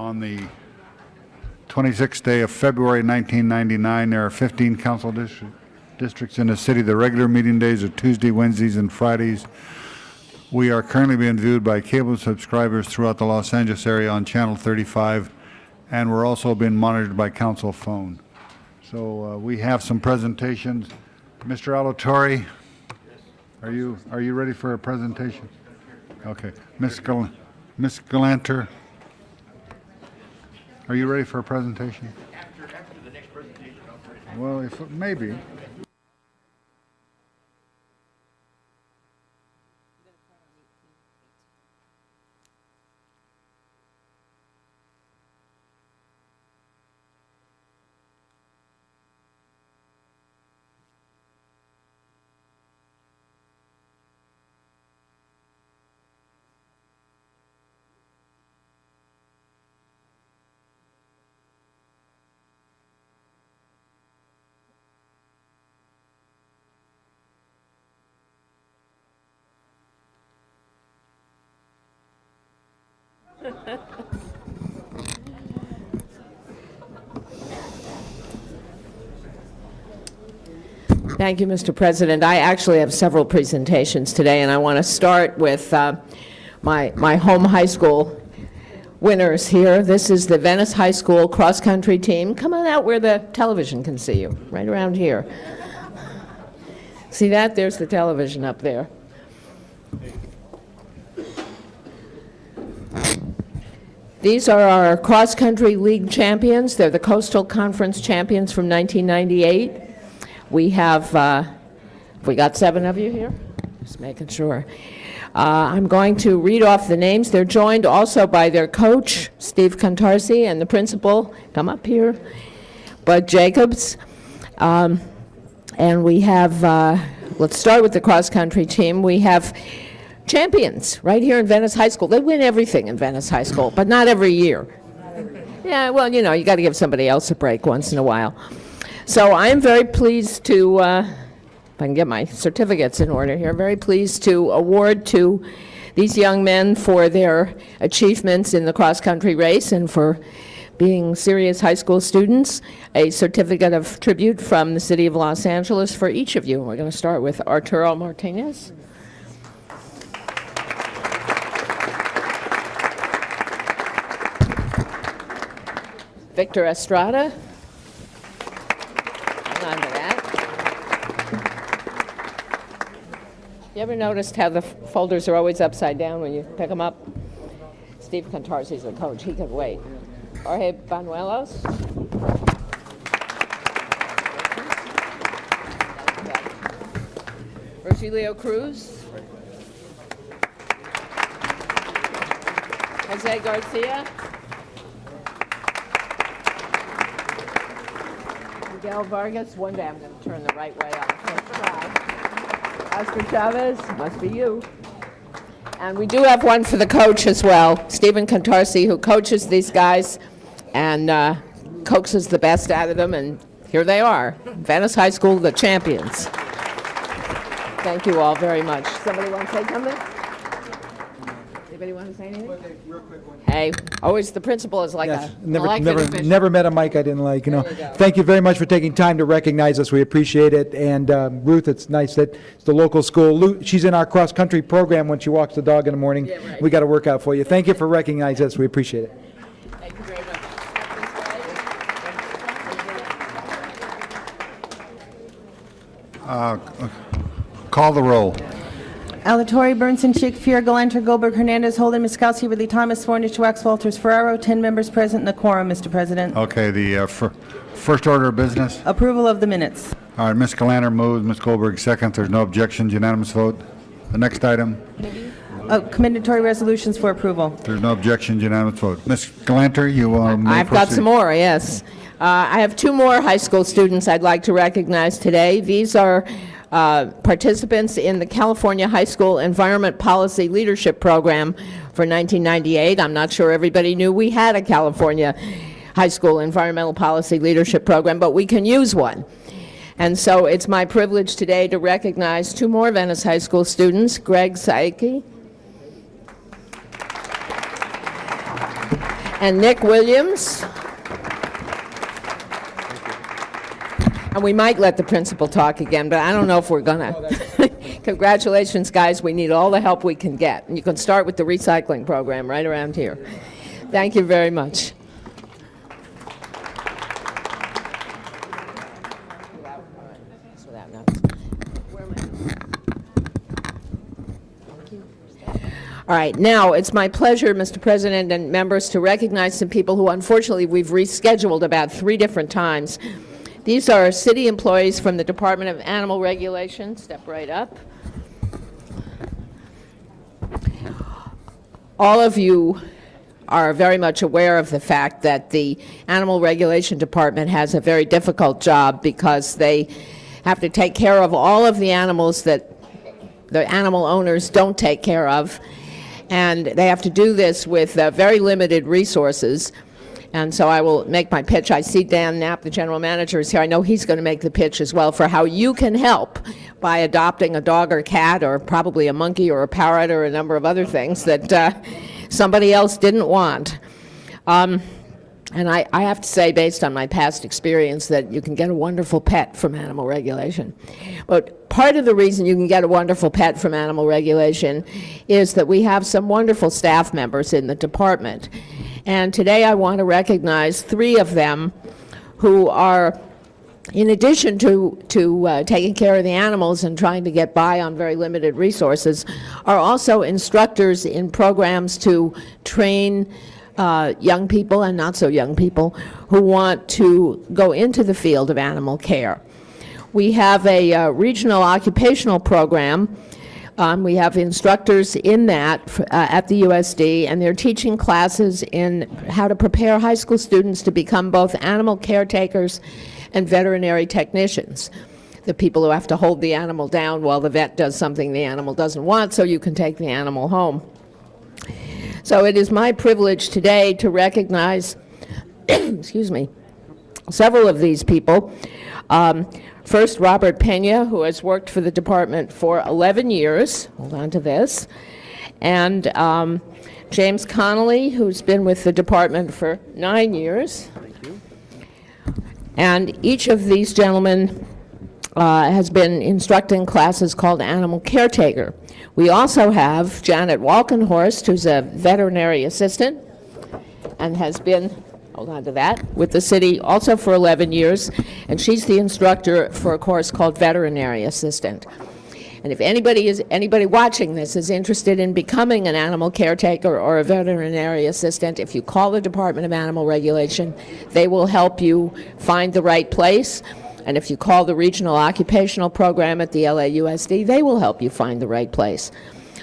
On the 26th day of February 1999, there are 15 council districts in the city. The regular meeting days are Tuesday, Wednesdays, and Fridays. We are currently being viewed by cable subscribers throughout the Los Angeles area on Channel 35, and we're also being monitored by council phone. So we have some presentations. Mr. Alatorre, are you ready for a presentation? Okay. Ms. Galanter, are you ready for a presentation? After the next presentation, Well, maybe. Thank you, Mr. President. I actually have several presentations today, and I want to start with my home high school winners here. This is the Venice High School cross-country team. Come on out where the television can see you, right around here. See that? There's the television up there. These are our cross-country league champions. They're the Coastal Conference champions from 1998. We have, we got 7 of you here? Just making sure. I'm going to read off the names. They're joined also by their coach, Steve Cantarsi, and the principal, come up here, Bud Jacobs. And we have, let's start with the cross-country team. We have champions right here in Venice High School. They win everything in Venice High School, but not every year. Yeah, well, you know, you got to give somebody else a break once in a while. So I'm very pleased to, if I can get my certificates in order here, very pleased to award to these young men for their achievements in the cross-country race and for being serious high school students, a certificate of tribute from the City of Los Angeles for each of you. We're going to start with Arturo Martinez. Victor Estrada. Hang on to that. You ever noticed how the folders are always upside down when you pick them up? Steve Cantarsi's the coach. He can wait. Jorge Banuelos. Virgilio Cruz. Jose Garcia. Miguel Vargas. One day I'm going to turn the right way up. Let's try. Oscar Chavez. Must be you. And we do have one for the coach as well, Stephen Cantarsi, who coaches these guys and coaxes the best out of them, and here they are, Venice High School, the champions. Thank you all very much. Somebody want to say something? Anybody want to say anything? Real quick one. Hey, always the principal is like Yes, a elected official. never met a mic I didn't like, you know. There you go. Thank you very much for taking time to recognize us. We appreciate it. And Ruth, it's nice that it's the local school. She's in our cross-country program when she walks the dog in the morning. Yeah, right. We got to work out for you. Thank you for recognizing us. We appreciate it. Thank you very much. Call the roll. Alatorre, Bernson, Schick, Fear, Galanter, Goldberg, Hernandez, Holden, Miskowski, Ridley, Thomas, Fornich, Wax, Walters, Ferraro, 10 members present and a quorum, Mr. President. Okay, the first order of business. Approval of the minutes. All right, Ms. Galanter moves, Ms. Goldberg second. There's no objections, unanimous vote. The next item, Commendatory resolutions for approval. there's no objections, unanimous vote. Ms. Galanter, you may I've got proceed. some more, yes. I have 2 more high school students I'd like to recognize today. These are participants in the California High School Environment Policy Leadership Program for 1998. I'm not sure everybody knew we had a California High School Environmental Policy Leadership Program, but we can use one. And so it's my privilege today to recognize 2 more Venice High School students, Greg Saiki and Nick Williams. And we might let the principal talk again, but I don't know if we're gonna. Congratulations, guys. We need all the help we can get. And you can start with the recycling program right around here. Thank you very much. All right, now it's my pleasure, Mr. President and members, to recognize some people who unfortunately we've rescheduled about 3 different times. These are city employees from the Department of Animal Regulation. Step right up. All of you are very much aware of the fact that the Animal Regulation Department has a very difficult job because they have to take care of all of the animals that the animal owners don't take care of, and they have to do this with very limited resources. And so I will make my pitch. I see Dan Knapp, the general manager, is here. I know he's going to make the pitch as well for how you can help by adopting a dog or cat or probably a monkey or a parrot or a number of other things that somebody else didn't want. And I have to say, based on my past experience, that you can get a wonderful pet from Animal Regulation. But part of the reason you can get a wonderful pet from Animal Regulation is that we have some wonderful staff members in the department. And today I want to recognize 3 of them who are, in addition to taking care of the animals and trying to get by on very limited resources, are also instructors in programs to train young people and not so young people who want to go into the field of animal care. We have a regional occupational program. We have instructors in that at the USD, and they're teaching classes in how to prepare high school students to become both animal caretakers and veterinary technicians, the people who have to hold the animal down while the vet does something the animal doesn't want so you can take the animal home. So it is my privilege today to recognize, excuse me, several of these people. First, Robert Pena, who has worked for the department for 11 years. Hold on to this. And James Connolly, who's been with the department for 9 years. Thank you. And each of these gentlemen has been instructing classes called Animal Caretaker. We also have Janet Walkenhorst, who's a veterinary assistant and has been, hold on to that, with the city also for 11 years, and she's the instructor for a course called Veterinary Assistant. And if anybody watching this is interested in becoming an animal caretaker or a veterinary assistant, if you call the Department of Animal Regulation, they will help you find the right place. And if you call the Regional Occupational Program at the LAUSD, they will help you find the right place.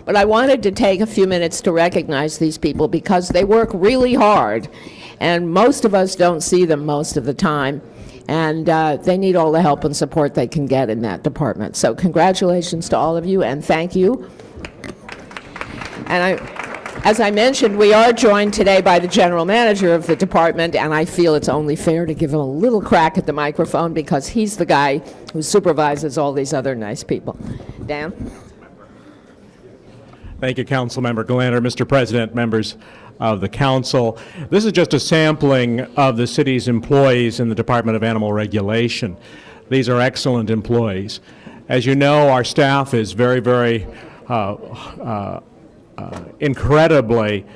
But I wanted to take a few minutes to recognize these people because they work really hard, and most of us don't see them most of the time. And they need all the help and support they can get in that department. So congratulations to all of you, and thank you. And as I mentioned, we are joined today by the general manager of the department, and I feel it's only fair to give him a little crack at the microphone because he's the guy who supervises all these other nice people. Dan? Thank you, Councilmember Galander. Mr. President, members of the council. This is just a sampling of the city's employees in the Department of Animal Regulation. These are excellent employees. As you know, our staff is very, very incredibly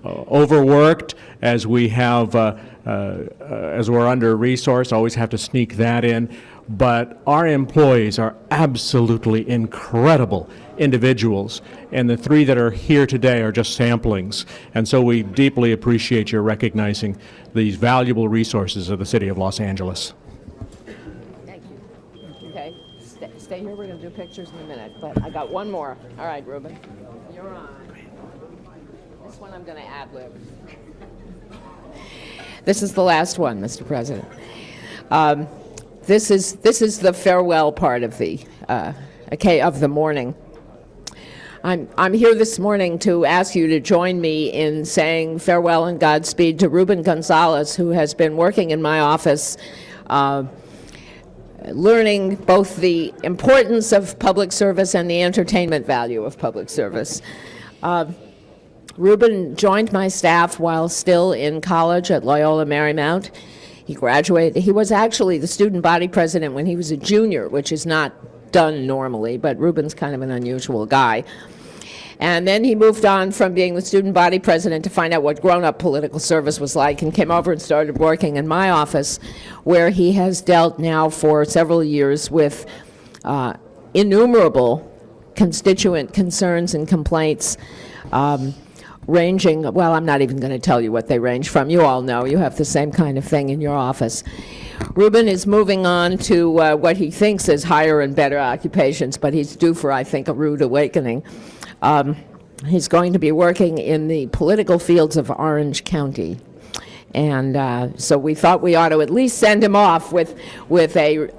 overworked, as we have, as we're under-resourced, always have to sneak that in. But our employees are absolutely incredible individuals, and the 3 that are here today are just samplings. And so we deeply appreciate your recognizing these valuable resources of the City of Los Angeles. Thank you. Okay, stay here. We're going to do pictures in a minute, but I got one more. All right, Ruben. You're on. This one I'm going to ad-lib. This is the last one, Mr. President. This is the farewell part of the morning. I'm here this morning to ask you to join me in saying farewell and Godspeed to Ruben Gonzalez, who has been working in my office, learning both the importance of public service and the entertainment value of public service. Ruben joined my staff while still in college at Loyola Marymount. He graduated. He was actually the student body president when he was a junior, which is not done normally, but Ruben's kind of an unusual guy. And then he moved on from being the student body president to find out what grown-up political service was like, and came over and started working in my office, where he has dealt now for several years with innumerable constituent concerns and complaints, ranging, well, I'm not even going to tell you what they range from. You all know. You have the same kind of thing in your office. Ruben is moving on to what he thinks is higher and better occupations, but he's due for, I think, a rude awakening. He's going to be working in the political fields of Orange County. And so we thought we ought to at least send him off with a,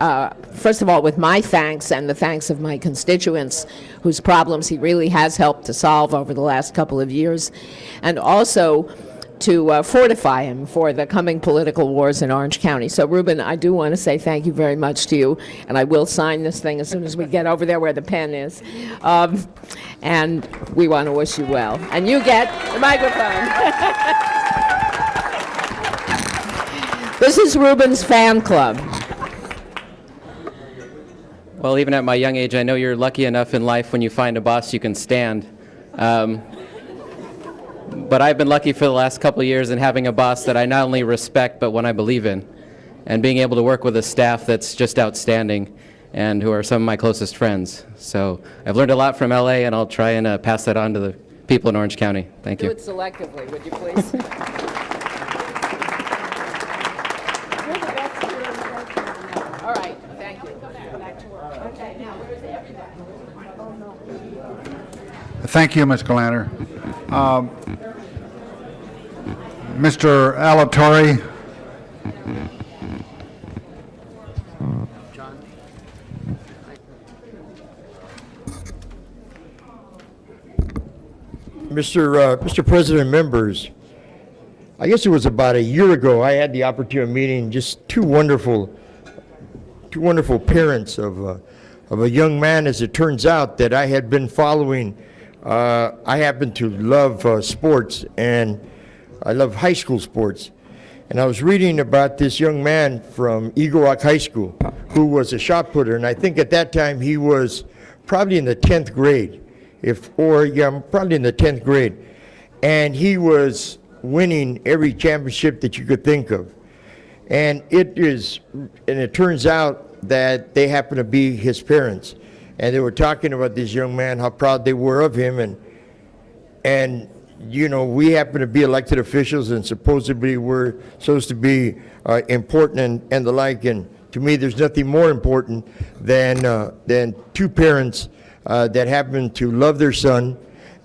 first of all, with my thanks and the thanks of my constituents whose problems he really has helped to solve over the last couple of years, and also to fortify him for the coming political wars in Orange County. So, Ruben, I do want to say thank you very much to you, and I will sign this thing as soon as we get over there where the pen is. And we want to wish you well. And you get the microphone. This is Ruben's fan club. Well, even at my young age, I know you're lucky enough in life when you find a boss you can stand. But I've been lucky for the last couple of years in having a boss that I not only respect, but one I believe in. And being able to work with a staff that's just outstanding and who are some of my closest friends. So I've learned a lot from LA, and I'll try and pass that on to the people in Orange County. Thank you. Do it selectively, would you please? All right, thank you. Back to work. Okay, now, where is everybody? Thank you, Ms. Galanter. Mr. Alatorre. Mr. President, members, I guess it was about a year ago, I had the opportunity of meeting just two wonderful parents of a young man, as it turns out, that I had been following. I happen to love sports, and I love high school sports. And I was reading about this young man from Eagle Rock High School who was a shot putter, and I think at that time he was probably in the 10th grade, probably in the 10th grade. And he was winning every championship that you could think of. And it turns out that they happen to be his parents. And they were talking about this young man, how proud they were of him, and you know, we happen to be elected officials, and supposedly we're supposed to be important and the like. And to me, there's nothing more important than two parents that happen to love their son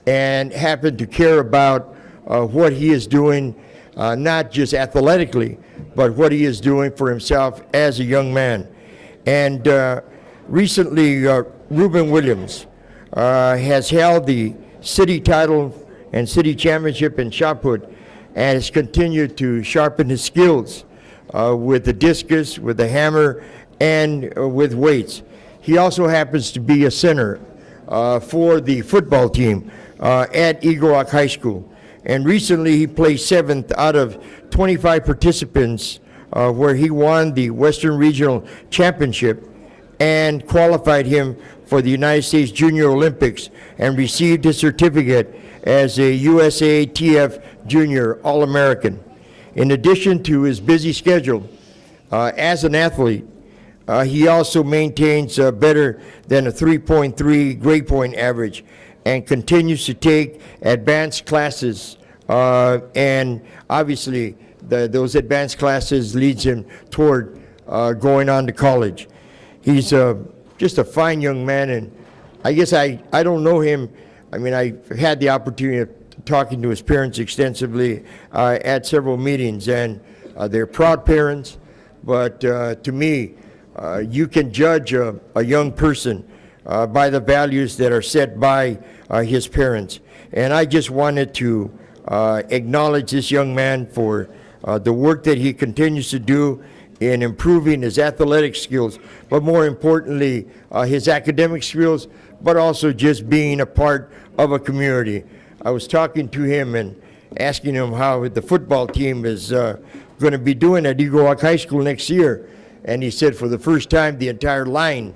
and happen to care about what he is doing, not just athletically, but what he is doing for himself as a young man. And recently, Ruben Williams has held the city title and city championship in shot put, and has continued to sharpen his skills with the discus, with the hammer, and with weights. He also happens to be a center for the football team at Eagle Rock High School. And recently he placed 7th out of 25 participants where he won the Western Regional Championship and qualified him for the United States Junior Olympics, and received his certificate as a USATF Junior All-American. In addition to his busy schedule as an athlete, he also maintains better than a 3.3 grade point average and continues to take advanced classes, and obviously those advanced classes leads him toward going on to college. He's just a fine young man, and I guess I don't know him. I mean, I had the opportunity of talking to his parents extensively at several meetings, and they're proud parents. But to me, you can judge a young person by the values that are set by his parents. And I just wanted to acknowledge this young man for the work that he continues to do in improving his athletic skills, but more importantly, his academic skills, but also just being a part of a community. I was talking to him and asking him how the football team is going to be doing at Eagle Rock High School next year. And he said for the first time, the entire line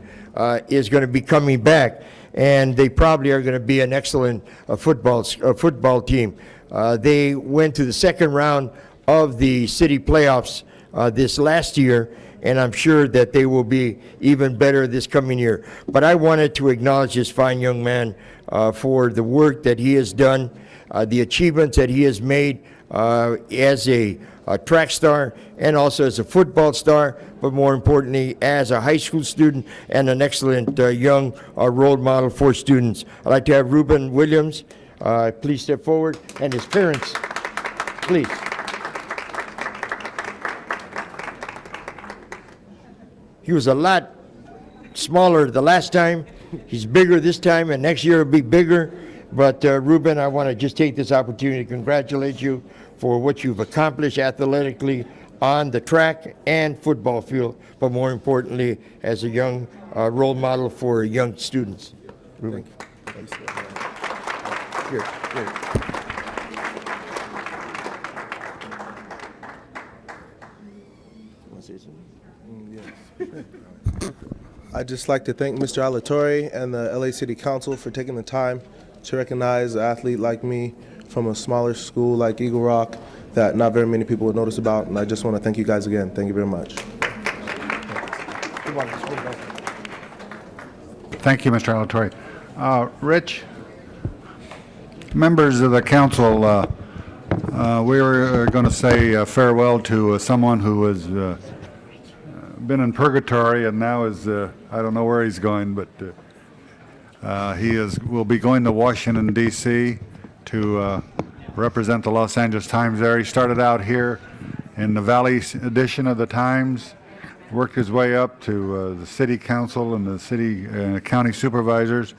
is going to be coming back. And they probably are going to be an excellent football team. They went to the second round of the city playoffs this last year, and I'm sure that they will be even better this coming year. But I wanted to acknowledge this fine young man for the work that he has done, the achievements that he has made as a track star and also as a football star, but more importantly, as a high school student and an excellent young role model for students. I'd like to have Ruben Williams please step forward, and his parents, please. He was a lot smaller the last time. He's bigger this time, and next year he'll be bigger. But Ruben, I want to just take this opportunity to congratulate you for what you've accomplished athletically on the track and football field, but more importantly, as a young role model for young students. Ruben. Here. I'd just like to thank Mr. Alatorre and the LA City Council for taking the time to recognize an athlete like me from a smaller school like Eagle Rock that not very many people would notice about, and I just want to thank you guys again. Thank you very much. Thank you, Mr. Alatorre. Rich, members of the council, we were going to say farewell to someone who has been in purgatory and now is, I don't know where he's going, but will be going to Washington, D.C. to represent the Los Angeles Times there. He started out here in the Valley edition of the Times, worked his way up to the city council and the city county supervisors,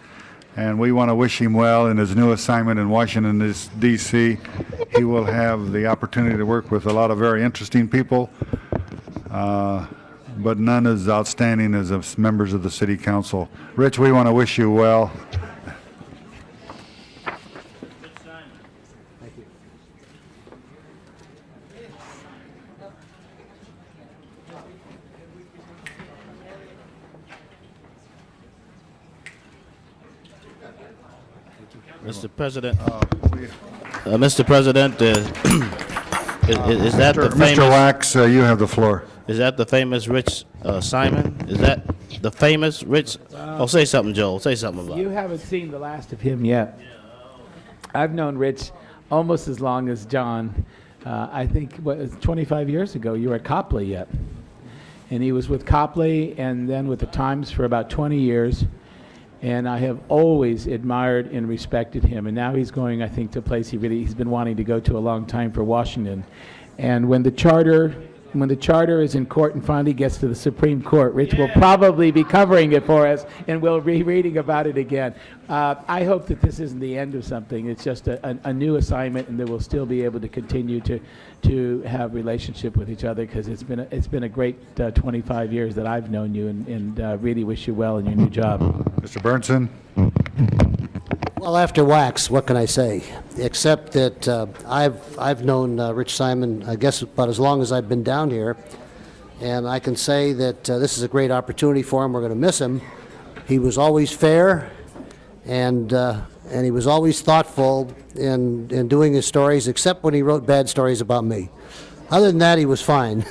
and we want to wish him well in his new assignment in Washington, D.C. He will have the opportunity to work with a lot of very interesting people, but none as outstanding as members of the city council. Rich, we want to wish you well. Mr. President, Mr. President, is that the famous? Mr. Wax, you have the floor. Is that the famous Rich Simon? Is that the famous Rich? Oh, say something, Joel. Say something about You it. haven't seen the last of him yet. I've known Rich almost as long as John. I think, 25 years ago, you were at Copley yet. And he was with Copley and then with the Times for about 20 years. And I have always admired and respected him. And now he's going, I think, to a place he's been wanting to go to a long time, for Washington. And when the charter is in court and finally gets to the Supreme Court, Rich will probably be covering it for us, and we'll be reading about it again. I hope that this isn't the end of something. It's just a new assignment, and that we'll still be able to continue to have relationship with each other, because it's been a great 25 years that I've known you, and really wish you well in your new job. Mr. Burnson? Well, after Wax, what can I say? Except that I've known Rich Simon, I guess, about as long as I've been down here. And I can say that this is a great opportunity for him. We're going to miss him. He was always fair, and he was always thoughtful in doing his stories, except when he wrote bad stories about me. Other than that, he was fine.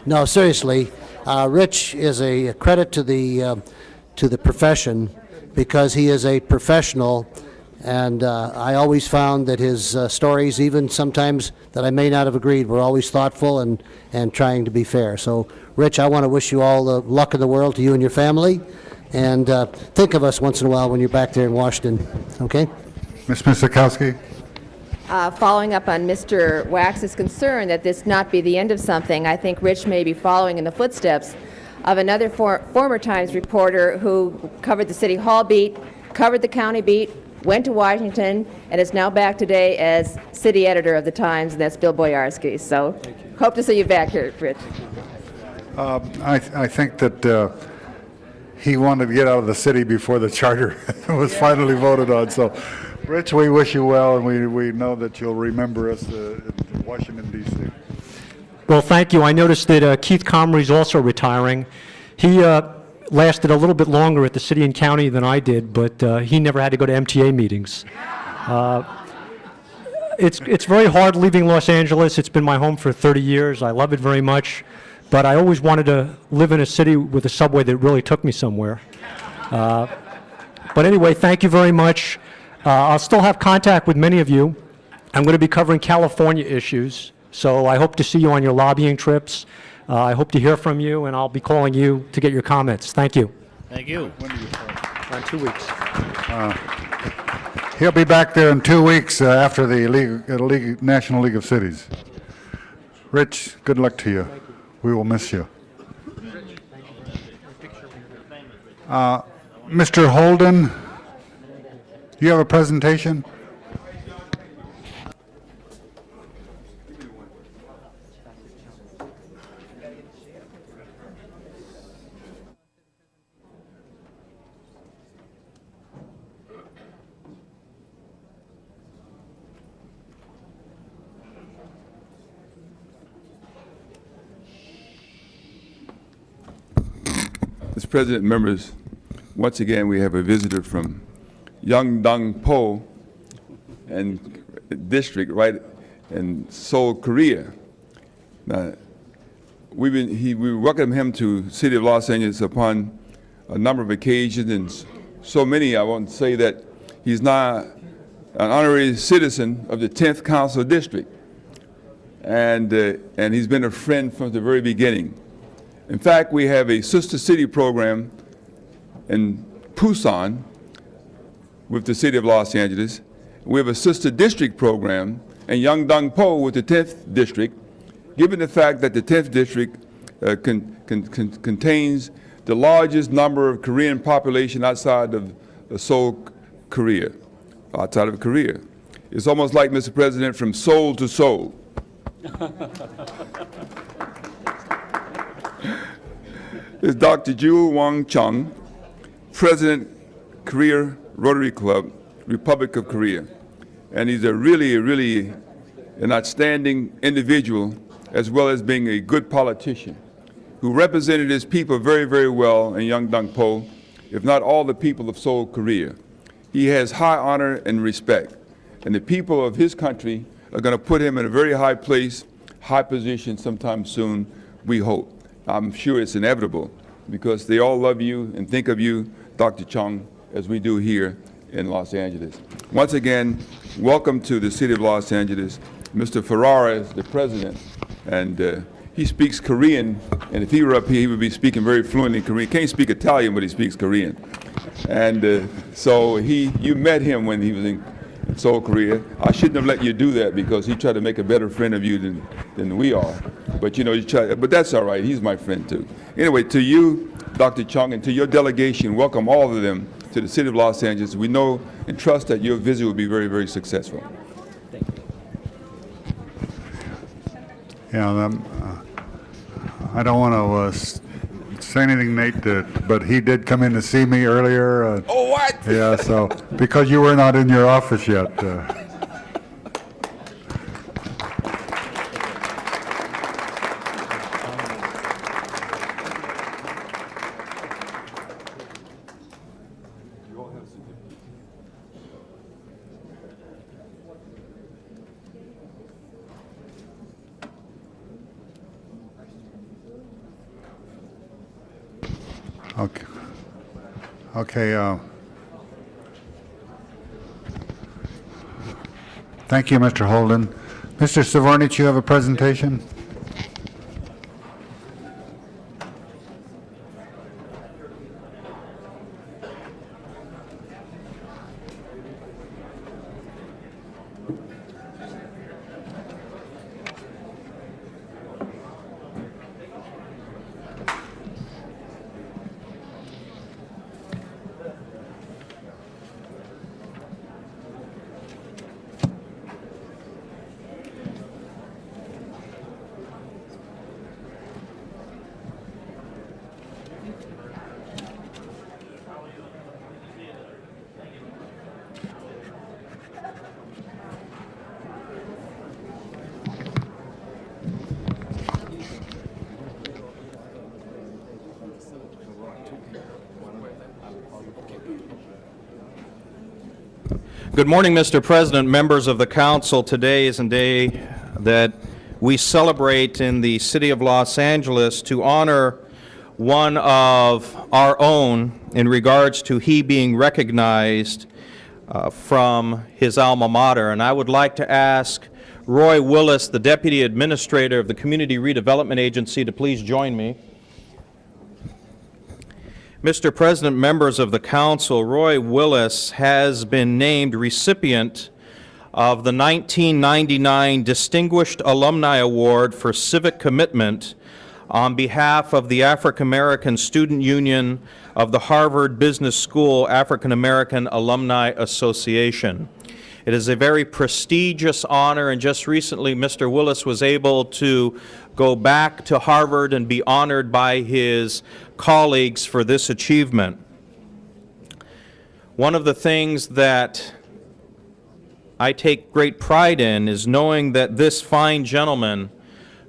No, seriously, Rich is a credit to the profession, because he is a professional, and I always found that his stories, even sometimes that I may not have agreed, were always thoughtful and trying to be fair. So, Rich, I want to wish you all the luck in the world, to you and your family, and think of us once in a while when you're back there in Washington, okay? Ms. Miskowski? Following up on Mr. Wax's concern that this not be the end of something, I think Rich may be following in the footsteps of another former Times reporter who covered the City Hall beat, covered the county beat, went to Washington, and is now back today as city editor of the Times, and that's Bill Boyarsky. So hope to see you back here, Rich. I think that he wanted to get out of the city before the charter was finally voted on, so Rich, we wish you well, and we know that you'll remember us in Washington, D.C. Well, thank you. I noticed that Keith Comrie's also retiring. He lasted a little bit longer at the city and county than I did, but he never had to go to MTA meetings. It's very hard leaving Los Angeles. It's been my home for 30 years. I love it very much, but I always wanted to live in a city with a subway that really took me somewhere. But anyway, thank you very much. I'll still have contact with many of you. I'm going to be covering California issues, so I hope to see you on your lobbying trips. I hope to hear from you, and I'll be calling you to get your comments. Thank you. Thank you. In 2 weeks. He'll be back there in 2 weeks after the National League of Cities. Rich, good luck to you. We will miss you. Mr. Holden, do you have a presentation? Mr. President, members, once again we have a visitor from Yeongdong-po and district right in Seoul, Korea. Now, we welcome him to the city of Los Angeles upon a number of occasions, and so many I want to say that he's now an honorary citizen of the 10th Council District, and he's been a friend from the very beginning. In fact, we have a sister city program in Busan with the city of Los Angeles. We have a sister district program in Yeongdong-po with the 10th district, given the fact that the 10th district contains the largest number of Korean population outside of Seoul, Korea, outside of Korea. It's almost like, Mr. President, from Seoul to Seoul. Is Dr. Ju Wang Chung, President, Korea Rotary Club, Republic of Korea. And he's a really an outstanding individual, as well as being a good politician, who represented his people very well in Yeongdong-po, if not all the people of Seoul, Korea. He has high honor and respect, and the people of his country are going to put him in a very high place, high position sometime soon, we hope. I'm sure it's inevitable, because they all love you and think of you, Dr. Chung, as we do here in Los Angeles. Once again, welcome to the city of Los Angeles. Mr. Ferrara is the president, and he speaks Korean, and if he were up here, he would be speaking very fluently Korean. He can't speak Italian, but he speaks Korean. And so you met him when he was in Seoul, Korea. I shouldn't have let you do that, because he tried to make a better friend of you than we are. But you know, but that's all right. He's my friend too. Anyway, to you, Dr. Chung, and to your delegation, welcome all of them to the city of Los Angeles. We know and trust that your visit will be very successful. Thank you. Yeah, I don't want to say anything, Nate, but he did come in to see me earlier. Oh, what? Yeah, so, because you were not in your office yet. Okay. Thank you, Mr. Holden. Mr. Savornich, you have a presentation? Good morning, Mr. President, members of the council. Today is a day that we celebrate in the city of Los Angeles to honor one of our own in regards to he being recognized from his alma mater. And I would like to ask Roy Willis, the Deputy Administrator of the Community Redevelopment Agency, to please join me. Mr. President, members of the council, Roy Willis has been named recipient of the 1999 Distinguished Alumni Award for Civic Commitment on behalf of the African American Student Union of the Harvard Business School African American Alumni Association. It is a very prestigious honor, and just recently Mr. Willis was able to go back to Harvard and be honored by his colleagues for this achievement. One of the things that I take great pride in is knowing that this fine gentleman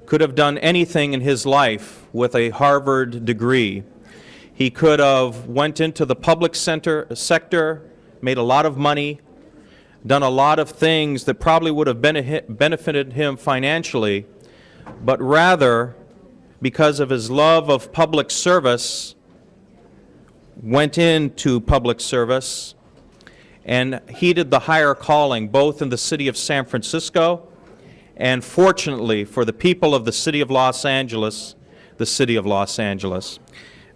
could have done anything in his life with a Harvard degree. He could have went into the public sector, made a lot of money, done a lot of things that probably would have benefited him financially, but rather, because of his love of public service, went into public service and heeded the higher calling, both in the city of San Francisco and, fortunately, for the people of the city of Los Angeles, the city of Los Angeles.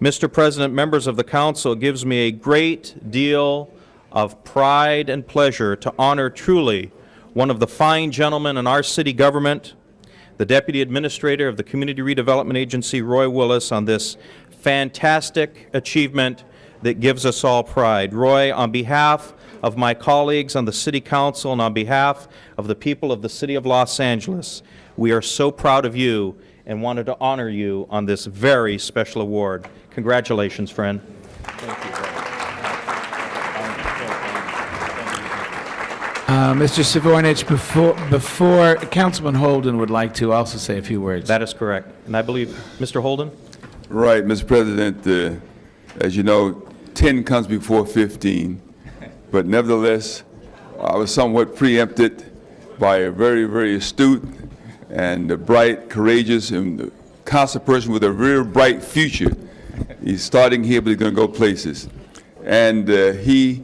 Mr. President, members of the council, it gives me a great deal of pride and pleasure to honor truly one of the fine gentlemen in our city government, the Deputy Administrator of the Community Redevelopment Agency, Roy Willis, on this fantastic achievement that gives us all pride. Roy, on behalf of my colleagues on the City Council and on behalf of the people of the City of Los Angeles, we are so proud of you and wanted to honor you on this very special award. Congratulations, friend. Thank you. Mr. Savornich, before Councilman Holden would like to also say a few words. That is correct. And I believe, Mr. Holden? Right, Mr. President, as you know, 10 comes before 15, but nevertheless, I was somewhat preempted by a very, very astute and bright, courageous, and council person with a very bright future. He's starting here, but he's going to go places. And he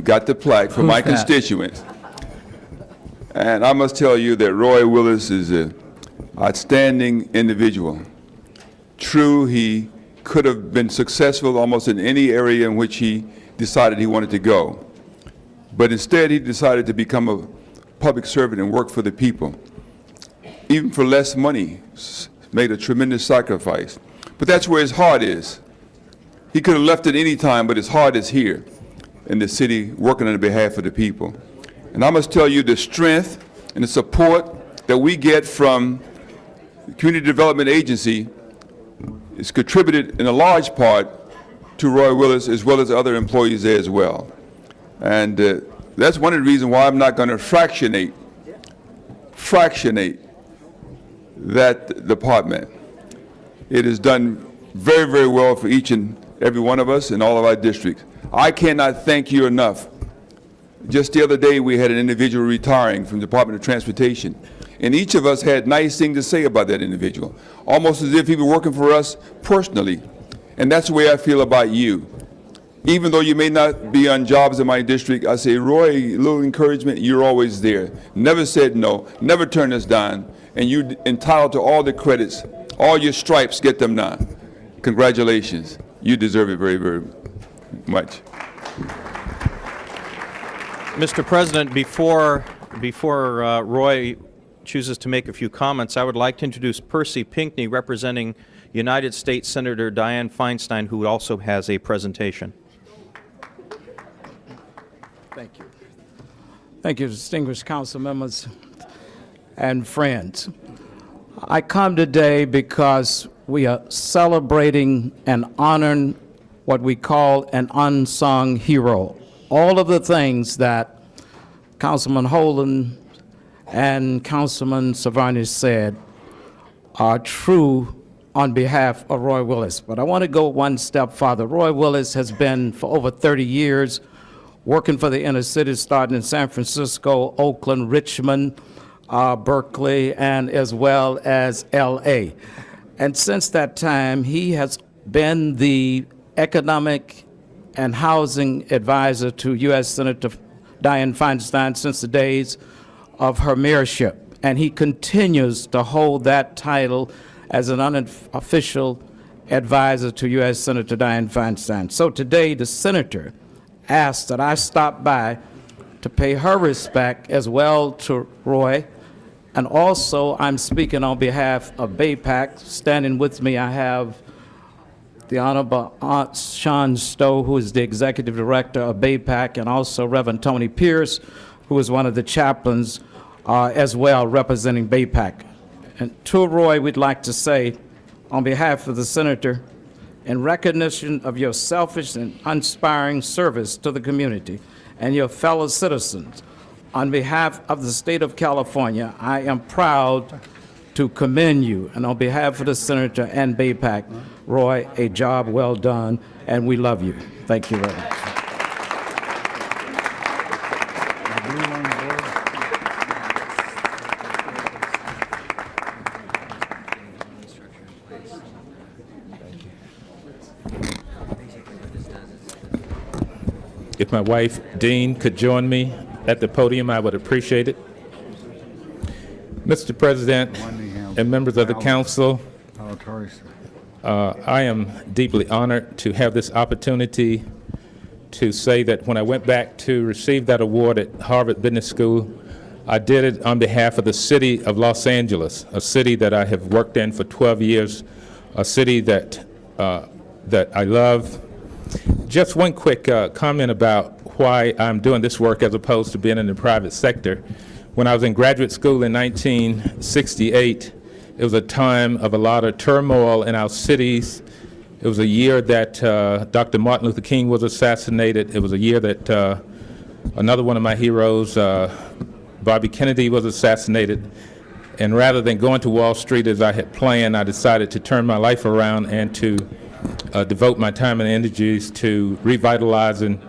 got the plaque from my constituents. And I must tell you that Roy Willis is an outstanding individual. True, he could have been successful almost in any area in which he decided he wanted to go. But instead, he decided to become a public servant and work for the people. Even for less money, made a tremendous sacrifice. But that's where his heart is. He could have left at any time, but his heart is here in the city, working on behalf of the people. And I must tell you, the strength and the support that we get from the Community Development Agency is contributed in a large part to Roy Willis, as well as other employees there as well. And that's one of the reasons why I'm not going to fractionate that department. It is done very, very well for each and every one of us in all of our districts. I cannot thank you enough. Just the other day, we had an individual retiring from the Department of Transportation, and each of us had nice things to say about that individual, almost as if he were working for us personally. And that's the way I feel about you. Even though you may not be on jobs in my district, I say, Roy, a little encouragement, you're always there. Never said no, never turned us down, and you're entitled to all the credits. All your stripes, get them now. Congratulations. You deserve it very, very much. Mr. President, before Roy chooses to make a few comments, I would like to introduce Percy Pinckney, representing United States Senator Dianne Feinstein, who also has a presentation. Thank you. Thank you, distinguished council members and friends. I come today because we are celebrating and honoring what we call an unsung hero. All of the things that Councilman Holden and Councilman Savornich said are true on behalf of Roy Willis. But I want to go one step farther. Roy Willis has been, for over 30 years, working for the inner city, starting in San Francisco, Oakland, Richmond, Berkeley, and as well as L.A. And since that time, he has been the economic and housing advisor to U.S. Senator Dianne Feinstein since the days of her mayorship. And he continues to hold that title as an unofficial advisor to U.S. Senator Dianne Feinstein. So today, the senator asked that I stop by to pay her respect as well to Roy. And also, I'm speaking on behalf of BAPAC. Standing with me, I have the Honorable Aunt Sean Stowe, who is the Executive Director of BAPAC, and also Reverend Tony Pierce, who is one of the chaplains as well, representing BAPAC. And to Roy, we'd like to say, on behalf of the Senator, in recognition of your selfish and inspiring service to the community and your fellow citizens, on behalf of the state of California, I am proud to commend you. And on behalf of the Senator and BAPAC, Roy, a job well done, and we love you. Thank you very much. If my wife, Dean, could join me at the podium, I would appreciate it. Mr. President and members of the council, I am deeply honored to have this opportunity to say that when I went back to receive that award at Harvard Business School, I did it on behalf of the city of Los Angeles, a city that I have worked in for 12 years, a city that I love. Just one quick comment about why I'm doing this work as opposed to being in the private sector. When I was in graduate school in 1968, it was a time of a lot of turmoil in our cities. It was a year that Dr. Martin Luther King was assassinated. It was a year that another one of my heroes, Bobby Kennedy, was assassinated. And rather than going to Wall Street as I had planned, I decided to turn my life around and to devote my time and energies to revitalizing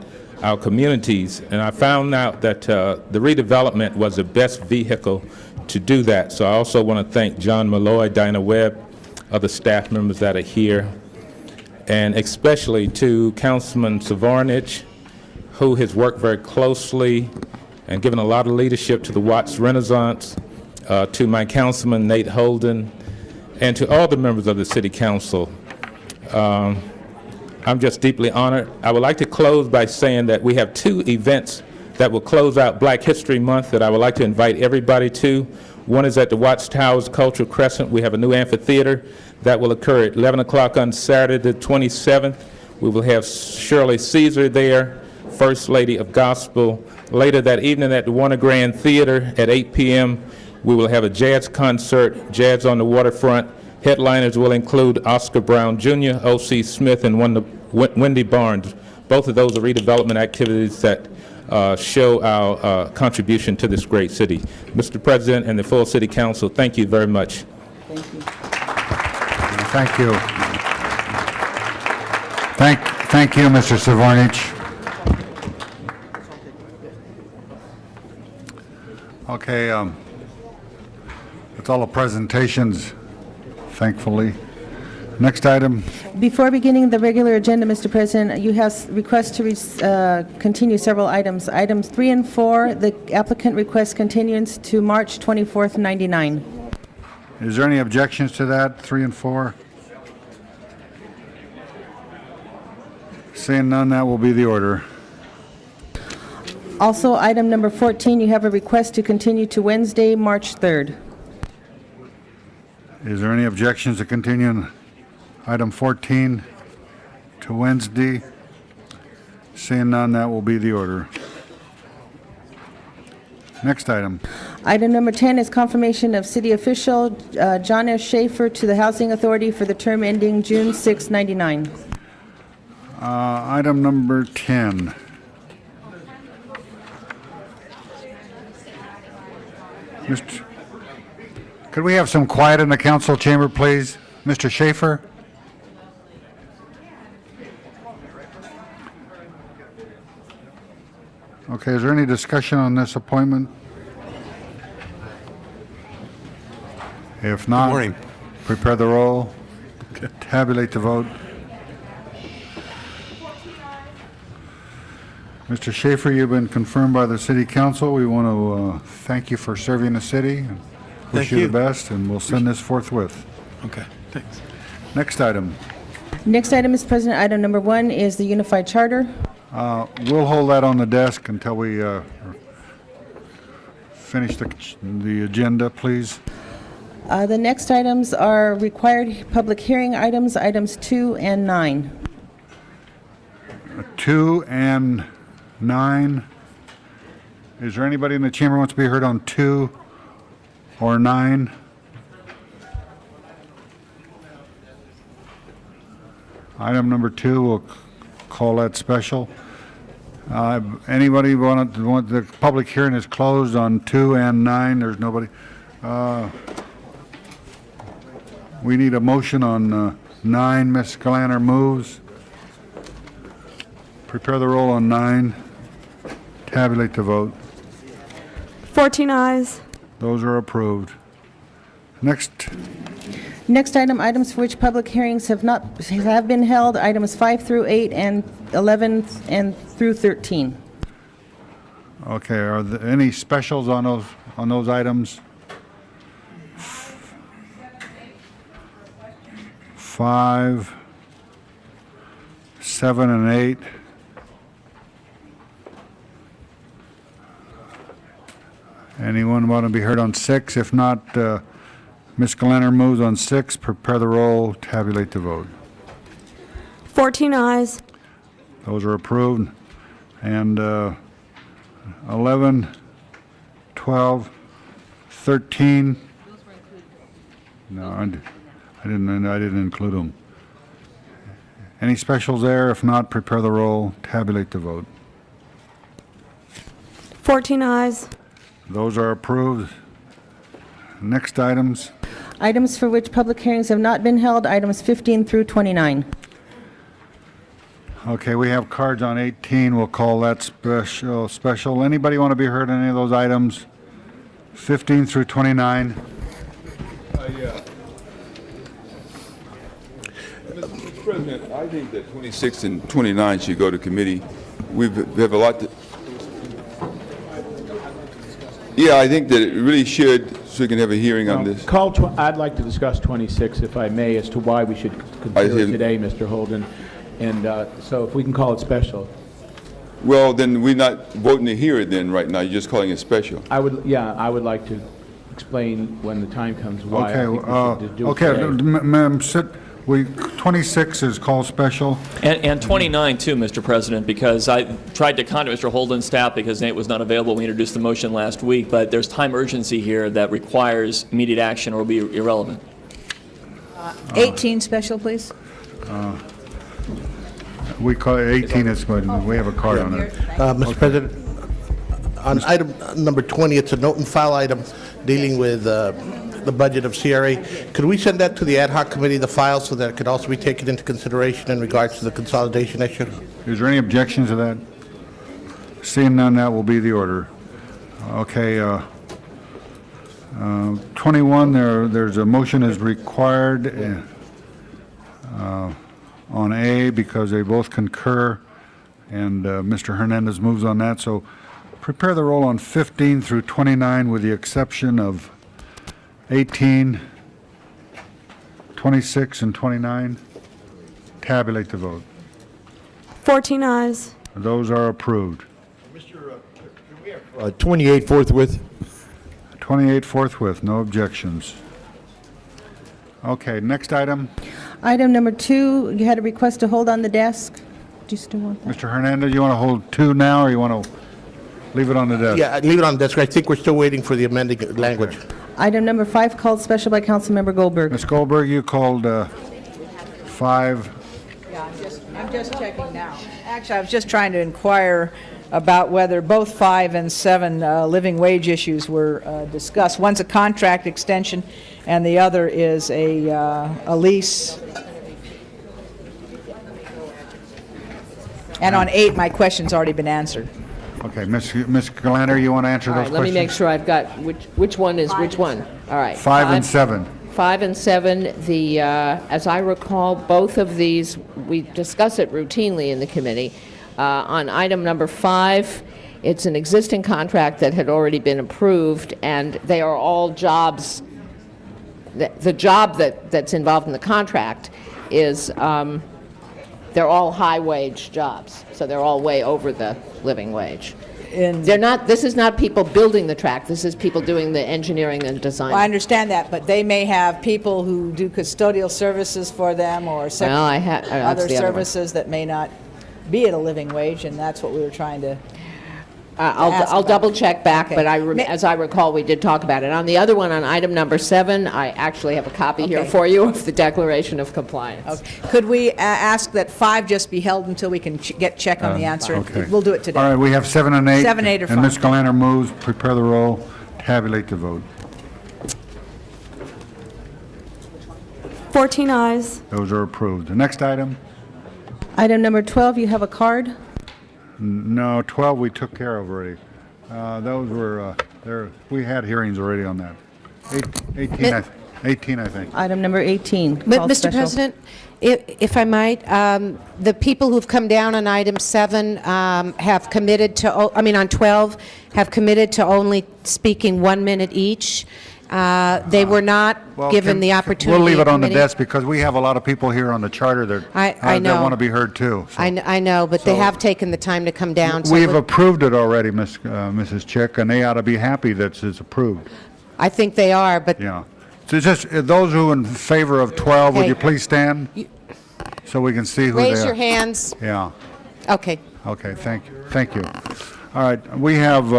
our communities. And I found out that the redevelopment was the best vehicle to do that. So I also want to thank John Malloy, Dinah Webb, other staff members that are here, and especially to Councilman Savarnich, who has worked very closely and given a lot of leadership to the Watts Renaissance, to my councilman Nate Holden, and to all the members of the City Council. I'm just deeply honored. I would like to close by saying that we have two events that will close out Black History Month that I would like to invite everybody to. One is at the Watts Towers Cultural Crescent. We have a new amphitheater that will occur at 11 o'clock on Saturday the 27th. We will have Shirley Caesar there, First Lady of Gospel. Later that evening at the Warner Grand Theater at 8 p.m., we will have a jazz concert, Jazz on the Waterfront. Headliners will include Oscar Brown Jr., O.C. Smith, and Wendy Barnes. Both of those are redevelopment activities that show our contribution to this great city. Mr. President and the full City Council, thank you very much. Thank you. Thank you. Thank you, Mr. Savarnich. Okay, that's all the presentations, thankfully. Next item. Before beginning the regular agenda, Mr. President, you have requests to continue several items. Items 3 and 4, the applicant requests continuance to March 24th, 99. Is there any objections to that, 3 and 4? Seeing none, that will be the order. Also, item number 14, you have a request to continue to Wednesday, March 3rd. Is there any objections to continuing item 14 to Wednesday? Seeing none, that will be the order. Next item. Item number 10 is confirmation of city official John S. Schaefer to the Housing Authority for the term ending June 6, 99. Item number 10. Could we have some quiet in the council chamber, please? Mr. Schaefer? Okay, is there any discussion on this appointment? If not, morning. prepare the roll, tabulate the vote. Mr. Schaefer, you've been confirmed by the city council. We want to thank you for serving the city. And wish Thank you you. the best, and we'll send this forthwith. Okay, thanks. Next item. Next item, Mr. President, item number 1 is the Unified Charter. We'll hold that on the desk until we finish the agenda, please. The next items are required public hearing items, items 2 and 9. 2 and 9. Is there anybody in the chamber who wants to be heard on 2 or 9? Item number 2, we'll call that special. Anybody want the public hearing is closed on 2 and 9? There's nobody. We need a motion on 9. Ms. Galanter moves. Prepare the roll on 9. Tabulate the vote. 14 ayes. Those are approved. Next, Next item, items for which public hearings have been held, items 5 through 8 and 11 and through 13. okay, are there any specials on those items? 5, 7, and 8. Anyone want to be heard on 6? If not, Ms. Galanter moves on 6. Prepare the roll, tabulate the vote. 14 ayes. Those are approved. And 11, 12, 13. No, I didn't include them. Any specials there? If not, prepare the roll, tabulate the vote. 14 ayes. Those are approved. Next items. Items for which public hearings have not been held, items 15 through 29. Okay, we have cards on 18. We'll call that special. Anybody want to be heard on any of those items? 15 through 29. Yeah. Mr. President, I think that 26 and 29 should go to committee. We have a lot to... Yeah, I think that it really should, so we can have a hearing on this. I'd like to discuss 26, if I may, as to why we should consider it today, Mr. Holden. And so if we can call it special. Well, then we're not voting to hear it then right now. You're just calling it special. I would like to explain when the time comes why I think we should do it Okay, today. ma'am, sit. 26 is called special. And 29 too, Mr. President, because I tried to contact Mr. Holden's staff because Nate was not available. We introduced the motion last week, but there's time urgency here that requires immediate action or will be irrelevant. 18 special, please. We call it 18 is good. We have a card on it. Mr. President, on item number 20, it's a note and file item dealing with the budget of CRA. Could we send that to the ad hoc committee, the file, so that it could also be taken into consideration in regards to the consolidation issue? Is there any objections to that? Seeing none, that will be the order. Okay, 21, there's a motion is required on A because they both concur, and Mr. Hernandez moves on that. So prepare the roll on 15 through 29 with the exception of 18, 26, and 29. Tabulate the vote. 14 ayes. Those are approved. 28 forthwith. 28 forthwith, no objections. Okay, next item. Item number 2, you had a request to hold on the desk. Do you still want that? Mr. Hernandez, you want to hold 2 now, or you want to leave it on the desk? Yeah, leave it on the desk. I think we're still waiting for the amending language. Item number 5 called special by Councilmember Goldberg. Ms. Goldberg, you called 5. Yeah, I'm just checking now. Actually, I was just trying to inquire about whether both 5 and 7 living wage issues were discussed. One's a contract extension, and the other is a lease. And on 8, my question's already been answered. Okay, Ms. Galander, you want to answer All those right, questions? let me make sure I've got, which one is which one? All right. 5 and 7. 5 and 7, as I recall, both of these, we discuss it routinely in the committee. On item number 5, it's an existing contract that had already been approved, and they are all jobs. The job that's involved in the contract is, they're all high-wage jobs, so they're all way over the living wage. They're not. This is not people building the track. This is people doing the engineering and design. Well, I understand that, but they may have people who do custodial services for them or Well, that's other the other one. services that may not be at a living wage, and that's what we were trying to I'll about. double check back, Okay. but as I recall, we did talk about it. On the other one, on item number 7, I actually have a copy here Okay. for you of the Declaration of Compliance. Could we ask that 5 just be held until we can check on the answer? Okay. We'll do it today. All right, we have 7 and 8. 7, 8 are And Ms. fine. Galander moves, prepare the roll, tabulate the vote. 14 eyes. Those are approved. The next item? Item number 12, you have a card. No, 12 we took care of already. Those were, we had hearings already on that. 18, I think. Item number 18. But, called Mr. special. President, if I might, the people who've come down on item 7 have committed to, on 12, have committed to only speaking 1 minute each. They were not Well, given the opportunity. We'll leave it on the committee. desk because we have a lot of people here on the charter that I know. that want to be heard too. So I know, but they have taken the time to come down. So We've would- approved it already, Mrs. Chick, and they ought to be happy that it's approved. I think they are, but Yeah. So just, those who in favor of 12, would Okay. you please stand? So we can see who they are. raise your hands. Yeah. Okay. Okay, thank you. Thank you. All right, we have,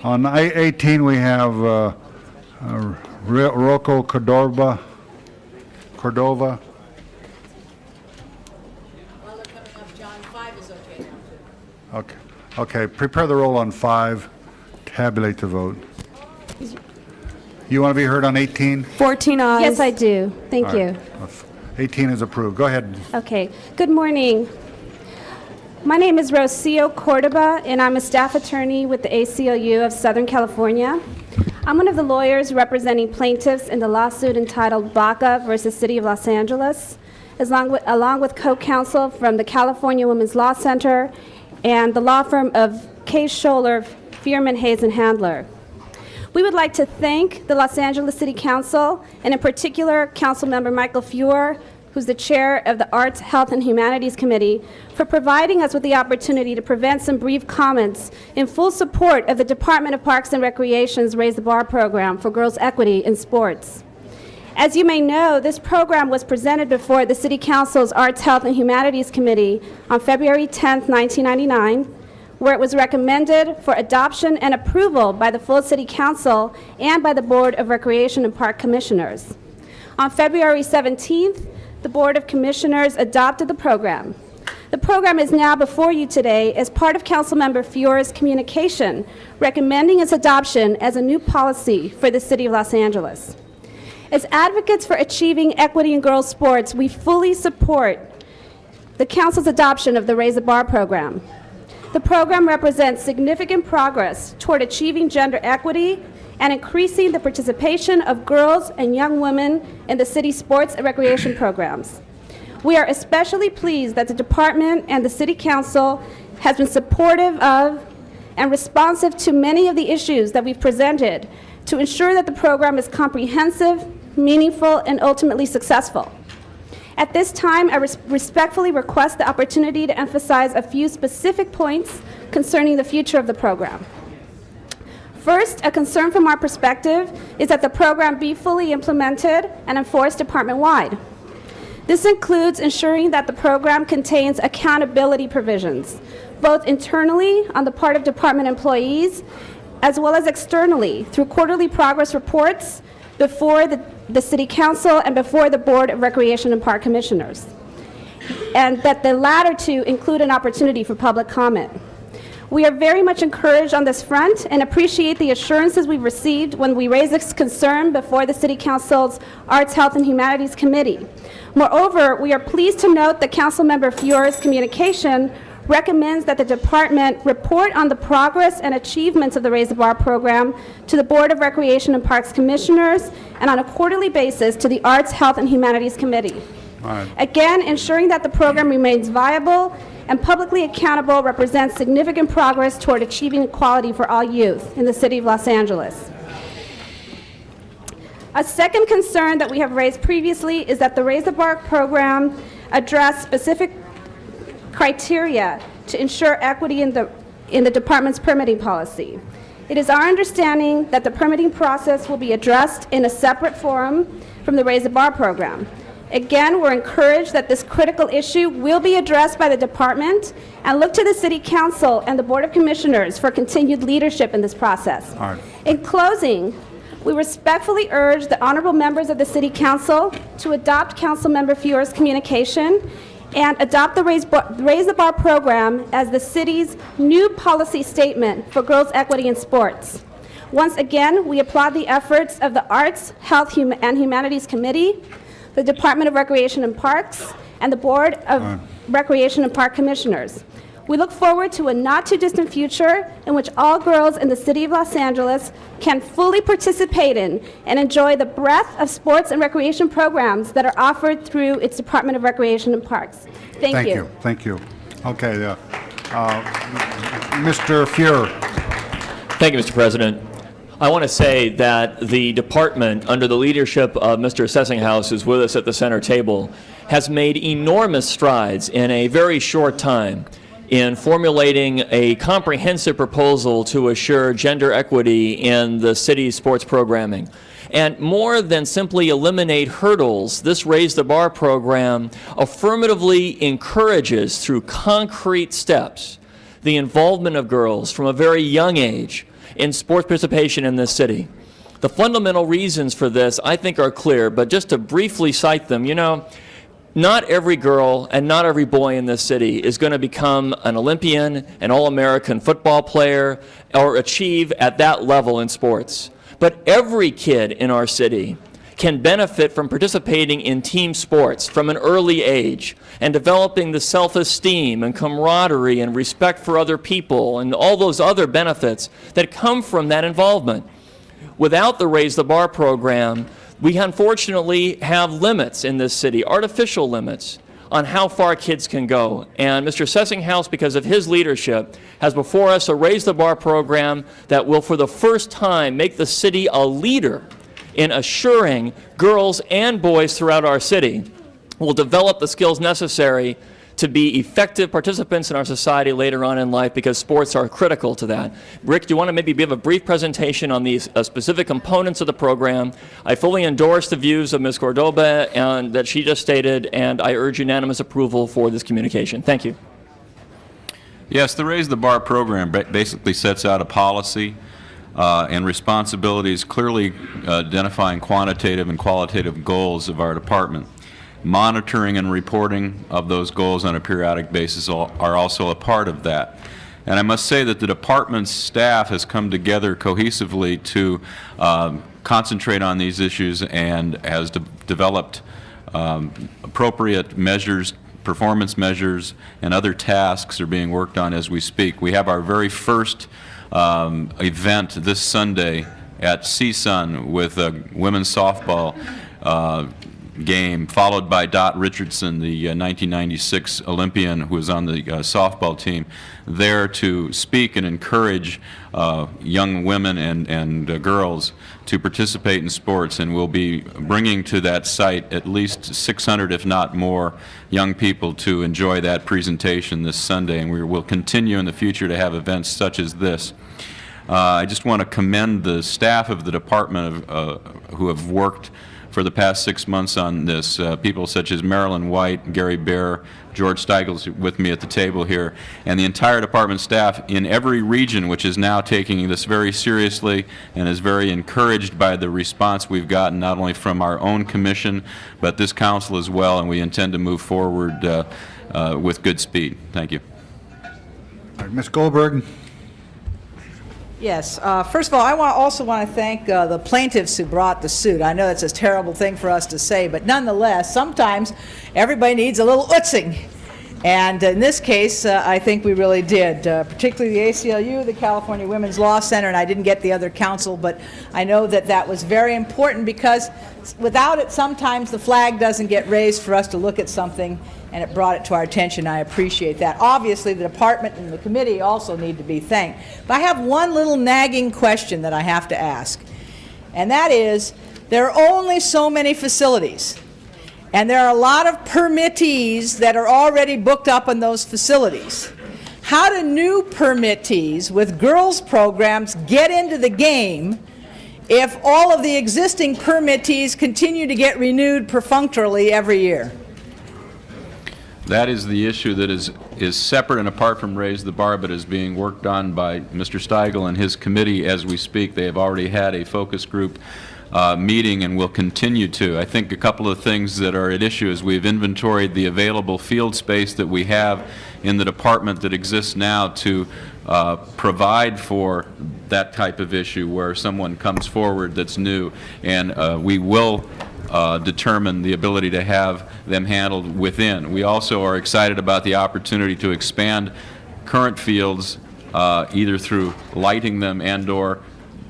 on 18, we have Rocco Cordova. Okay, okay, prepare the roll on 5, tabulate the vote. You want to be heard on 18? 14 eyes. Yes, I do. Thank All you. right. 18 is approved. Go ahead. Okay. Good morning. My name is Rocio Cordoba, and I'm a staff attorney with the ACLU of Southern California. I'm one of the lawyers representing plaintiffs in the lawsuit entitled Baca versus City of Los Angeles, along with co-counsel from the California Women's Law Center and the law firm of Case Scholler, Fierman, Hayes, and Handler. We would like to thank the Los Angeles City Council, and in particular, Councilmember Michael Feuer, who's the chair of the Arts, Health, and Humanities Committee, for providing us with the opportunity to present some brief comments in full support of the Department of Parks and Recreation's Raise the Bar program for girls' equity in sports. As you may know, this program was presented before the City Council's Arts, Health, and Humanities Committee on February 10, 1999, where it was recommended for adoption and approval by the full City Council and by the Board of Recreation and Park Commissioners. On February 17th, the Board of Commissioners adopted the program. The program is now before you today as part of Councilmember Feuer's communication recommending its adoption as a new policy for the City of Los Angeles. As advocates for achieving equity in girls' sports, we fully support the Council's adoption of the Raise the Bar program. The program represents significant progress toward achieving gender equity and increasing the participation of girls and young women in the city's sports and recreation programs. We are especially pleased that the department and the City Council has been supportive of and responsive to many of the issues that we've presented to ensure that the program is comprehensive, meaningful, and ultimately successful. At this time, I respectfully request the opportunity to emphasize a few specific points concerning the future of the program. First, a concern from our perspective is that the program be fully implemented and enforced department-wide. This includes ensuring that the program contains accountability provisions, both internally on the part of department employees, as well as externally through quarterly progress reports before the City Council and before the Board of Recreation and Park Commissioners, and that the latter two include an opportunity for public comment. We are very much encouraged on this front and appreciate the assurances we've received when we raised this concern before the City Council's Arts, Health, and Humanities Committee. Moreover, we are pleased to note that Councilmember Feuer's communication recommends that the department report on the progress and achievements of the Raise the Bar program to the Board of Recreation and Parks Commissioners and on a quarterly basis to the Arts, Health, and Humanities Committee. Again, ensuring that the program remains viable and publicly accountable represents significant progress toward achieving equality for all youth in the city of Los Angeles. A second concern that we have raised previously is that the Raise the Bar program address specific criteria to ensure equity in the department's permitting policy. It is our understanding that the permitting process will be addressed in a separate forum from the Raise the Bar program. Again, we're encouraged that this critical issue will be addressed by the department and look to the City Council and the Board of Commissioners for continued leadership in this process. In closing, we respectfully urge the honorable members of the City Council to adopt Councilmember Feuer's communication and adopt the Raise the Bar program as the city's new policy statement for girls' equity in sports. Once again, we applaud the efforts of the Arts, Health, and Humanities Committee, the Department of Recreation and Parks, and the Board of Recreation and Park Commissioners. We look forward to a not-too-distant future in which all girls in the city of Los Angeles can fully participate in and enjoy the breadth of sports and recreation programs that are offered through its Department of Recreation and Parks. Thank you. Thank you. Okay, Mr. Feuer. Thank you, Mr. President. I want to say that the department, under the leadership of Mr. Sessinghaus, who's with us at the center table, has made enormous strides in a very short time in formulating a comprehensive proposal to assure gender equity in the city's sports programming. And more than simply eliminate hurdles, this Raise the Bar program affirmatively encourages, through concrete steps, the involvement of girls from a very young age in sports participation in this city. The fundamental reasons for this, I think, are clear, but just to briefly cite them, you know, not every girl and not every boy in this city is going to become an Olympian, an All-American football player, or achieve at that level in sports. But every kid in our city can benefit from participating in team sports from an early age and developing the self-esteem and camaraderie and respect for other people and all those other benefits that come from that involvement. Without the Raise the Bar program, we unfortunately have limits in this city, artificial limits, on how far kids can go. And Mr. Sessinghaus, because of his leadership, has before us a Raise the Bar program that will for the first time make the city a leader in assuring girls and boys throughout our city will develop the skills necessary to be effective participants in our society later on in life, because sports are critical to that. Rick, do you want to maybe give a brief presentation on these specific components of the program? I fully endorse the views of Ms. Cordoba and that she just stated, and I urge unanimous approval for this communication. Thank you. Yes, the Raise the Bar program basically sets out a policy and responsibilities, clearly identifying quantitative and qualitative goals of our department. Monitoring and reporting of those goals on a periodic basis are also a part of that. And I must say that the department's staff has come together cohesively to concentrate on these issues and has developed appropriate measures, performance measures, and other tasks are being worked on as we speak. We have our very first event this Sunday at CSUN with a women's softball game, followed by Dot Richardson, the 1996 Olympian who was on the softball team, there to speak and encourage young women and girls to participate in sports. And we'll be bringing to that site at least 600, if not more, young people to enjoy that presentation this Sunday. And we will continue in the future to have events such as this. I just want to commend the staff of the department who have worked for the past 6 months on this, people such as Marilyn White, Gary Bear, George Steigel's with me at the table here, and the entire department staff in every region, which is now taking this very seriously and is very encouraged by the response we've gotten, not only from our own commission, but this council as well, and we intend to move forward with good speed. Thank you. All right, Ms. Goldberg. Yes. First of all, I also want to thank the plaintiffs who brought the suit. I know that's a terrible thing for us to say, but nonetheless, sometimes everybody needs a little utzing. And in this case, I think we really did, particularly the ACLU, the California Women's Law Center, and I didn't get the other council, but I know that that was very important because without it, sometimes the flag doesn't get raised for us to look at something, and it brought it to our attention. I appreciate that. Obviously, the department and the committee also need to be thanked. But I have one little nagging question that I have to ask, and that is, there are only so many facilities. And there are a lot of permittees that are already booked up in those facilities. How do new permittees with girls' programs get into the game if all of the existing permittees continue to get renewed perfunctorily every year? That is the issue that is separate and apart from Raise the Bar, but is being worked on by Mr. Steigel and his committee as we speak. They have already had a focus group meeting and will continue to. I think a couple of things that are at issue is we've inventoried the available field space that we have in the department that exists now to provide for that type of issue where someone comes forward that's new, and we will determine the ability to have them handled within. We also are excited about the opportunity to expand current fields either through lighting them and/or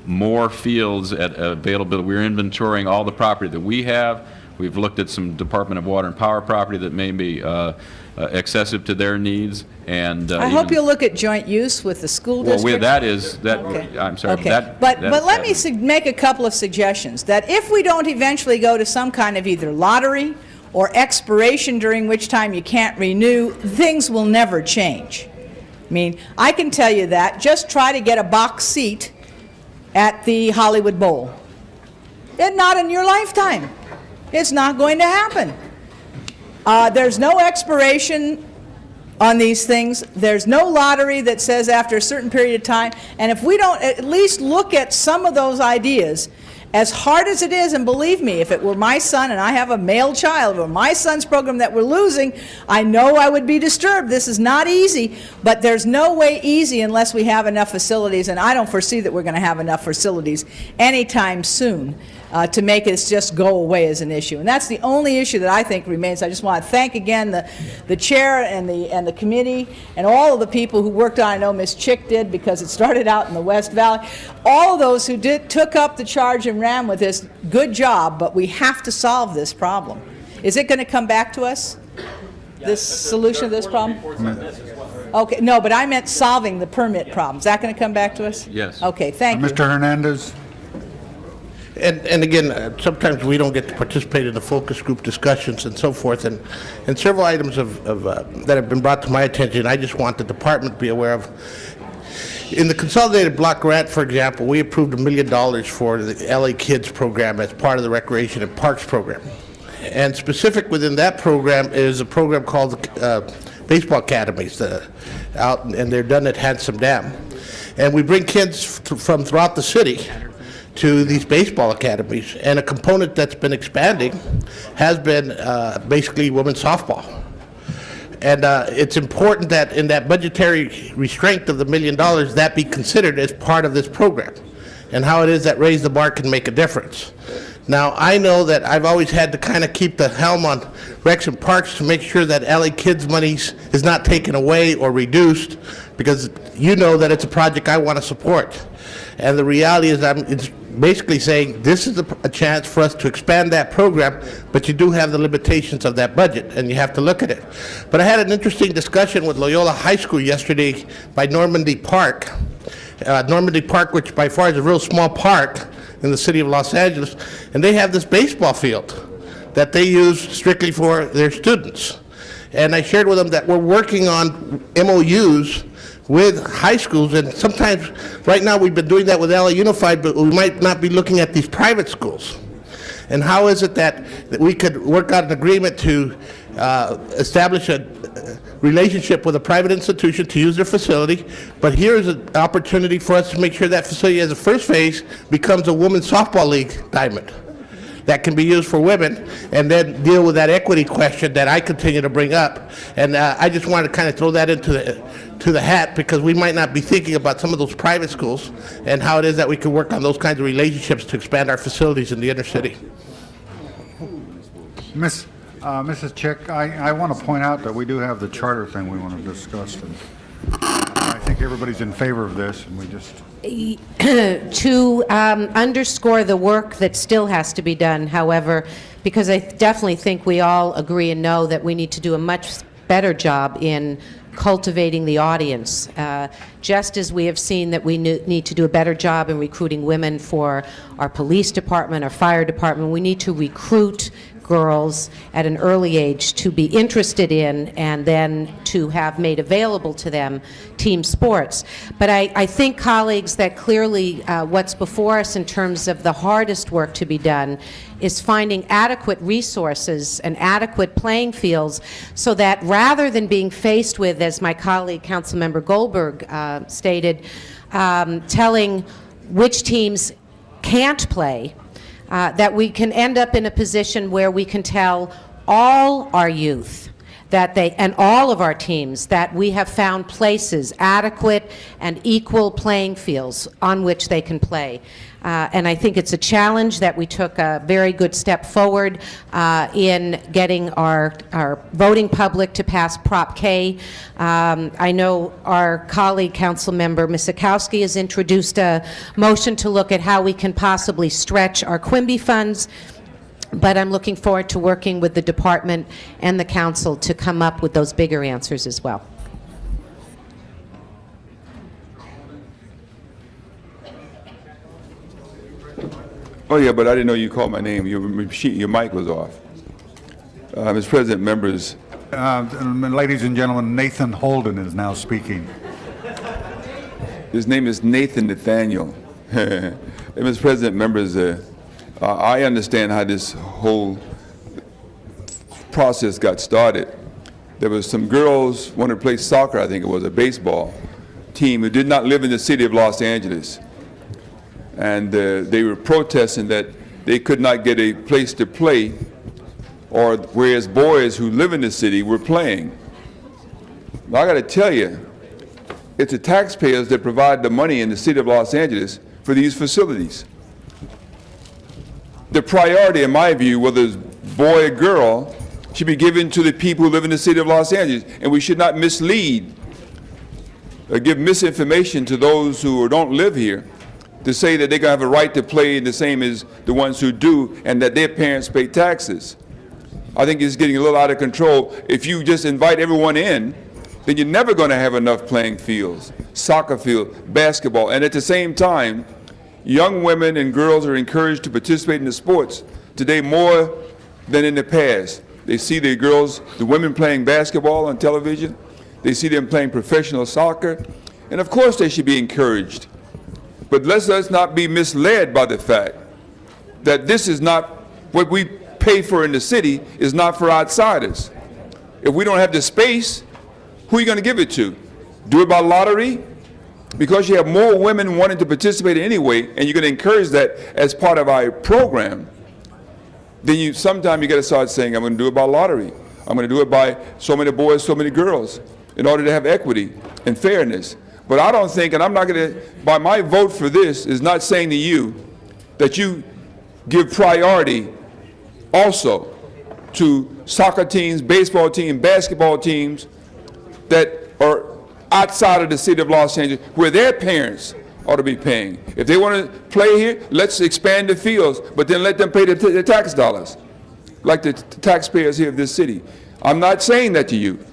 more fields at availability. We're inventorying all the property that we have. We've looked at some Department of Water and Power property that may be excessive to their needs. And I hope you'll look at joint use with the school district. Well, that is, I'm sorry. Okay. But let me make a couple of suggestions. That if we don't eventually go to some kind of either lottery or expiration during which time you can't renew, things will never change. I mean, I can tell you that. Just try to get a box seat at the Hollywood Bowl. It's not in your lifetime. It's not going to happen. There's no expiration on these things. There's no lottery that says after a certain period of time. And if we don't at least look at some of those ideas, as hard as it is, and believe me, if it were my son, and I have a male child, or my son's program that we're losing, I know I would be disturbed. This is not easy, but there's no way easy unless we have enough facilities, and I don't foresee that we're going to have enough facilities anytime soon to make it just go away as an issue. And that's the only issue that I think remains. I just want to thank again the chair and the committee and all of the people who worked on it. I know Ms. Chick did because it started out in the West Valley. All of those who took up the charge and ran with this, good job, but we have to solve this problem. Is it going to come back to us, this solution of this problem? Okay, no, but I meant solving the permit problem. Is that going to come back to us? Yes. Okay, thank you. Mr. Hernandez? And again, sometimes we don't get to participate in the focus group discussions and so forth, and several items that have been brought to my attention, I just want the department to be aware of. In the Consolidated Block Grant, for example, we approved $1 million for the LA Kids program as part of the Recreation and Parks program. And specific within that program is a program called Baseball Academies, out, and they're done at Handsome Dam. And we bring kids from throughout the city to these baseball academies, and a component that's been expanding has been basically women's softball. And it's important that in that budgetary restraint of the $1 million, that be considered as part of this program, and how it is that Raise the Bar can make a difference. Now, I know that I've always had to kind of keep the helm on Recs and Parks to make sure that LA Kids monies is not taken away or reduced, because you know that it's a project I want to support. And the reality is it's basically saying this is a chance for us to expand that program, but you do have the limitations of that budget, and you have to look at it. But I had an interesting discussion with Loyola High School yesterday by Normandy Park. Normandy Park, which by far is a real small park in the city of Los Angeles, and they have this baseball field that they use strictly for their students. And I shared with them that we're working on MOUs with high schools, and sometimes, right now we've been doing that with LA Unified, but we might not be looking at these private schools. And how is it that we could work out an agreement to establish a relationship with a private institution to use their facility, but here's an opportunity for us to make sure that facility as a first phase becomes a women's softball league diamond that can be used for women, and then deal with that equity question that I continue to bring up. And I just wanted to kind of throw that into the hat, because we might not be thinking about some of those private schools and how it is that we can work on those kinds of relationships to expand our facilities in the inner city. Miss Mrs. Chick, I want to point out that we do have the charter thing we want to discuss. And I think everybody's in favor of this, and we just... To underscore the work that still has to be done, however, because I definitely think we all agree and know that we need to do a much better job in cultivating the audience. Just as we have seen that we need to do a better job in recruiting women for our police department, our fire department, we need to recruit girls at an early age to be interested in and then to have made available to them team sports. But I think, colleagues, that clearly what's before us in terms of the hardest work to be done is finding adequate resources and adequate playing fields so that rather than being faced with, as my colleague Councilmember Goldberg stated, telling which teams can't play, that we can end up in a position where we can tell all our youth that and all of our teams that we have found places, adequate and equal playing fields on which they can play. And I think it's a challenge that we took a very good step forward in getting our voting public to pass Prop K. I know our colleague, Councilmember Misikowski, has introduced a motion to look at how we can possibly stretch our Quimby funds. But I'm looking forward to working with the department and the council to come up with those bigger answers as well. Oh, yeah, but I didn't know you called my name. Your mic was off. Mr. President, members. Ladies and gentlemen, Nathan Holden is now speaking. His name is Nathan Nathaniel. Mr. President, members, I understand how this whole process got started. There was some girls wanted to play soccer, I think it was, a baseball team, who did not live in the city of Los Angeles. And they were protesting that they could not get a place to play, or whereas boys who live in the city were playing. Now, I got to tell you, it's the taxpayers that provide the money in the city of Los Angeles for these facilities. The priority, in my view, whether it's boy or girl, should be given to the people who live in the city of Los Angeles, and we should not mislead or give misinformation to those who don't live here to say that they're going to have a right to play the same as the ones who do, and that their parents pay taxes. I think it's getting a little out of control. If you just invite everyone in, then you're never going to have enough playing fields, soccer field, basketball, and at the same time, young women and girls are encouraged to participate in the sports today more than in the past. They see the girls, the women playing basketball on television. They see them playing professional soccer. And of course they should be encouraged. But let's not be misled by the fact that this is not what we pay for in the city is not for outsiders. If we don't have the space, who are you going to give it to? Do it by lottery? Because you have more women wanting to participate anyway, and you're going to encourage that as part of our program, then sometime you got to start saying, I'm going to do it by lottery. I'm going to do it by so many boys, so many girls, in order to have equity and fairness. But I don't think, and I'm not going to, by my vote for this, is not saying to you that you give priority also to soccer teams, baseball teams, basketball teams that are outside of the city of Los Angeles, where their parents ought to be paying. If they want to play here, let's expand the fields, but then let them pay the tax dollars, like the taxpayers here of this city. I'm not saying that to you.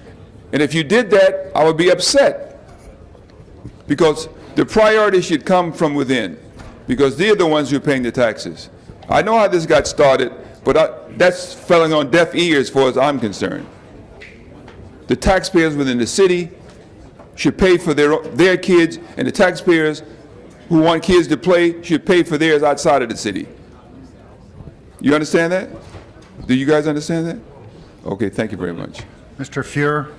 And if you did that, I would be upset, because the priority should come from within, because they're the ones who are paying the taxes. I know how this got started, but that's falling on deaf ears as far as I'm concerned. The taxpayers within the city should pay for their kids, and the taxpayers who want kids to play should pay for theirs outside of the city. You understand that? Do you guys understand that? Okay, thank you very much. Mr. Fuhr.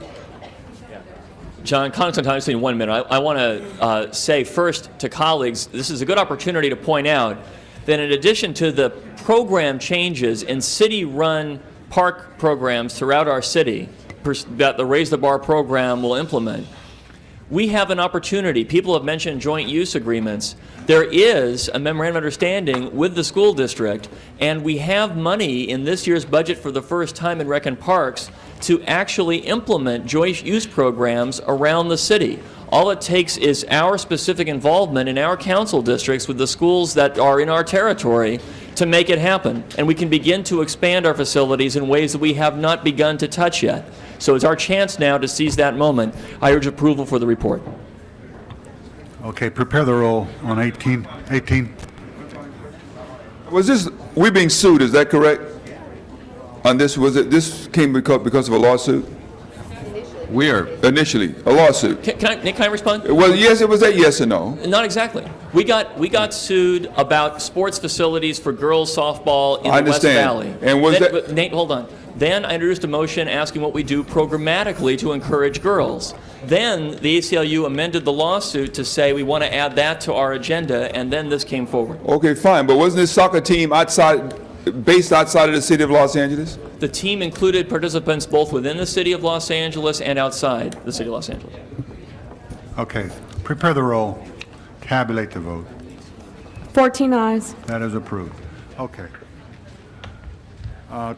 John, Constantine, in 1 minute. I want to say first to colleagues, this is a good opportunity to point out that in addition to the program changes in city-run park programs throughout our city that the Raise the Bar program will implement, we have an opportunity. People have mentioned joint use agreements. There is a memorandum of understanding with the school district, and we have money in this year's budget for the first time in Rec and Parks to actually implement joint use programs around the city. All it takes is our specific involvement in our council districts with the schools that are in our territory to make it happen. And we can begin to expand our facilities in ways that we have not begun to touch yet. So it's our chance now to seize that moment. I urge approval for the report. Okay, prepare the roll on 18. 18. Was this, we being sued, is that correct? On this, was it, this came because of a lawsuit? We are. Initially, a lawsuit. Can I respond? Well, yes, it was that yes or no? Not exactly. We got sued about sports facilities for girls softball in I the West understand. Valley. And was Then- that- Nate, hold on. Then I introduced a motion asking what we do programmatically to encourage girls. Then the ACLU amended the lawsuit to say we want to add that to our agenda, and then this came forward. Okay, fine, but wasn't this soccer team based outside of the city of Los Angeles? The team included participants both within the city of Los Angeles and outside the city of Los Angeles. Okay, prepare the roll. Tabulate the vote. 14 eyes. That is approved. Okay.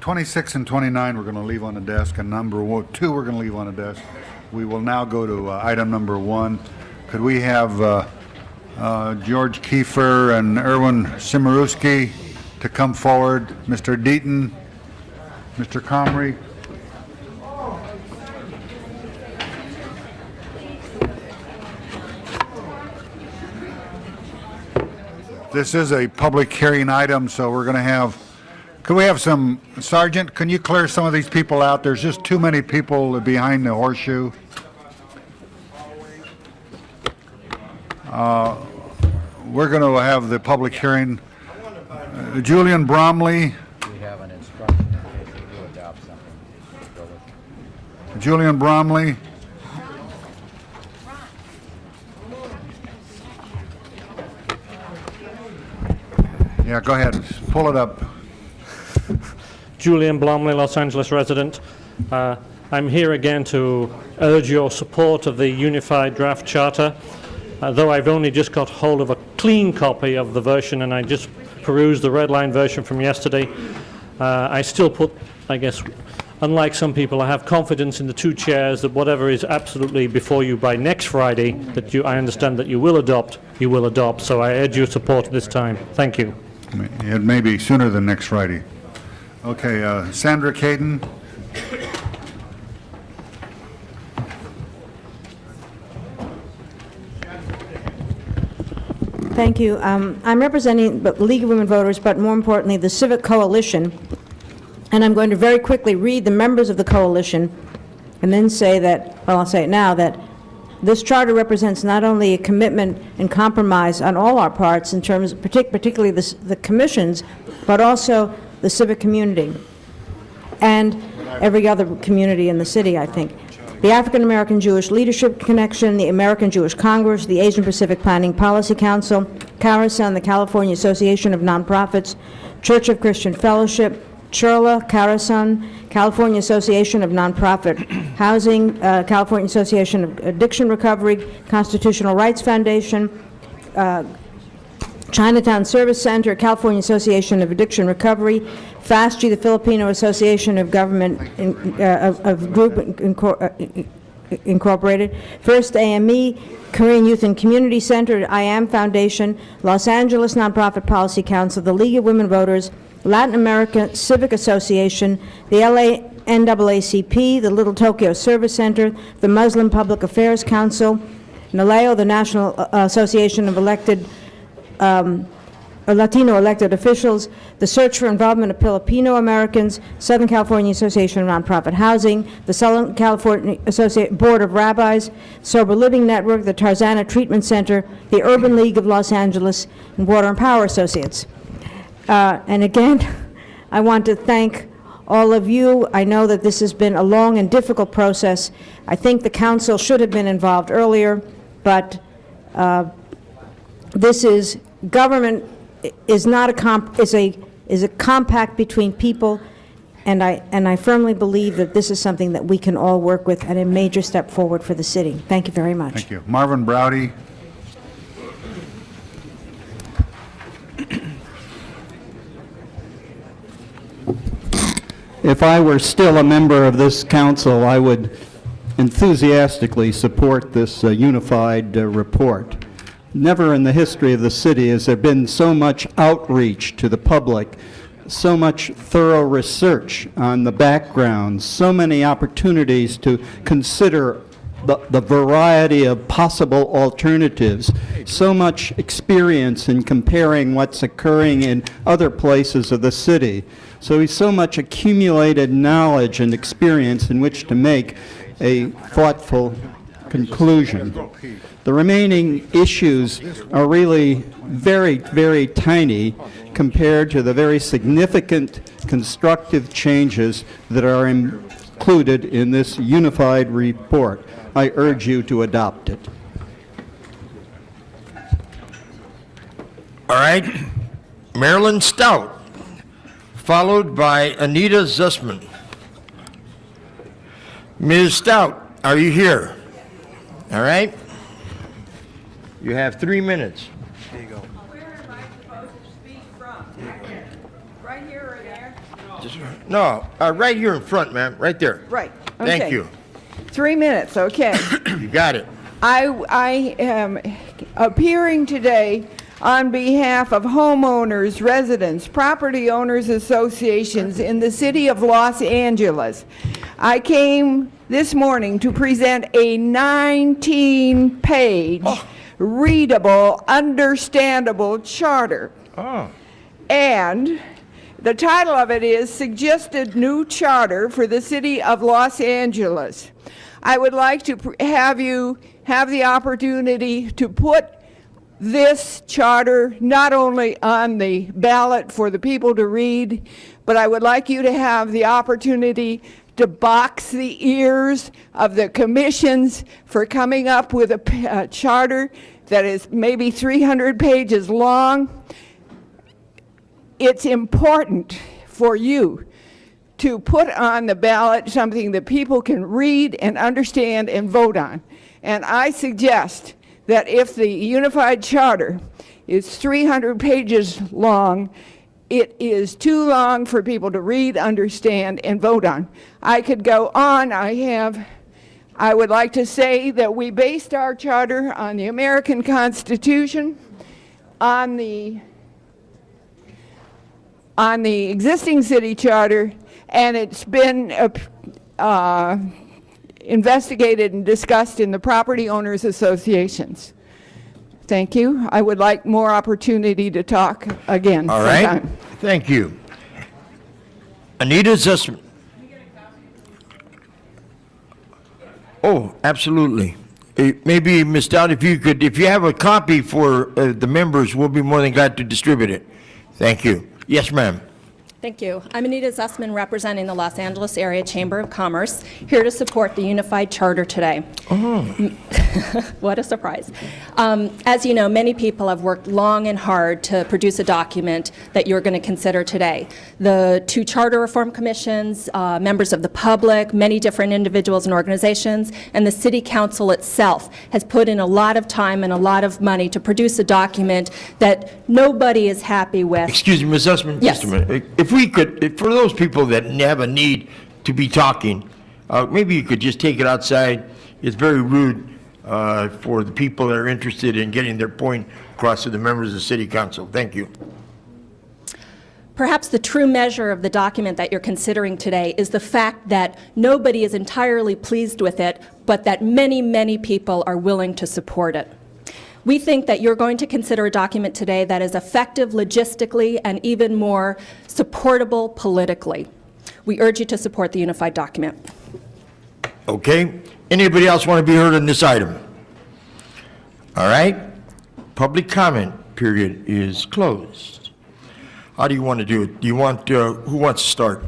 26 and 29 we're going to leave on the desk, and number 2 we're going to leave on the desk. We will now go to item number 1. Could we have George Kiefer and Erwin Simarowski to come forward? Mr. Deaton, Mr. Comrie. This is a public hearing item, so we're going to have, could we have some, Sergeant, can you clear some of these people out? There's just too many people behind the horseshoe. We're going to have the public hearing. Julian Bromley. We have an instruction in case we do adopt something. Julian Bromley. Yeah, go ahead. Pull it up. Julian Blomley, Los Angeles resident. I'm here again to urge your support of the Unified Draft Charter. Though I've only just got hold of a clean copy of the version and I just perused the red line version from yesterday, I still put, I guess, unlike some people, I have confidence in the two chairs that whatever is absolutely before you by next Friday, that I understand that you will adopt, you will adopt. So I urge your support at this time. Thank you. It may be sooner than next Friday. Okay, Sandra Caden. Thank you. I'm representing the League of Women Voters, but more importantly, the Civic Coalition. And I'm going to very quickly read the members of the coalition and then say that, well, I'll say it now, that this charter represents not only a commitment and compromise on all our parts in terms, particularly the commissions, but also the civic community and every other community in the city, I think. The African American Jewish Leadership Connection, the American Jewish Congress, the Asian Pacific Planning Policy Council, CARASON, the California Association of Nonprofits, Church of Christian Fellowship, CHIRLA, CARASON, California Association of Nonprofit Housing, California Association of Addiction Recovery, Constitutional Rights Foundation, Chinatown Service Center, California Association of Addiction Recovery, FASTG, the Filipino Association of Government of Group Incorporated, First AME, Korean Youth and Community Center, IAM Foundation, Los Angeles Nonprofit Policy Council, the League of Women Voters, Latin America Civic Association, the LA NAACP, the Little Tokyo Service Center, the Muslim Public Affairs Council, NALEO, the National Association of Latino elected officials, the Search for Involvement of Filipino Americans, Southern California Association of Nonprofit Housing, the Southern California Board of Rabbis, Sober Living Network, the Tarzana Treatment Center, the Urban League of Los Angeles, and Water and Power Associates. And again, I want to thank all of you. I know that this has been a long and difficult process. I think the council should have been involved earlier, but this is, government is not a is a compact between people And I firmly believe that this is something that we can all work with and a major step forward for the city. Thank you very much. Thank you. Marvin Browdy. If I were still a member of this council, I would enthusiastically support this unified report. Never in the history of the city has there been so much outreach to the public, so much thorough research on the background, so many opportunities to consider the variety of possible alternatives, so much experience in comparing what's occurring in other places of the city. So much accumulated knowledge and experience in which to make a thoughtful conclusion. The remaining issues are really very, very tiny compared to the very significant constructive changes that are included in this unified report. I urge you to adopt it. All right. Marilyn Stout, followed by Anita Zussman. Ms. Stout, are you here? All right. You have 3 minutes. There you go. Where am I supposed to speak from? Right here or there? No, right here in front, ma'am, right there. Right. Thank Okay. you. 3 minutes, okay. You got it. I am appearing today on behalf of homeowners, residents, property owners associations in the city of Los Angeles. I came this morning to present a 19-page, readable, understandable charter. And the title of it is Suggested New Charter for the City of Los Angeles. I would like to have you have the opportunity to put this charter not only on the ballot for the people to read, but I would like you to have the opportunity to box the ears of the commissions for coming up with a charter that is maybe 300 pages long. It's important for you to put on the ballot something that people can read and understand and vote on. And I suggest that if the unified charter is 300 pages long, it is too long for people to read, understand, and vote on. I could go on. I would like to say that we based our charter on the American Constitution, on the existing city charter, and it's been investigated and discussed in the property owners associations. Thank you. I would like more opportunity to talk again. All right. sometime. Thank you. Anita Zussman. Oh, absolutely. Maybe, Ms. Stout, if you have a copy for the members, we'll be more than glad to distribute it. Thank you. Yes, ma'am. Thank you. I'm Anita Zussman, representing the Los Angeles Area Chamber of Commerce, here to support the Unified Charter today. Oh. What a surprise. As you know, many people have worked long and hard to produce a document that you're going to consider today. The two charter reform commissions, members of the public, many different individuals and organizations, and the city council itself has put in a lot of time and a lot of money to produce a document that nobody is happy with. Excuse me, Ms. Zussman, Yes. just a minute. If we could, for those people that have a need to be talking, maybe you could just take it outside. It's very rude for the people that are interested in getting their point across to the members of the city council. Thank you. Perhaps the true measure of the document that you're considering today is the fact that nobody is entirely pleased with it, but that many, many people are willing to support it. We think that you're going to consider a document today that is effective logistically and even more supportable politically. We urge you to support the unified document. Okay. Anybody else want to be heard on this item? All right. Public comment period is closed. How do you want to do it? Do you want, who wants to start?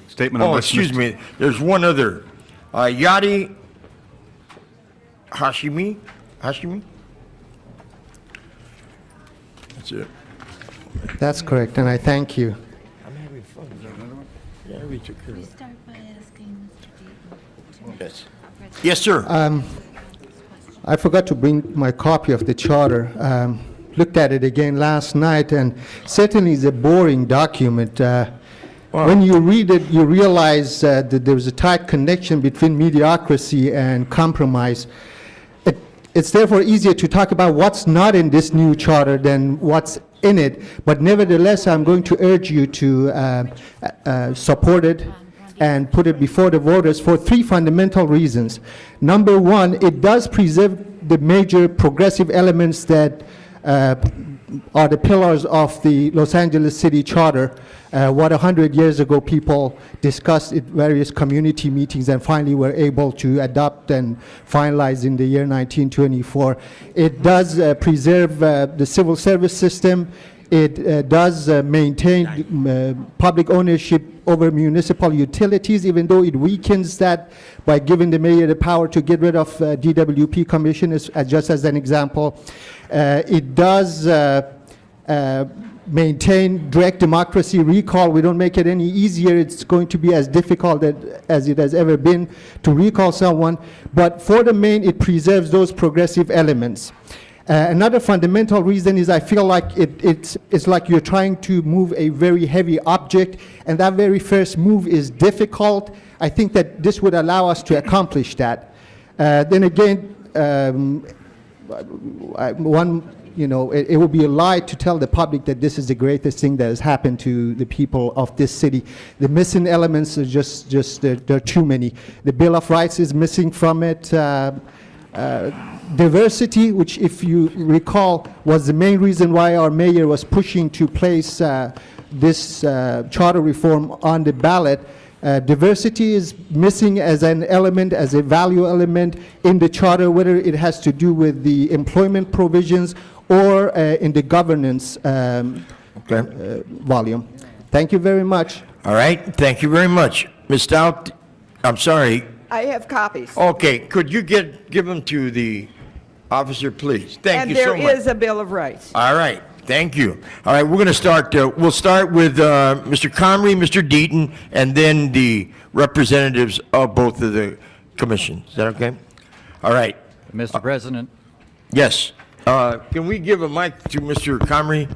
Statement of Oh, Westminster- excuse me. There's one other. Yadi Hashimi? That's it. That's correct, and I thank you. Yeah, we took care of it. Yes. Yes, sir. I forgot to bring my copy of the charter. Looked at it again last night, and certainly it's a boring document. When you read it, you realize that there's a tight connection between mediocrity and compromise. It's therefore easier to talk about what's not in this new charter than what's in it. But nevertheless, I'm going to urge you to support it and put it before the voters for three fundamental reasons. Number one, it does preserve the major progressive elements that are the pillars of the Los Angeles City Charter, what 100 years ago people discussed at various community meetings and finally were able to adopt and finalize in the year 1924. It does preserve the civil service system. It does maintain public ownership over municipal utilities, even though it weakens that by giving the mayor the power to get rid of DWP commissioners, just as an example. It does maintain direct democracy recall. We don't make it any easier. It's going to be as difficult as it has ever been to recall someone. But for the main, it preserves those progressive elements. Another fundamental reason is I feel like it's like you're trying to move a very heavy object, and that very first move is difficult. I think that this would allow us to accomplish that. Then again, it would be a lie to tell the public that this is the greatest thing that has happened to the people of this city. The missing elements are there are too many. The Bill of Rights is missing from it. Diversity, which if you recall was the main reason why our mayor was pushing to place this charter reform on the ballot. Diversity is missing as an element, as a value element in the charter, whether it has to do with the employment provisions or in the governance volume. Thank you very much. All right, thank you very much. Ms. Stout, I'm sorry. I have copies. Okay, could you give them to the officer, please? Thank you so much. And there is a Bill of Rights. All right, thank you. All right, we're going to start, we'll start with Mr. Comrie, Mr. Deaton, and then the representatives of both of the commissions. Is that okay? All right. Mr. President? Yes. Can we give a mic to Mr. Comrie?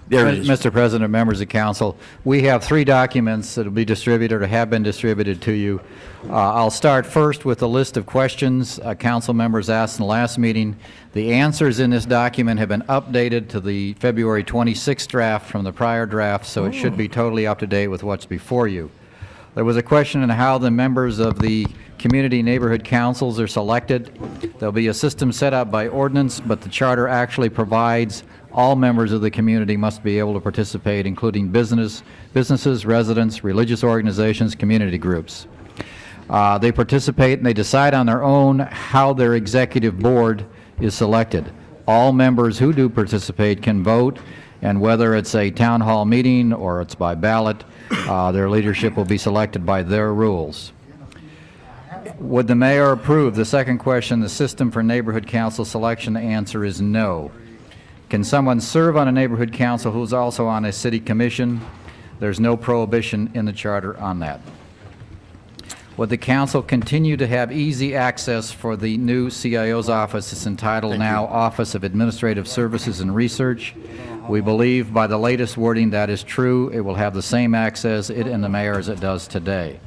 There it is. Mr. President, members of council, we have three documents that will be distributed or have been distributed to you. I'll start first with a list of questions council members asked in the last meeting. The answers in this document have been updated to the February 26th draft from the prior draft, so it should be totally up to date with what's before you. There was a question on how the members of the community neighborhood councils are selected. There'll be a system set up by ordinance, but the charter actually provides all members of the community must be able to participate, including businesses, residents, religious organizations, community groups. They participate and they decide on their own how their executive board is selected. All members who do participate can vote, and whether it's a town hall meeting or it's by ballot, their leadership will be selected by their rules. Would the mayor approve? The second question, the system for neighborhood council selection, the answer is no. Can someone serve on a neighborhood council who's also on a city commission? There's no prohibition in the charter on that. Would the council continue to have easy access for the new CIO's office? It's entitled now Office of Administrative Services and Research. We believe by the latest wording that is true. It will have the same access, it and the mayor, as it does today.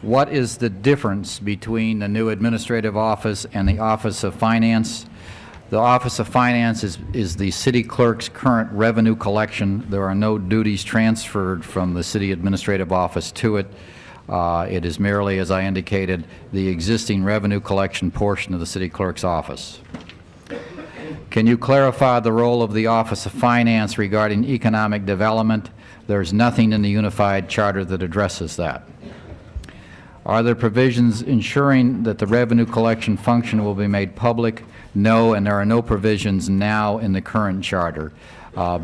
What is the difference between the new administrative office and the Office of Finance? The Office of Finance is the city clerk's current revenue collection. There are no duties transferred from the city administrative office to it. It is merely, as I indicated, the existing revenue collection portion of the city clerk's office. Can you clarify the role of the Office of Finance regarding economic development? There's nothing in the unified charter that addresses that. Are there provisions ensuring that the revenue collection function will be made public? No, and there are no provisions now in the current charter.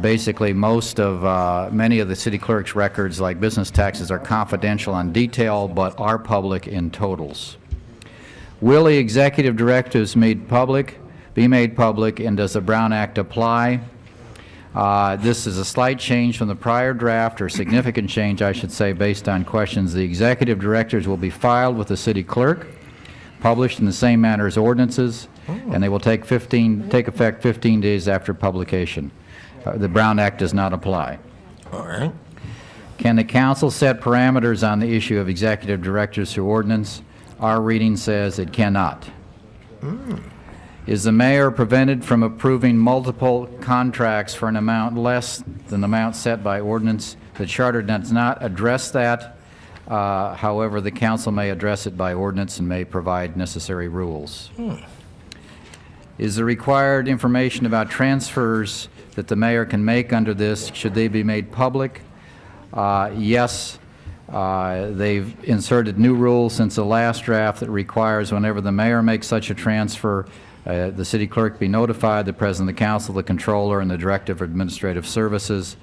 Basically, many of the city clerk's records, like business taxes, are confidential on detail, but are public in totals. Will the executive directives be made public, and does the Brown Act apply? This is a slight change from the prior draft, or significant change, I should say, based on questions. The executive directors will be filed with the city clerk, published in the same manner as ordinances, and they will take effect 15 days after publication. The Brown Act does not apply. All right. Can the council set parameters on the issue of executive directors through ordinance? Our reading says it cannot. Is the mayor prevented from approving multiple contracts for an amount less than the amount set by ordinance? The charter does not address that. However, the council may address it by ordinance and may provide necessary rules. Is the required information about transfers that the mayor can make under this, should they be made public? Yes. They've inserted new rules since the last draft that requires whenever the mayor makes such a transfer, the city clerk be notified, the president of the council, the controller, and the director of administrative services,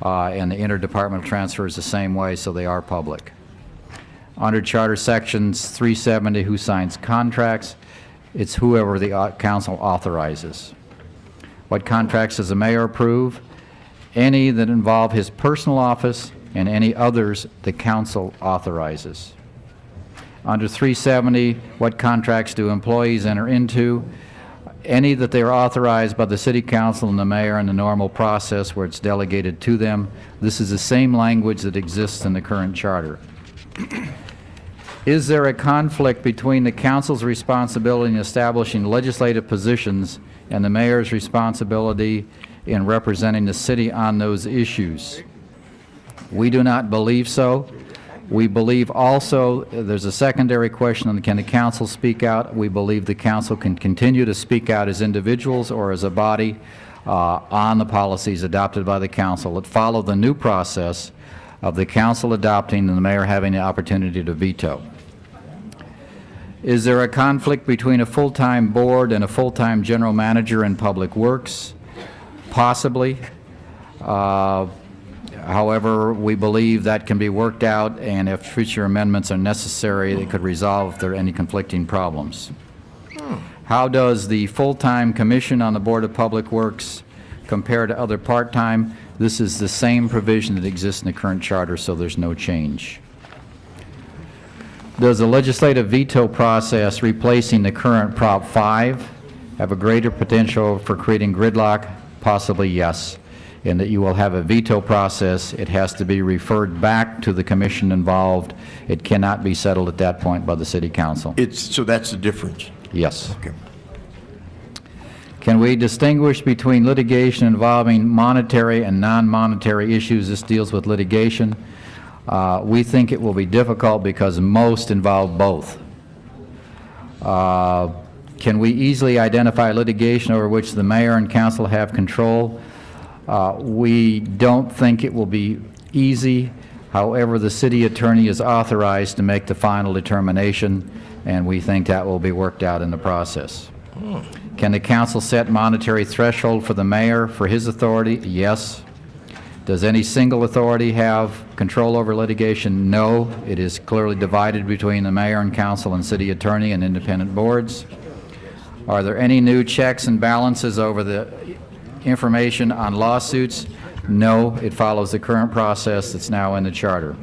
and the interdepartmental transfers the same way, so they are public. Under Charter Sections 370, who signs contracts? It's whoever the council authorizes. What contracts does the mayor approve? Any that involve his personal office and any others the council authorizes. Under 370, what contracts do employees enter into? Any that they are authorized by the city council and the mayor in the normal process where it's delegated to them. This is the same language that exists in the current charter. Is there a conflict between the council's responsibility in establishing legislative positions and the mayor's responsibility in representing the city on those issues? We do not believe so. We believe also there's a secondary question on can the council speak out. We believe the council can continue to speak out as individuals or as a body on the policies adopted by the council that follow the new process of the council adopting and the mayor having the opportunity to veto. Is there a conflict between a full-time board and a full-time general manager in public works? Possibly. However, we believe that can be worked out, and if future amendments are necessary, they could resolve if there are any conflicting problems. How does the full-time commission on the Board of Public Works compare to other part-time? This is the same provision that exists in the current charter, so there's no change. Does the legislative veto process replacing the current Prop 5 have a greater potential for creating gridlock? Possibly yes. In that you will have a veto process. It has to be referred back to the commission involved. It cannot be settled at that point by the city council. So that's the difference? Yes. Okay. Can we distinguish between litigation involving monetary and non-monetary issues? This deals with litigation. We think it will be difficult because most involve both. Can we easily identify litigation over which the mayor and council have control? We don't think it will be easy. However, the city attorney is authorized to make the final determination, and we think that will be worked out in the process. Can the council set monetary threshold for the mayor for his authority? Yes. Does any single authority have control over litigation? No. It is clearly divided between the mayor and council and city attorney and independent boards. Are there any new checks and balances over the information on lawsuits? No. It follows the current process that's now in the charter.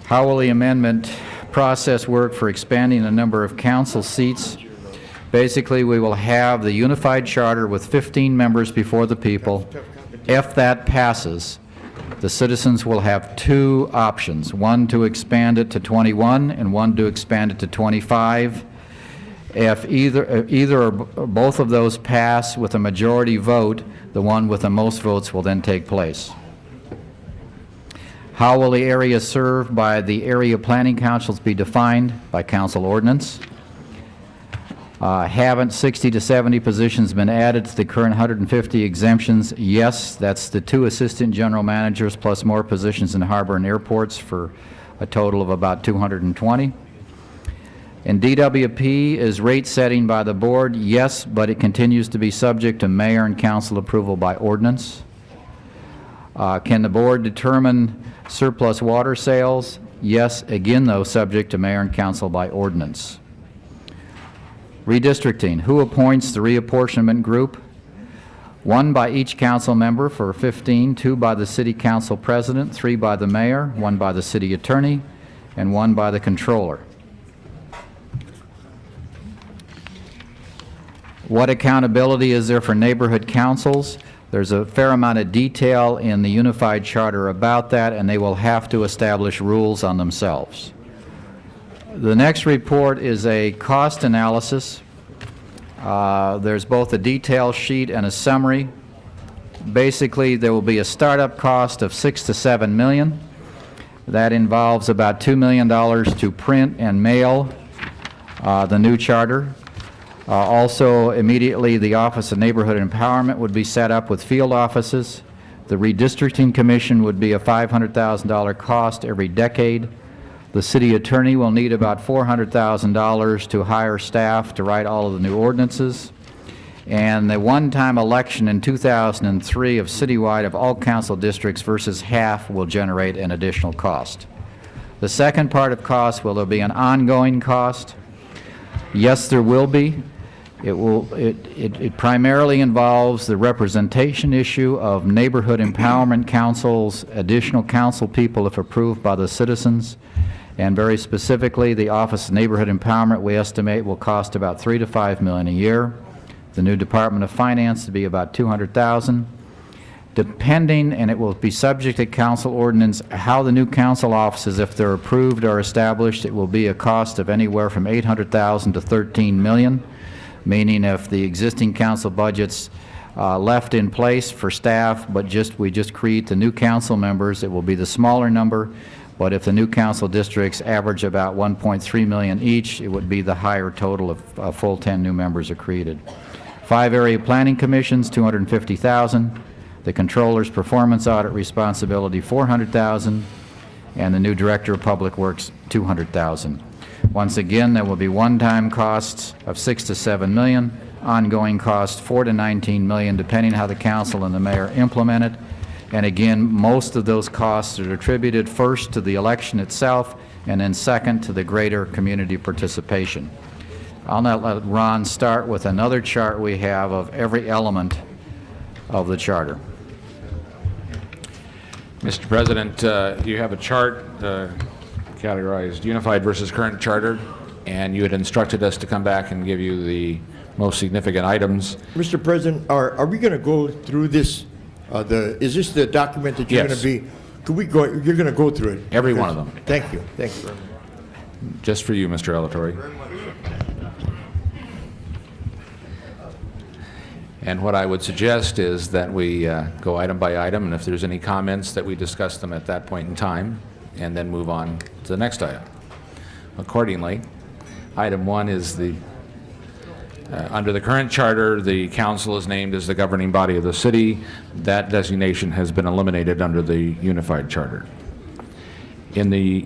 How will the amendment process work for expanding the number of council seats? Basically, we will have the unified charter with 15 members before the people. If that passes, the citizens will have two options, one to expand it to 21 and one to expand it to 25. If either or both of those pass with a majority vote, the one with the most votes will then take place. How will the area served by the area planning councils be defined? By council ordinance. Haven't 60 to 70 positions been added to the current 150 exemptions? Yes, that's the 2 assistant general managers plus more positions in harbor and airports for a total of about 220. And DWP is rate setting by the board? Yes, but it continues to be subject to mayor and council approval by ordinance. Can the board determine surplus water sales? Yes, again though, subject to mayor and council by ordinance. Redistricting, who appoints the reapportionment group? 1 by each council member for 15, 2 by the city council president, 3 by the mayor, 1 by the city attorney, and 1 by the controller. What accountability is there for neighborhood councils? There's a fair amount of detail in the unified charter about that, and they will have to establish rules on themselves. The next report is a cost analysis. There's both a detail sheet and a summary. Basically, there will be a startup cost of $6 to $7 million. That involves about $2 million to print and mail the new charter. Also, immediately, the Office of Neighborhood Empowerment would be set up with field offices. The Redistricting Commission would be a $500,000 cost every decade. The city attorney will need about $400,000 to hire staff to write all of the new ordinances. And the one-time election in 2003 of citywide of all council districts versus half will generate an additional cost. The second part of cost, will there be an ongoing cost? Yes, there will be. It primarily involves the representation issue of neighborhood empowerment councils, additional council people if approved by the citizens, and very specifically, the Office of Neighborhood Empowerment, we estimate, will cost about $3 to $5 million a year. The new Department of Finance to be about $200,000. Depending, and it will be subject to council ordinance, how the new council offices, if they're approved or established, it will be a cost of anywhere from $800,000 to $13 million, meaning if the existing council budget's left in place for staff, but we just create the new council members, it will be the smaller number. But if the new council districts average about $1.3 million each, it would be the higher total if a full 10 new members are created. 5 area planning commissions, $250,000. The controller's performance audit responsibility, $400,000. And the new director of public works, $200,000. Once again, there will be one-time costs of $6 to $7 million, ongoing costs $4 to $19 million, depending how the council and the mayor implement it. And again, most of those costs are attributed first to the election itself, and then second to the greater community participation. I'll now let Ron start with another chart we have of every element of the charter. Mr. President, you have a chart categorized unified versus current charter, and you had instructed us to come back and give you the most significant items. Mr. President, are we going to go through this? Is this the document that you're Yes. going to be? Could we go? You're going to go through it. Every one of them. Thank you. Thank you very much. Just for you, Mr. Alatorre. And what I would suggest is that we go item by item, and if there's any comments, that we discuss them at that point in time, and then move on to the next item. Accordingly, item 1 is under the current charter, the council is named as the governing body of the city. That designation has been eliminated under the unified charter. In the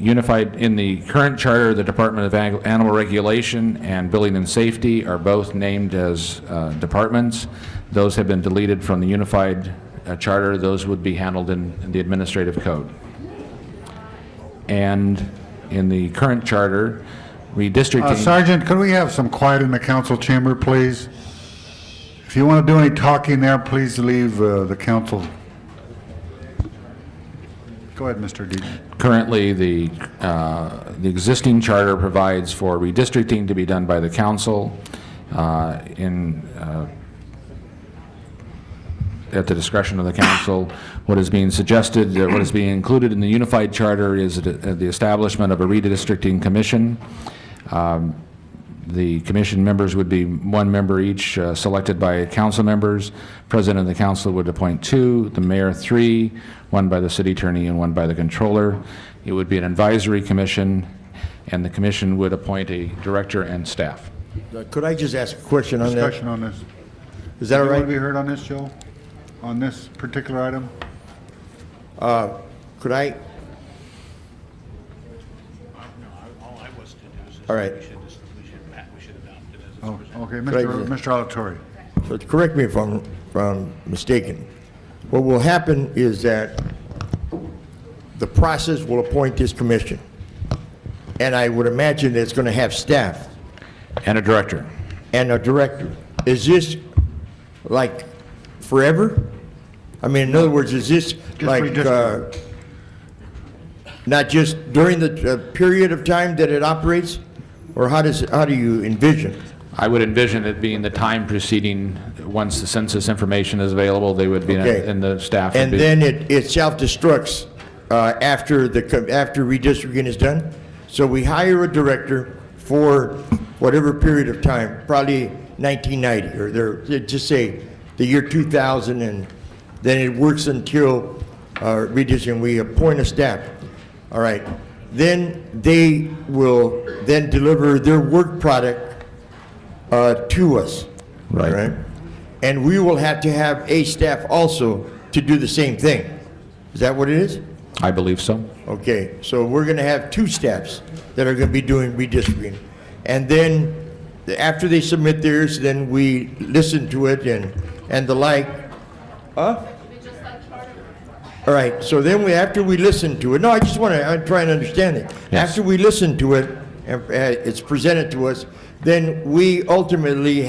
current charter, the Department of Animal Regulation and Building and Safety are both named as departments. Those have been deleted from the unified charter. Those would be handled in the administrative code. And in the current charter, redistricting. Sergeant, could we have some quiet in the council chamber, please? If you want to do any talking there, please leave the council. Go ahead, Mr. Deaton. Currently, the existing charter provides for redistricting to be done by the council at the discretion of the council. What is being suggested, what is being included in the unified charter is the establishment of a redistricting commission. The commission members would be 1 member each, selected by council members. President of the council would appoint 2, the mayor 3, 1 by the city attorney and 1 by the controller. It would be an advisory commission, and the commission would appoint a director and staff. Could I just ask a question on that? Discussion on this. Is that all right? Want to be heard on this, Joe? On this particular item? Could I? All right. Oh, okay, Could I Mr. Alatorre. So correct me if I'm mistaken. What will happen is that the process will appoint this commission, and I would imagine that it's going to have staff. And a director. And a director. Is this like forever? I mean, in other words, is this like, not just during the period of time that it operates? Or how do you envision? I would envision it being the time preceding, once the census information is available, they would be in the staff. And then it self-destructs after redistricting is done? So we hire a director for whatever period of time, probably 1990, or just say the year 2000, and then it works until redistricting. We appoint a staff. All right. Then they will then deliver their work product to us. Right. And we will have to have a staff also to do the same thing. Is that what it is? I believe so. Okay, so we're going to have two staffs that are going to be doing redistricting. And then after they submit theirs, then we listen to it and the like. Huh? All right, so then after we listen to it, I'm trying to understand it. Yes. After we listen to it, and it's presented to us, then we ultimately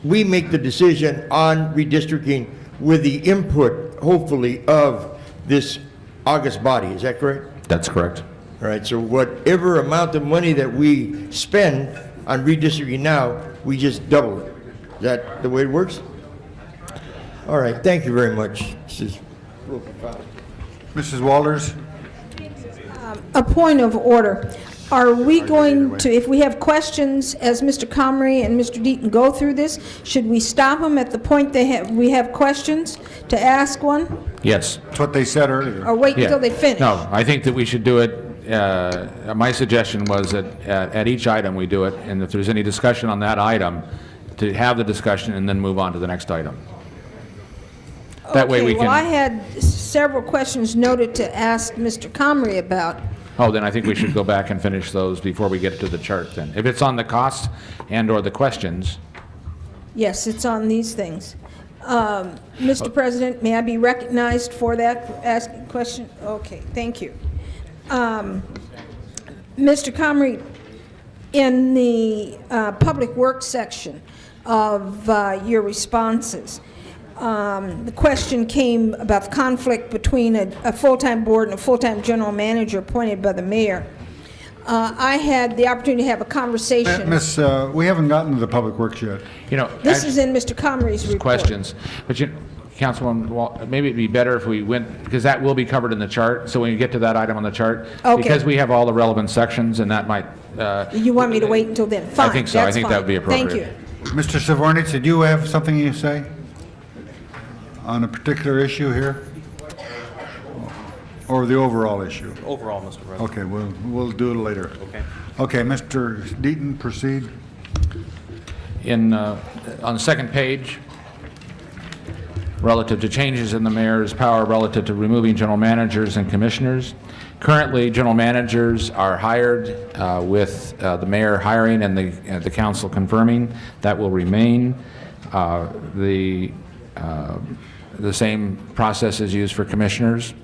we make the decision on redistricting with the input, hopefully, of this August body. Is that correct? That's correct. All right, so whatever amount of money that we spend on redistricting now, we just double it. Is that the way it works? All right, thank you very much. This is real profound. Mrs. Walters? A point of order. Are we going to, if we have questions, as Mr. Comrie and Mr. Deaton go through this, should we stop them at the point we have questions to ask one? Yes. That's what they said earlier. Or wait until they finish? No, I think that we should do it, my suggestion was that at each item we do it, and if there's any discussion on that item, to have the discussion and then move on to the next item. That way we can... Well, I had several questions noted to ask Mr. Comrie about. Oh, then I think we should go back and finish those before we get to the chart then. If it's on the cost and/or the questions. Yes, it's on these things. Mr. President, may I be recognized for that, asking question? Okay, thank you. Mr. Comrie, in the Public Works section of your responses, the question came about the conflict between a full-time board and a full-time general manager appointed by the mayor. I had the opportunity to have a conversation. Miss, we haven't gotten to the Public Works yet. This is in Mr. Comrie's report. Questions. But Councilwoman, maybe it'd be better if we went, because that will be covered in the chart, so when you get to that item on the chart, because we have all the relevant sections, and that might... You want me to wait until then? Fine, I think so. I think that would be appropriate. Thank you. Mr. Savornich, did you have something you say on a particular issue here? Or the overall issue? Overall, Mr. President. Okay, we'll do it later. Okay. Okay, Mr. Deaton, proceed. On the second page, relative to changes in the mayor's power relative to removing general managers and commissioners. Currently, general managers are hired with the mayor hiring and the council confirming. That will remain. The same process is used for commissioners.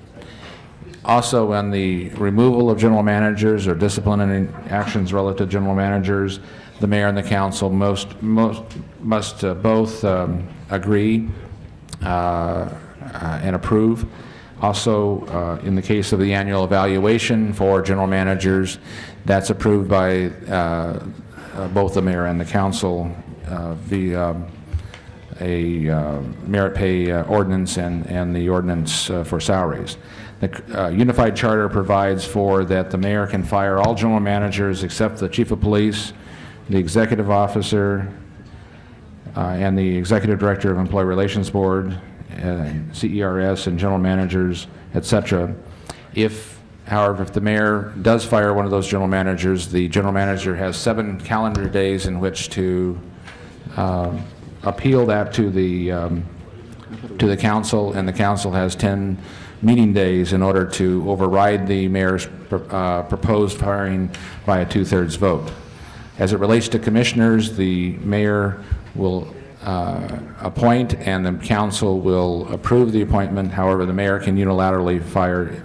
Also, on the removal of general managers or disciplinary actions relative to general managers, the mayor and the council must both agree and approve. Also, in the case of the annual evaluation for general managers, that's approved by both the mayor and the council via a merit pay ordinance and the ordinance for salaries. The Unified Charter provides for that the mayor can fire all general managers except the chief of police, the executive officer, and the executive director of Employee Relations Board, CERS, and general managers, etc. However, if the mayor does fire one of those general managers, the general manager has 7 calendar days in which to appeal that to the council, and the council has 10 meeting days in order to override the mayor's proposed firing by a 2/3 vote. As it relates to commissioners, the mayor will appoint and the council will approve the appointment. However, the mayor can unilaterally fire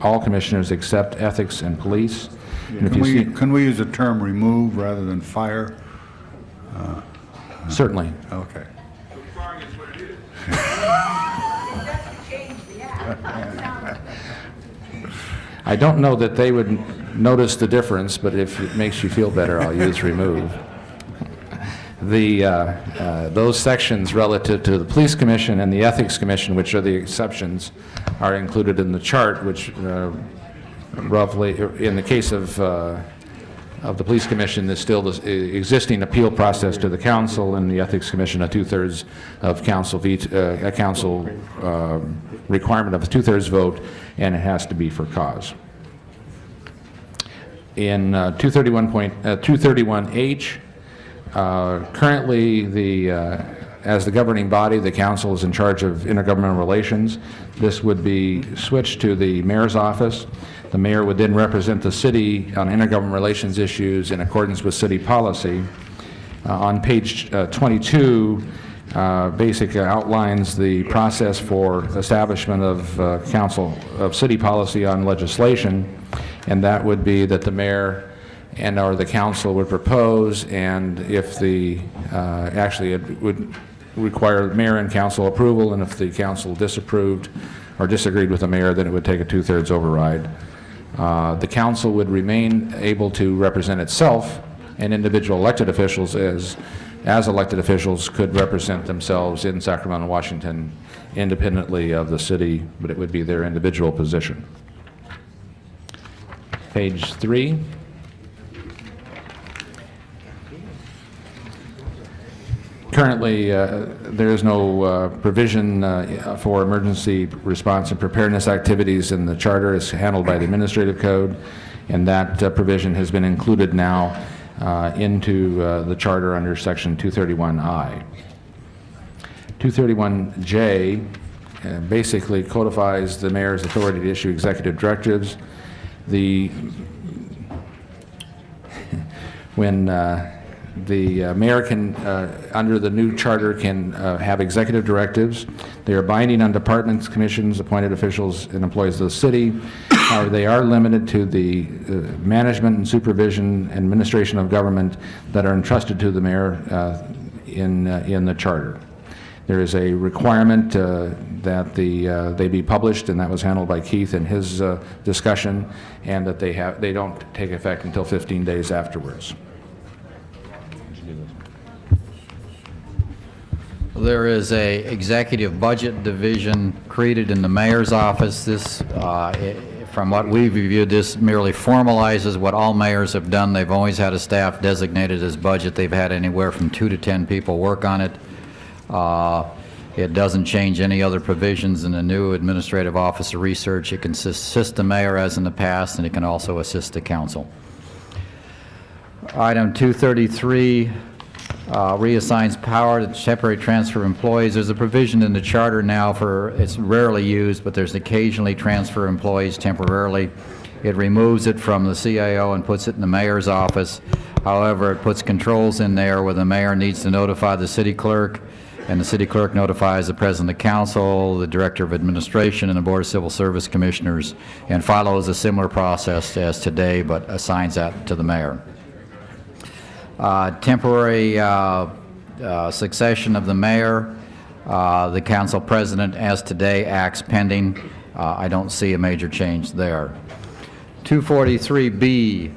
all commissioners except ethics and police. And Can we use the term remove rather than fire? Certainly. Okay. I don't know that they would notice the difference, but if it makes you feel better, I'll use remove. Those sections relative to the Police Commission and the Ethics Commission, which are the exceptions, are included in the chart, which roughly, in the case of the Police Commission, there's still the existing appeal process to the council, and the Ethics Commission, a two-thirds of council requirement of a two-thirds vote, and it has to be for cause. In 231H, currently, as the governing body, the council is in charge of intergovernmental relations. This would be switched to the mayor's office. The mayor would then represent the city on intergovernmental relations issues in accordance with city policy. On page 22, basically outlines the process for establishment of council of city policy on legislation, and that would be that the mayor and or the council would propose, and if the actually it would require mayor and council approval, and if the council disapproved or disagreed with the mayor, then it would take a two-thirds override. The council would remain able to represent itself, and individual elected officials as elected officials could represent themselves in Sacramento, Washington, independently of the city, but it would be their individual position. Page 3. Currently, there is no provision for emergency response and preparedness activities in the charter. It's handled by the administrative code, and that provision has been included now into the charter under section 231I. 231J basically codifies the mayor's authority to issue executive directives. When the mayor can, under the new charter, can have executive directives. They are binding on departments, commissions, appointed officials, and employees of the city. However, they are limited to the management and supervision and administration of government that are entrusted to the mayor in the charter. There is a requirement that they be published, and that was handled by Keith in his discussion, and that they don't take effect until 15 days afterwards. There is a executive budget division created in the mayor's office. This, from what we've reviewed, this merely formalizes what all mayors have done. They've always had a staff designated as budget. They've had anywhere from 2 to 10 people work on it. It doesn't change any other provisions in the new administrative office of research. It can assist the mayor as in the past, and it can also assist the council. Item 233 reassigns power to temporary transfer of employees. There's a provision in the charter now for, it's rarely used, but there's occasionally transfer employees temporarily. It removes it from the CIO and puts it in the mayor's office. However, it puts controls in there where the mayor needs to notify the city clerk, and the city clerk notifies the president of the council, the director of administration, and the board of civil service commissioners, and follows a similar process as today, but assigns that to the mayor. Temporary succession of the mayor. The council president, as today, acts pending. I don't see a major change there. 243B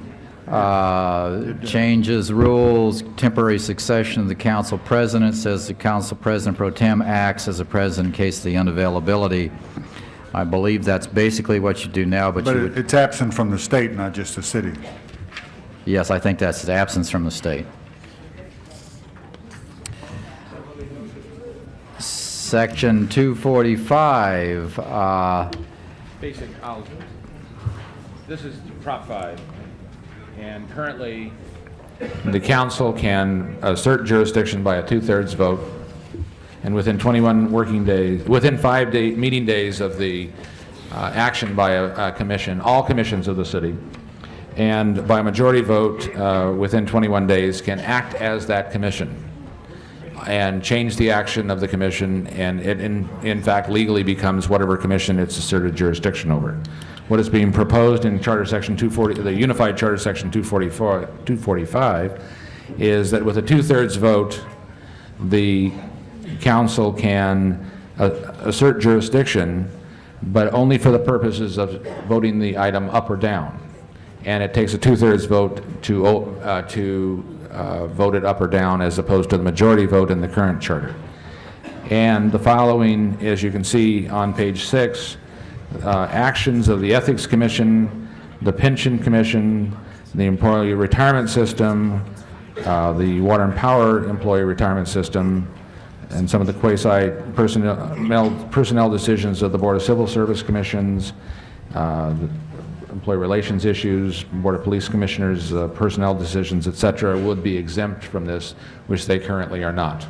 changes rules. Temporary succession of the council president. Says the council president pro tem acts as a president in case of the unavailability. I believe that's basically what you do now, but you would... it's absent from the state, not just the city. Yes, I think that's the absence from the state. Section 245. This is Prop 5, and currently the council can assert jurisdiction by a two-thirds vote, and within 21 working days, within 5 meeting days of the action by a commission, all commissions of the city, and by a majority vote within 21 days can act as that commission and change the action of the commission, and it in fact legally becomes whatever commission it's asserted jurisdiction over. What is being proposed in Charter Section 240, the Unified Charter Section 245, is that with a two-thirds vote, the council can assert jurisdiction but only for the purposes of voting the item up or down. And it takes a 2/3 vote to vote it up or down, as opposed to the majority vote in the current charter. And the following, as you can see on page 6, actions of the Ethics Commission, the Pension Commission, the Employee Retirement System, the Water and Power Employee Retirement System, and some of the quasi-personnel decisions of the Board of Civil Service Commissions, the Employee Relations issues, Board of Police Commissioners, personnel decisions, et cetera, would be exempt from this, which they currently are not.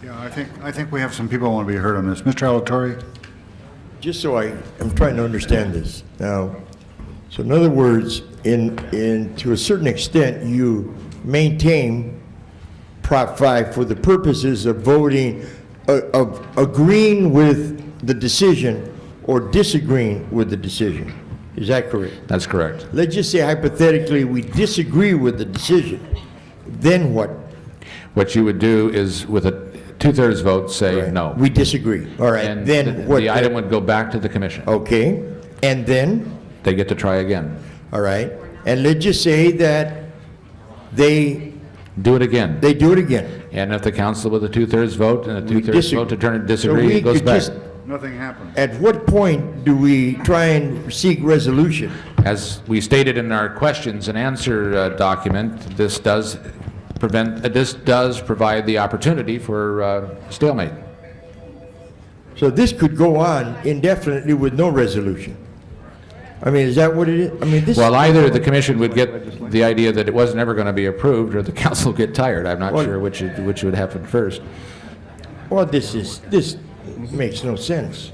Yeah, I think we have some people who want to be heard on this. Mr. Alatorre? Just so I'm trying to understand this. Now, so in other words, to a certain extent, you maintain Prop 5 for the purposes of voting, of agreeing with the decision or disagreeing with the decision. Is that correct? That's correct. Let's just say hypothetically we disagree with the decision. Then what? What you would do is, with a 2/3 vote, say no. We disagree. All right. And then what? the item would go back to the commission. Okay. And then? They get to try again. All right. And let's just say that they do it again. They do it again. And if the council with a 2/3 vote and a 2/3 vote to turn it disagree, So we it goes could back. just- Nothing happened. At what point do we try and seek resolution? As we stated in our questions and answer document, this does provide the opportunity for stalemate. So this could go on indefinitely with no resolution. I mean, is that what it is? I mean, this. Well, either the commission would get the idea that it was never going to be approved, or the council would get tired. I'm not sure which would happen first. Well, this makes no sense.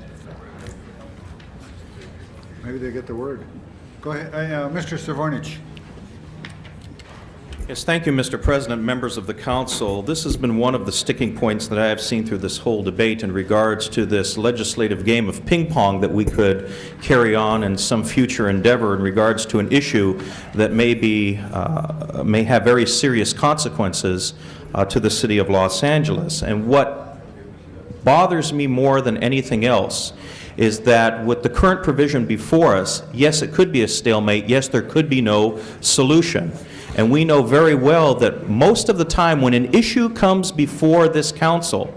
Maybe they get the word. Go ahead, Mr. Savornich. Yes, thank you, Mr. President, members of the council. This has been one of the sticking points that I have seen through this whole debate in regards to this legislative game of ping pong that we could carry on in some future endeavor in regards to an issue that may have very serious consequences to the city of Los Angeles. And what bothers me more than anything else is that with the current provision before us, yes, it could be a stalemate, yes, there could be no solution. And we know very well that most of the time when an issue comes before this council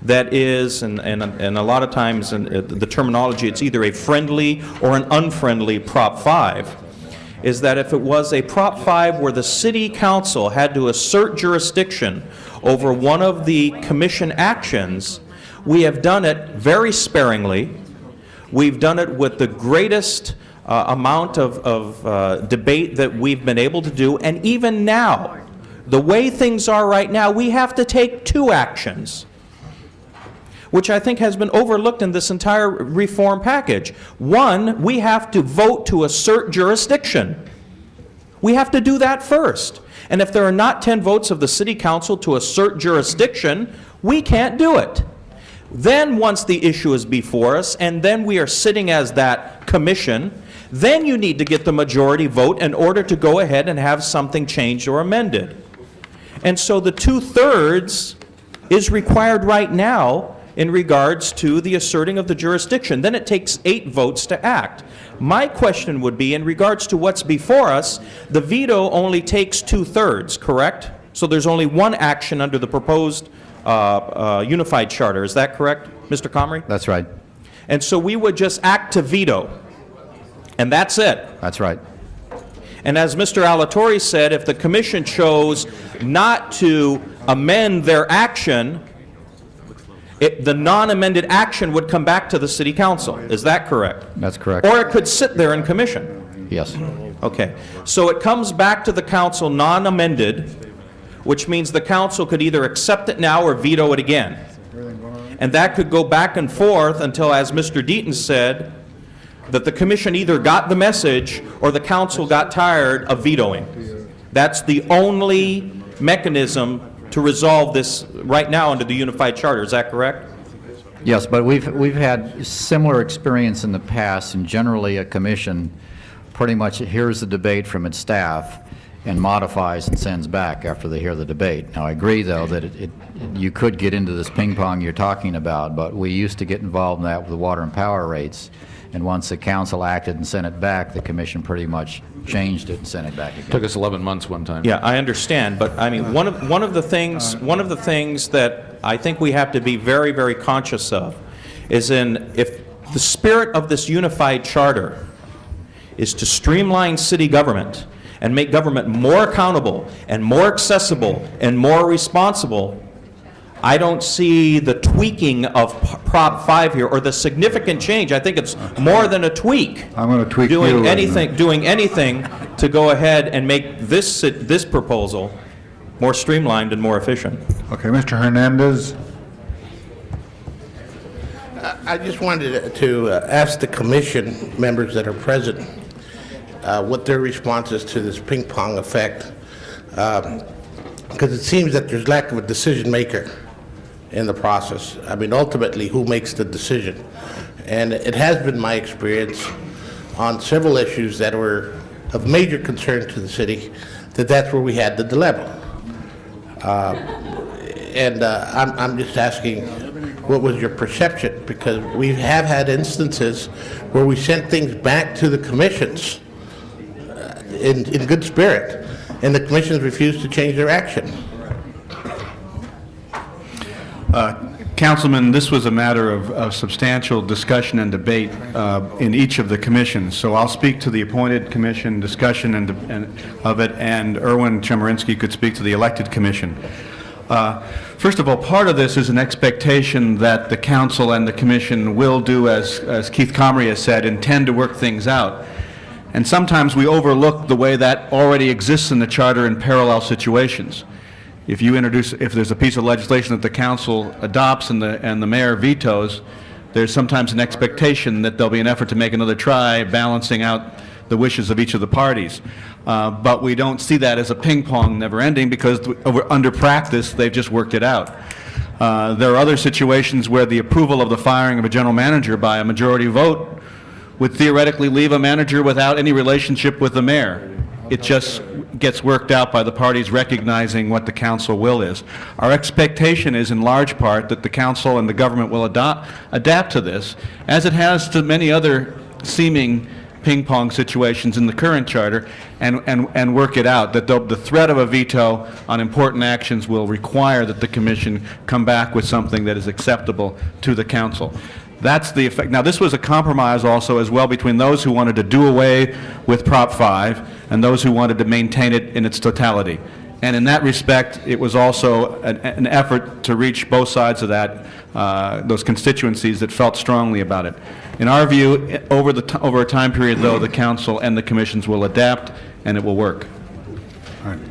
that is, and a lot of times in the terminology, it's either a friendly or an unfriendly Prop 5, is that if it was a Prop 5 where the city council had to assert jurisdiction over one of the commission actions, we have done it very sparingly. We've done it with the greatest amount of debate that we've been able to do, and even now, the way things are right now, we have to take 2 actions, which I think has been overlooked in this entire reform package. 1, we have to vote to assert jurisdiction. We have to do that first. And if there are not 10 votes of the city council to assert jurisdiction, we can't do it. Then once the issue is before us, and then we are sitting as that commission, then you need to get the majority vote in order to go ahead and have something changed or amended. And so the 2/3 is required right now in regards to the asserting of the jurisdiction. Then it takes 8 votes to act. My question would be, in regards to what's before us, the veto only takes 2/3, correct? So there's only one action under the proposed unified charter. Is that correct, Mr. Comrie? That's right. And so we would just act to veto, and that's it. That's right. And as Mr. Alatorre said, if the commission chose not to amend their action, the non-amended action would come back to the city council. Is that correct? That's correct. Or it could sit there in commission. Yes. Okay. So it comes back to the council non-amended, which means the council could either accept it now or veto it again. And that could go back and forth until, as Mr. Deaton said, that the commission either got the message or the council got tired of vetoing. That's the only mechanism to resolve this right now under the unified charter. Is that correct? Yes, but we've had similar experience in the past, and generally a commission pretty much hears the debate from its staff, and modifies and sends back after they hear the debate. Now, I agree, though, that you could get into this ping pong you're talking about, but we used to get involved in that with the water and power rates, and once the council acted and sent it back, the commission pretty much changed it and sent it back again. Took us 11 months one time. Yeah, I understand, but I mean, one of the things that I think we have to be very, very conscious of is if the spirit of this unified charter is to streamline city government and make government more accountable and more accessible and more responsible, I don't see the tweaking of Prop 5 here, or the significant change. I think it's more than a tweak. I'm going to tweak doing you. anything to go ahead and make this proposal more streamlined and more efficient. Okay, Mr. Hernandez. I just wanted to ask the commission members that are present what their response is to this ping pong effect, because it seems that there's lack of a decision maker in the process. I mean, ultimately, who makes the decision? And it has been my experience on several issues that were of major concern to the city that's where we had the dilemma. I'm just asking, what was your perception? Because we have had instances where we sent things back to the commissions in good spirit, and the commissions refused to change their action. Councilman, this was a matter of substantial discussion and debate in each of the commissions. So I'll speak to the appointed commission discussion of it, and Erwin Chemerinsky could speak to the elected commission. First of all, part of this is an expectation that the council and the commission will do, as Keith Comrie has said, intend to work things out. And sometimes we overlook the way that already exists in the charter in parallel situations. If there's a piece of legislation that the council adopts and the mayor vetoes, there's sometimes an expectation that there'll be an effort to make another try, balancing out the wishes of each of the parties. But we don't see that as a ping pong never ending, because under practice, they've just worked it out. There are other situations where the approval of the firing of a general manager by a majority vote would theoretically leave a manager without any relationship with the mayor. It just gets worked out by the parties recognizing what the council will is. Our expectation is, in large part, that the council and the government will adapt to this, as it has to many other seeming ping-pong situations in the current charter, and work it out, that the threat of a veto on important actions will require that the commission come back with something that is acceptable to the council. That's the effect. Now, this was a compromise also as well between those who wanted to do away with Prop 5 and those who wanted to maintain it in its totality. And in that respect, it was also an effort to reach both sides of that, those constituencies that felt strongly about it. In our view, over a time period, though, the council and the commissions will adapt, and it will work.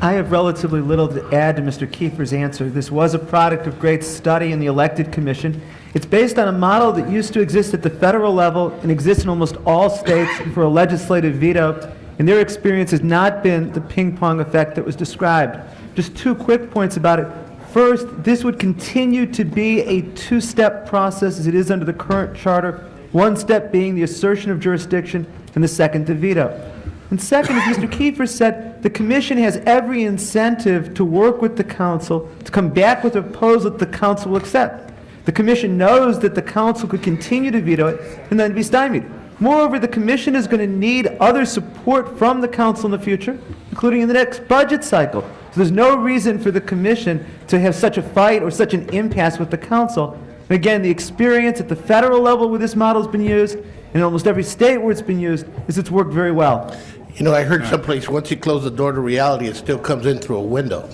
I have relatively little to add to Mr. Kiefer's answer. This was a product of great study in the elected commission. It's based on a model that used to exist at the federal level and exists in almost all states for a legislative veto, and their experience has not been the ping-pong effect that was described. Just 2 quick points about it. First, this would continue to be a 2-step process as it is under the current charter, 1 step being the assertion of jurisdiction and the second the veto. And second, as Mr. Kiefer said, the commission has every incentive to work with the council to come back with a proposal that the council will accept. The commission knows that the council could continue to veto it and then be stymied. Moreover, the commission is going to need other support from the council in the future, including in the next budget cycle. So there's no reason for the commission to have such a fight or such an impasse with the council. And again, the experience at the federal level where this model has been used, and in almost every state where it's been used, is it's worked very well. You know, I heard someplace, once you close the door to reality, it still comes in through a window.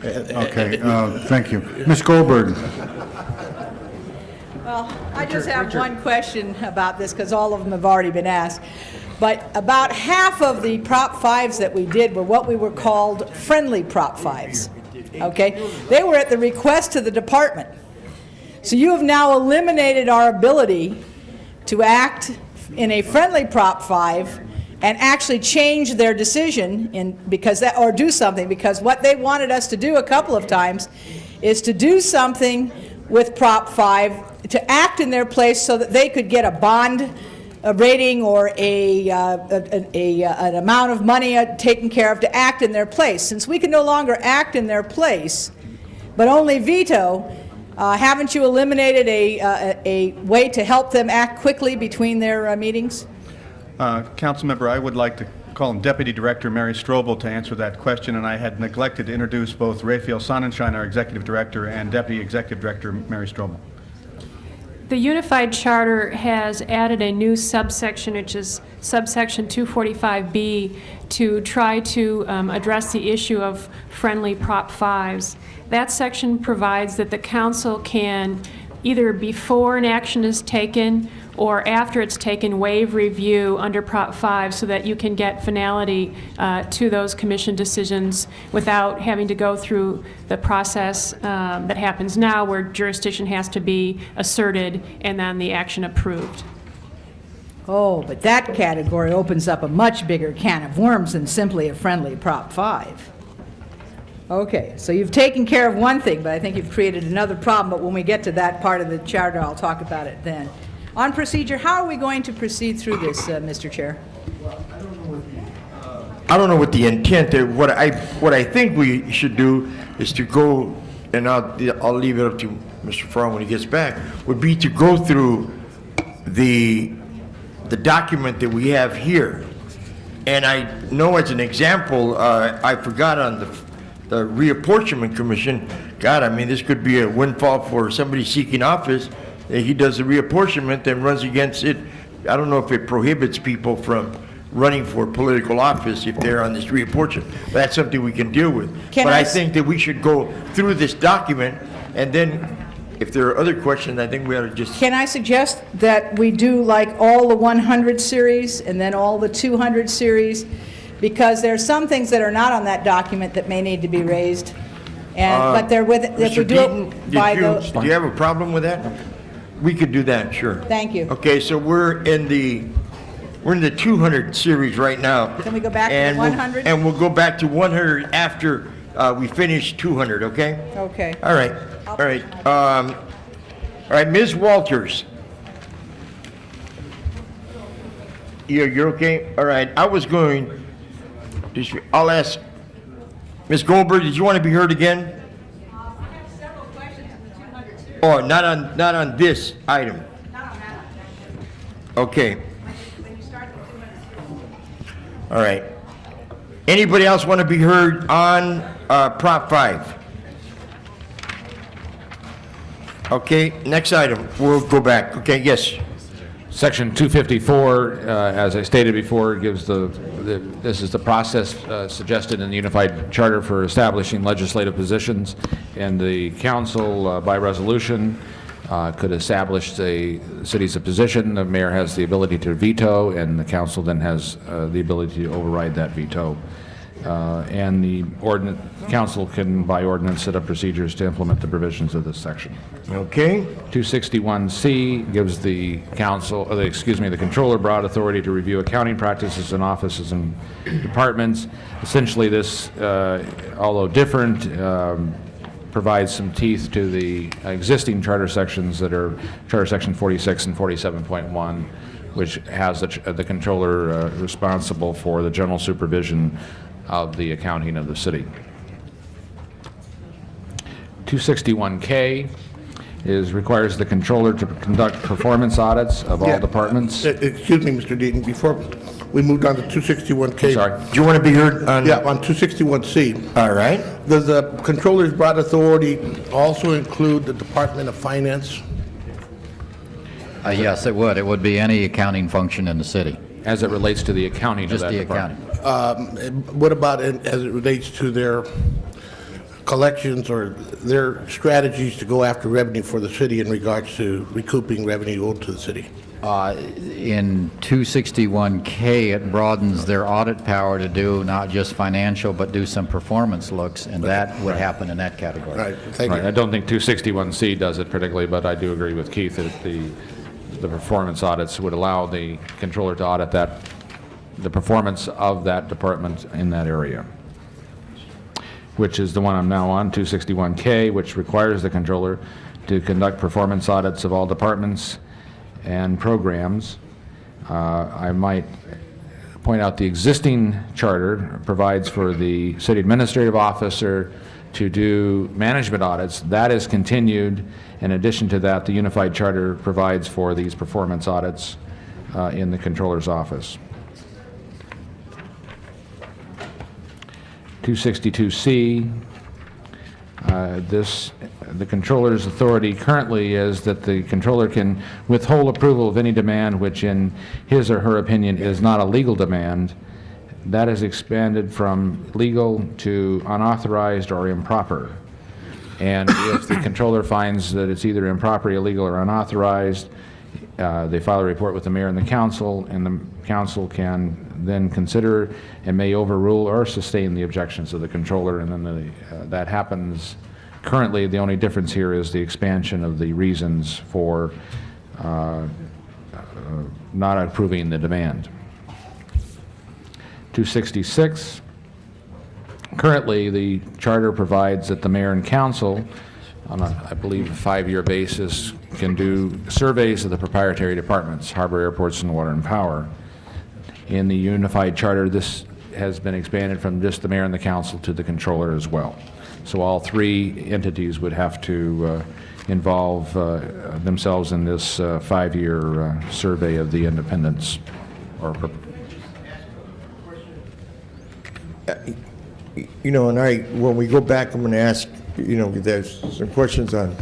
Okay, thank you. Ms. Goldberg. Well, I just have one question about this, because all of them have already been asked. But about half of the Prop 5s that we did were what we were called friendly Prop 5s. Okay? They were at the request of the department. So you have now eliminated our ability to act in a friendly Prop 5 and actually change their decision or do something, because what they wanted us to do a couple of times is to do something with Prop 5 to act in their place so that they could get a bond rating or an amount of money taken care of to act in their place. Since we can no longer act in their place, but only veto, haven't you eliminated a way to help them act quickly between their meetings? Councilmember, I would like to call on Deputy Director Mary Strobel to answer that question, and I had neglected to introduce both Raphael Sonnenschein, our Executive Director, and Deputy Executive Director Mary Strobel. The Unified Charter has added a new subsection, which is subsection 245B, to try to address the issue of friendly Prop 5s. That section provides that the council can, either before an action is taken or after it's taken, waive review under Prop 5 so that you can get finality to those commission decisions without having to go through the process that happens now, where jurisdiction has to be asserted and then the action approved. Oh, but that category opens up a much bigger can of worms than simply a friendly Prop 5. Okay, so you've taken care of one thing, but I think you've created another problem, but when we get to that part of the charter, I'll talk about it then. On procedure, how are we going to proceed through this, Mr. Chair? I don't know what the intent is. What I think we should do is to go, and I'll leave it up to Mr. Farr when he gets back, would be to go through the document that we have here. And I know, as an example, I forgot on the reapportionment commission, God, I mean, this could be a windfall for somebody seeking office. He does a reapportionment and runs against it. I don't know if it prohibits people from running for political office if they're on this reapportionment. That's something we can deal with. But I think that we should go through this document, and then if there are other questions, I think we ought to just... Can I suggest that we do like all the 100 series and then all the 200 series? Because there are some things that are not on that document that may need to be raised. But they're with, if we do it by the... Do you have a problem with that? We could do that, sure. Thank you. Okay, so we're in the 200 series right now. Can we go back to 100? And we'll go back to 100 after we finish 200, okay? Okay. All right, all right. All right, Ms. Walters. You're okay? All right, I was going, I'll ask, Ms. Goldberg, did you want to be heard again? Oh, not on this item. Okay. All right. Anybody else want to be heard on Prop 5? Okay, next item. We'll go back. Okay, yes. Section 254, as I stated before, gives this is the process suggested in the Unified Charter for establishing legislative positions, and the council, by resolution, could establish the city's position. The mayor has the ability to veto, and the council then has the ability to override that veto. And the council can, by ordinance, set up procedures to implement the provisions of this section. Okay. 261C gives the council, the controller broad authority to review accounting practices in offices and departments. Essentially, this, although different, provides some teeth to the existing charter sections that are Charter Section 46 and 47.1, which has the controller responsible for the general supervision of the accounting of the city. 261K requires the controller to conduct performance audits of all departments. Excuse me, Mr. Deaton, before we moved on to 261K. Sorry. Do you want to be heard on? Yeah, on 261C. All right. Does the controller's broad authority also include the Department of Finance? Yes, it would. It would be any accounting function in the city. As it relates to the accounting Just of that the department. What about as it relates to their collections or their strategies to go after revenue for the city in regards to recouping revenue owed to the city? In 261K, it broadens their audit power to do not just financial, but do some performance looks, and that would happen in that category. Right, thank you. I don't think 261C does it particularly, but I do agree with Keith that the performance audits would allow the controller to audit the performance of that department in that area, which is the one I'm now on, 261K, which requires the controller to conduct performance audits of all departments and programs I might point out the existing charter provides for the city administrative officer to do management audits. That is continued. In addition to that, the unified charter provides for these performance audits in the controller's office. 262C, the controller's authority currently is that the controller can withhold approval of any demand which in his or her opinion is not a legal demand. That is expanded from legal to unauthorized or improper. And if the controller finds that it's either improper, illegal, or unauthorized, they file a report with the mayor and the council can then consider and may overrule or sustain the objections of the controller, and then that happens. Currently, the only difference here is the expansion of the reasons for not approving the demand. 266. Currently, the charter provides that the mayor and council, on a, I believe, a 5-year basis, can do surveys of the proprietary departments, harbor, airports, and water and power. In the unified charter, this has been expanded from just the mayor and the council to the controller as well. So all 3 entities would have to involve themselves in this 5-year survey of the independents. You know, and when we go back, I'm going to ask, you know, there's some questions on,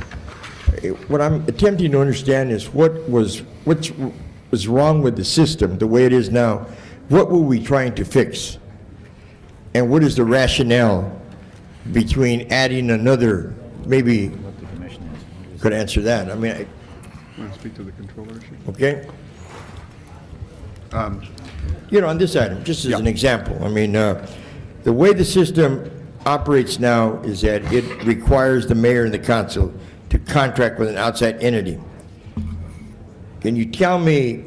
what I'm attempting to understand is what was wrong with the system, the way it is now. What were we trying to fix? And what is the rationale between adding another, maybe you could answer that. I mean, Want to speak to the controller issue? okay? You know, on this item, just as an example, I mean, the way the system operates now is that it requires the mayor and the council to contract with an outside entity. Can you tell me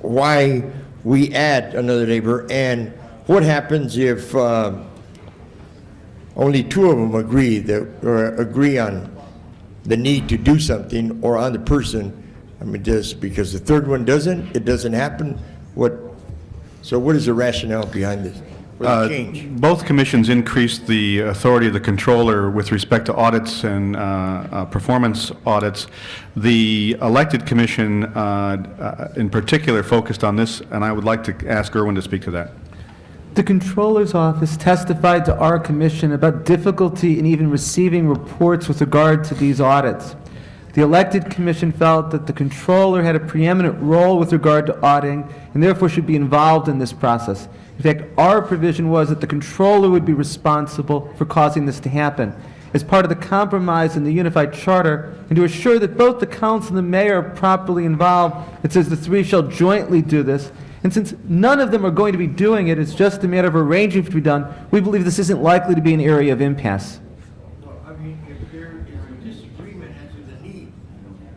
why we add another neighbor, and what happens if only 2 of them agree on the need to do something or on the person? I mean, just because the 3rd one doesn't, it doesn't happen. So what is the rationale behind this? Change? Both commissions increased the authority of the controller with respect to audits and performance audits. The elected commission in particular focused on this, and I would like to ask Erwin to speak to that. The Controller's Office testified to our commission about difficulty in even receiving reports with regard to these audits. The elected commission felt that the Controller had a preeminent role with regard to auditing and therefore should be involved in this process. In fact, our provision was that the Controller would be responsible for causing this to happen. As part of the compromise in the Unified Charter, and to assure that both the council and the mayor are properly involved, it says the 3 shall jointly do this. And since none of them are going to be doing it, it's just a matter of arranging to be done, we believe this isn't likely to be an area of impasse. Well, I mean, if there is a disagreement as to the need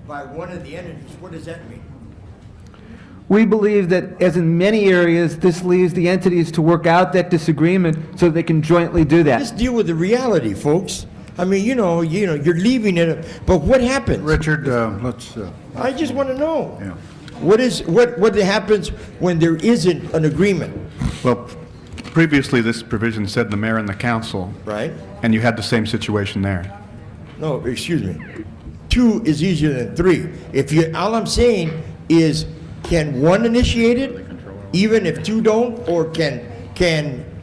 by one of the entities, what does that mean? We believe that, as in many areas, this leaves the entities to work out that disagreement so they can jointly do that. Let's deal with the reality, folks. I mean, you know, you're leaving it, but what happens? Richard, let's... I just want to know. Yeah. What happens when there isn't an agreement? Well, previously this provision said the mayor and the council. Right. And you had the same situation there. No, excuse me. 2 is easier than 3. All I'm saying is, can 1 initiate it, even if 2 don't, or can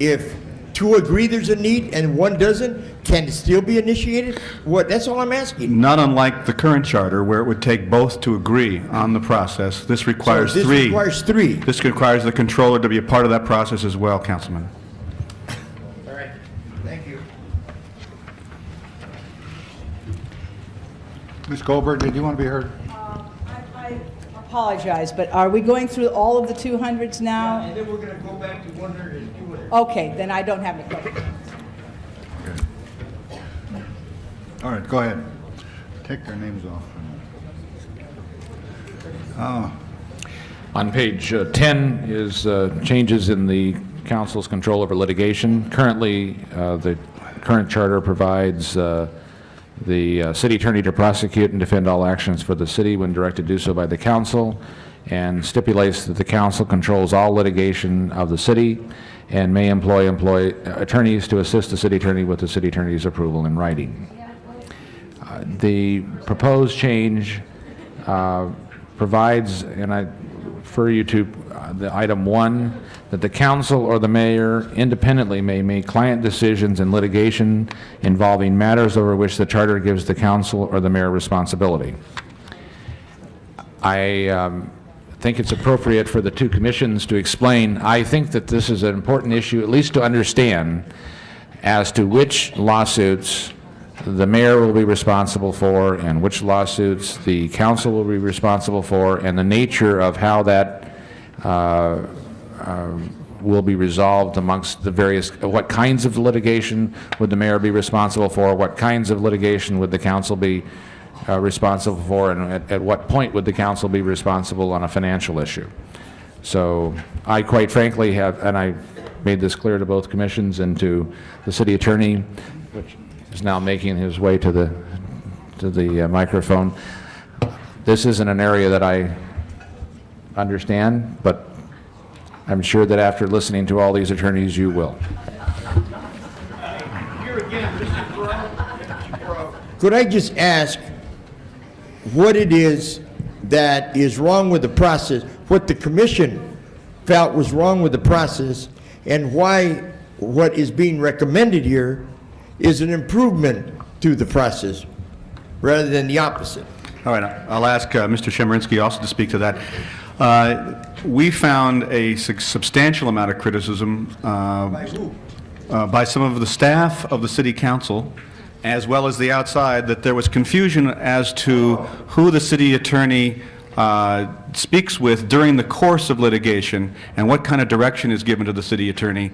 if 2 agree there's a need and 1 doesn't, can it still be initiated? That's all I'm asking. Not unlike the current charter, where it would take both to agree on the process. This requires 3. This requires 3. This requires the controller to be a part of that process as well, Councilman. All right. Thank you. Ms. Goldberg, did you want to be heard? I apologize, but are we going through all of the 200s now? Yeah, and then we're going to go back to 100 and 200. Okay, then I don't have any questions. All right, go ahead. Take their names off. On page 10 is changes in the council's control over litigation. Currently, the current charter provides the city attorney to prosecute and defend all actions for the city when directed to do so by the council. and stipulates that the council controls all litigation of the city and may employ attorneys to assist the city attorney with the city attorney's approval in writing. The proposed change provides, and I refer you to the item 1, that the council or the mayor independently may make client decisions in litigation involving matters over which the charter gives the council or the mayor responsibility. I think it's appropriate for the two commissions to explain. I think that this is an important issue, at least to understand, as to which lawsuits the mayor will be responsible for and which lawsuits the council will be responsible for, and the nature of how that will be resolved amongst the various, what kinds of litigation would the mayor be responsible for, what kinds of litigation would the council be responsible for, and at what point would the council be responsible on a financial issue. So I quite frankly have, and I made this clear to both commissions and to the city attorney, which is now making his way to the microphone. This isn't an area that I understand, but I'm sure that after listening to all these attorneys, you will. Could I just ask what it is that is wrong with the process, what the commission felt was wrong with the process, and why what is being recommended here is an improvement to the process rather than the opposite? All right, I'll ask Mr. Chemerinsky also to speak to that. We found a substantial amount of criticism by some of the staff of the city council, as well as the outside, that there was confusion as to who the city attorney speaks with during the course of litigation and what kind of direction is given to the city attorney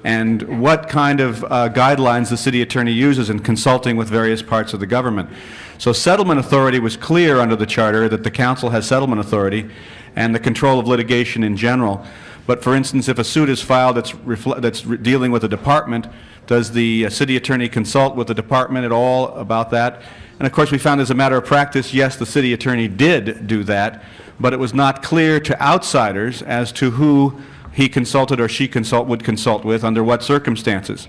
and what kind of guidelines the city attorney uses in consulting with various parts of the government. So settlement authority was clear under the charter that the council has settlement authority and the control of litigation in general. But for instance, if a suit is filed that's dealing with a department, does the city attorney consult with the department at all about that? And of course, we found as a matter of practice, yes, the city attorney did do that, but it was not clear to outsiders as to who he consulted or she would consult with under what circumstances.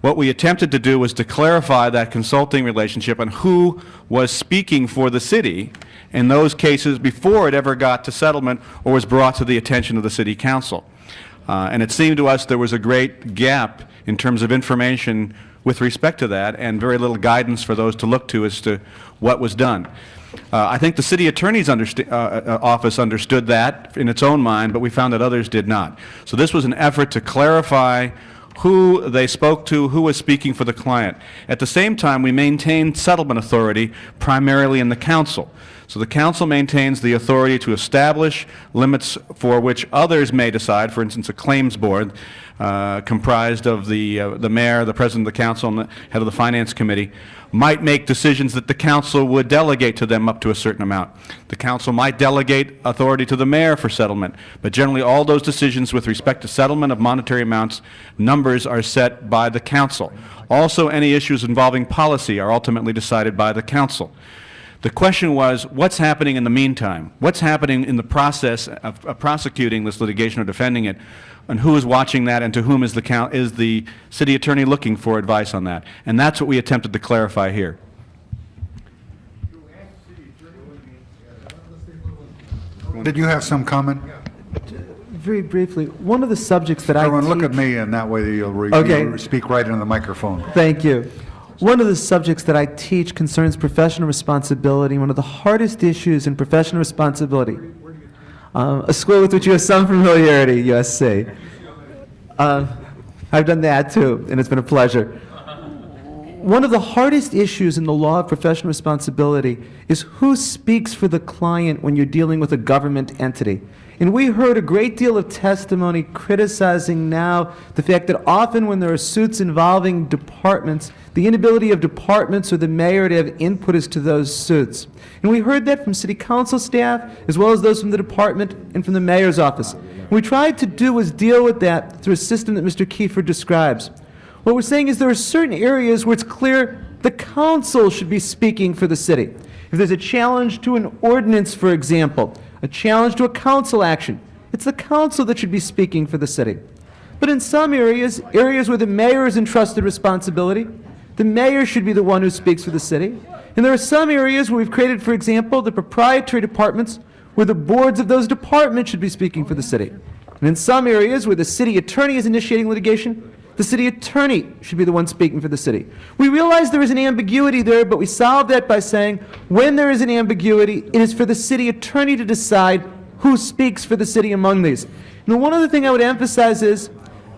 What we attempted to do was to clarify that consulting relationship and who was speaking for the city in those cases before it ever got to settlement or was brought to the attention of the city council. And it seemed to us there was a great gap in terms of information with respect to that and very little guidance for those to look to as to what was done. I think the city attorney's office understood that in its own mind, but we found that others did not. So this was an effort to clarify who they spoke to, who was speaking for the client. At the same time, we maintained settlement authority primarily in the council. So the council maintains the authority to establish limits for which others may decide, for instance, a claims board comprised of the mayor, the president of the council, and the head of the finance committee, might make decisions that the council would delegate to them up to a certain amount. The council might delegate authority to the mayor for settlement, but generally all those decisions with respect to settlement of monetary amounts, numbers are set by the council. Also, any issues involving policy are ultimately decided by the council. The question was, what's happening in the meantime? What's happening in the process of prosecuting this litigation or defending it? And who is watching that, and to whom is the city attorney looking for advice on that? And that's what we attempted to clarify here. Did you have some comment? Very briefly, one of the subjects that Everyone, I look teach... at me, and that way you'll Okay. speak right into the microphone. Thank you. One of the subjects that I teach concerns professional responsibility. One of the hardest issues in professional responsibility. A school with which you have some familiarity, USC. I've done that too, and it's been a pleasure. One of the hardest issues in the law of professional responsibility is who speaks for the client when you're dealing with a government entity. And we heard a great deal of testimony criticizing now the fact that often when there are suits involving departments, the inability of departments or the mayor to have input as to those suits. And we heard that from city council staff, as well as those from the department and from the mayor's office. What we tried to do was deal with that through a system that Mr. Kiefer describes. What we're saying is there are certain areas where it's clear the council should be speaking for the city. If there's a challenge to an ordinance, for example, a challenge to a council action, it's the council that should be speaking for the city. But in some areas where the mayor is entrusted responsibility, the mayor should be the one who speaks for the city. And there are some areas where we've created, for example, the proprietary departments where the boards of those departments should be speaking for the city. And in some areas where the city attorney is initiating litigation, the city attorney should be the one speaking for the city. We realize there is an ambiguity there, but we solve that by saying when there is an ambiguity, it is for the city attorney to decide who speaks for the city among these. And one other thing I would emphasize is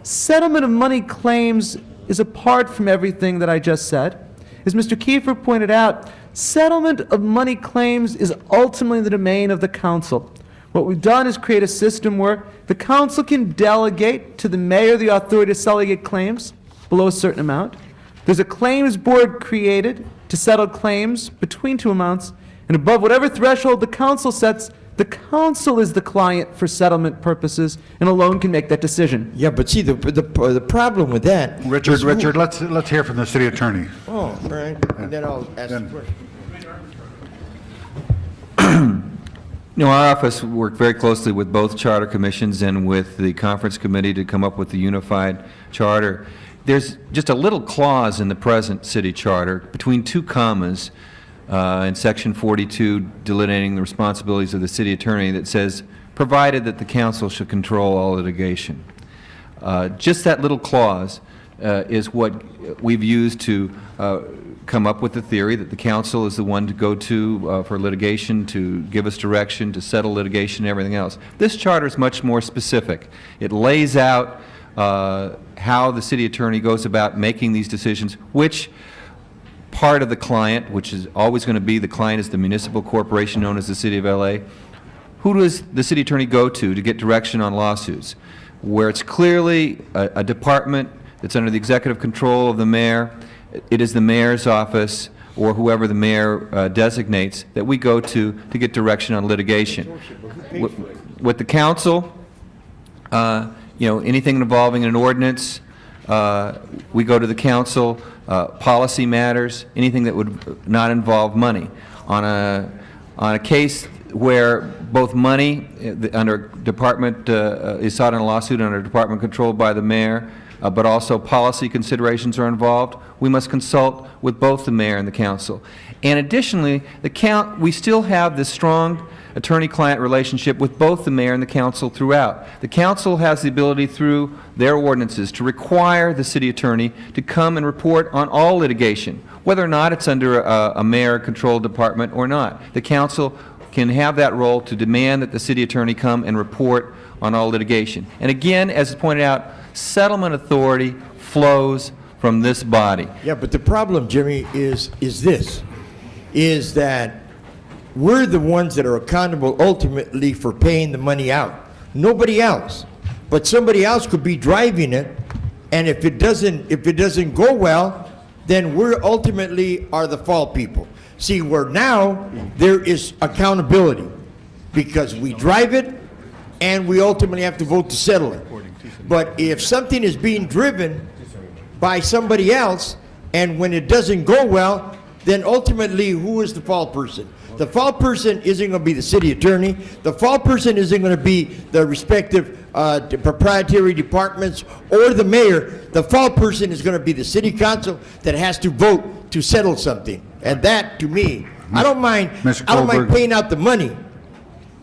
settlement of money claims is apart from everything that I just said. As Mr. Kiefer pointed out, settlement of money claims is ultimately the domain of the council. What we've done is create a system where the council can delegate to the mayor the authority to settle claims below a certain amount. There's a claims board created to settle claims between two amounts, and above whatever threshold the council sets, the council is the client for settlement purposes and alone can make that decision. Yeah, but see, the problem with that... Richard, let's hear from the city attorney. Oh, all right. And then I'll ask the question. You know, our office worked very closely with both charter commissions and with the conference committee to come up with the unified charter. There's just a little clause in the present city charter between two commas in section 42 delineating the responsibilities of the city attorney that says, provided that the council should control all litigation. Just that little clause is what we've used to come up with the theory that the council is the one to go to for litigation, to give us direction, to settle litigation and everything else. This charter is much more specific. It lays out how the city attorney goes about making these decisions, which part of the client, which is always going to be the client, is the municipal corporation known as the City of LA. Who does the city attorney go to get direction on lawsuits? Where it's clearly a department that's under the executive control of the mayor, it is the mayor's office or whoever the mayor designates that we go to get direction on litigation. With the council, you know, anything involving an ordinance, we go to the council. Policy matters, anything that would not involve money. On a case where both money under department is sought in a lawsuit under a department controlled by the mayor, but also policy considerations are involved, we must consult with both the mayor and the council. And additionally, we still have this strong attorney-client relationship with both the mayor and the council throughout. The council has the ability through their ordinances to require the city attorney to come and report on all litigation, whether or not it's under a mayor-controlled department or not. The council can have that role to demand that the city attorney come and report on all litigation. And again, as pointed out, settlement authority flows from this body. Yeah, but the problem, Jimmy, is that we're the ones that are accountable ultimately for paying the money out. Nobody else. But somebody else could be driving it, and if it doesn't go well, then we're ultimately are the fault people. See, where now there is accountability because we drive it and we ultimately have to vote to settle it. But if something is being driven by somebody else and when it doesn't go well, then ultimately who is the fault person? The fault person isn't going to be the city attorney. The fault person isn't going to be the respective proprietary departments or the mayor. The fault person is going to be the city council that has to vote to settle something. And that, to me, I don't mind paying out the money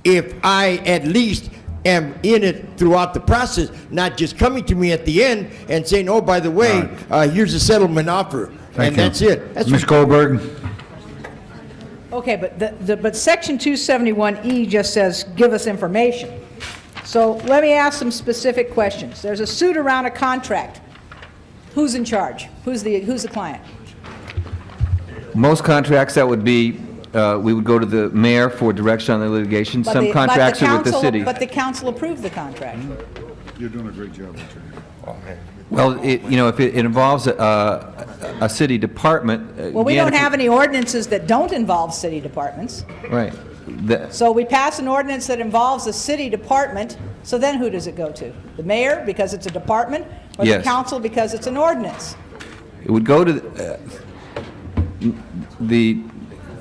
if I at least am in it throughout the process, not just coming to me at the end and saying, oh, by the way, here's a settlement offer. That's it. Ms. Goldberg. Okay, but Section 271E just says, give us information. So let me ask some specific questions. There's a suit around a contract. Who's in charge? Who's the client? Most contracts, that would be, we would go to the mayor for direction on the litigation. Some contracts are with the city. But the council approved the contract. You're doing a great job, Attorney. Well, if it involves a city department. Well, we don't have any ordinances that don't involve city departments. Right. So we pass an ordinance that involves a city department, so then who does it go to? The mayor, because it's a department, or the council, because it's an ordinance? It would go to the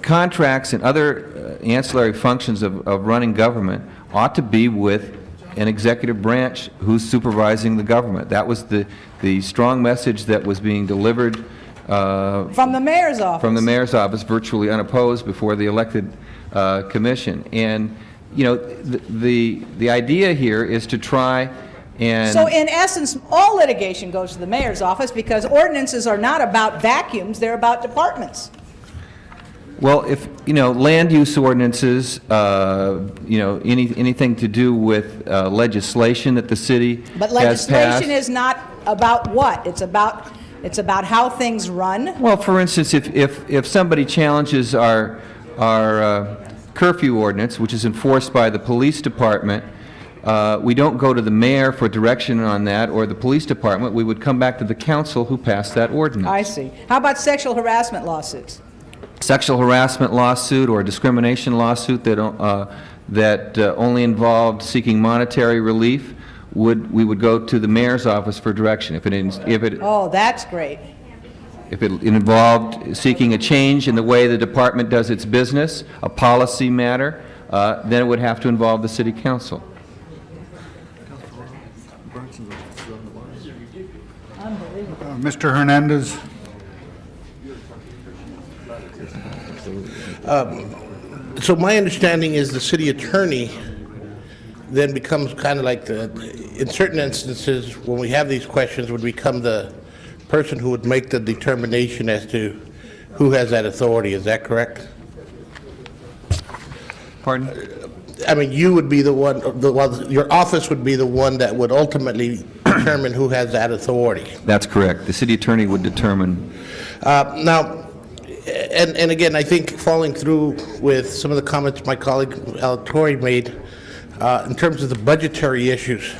contracts and other ancillary functions of running government ought to be with an executive branch who's supervising the government. That was the strong message that was being delivered From the mayor's office. from the mayor's office, virtually unopposed before the elected commission. And, you know, the idea here is to try and... So in essence, all litigation goes to the mayor's office because ordinances are not about vacuums, they're about departments. Well, if, you know, land use ordinances, you know, anything to do with legislation that the city But has passed. legislation is not about what? It's about how things run. Well, for instance, if somebody challenges our curfew ordinance, which is enforced by the police department, we don't go to the mayor for direction on that, or the police department. We would come back to the council who passed that ordinance. I see. How about sexual harassment lawsuits? Sexual harassment lawsuit or discrimination lawsuit that only involved seeking monetary relief, we would go to the mayor's office for direction. If it Oh, that's great. involved seeking a change in the way the department does its business, a policy matter, then it would have to involve the city council. Mr. Hernandez? So my understanding is the city attorney then becomes kind of like in certain instances, when we have these questions, would become the person who would make the determination as to who has that authority. Is that correct? Pardon? I mean, you would be the one, your office would be the one that would ultimately determine who has that authority. That's correct. The city attorney would determine. Now, and again, I think following through with some of the comments my colleague Alatorre made in terms of the budgetary issues,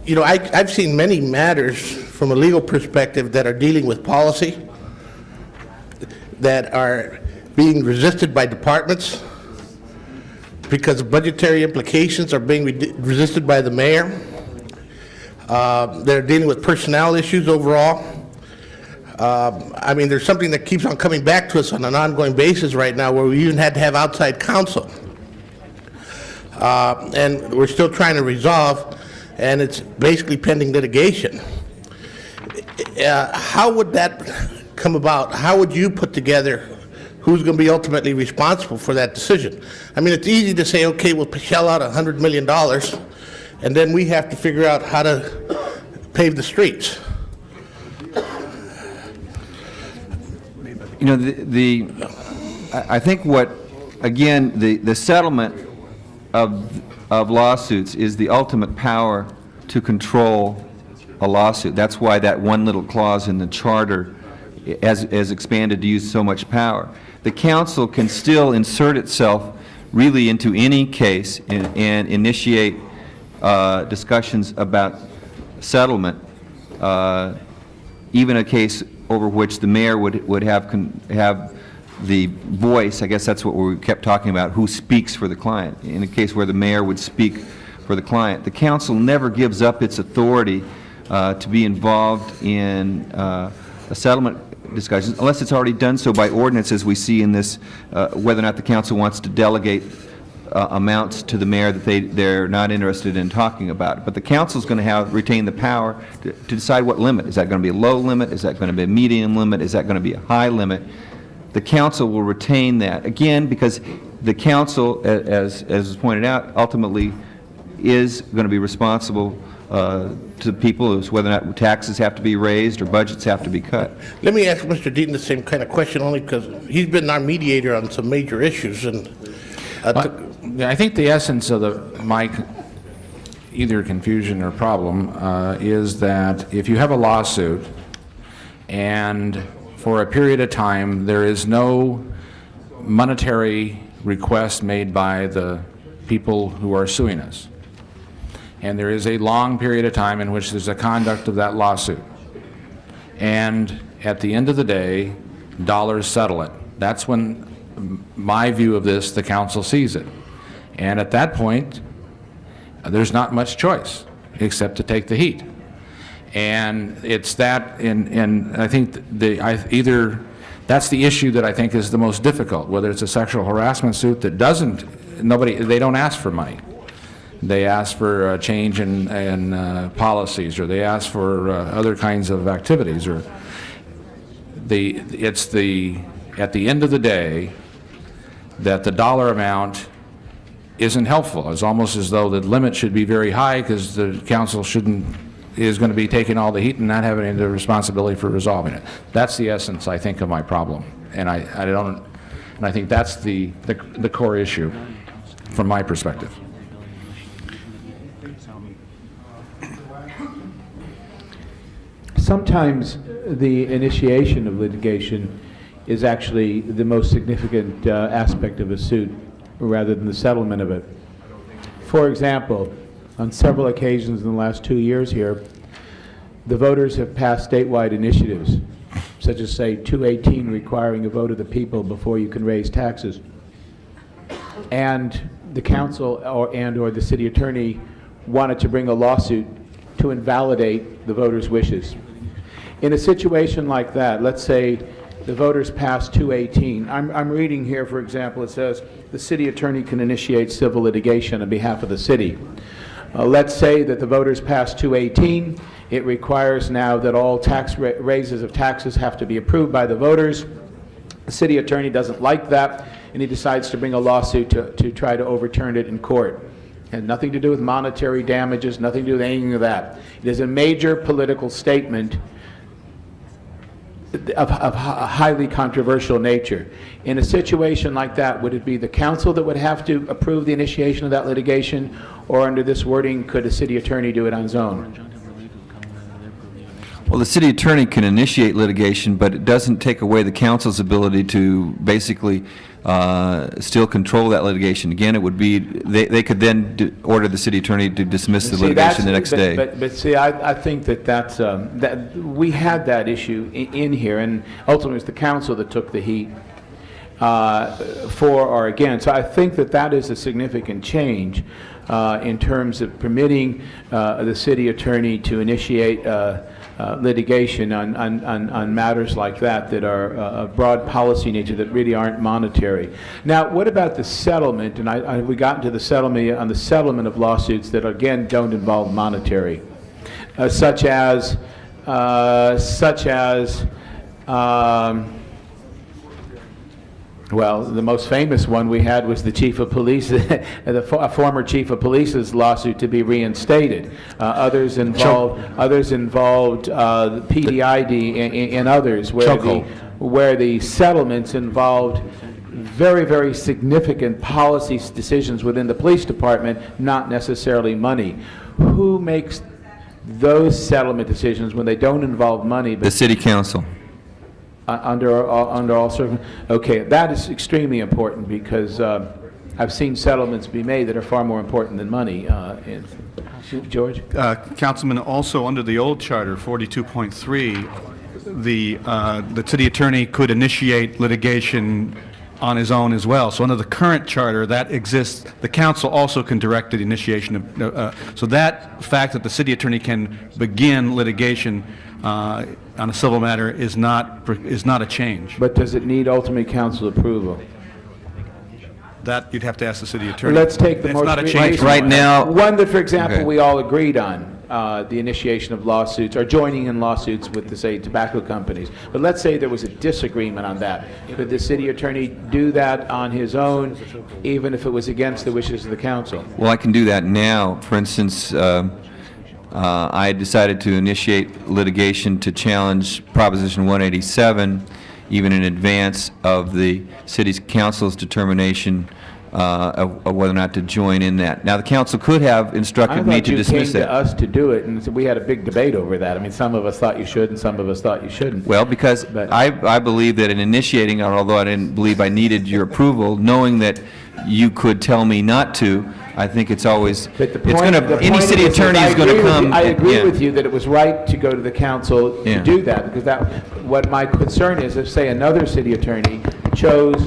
you know, I've seen many matters from a legal perspective that are dealing with policy, that are being resisted by departments because of budgetary implications, are being resisted by the mayor. They're dealing with personnel issues overall. I mean, there's something that keeps on coming back to us on an ongoing basis right now where we even had to have outside counsel. And we're still trying to resolve, and it's basically pending litigation. How would that come about? How would you put together who's going to be ultimately responsible for that decision? I mean, it's easy to say, okay, we'll shell out $100 million, and then we have to figure out how to pave the streets. You know, I think what, again, the settlement of lawsuits is the ultimate power to control a lawsuit. That's why that one little clause in the charter has expanded to use so much power. The council can still insert itself really into any case and initiate discussions about settlement, even a case over which the mayor would have the voice. I guess that's what we kept talking about, who speaks for the client. In a case where the mayor would speak for the client. The council never gives up its authority to be involved in a settlement discussions, unless it's already done so by ordinance, as we see in this, whether or not the council wants to delegate amounts to the mayor that they're not interested in talking about. But the council's going to retain the power to decide what limit. Is that going to be a low limit? Is that going to be a medium limit? Is that going to be a high limit? The council will retain that, again, because the council, as was pointed out, ultimately is going to be responsible to people as whether or not taxes have to be raised or budgets have to be cut. Let me ask Mr. Deaton the same kind of question, only because he's been our mediator on some major issues. And I think the essence of my either confusion or problem is that if you have a lawsuit and for a period of time there is no monetary request made by the people who are suing us, and there is a long period of time in which there's a conduct of that lawsuit, and at the end of the day, dollars settle it. That's when my view of this, the council sees it. And at that point, there's not much choice except to take the heat. And it's that, and I think either That's the issue that I think is the most difficult, whether it's a sexual harassment suit that they don't ask for money. They ask for a change in policies, or they ask for other kinds of activities, or at the end of the day, that the dollar amount isn't helpful. It's almost as though the limit should be very high because the council is going to be taking all the heat and not having the responsibility for resolving it. That's the essence, I think, of my problem, and I think that's the core issue from my perspective. Sometimes the initiation of litigation is actually the most significant aspect of a suit rather than the settlement of it. For example, on several occasions in the last 2 years here, the voters have passed statewide initiatives, such as, say, 218 requiring a vote of the people before you can raise taxes. And the council or the city attorney wanted to bring a lawsuit to invalidate the voters' wishes. In a situation like that, let's say the voters passed 218. I'm reading here, for example, it says the city attorney can initiate civil litigation on behalf of the city. Let's say that the voters passed 218. It requires now that all tax raises of taxes have to be approved by the voters. The city attorney doesn't like that, and he decides to bring a lawsuit to try to overturn it in court. It had nothing to do with monetary damages, nothing to do with anything of that. It is a major political statement of a highly controversial nature. In a situation like that, would it be the council that would have to approve the initiation of that litigation, or under this wording, could a city attorney do it on his own? Well, the city attorney can initiate litigation, but it doesn't take away the council's ability to basically still control that litigation. Again, it would be, they could then order the city attorney to dismiss the litigation the next day. But see, I think that we had that issue in here, and ultimately it was the council that took the heat for or against. So I think that is a significant change in terms of permitting the city attorney to initiate litigation on matters like that are of broad policy nature that really aren't monetary. Now, what about the settlement? And we got into the settlement of lawsuits that again don't involve monetary, such as well, the most famous one we had was the chief of police, a former chief of police's lawsuit to be reinstated. Others involved PDID and others, where the settlements involved very, very significant policy decisions within the police department, not necessarily money. Who makes those settlement decisions when they don't involve money? The city council. Under all circumstances. Okay, that is extremely important because I've seen settlements be made that are far more important than money. George? Councilman, also under the old charter, 42.3, the city attorney could initiate litigation on his own as well. So under the current charter, that exists. The council also can direct the initiation of, so that fact that the city attorney can begin litigation on a civil matter is not a change. But does it need ultimate council approval? That you'd have to ask the city attorney. Let's take the It's most not a change right now. One that, for example, Okay. we all agreed on, the initiation of lawsuits, or joining in lawsuits with, say, tobacco companies. But let's say there was a disagreement on that. Could the city attorney do that on his own, even if it was against the wishes of the council? Well, I can do that now. For instance, I decided to initiate litigation to challenge Proposition 187, even in advance of the city's council's determination of whether or not to join in that. Now, the council could have instructed me to dismiss I thought you came that. to us to do it, and so we had a big debate over that. I mean, some of us thought you should, and some of us thought you shouldn't. Well, because I believe that in initiating it, although I didn't believe I needed your approval, knowing that you could tell me not to, I think it's always, any city attorney is going to come. I agree yeah. with you that it was right to go to the council Yeah. to do that, because what my concern is, if, say, another city attorney chose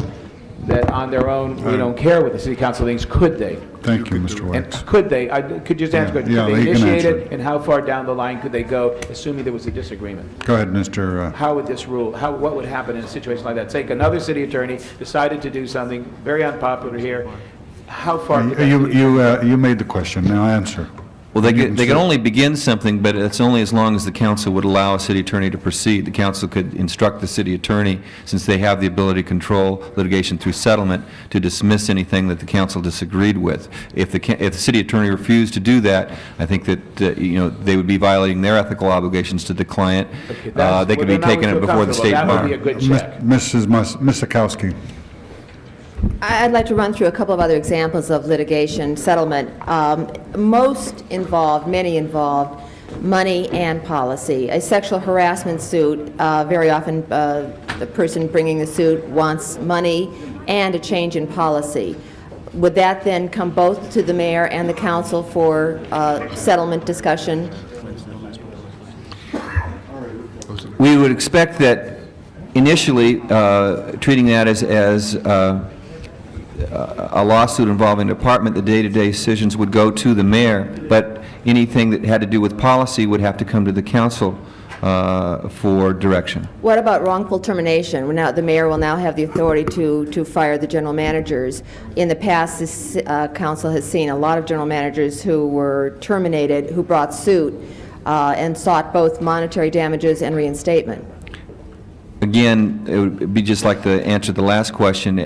that on their own, we don't care what the city council thinks, could they? Thank you, Mr. And Wax. could they, I could just answer, could Yeah, they he can initiate answer it, and how far down the line could they go, assuming there was a disagreement? Go ahead, Mr. How would this rule, what would happen in a situation like that? Say another city attorney decided to do something very unpopular here, how far could that be? You made the question, now answer. Well, they can only begin something, but it's only as long as the council would allow a city attorney to proceed. The council could instruct the city attorney, since they have the ability to control litigation through settlement, to dismiss anything that the council disagreed with. If the city attorney refused to do that, I think that, they would be violating their ethical obligations to the client. They could be taking it before the state bar. That would be a good check. Ms. Sikowski. I'd like to run through a couple of other examples of litigation settlement. Many involved money and policy. A sexual harassment suit, very often the person bringing the suit wants money and a change in policy. Would that then come both to the mayor and the council for settlement discussion? We would expect that initially, treating that as a lawsuit involving the department, the day-to-day decisions would go to the mayor, but anything that had to do with policy would have to come to the council for direction. What about wrongful termination? Now, the mayor will now have the authority to fire the general managers. In the past, this council has seen a lot of general managers who were terminated, who brought suit and sought both monetary damages and reinstatement. Again, it would be just like the answer to the last question.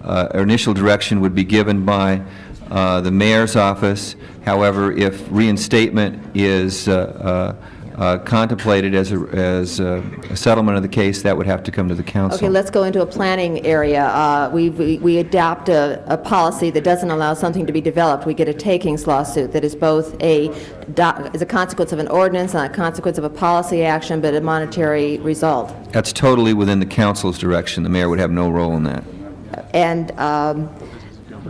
Our initial direction would be given by the mayor's office. However, if reinstatement is contemplated as a settlement of the case, that would have to come to the council. Okay, let's go into a planning area. We adopt a policy that doesn't allow something to be developed. We get a takings lawsuit that is both is a consequence of an ordinance and a consequence of a policy action, but a monetary result. That's totally within the council's direction. The mayor would have no role in that. And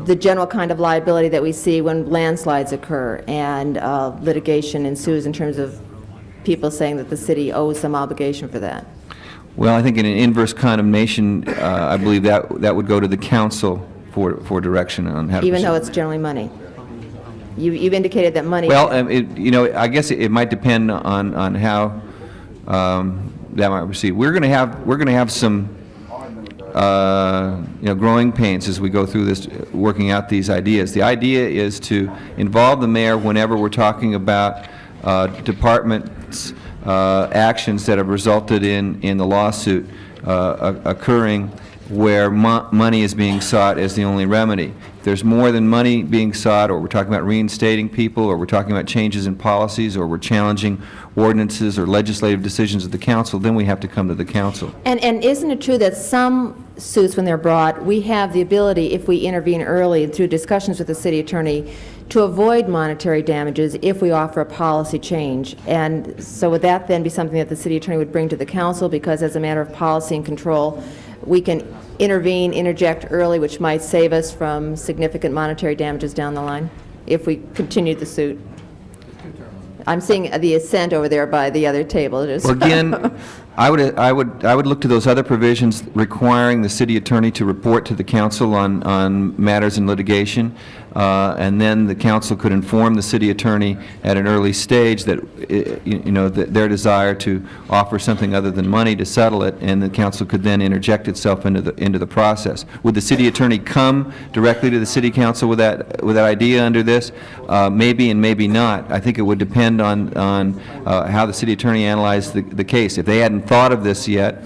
the general kind of liability that we see when landslides occur and litigation ensues in terms of people saying that the city owes some obligation for that. Well, I think in an inverse condemnation, I believe that would go to the council for direction on how to Even proceed. though it's generally money. You've indicated that money... Well, I guess it might depend on how that might proceed. We're going to have some growing pains as we go through this, working out these ideas. The idea is to involve the mayor whenever we're talking about departments' actions that have resulted in the lawsuit occurring where money is being sought as the only remedy. If there's more than money being sought, or we're talking about reinstating people, or we're talking about changes in policies, or we're challenging ordinances or legislative decisions of the council, then we have to come to the council. And isn't it true that some suits, when they're brought, we have the ability, if we intervene early through discussions with the city attorney, to avoid monetary damages if we offer a policy change? And so would that then be something that the city attorney would bring to the council, because as a matter of policy and control, we can interject early, which might save us from significant monetary damages down the line if we continue the suit? I'm seeing the assent over there by the other table. Well, again, I would look to those other provisions requiring the city attorney to report to the council on matters in litigation, and then the council could inform the city attorney at an early stage that that their desire to offer something other than money to settle it, and the council could then interject itself into the process. Would the city attorney come directly to the city council with that idea under this? Maybe and maybe not. I think it would depend on how the city attorney analyzed the case. If they hadn't thought of this yet,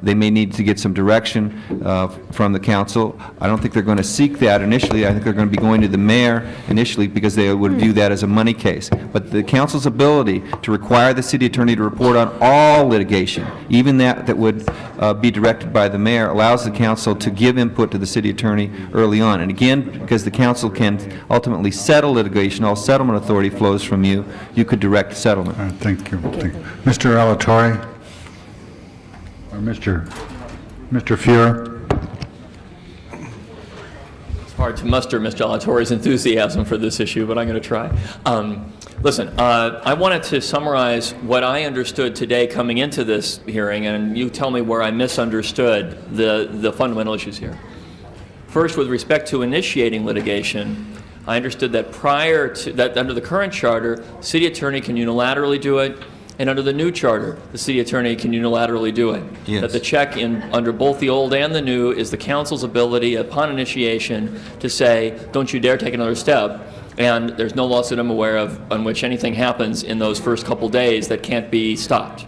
they may need to get some direction from the council. I don't think they're going to seek that initially. I think they're going to be going to the mayor initially, because they would view that as a money case. But the council's ability to require the city attorney to report on all litigation, even that would be directed by the mayor, allows the council to give input to the city attorney early on. And again, because the council can ultimately settle litigation, all settlement authority flows from you, you could direct settlement. Thank you. Mr. Alatorre? Or Mr. Fuhrer? It's hard to muster Mr. Alatorre's enthusiasm for this issue, but I'm going to try. Listen, I wanted to summarize what I understood today coming into this hearing, and you tell me where I misunderstood the fundamental issues here. First, with respect to initiating litigation, I understood that under the current charter, city attorney can unilaterally do it, and under the new charter, the city attorney can unilaterally do it. Yes. That the check under both the old and the new is the council's ability upon initiation to say, don't you dare take another step. And there's no lawsuit I'm aware of on which anything happens in those first couple days that can't be stopped.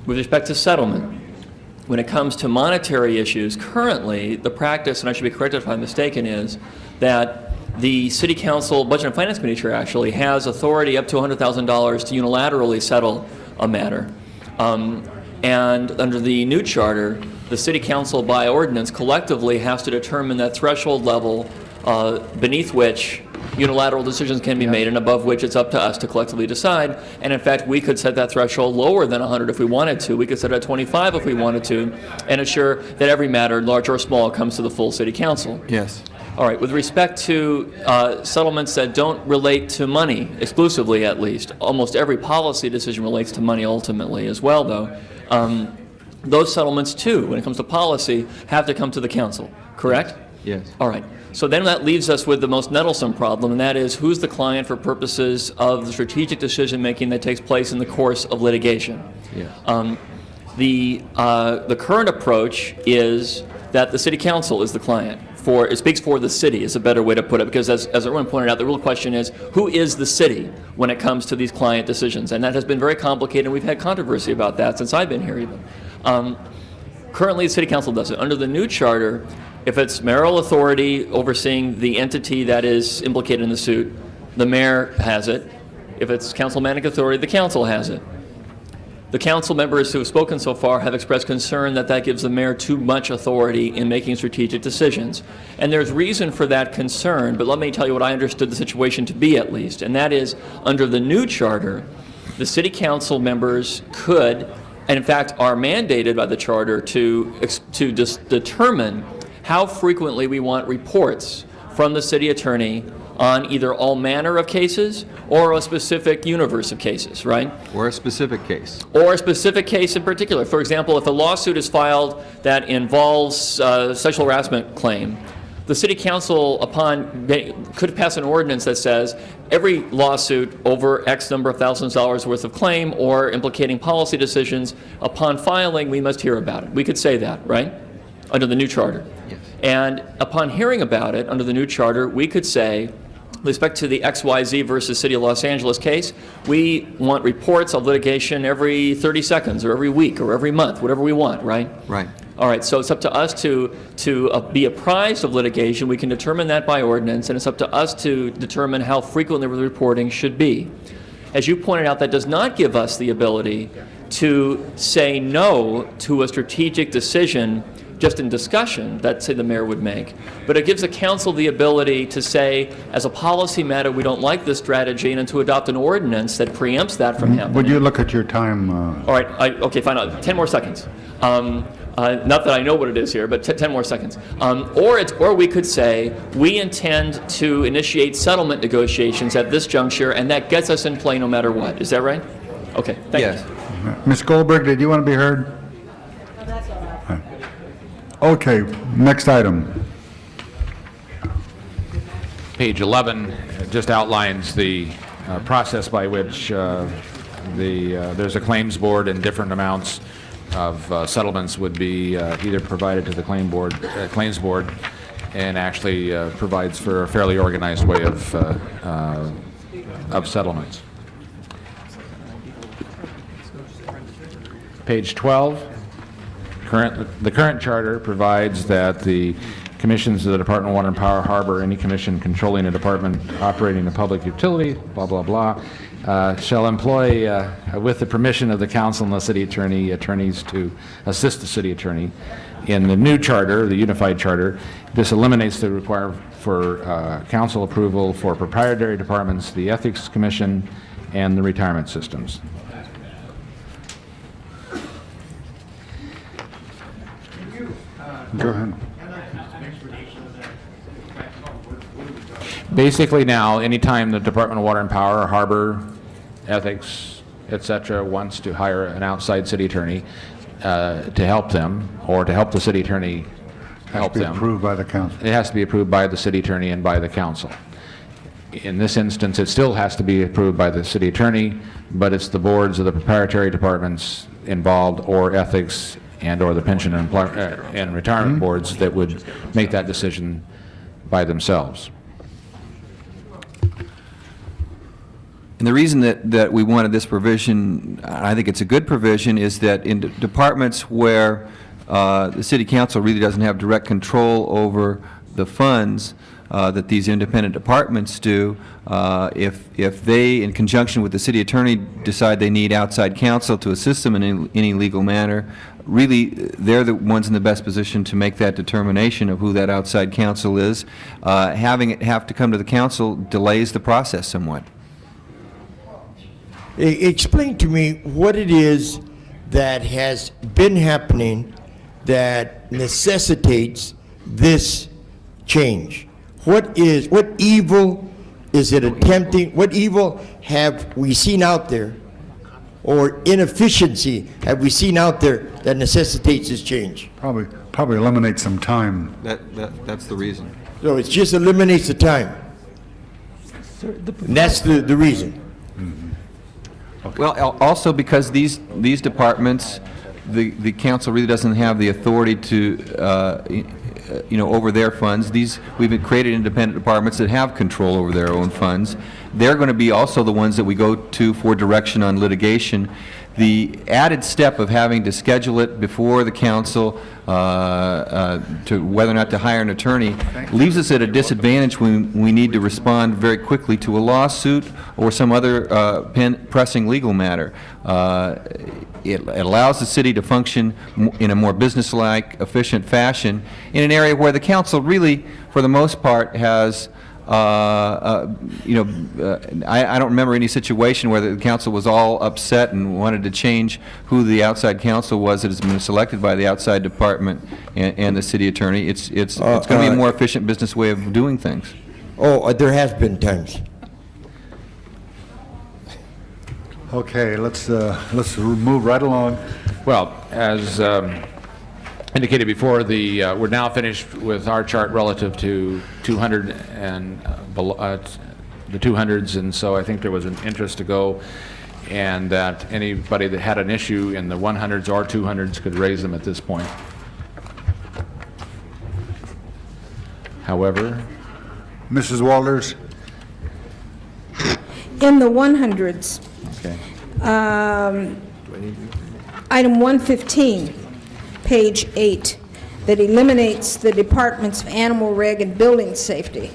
With respect to settlement, when it comes to monetary issues, currently the practice, and I should be corrected if I'm mistaken, is that the City Council Budget and Finance Committee Chair actually has authority up to $100,000 to unilaterally settle a matter. And under the new charter, the City Council by ordinance collectively has to determine that threshold level beneath which unilateral decisions can be made and above which it's up to us to collectively decide. And in fact, we could set that threshold lower than 100 if we wanted to. We could set it at 25 if we wanted to, and ensure that every matter, large or small, comes to the full City Council. Yes. All right, with respect to settlements that don't relate to money, exclusively at least, almost every policy decision relates to money ultimately as well, though. Those settlements, too, when it comes to policy, have to come to the council, correct? Yes. All right. So then that leaves us with the most nettlesome problem, and that is who's the client for purposes of the strategic decision-making that takes place in the course of litigation. Yes. The current approach is that the City Council is the client. It speaks for the city is a better way to put it, because as everyone pointed out, the real question is, who is the city when it comes to these client decisions? And that has been very complicated, and we've had controversy about that since I've been here even. Currently, the City Council does it. Under the new charter, if it's mayoral authority overseeing the entity that is implicated in the suit, the mayor has it. If it's councilmanic authority, the council has it. The council members who have spoken so far have expressed concern that that gives the mayor too much authority in making strategic decisions. And there's reason for that concern, but let me tell you what I understood the situation to be at least, and that is, under the new charter, the City Council members could, and in fact are mandated by the charter to just determine how frequently we want reports from the city attorney on either all manner of cases or a specific universe of cases, right? Or a specific case. Or a specific case in particular. For example, if a lawsuit is filed that involves sexual harassment claim, the City Council could pass an ordinance that says every lawsuit over X number of thousands of dollars worth of claim or implicating policy decisions, upon filing, we must hear about it. We could say that, right? Under the new charter. Yes. And upon hearing about it under the new charter, we could say, with respect to the XYZ versus City of Los Angeles case, we want reports of litigation every 30 seconds or every week or every month, whatever we want, right? Right. All right, so it's up to us to be apprised of litigation. We can determine that by ordinance, and it's up to us to determine how frequently the reporting should be. As you pointed out, that does not give us the ability to say no to a strategic decision just in discussion that, say, the mayor would make. But it gives the council the ability to say, as a policy matter, we don't like this strategy, and to adopt an ordinance that preempts that from happening. Would you look at your time? All right, okay, fine, 10 more seconds. Not that I know what it is here, but 10 more seconds. Or we could say, we intend to initiate settlement negotiations at this juncture, and that gets us in play no matter what. Is that right? Okay, thank you. Ms. Goldberg, did you want to be heard? No, that's all right. Okay, next item. Page 11 just outlines the process by which there's a claims board, and different amounts of settlements would be either provided to the claims board, and actually provides for a fairly organized way of settlements. Page 12. The current charter provides that the commissions of the Department of Water and Power harbor any commission controlling a department operating a public utility, blah, blah, blah, shall employ, with the permission of the council and the city attorney, attorneys to assist the city attorney. In the new charter, the unified charter, this eliminates the requirement for council approval for proprietary departments, the ethics commission, and the retirement systems. Go ahead. Basically now, anytime the Department of Water and Power, or Harbor, Ethics, et cetera, wants to hire an outside city attorney to help them, or to help the city attorney help them. Approved by the council. It has to be approved by the city attorney and by the council. In this instance, it still has to be approved by the city attorney, but it's the boards of the proprietary departments involved, or ethics and/or the pension and retirement boards that would make that decision by themselves. And the reason that we wanted this provision, I think it's a good provision, is that in departments where the city council really doesn't have direct control over the funds that these independent departments do, if they, in conjunction with the city attorney, decide they need outside counsel to assist them in any legal manner, really, they're the ones in the best position to make that determination of who that outside counsel is. Having it have to come to the council delays the process somewhat. Explain to me what it is that has been happening that necessitates this change. What evil is it attempting, what evil have we seen out there, or inefficiency have we seen out there that necessitates this change? Probably eliminate some time. That's the reason. So it just eliminates the time. And that's the reason. Well, also because these departments, the council really doesn't have the authority to, over their funds. We've created independent departments that have control over their own funds. They're going to be also the ones that we go to for direction on litigation. The added step of having to schedule it before the council to whether or not to hire an attorney leaves us at a disadvantage when we need to respond very quickly to a lawsuit or some other pressing legal matter. It allows the city to function in a more businesslike, efficient fashion in an area where the council really, for the most part, has I don't remember any situation where the council was all upset and wanted to change who the outside counsel was that has been selected by the outside department and the city attorney. It's going to be a more efficient business way of doing things. Oh, there has been times. Okay, let's move right along. Well, as indicated before, we're now finished with our chart relative to 200 and the 200s, and so I think there was an interest to go, and that anybody that had an issue in the 100s or 200s could raise them at this point. However, Mrs. Walters? In the 100s, okay. Item 115, page 8, that eliminates the departments of animal reg and building and safety,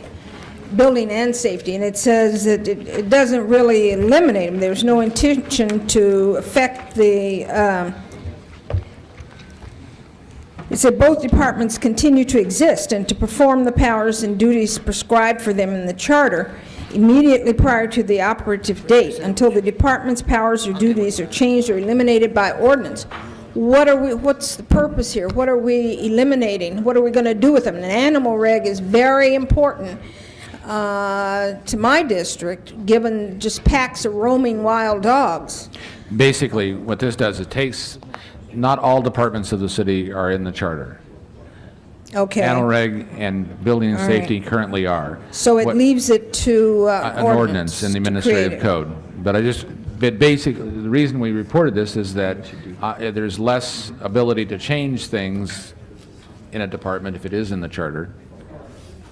and it says that it doesn't really eliminate them. There's no intention to affect the, it said both departments continue to exist and to perform the powers and duties prescribed for them in the charter immediately prior to the operative date until the department's powers or duties are changed or eliminated by ordinance. What's the purpose here? What are we eliminating? What are we going to do with them? An animal reg is very important to my district, given just packs of roaming wild dogs. Basically, what this does, it takes, not all departments of the city are in the charter. Okay. Animal reg and building and All safety right. currently are. So it leaves it to An ordinance in the to create administrative it. code. But basically, the reason we reported this is that there's less ability to change things in a department if it is in the charter.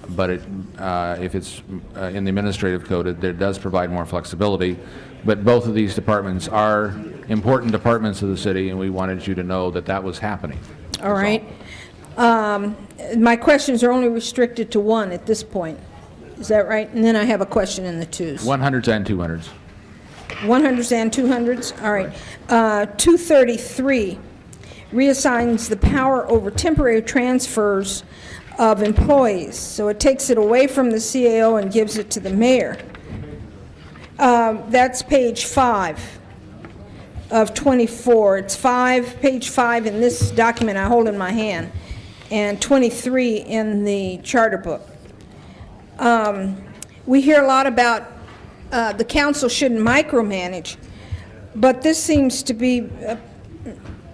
But if it's in the administrative code, it does provide more flexibility. But both of these departments are important departments of the city, and we wanted you to know that that was happening. All right. My questions are only restricted to one at this point. Is that right? And then I have a question in the twos. 100s and 200s. 100s and 200s? All right. 233 reassigns the power over temporary transfers of employees. So it takes it away from the CAO and gives it to the mayor. That's page 5 of 24. It's page 5 in this document I hold in my hand, and 23 in the charter book. we hear a lot about the council shouldn't micromanage, but this seems to be a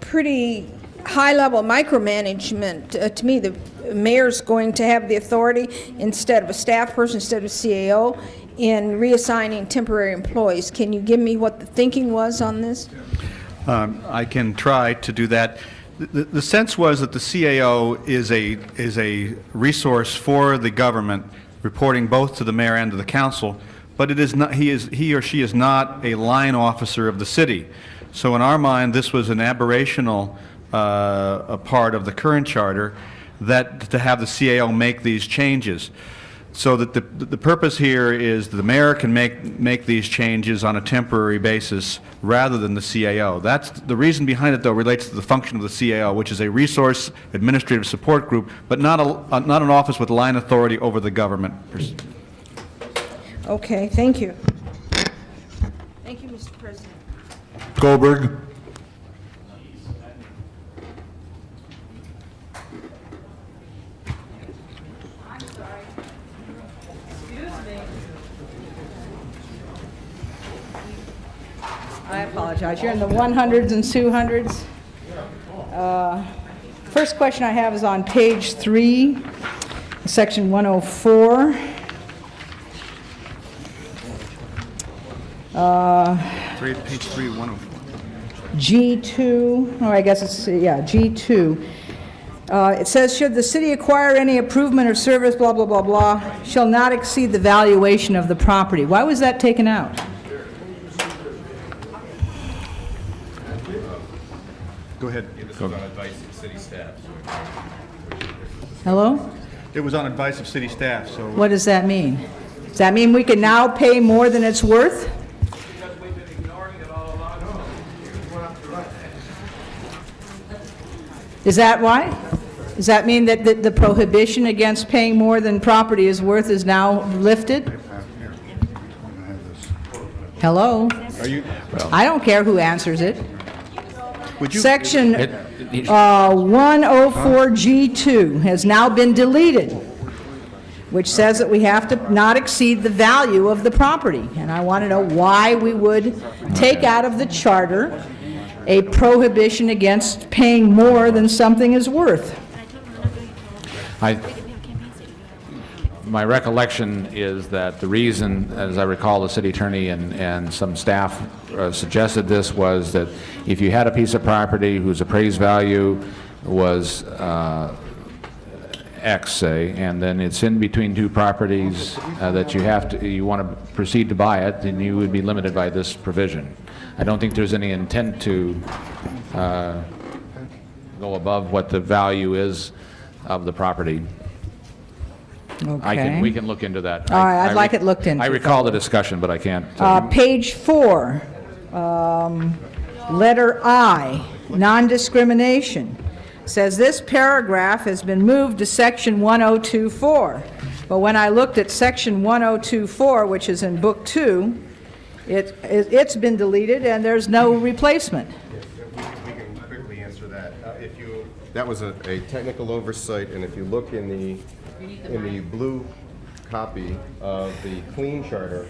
pretty high-level micromanagement. To me, the mayor's going to have the authority, instead of a staff person, instead of a CAO, in reassigning temporary employees. Can you give me what the thinking was on this? I can try to do that. The sense was that the CAO is a resource for the government, reporting both to the mayor and to the council, but it is not, he or she is not a line officer of the city. So in our mind, this was an aberrational a part of the current charter, that to have the CAO make these changes. So that the purpose here is the mayor can make these changes on a temporary basis rather than the CAO. That's the reason behind it, though, relates to the function of the CAO, which is a resource administrative support group, but not an office with line authority over the government. Okay, thank you. Thank you, Mr. President. Goldberg. I apologize. You're in the 100s and 200s. First question I have is on page 3, section 104. Page 3, 104. G2, oh, I guess it's, yeah, G2. It says, should the city acquire any improvement or service, blah, blah, blah, blah, shall not exceed the valuation of the property. Why was that taken out? Go ahead. Hello? It was on advice of city staff, so... What does that mean? Does that mean we can now pay more than it's worth? Is that why? Does that mean that the prohibition against paying more than property is worth is now lifted? Hello? Are you... I don't care who answers it. Would you... Section 104G2 has now been deleted, which says that we have to not exceed the value of the property. And I want to know why we would take out of the charter a prohibition against paying more than something is worth. My recollection is that the reason, as I recall, the city attorney and some staff suggested this, was that if you had a piece of property whose appraised value was X, say, and then it's in between two properties that you want to proceed to buy it, then you would be limited by this provision. I don't think there's any intent to go above what the value is of the property. Okay. We can look into that. All right, I'd like it looked into. I recall the discussion, but I can't. Page 4, letter I, non-discrimination, says this paragraph has been moved to section 1024. But when I looked at section 1024, which is in book 2, it's been deleted and there's no replacement. We can quickly answer that. That was a technical oversight, and if you look in the blue copy of the clean charter,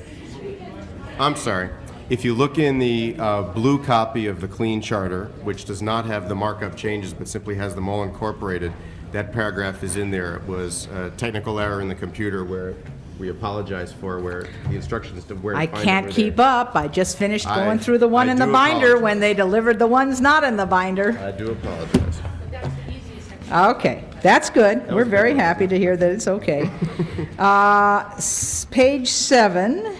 I'm sorry, if you look in the blue copy of the clean charter, which does not have the markup changes but simply has them all incorporated, that paragraph is in there. It was a technical error in the computer where we apologize for, where the instructions to where to I find it can't were keep there. up. I just finished going through the one I in the do binder apologize. when they delivered the ones not in the binder. I do apologize. Okay, that's good. We're very happy to hear that it's okay. Page 7,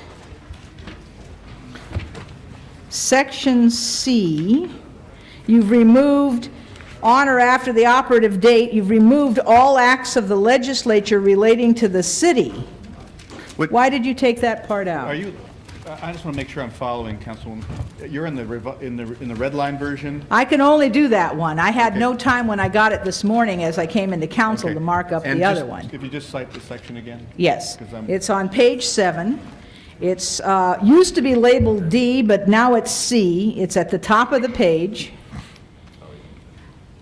section C, you've removed, on or after the operative date, you've removed all acts of the legislature relating to the city. Why did you take that part out? Are you... I just want to make sure I'm following, Councilwoman. You're in the red line version? I can only do that one. I had no time when I got it this morning as I came into council to mark up And the other just- one. If you just cite the section again? Yes. 'Cause I'm- It's on page 7. It's used to be labeled D, but now it's C. It's at the top of the page.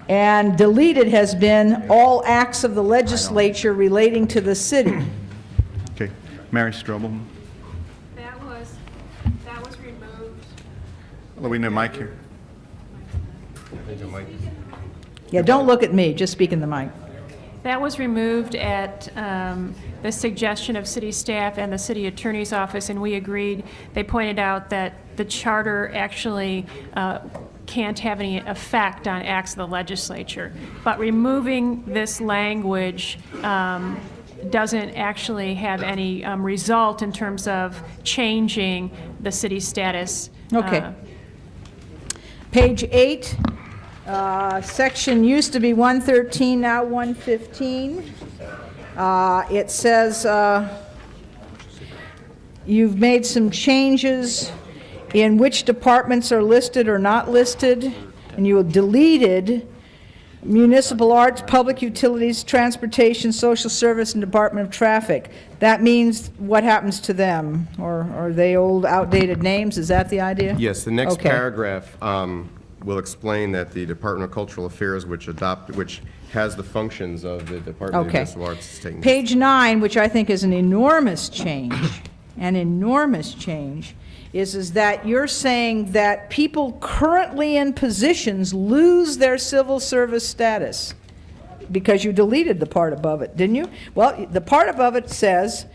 And deleted has been all acts of the legislature relating to the city. Okay. Mary Strobel. That was removed. Well, we need a mic here. Yeah, don't look at me, just speak in the mic. That was removed at the suggestion of city staff and the city attorney's office, and we agreed. They pointed out that the charter actually can't have any effect on acts of the legislature. But removing this language doesn't actually have any result in terms of changing the city status. Okay. Page 8, section used to be 113, now 115. It says you've made some changes in which departments are listed or not listed, and you have deleted municipal arts, public utilities, transportation, social service, and Department of Traffic. That means what happens to them? Or are they old, outdated names? Is that the idea? Yes, the next Okay. paragraph will explain that the Department of Cultural Affairs, which has the functions of the Department of Okay. Municipal Arts, is taking. Page 9, which I think is an enormous change, is that you're saying that people currently in positions lose their civil service status because you deleted the part above it, didn't you? Well, the part above it says,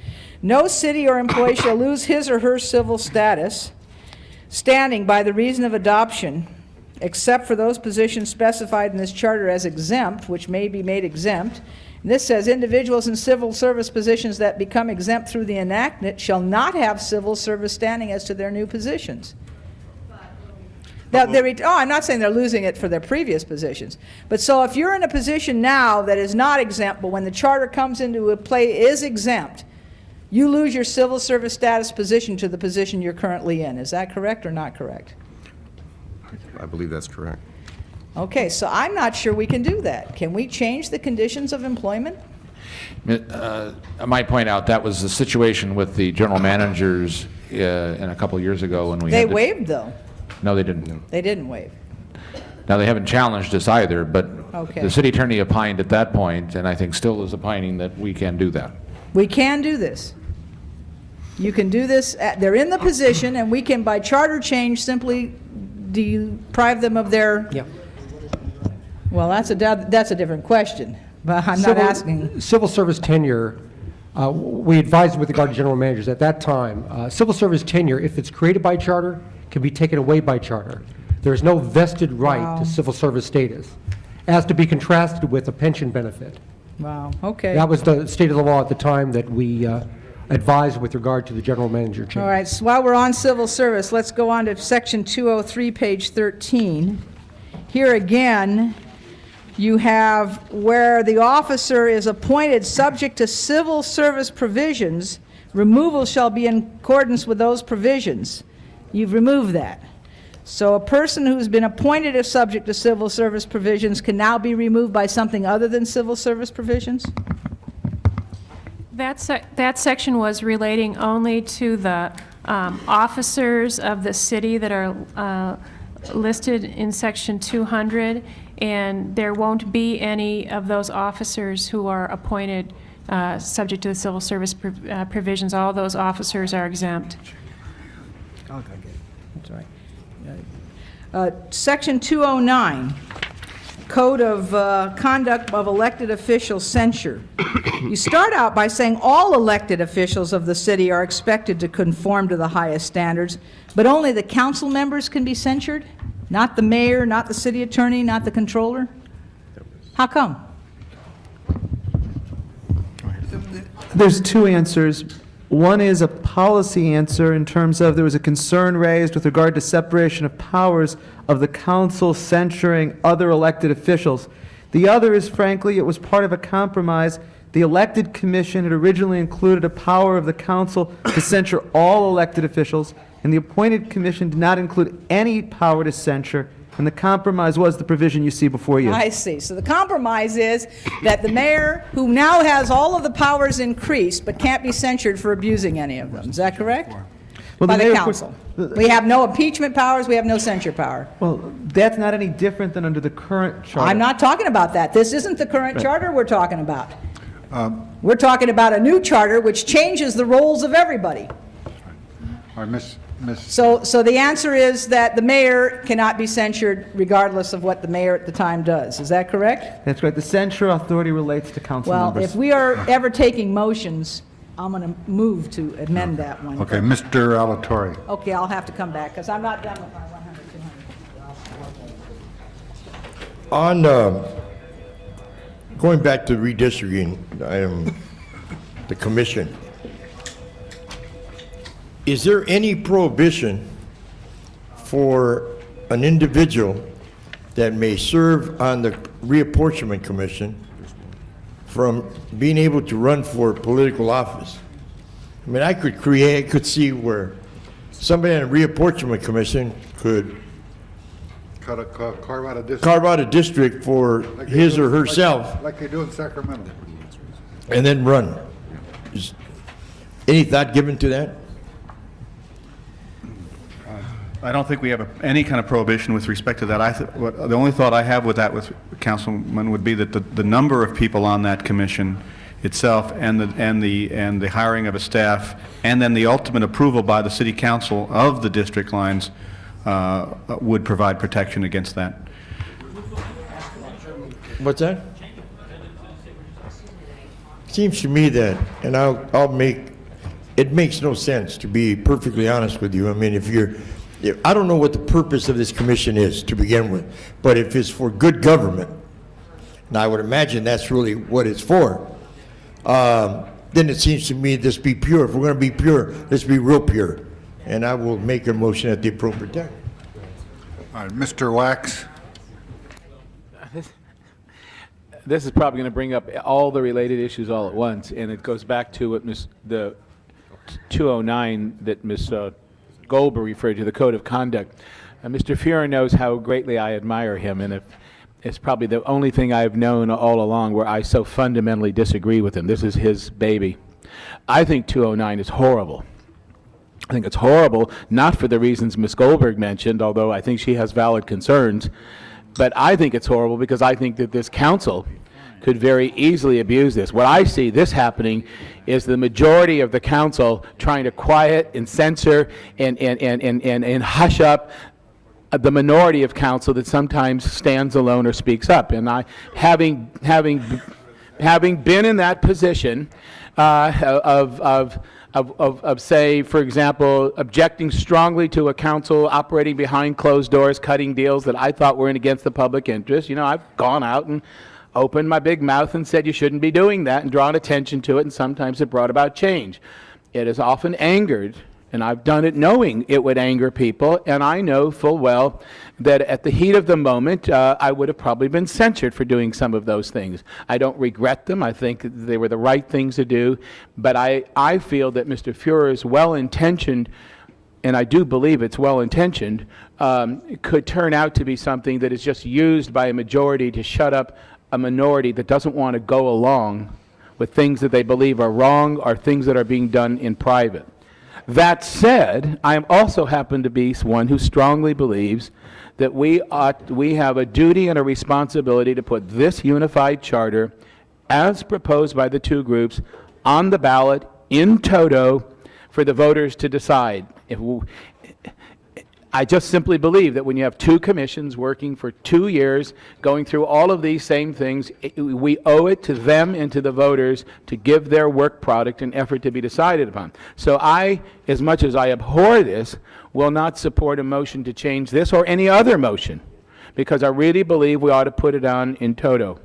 no city or employee shall lose his or her civil status standing by the reason of adoption, except for those positions specified in this charter as exempt, which may be made exempt. And this says individuals in civil service positions that become exempt through the enactment shall not have civil service standing as to their new positions. Now, I'm not saying they're losing it for their previous positions. But so if you're in a position now that is not exempt, but when the charter comes into play is exempt, you lose your civil service status position to the position you're currently in. Is that correct or not correct? I believe that's correct. Okay, so I'm not sure we can do that. Can we change the conditions of employment? I might point out that was the situation with the general managers in a couple of years ago when we They had to- waived, though. No, they didn't. They didn't waive. Now, they haven't challenged us either, but Okay. the city attorney opined at that point, and I think still is opining that we can do that. We can do this. You can do this, they're in the position, and we can, by charter change, simply deprive them of their... Yeah. Well, that's a different question, but I'm not asking... Civil service tenure, we advised with regard to general managers at that time, civil service tenure, if it's created by charter, can be taken away by charter. There is no vested right Wow. to civil service status, as to be contrasted with a pension benefit. Wow, okay. That was the state of the law at the time that we advised with regard to the general manager change. All right, so while we're on civil service, let's go on to section 203, page 13. Here again, you have where the officer is appointed subject to civil service provisions, removal shall be in accordance with those provisions. You've removed that. So a person who's been appointed as subject to civil service provisions can now be removed by something other than civil service provisions? That section was relating only to the officers of the city that are listed in section 200, and there won't be any of those officers who are appointed subject to the civil service provisions. All those officers are exempt. That's right. Section 209, Code of Conduct of Elected Officials Censure. You start out by saying all elected officials of the city are expected to conform to the highest standards, but only the council members can be censured? Not the mayor, not the city attorney, not the controller? How come? There's two answers. One is a policy answer in terms of there was a concern raised with regard to separation of powers of the council censuring other elected officials. The other is, frankly, it was part of a compromise. The elected commission had originally included a power of the council to censure all elected officials, and the appointed commission did not include any power to censure, and the compromise was the provision you see before you. I see. So the compromise is that the mayor, who now has all of the powers increased, but can't be censured for abusing any of them. Is that correct? Well, By the mayor, of course- council. We have no impeachment powers, we have no censure power. Well, that's not any different than under the current charter. I'm not talking about that. This isn't the current Right. charter we're talking about. We're talking about a new charter which changes the roles of everybody. All right, Miss. So the answer is that the mayor cannot be censured regardless of what the mayor at the time does. Is that correct? That's right. The censure authority relates to council Well, members. if we are ever taking motions, I'm going to move to amend that one. Okay, Mr. Alatorre. Okay, I'll have to come back because I'm not done with my 100, 200. On, going back to redistricting, the commission, is there any prohibition for an individual that may serve on the reapportionment commission from being able to run for political office? I mean, I could see where somebody on the reapportionment commission could Carve out a district. carve out a district for Like they his do- or herself Like they do in Sacramento. and then run. Is any thought given to that? I don't think we have any kind of prohibition with respect to that. The only thought I have with that, with Councilman, would be that the number of people on that commission itself and the hiring of a staff and then the ultimate approval by the city council of the district lines would provide protection against that. What's that? Seems to me that, and it makes no sense, to be perfectly honest with you. I mean, I don't know what the purpose of this commission is to begin with, but if it's for good government, and I would imagine that's really what it's for, then it seems to me just be pure. If we're going to be pure, let's be real pure. And I will make a motion at the appropriate time. All right, Mr. Wax. This is probably going to bring up all the related issues all at once, and it goes back to what the 209 that Ms. Goldberg referred to, the Code of Conduct. Mr. Fuhrer knows how greatly I admire him, and it's probably the only thing I've known all along where I so fundamentally disagree with him. This is his baby. I think 209 is horrible. I think it's horrible, not for the reasons Ms. Goldberg mentioned, although I think she has valid concerns, but I think it's horrible because I think that this council could very easily abuse this. What I see this happening is the majority of the council trying to quiet and censor and hush up the minority of council that sometimes stands alone or speaks up. And I, having been in that position of, say, for example, objecting strongly to a council operating behind closed doors, cutting deals that I thought were against the public interest, I've gone out and opened my big mouth and said you shouldn't be doing that and drawn attention to it, and sometimes it brought about change. It has often angered, and I've done it knowing it would anger people, and I know full well that at the heat of the moment, I would have probably been censured for doing some of those things. I don't regret them. I think they were the right things to do, but I feel that Mr. Fuhrer's well-intentioned, and I do believe it's well-intentioned, could turn out to be something that is just used by a majority to shut up a minority that doesn't want to go along with things that they believe are wrong or things that are being done in private. That said, I also happen to be one who strongly believes that we have a duty and a responsibility to put this unified charter, as proposed by the two groups, on the ballot in toto for the voters to decide. I just simply believe that when you have two commissions working for 2 years, going through all of these same things, we owe it to them and to the voters to give their work product an effort to be decided upon. So I, as much as I abhor this, will not support a motion to change this or any other motion, because I really believe we ought to put it on in toto.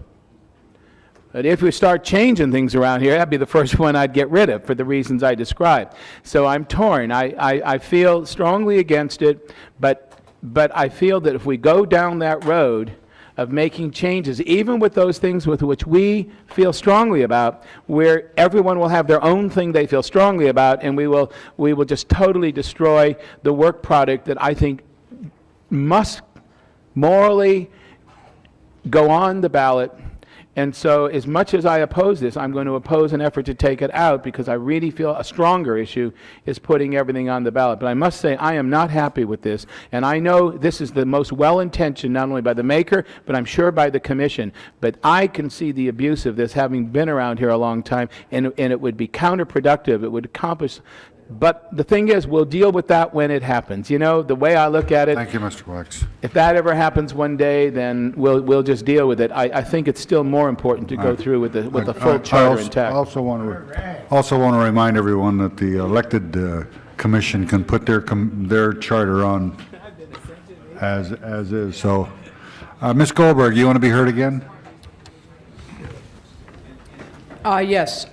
But if we start changing things around here, that'd be the first one I'd get rid of for the reasons I described. So I'm torn. I feel strongly against it, but I feel that if we go down that road of making changes, even with those things with which we feel strongly about, where everyone will have their own thing they feel strongly about, and we will just totally destroy the work product that I think must morally go on the ballot And so as much as I oppose this, I'm going to oppose an effort to take it out because I really feel a stronger issue is putting everything on the ballot. But I must say, I am not happy with this. And I know this is the most well-intentioned, not only by the maker, but I'm sure by the commission. But I can see the abuse of this, having been around here a long time, and it would be counterproductive. It would accomplish. But the thing is, we'll deal with that when it happens. You know, the way I look at it. Thank you, Mr. Wax. If that ever happens one day, then we'll just deal with it. I think it's still more important to go through with the full charter intact. I also want to remind everyone that the elected commission can put their charter on as is. So, Ms. Goldberg, you want to be heard again? Yes.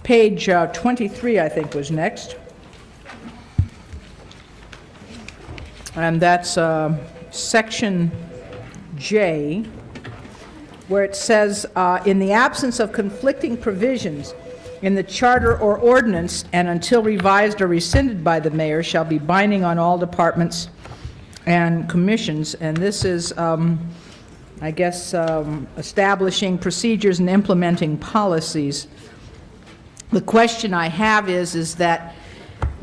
Page 23, I think, was next. And that's section J, where it says, in the absence of conflicting provisions in the charter or ordinance, and until revised or rescinded by the mayor, shall be binding on all departments and commissions. And this is, I guess, establishing procedures and implementing policies. The question I have is that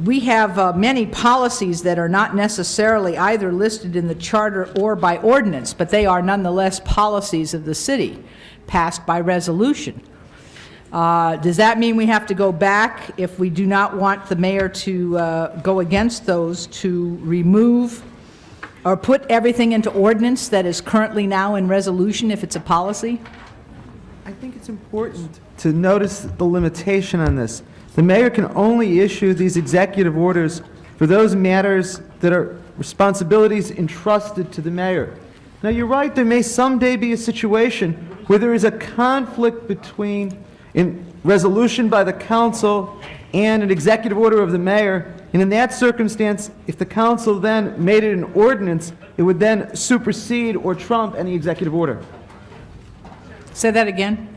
we have many policies that are not necessarily either listed in the charter or by ordinance, but they are nonetheless policies of the city, passed by resolution. Does that mean we have to go back, if we do not want the mayor to go against those, to remove or put everything into ordinance that is currently now in resolution if it's a policy? I think it's important to notice the limitation on this. The mayor can only issue these executive orders for those matters that are responsibilities entrusted to the mayor. Now, you're right, there may someday be a situation where there is a conflict between a resolution by the council and an executive order of the mayor, and in that circumstance, if the council then made it an ordinance, it would then supersede or trump any executive order. Say that again.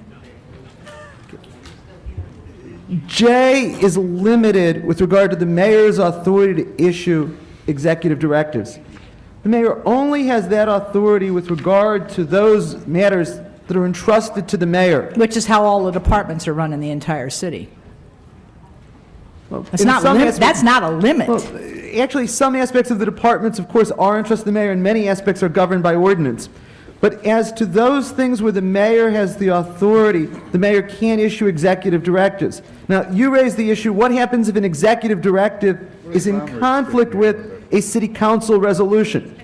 J is limited with regard to the mayor's authority to issue executive directives. The mayor only has that authority with regard to those matters that are entrusted to the mayor. Which is how all the departments are run in the entire city. Well, That's not a limit. Well, actually, some aspects of the departments, of course, are entrusted to the mayor, and many aspects are governed by ordinance. But as to those things where the mayor has the authority, the mayor can't issue executive directives. Now, you raised the issue, what happens if an executive directive is in conflict with a city council resolution?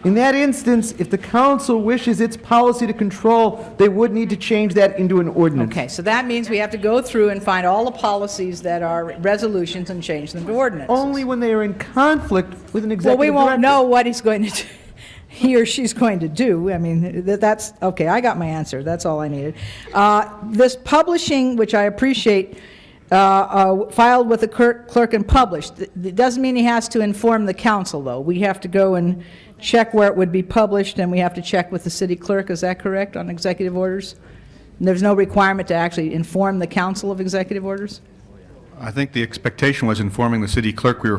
In that instance, if the council wishes its policy to control, they would need to change that into an ordinance. Okay, so that means we have to go through and find all the policies that are resolutions and change them to ordinances. Only when they are in conflict with an executive directive. Well, we won't know what he's going to do. He or she's going to do. I mean, that's, okay, I got my answer. That's all I needed. This publishing, which I appreciate, filed with the clerk and published. It doesn't mean he has to inform the council, though. We have to go and check where it would be published, and we have to check with the city clerk. Is that correct, on executive orders? And there's no requirement to actually inform the council of executive orders? I think the expectation was informing the city clerk, we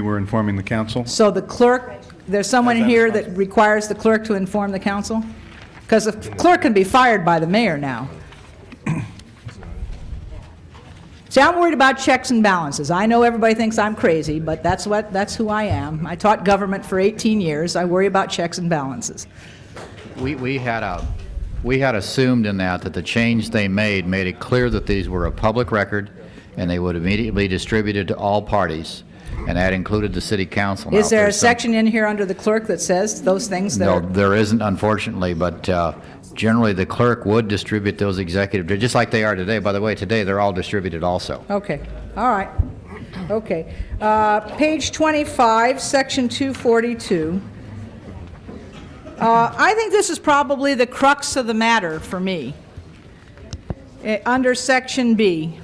were informing the council. So the clerk, there's someone here that requires the clerk to inform the council? Because the clerk can be fired by the mayor now. See, I'm worried about checks and balances. I know everybody thinks I'm crazy, but that's who I am. I taught government for 18 years. I worry about checks and balances. We had assumed in that the change they made it clear that these were a public record and they would immediately be distributed to all parties, and that included the city council. Is there a section in here under the clerk that says those things that No, there isn't, unfortunately, but generally the clerk would distribute those executive, just like they are today. By the way, today they're all distributed also. Okay, all right. Okay. Page 25, section 242. I think this is probably the crux of the matter for me. Under section B,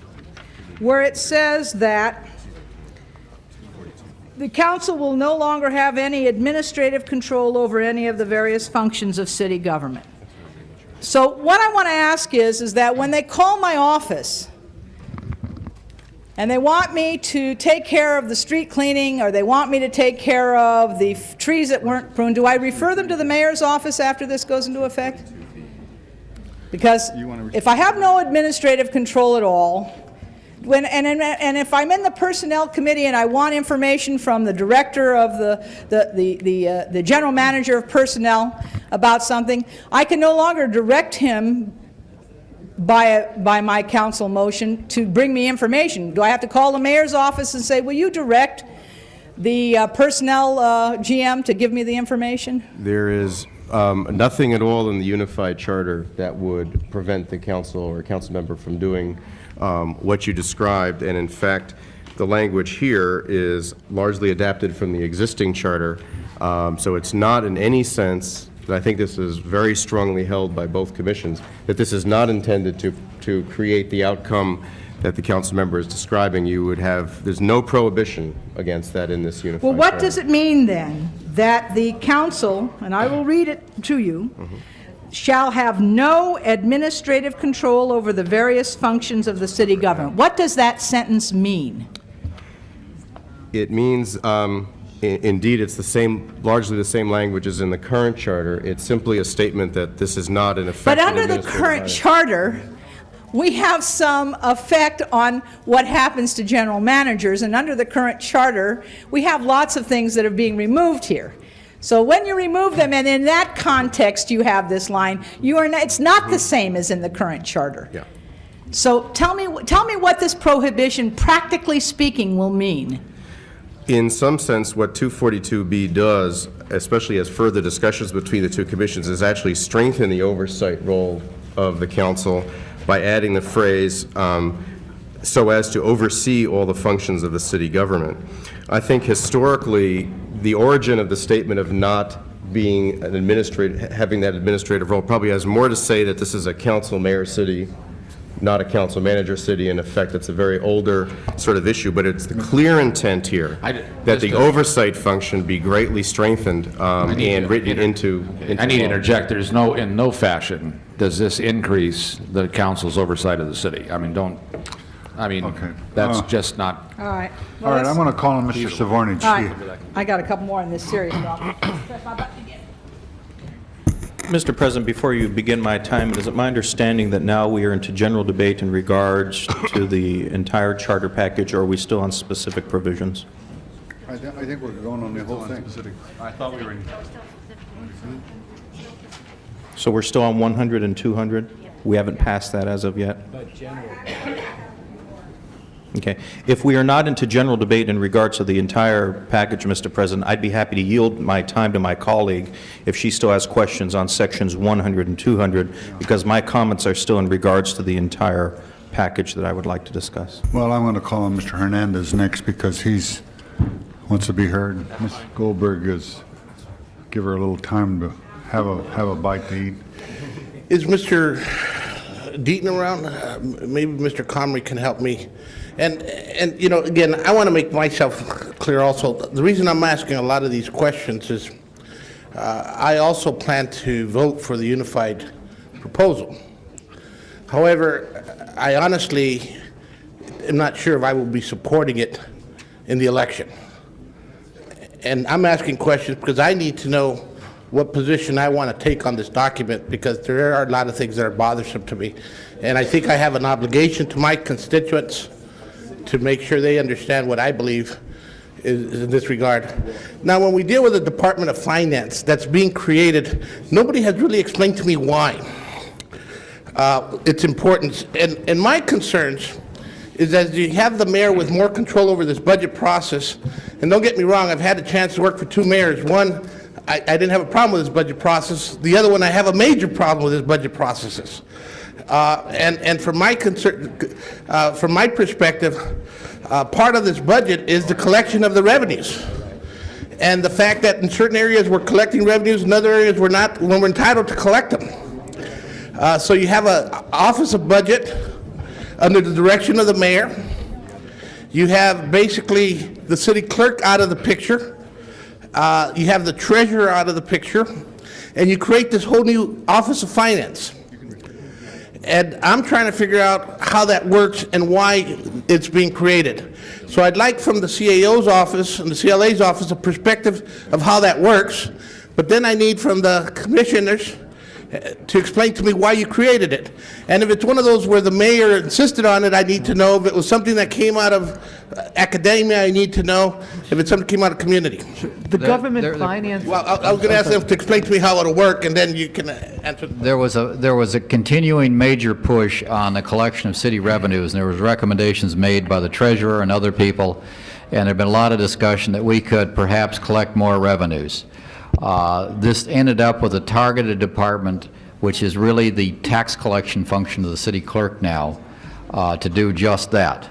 where it says that the council will no longer have any administrative control over any of the various functions of city government. So what I want to ask is that when they call my office and they want me to take care of the street cleaning, or they want me to take care of the trees that weren't pruned, do I refer them to the mayor's office after this goes into effect? Because if I have no administrative control at all, and if I'm in the Personnel Committee and I want information from the director of the general manager of personnel about something, I can no longer direct him by my council motion to bring me information. Do I have to call the mayor's office and say, will you direct the personnel GM to give me the information? There is nothing at all in the unified charter that would prevent the council or a council member from doing what you described, and in fact, the language here is largely adapted from the existing charter, so it's not in any sense, and I think this is very strongly held by both commissions, that this is not intended to create the outcome that the council member is describing. You would have, there's no prohibition against that in this unified Well, what charter. does it mean then that the council, and I will read it to you, shall have no administrative control over the various functions of the city government? What does that sentence mean? It means, indeed, it's the same, largely the same language as in the current charter. It's simply a statement that this is not an effective But under the administrative current body. charter, we have some effect on what happens to general managers, and under the current charter, we have lots of things that are being removed here. So when you remove them, and in that context you have this line, it's not the same as in the current charter. Yeah. So tell me what this prohibition, practically speaking, will mean. In some sense, what 242B does, especially as further discussions between the two commissions, is actually strengthen the oversight role of the council by adding the phrase, so as to oversee all the functions of the city government. I think historically, the origin of the statement of not being an having that administrative role probably has more to say that this is a council mayor city, not a council manager city. In effect, it's a very older sort of issue, but it's the clear intent here that the oversight function be greatly strengthened and written into I need to law. interject. There's in no fashion does this increase the council's oversight of the city. That's just not. All right. All right, I'm going to call on Mr. Savornich. All right. I got a couple more on this serious problem. Mr. President, before you begin my time, is it my understanding that now we are into general debate in regards to the entire charter package, or are we still on specific provisions? I think we're going on the whole thing. I thought we were in. So we're still on 100 and 200? We haven't passed that as of yet? Okay. If we are not into general debate in regards to the entire package, Mr. President, I'd be happy to yield my time to my colleague if she still has questions on sections 100 and 200, because my comments are still in regards to the entire package that I would like to discuss. Well, I'm going to call on Mr. Hernandez next because he's wants to be heard. Ms. Goldberg give her a little time to have a bite to eat. Is Mr. Deaton around? Maybe Mr. Comrie can help me. And you know, again, I want to make myself clear also. The reason I'm asking a lot of these questions is I also plan to vote for the unified proposal. However, I honestly am not sure if I will be supporting it in the election. And I'm asking questions because I need to know what position I want to take on this document, because there are a lot of things that are bothersome to me. And I think I have an obligation to my constituents to make sure they understand what I believe is in this regard. Now, when we deal with the Department of Finance that's being created, nobody has really explained to me why. Its importance. And my concerns is that you have the mayor with more control over this budget process. And don't get me wrong, I've had a chance to work for two mayors. One, I didn't have a problem with this budget process. The other one, I have a major problem with his budget processes. And from my from my perspective, part of this budget is the collection of the revenues. And the fact that in certain areas we're collecting revenues, in other areas we're not, when we're entitled to collect them. So you have an Office of Budget under the direction of the mayor. You have basically the city clerk out of the picture. You have the treasurer out of the picture. And you create this whole new Office of Finance. And I'm trying to figure out how that works and why it's being created. So I'd like from the CAO's office and the CLA's office a perspective of how that works. But then I need from the commissioners to explain to me why you created it. And if it's one of those where the mayor insisted on it, I need to know. If it was something that came out of academia, I need to know. If it's something that came out of community. The government finance... Well, I was going to ask them to explain to me how it'll work, and then you can answer. There was a continuing major push on the collection of city revenues, and there was recommendations made by the treasurer and other people, and there'd been a lot of discussion that we could perhaps collect more revenues. This ended up with a targeted department, which is really the tax collection function of the city clerk now, to do just that.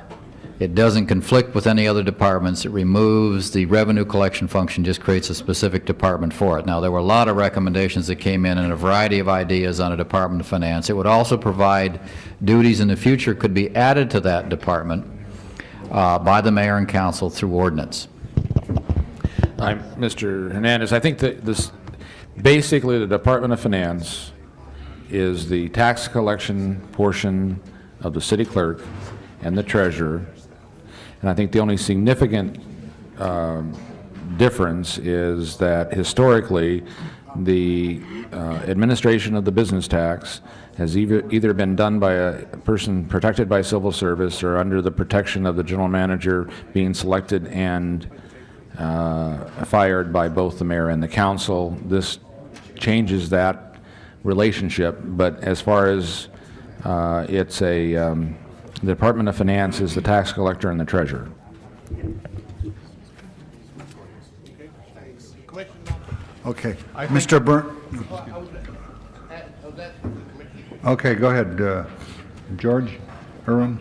It doesn't conflict with any other departments. It removes the revenue collection function, just creates a specific department for it. Now, there were a lot of recommendations that came in and a variety of ideas on a Department of Finance. It would also provide duties in the future could be added to that department by the mayor and council through ordinance. Mr. Hernandez, I think that this, basically the Department of Finance is the tax collection portion of the city clerk and the treasurer. And I think the only significant difference is that historically the administration of the business tax has either been done by a person protected by civil service or under the protection of the general manager being selected and fired by both the mayor and the council. This changes that relationship, but as far as it's the Department of Finance is the tax collector and the treasurer. Okay. Mr. Byrne? Okay, go ahead, George, Irwin.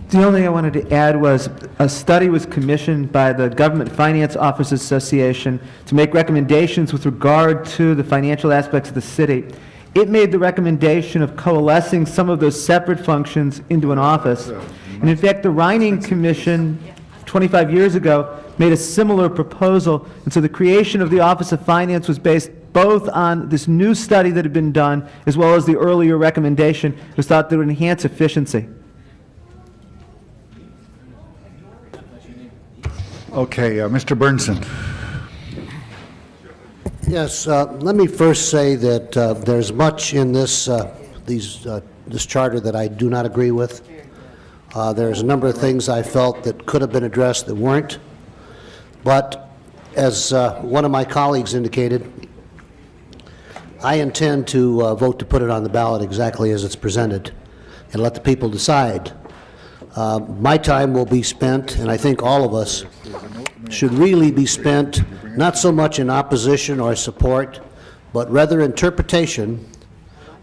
The only thing I wanted to add was a study was commissioned by the Government Finance Officers Association to make recommendations with regard to the financial aspects of the city. It made the recommendation of coalescing some of those separate functions into an office. And in fact, the Reining Commission 25 years ago made a similar proposal. And so the creation of the Office of Finance was based both on this new study that had been done as well as the earlier recommendation. It was thought that it would enhance efficiency. Okay, Mr. Burnson. Yes, let me first say that there's much in this this charter that I do not agree with. There's a number of things I felt that could have been addressed that weren't. But as one of my colleagues indicated, I intend to vote to put it on the ballot exactly as it's presented and let the people decide. My time will be spent, and I think all of us should really be spent not so much in opposition or support, but rather interpretation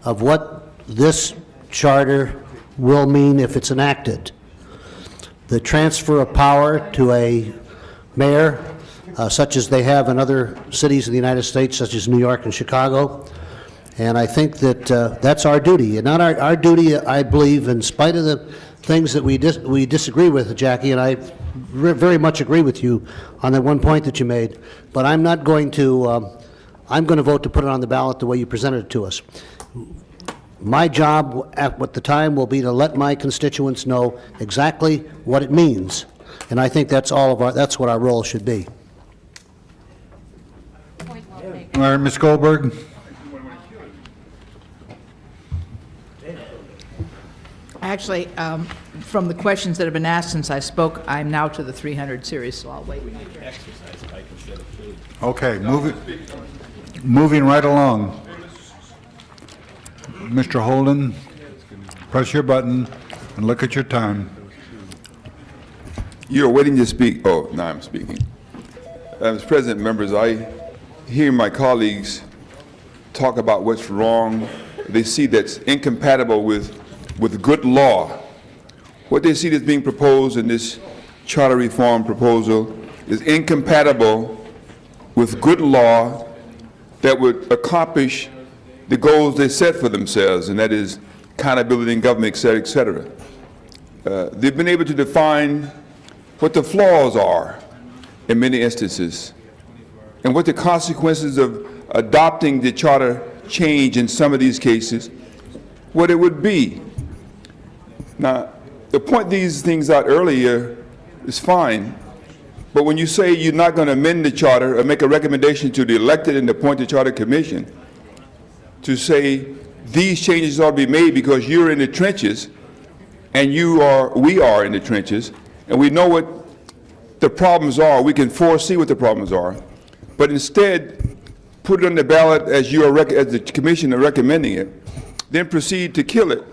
of what this charter will mean if it's enacted. The transfer of power to a mayor, such as they have in other cities in the United States, such as New York and Chicago. And I think that that's our duty. And not our duty, I believe, in spite of the things that we disagree with, Jackie, and I very much agree with you on that one point that you made, but I'm not going to, I'm going to vote to put it on the ballot the way you presented it to us. My job at the time will be to let my constituents know exactly what it means, and I think that's that's what our role should be. All right, Ms. Goldberg. Actually, from the questions that have been asked since I spoke, I'm now to the 300 series, so I'll wait. Okay, moving right along. Mr. Holden, press your button and look at your time. You're waiting to speak. Oh, now I'm speaking. Mr. President, members, I hear my colleagues talk about what's wrong. They see that's incompatible with good law. What they see that's being proposed in this charter reform proposal is incompatible with good law that would accomplish the goals they set for themselves, and that is accountability in government, et cetera, et cetera. They've been able to define what the flaws are in many instances and what the consequences of adopting the charter change in some of these cases, what it would be. Now, to point these things out earlier is fine, but when you say you're not going to amend the charter or make a recommendation to the elected and appointed charter commission to say these changes ought to be made because you're in the trenches and we are in the trenches, and we know what the problems are. We can foresee what the problems are, but instead put it on the ballot as as the commission are recommending it, then proceed to kill it.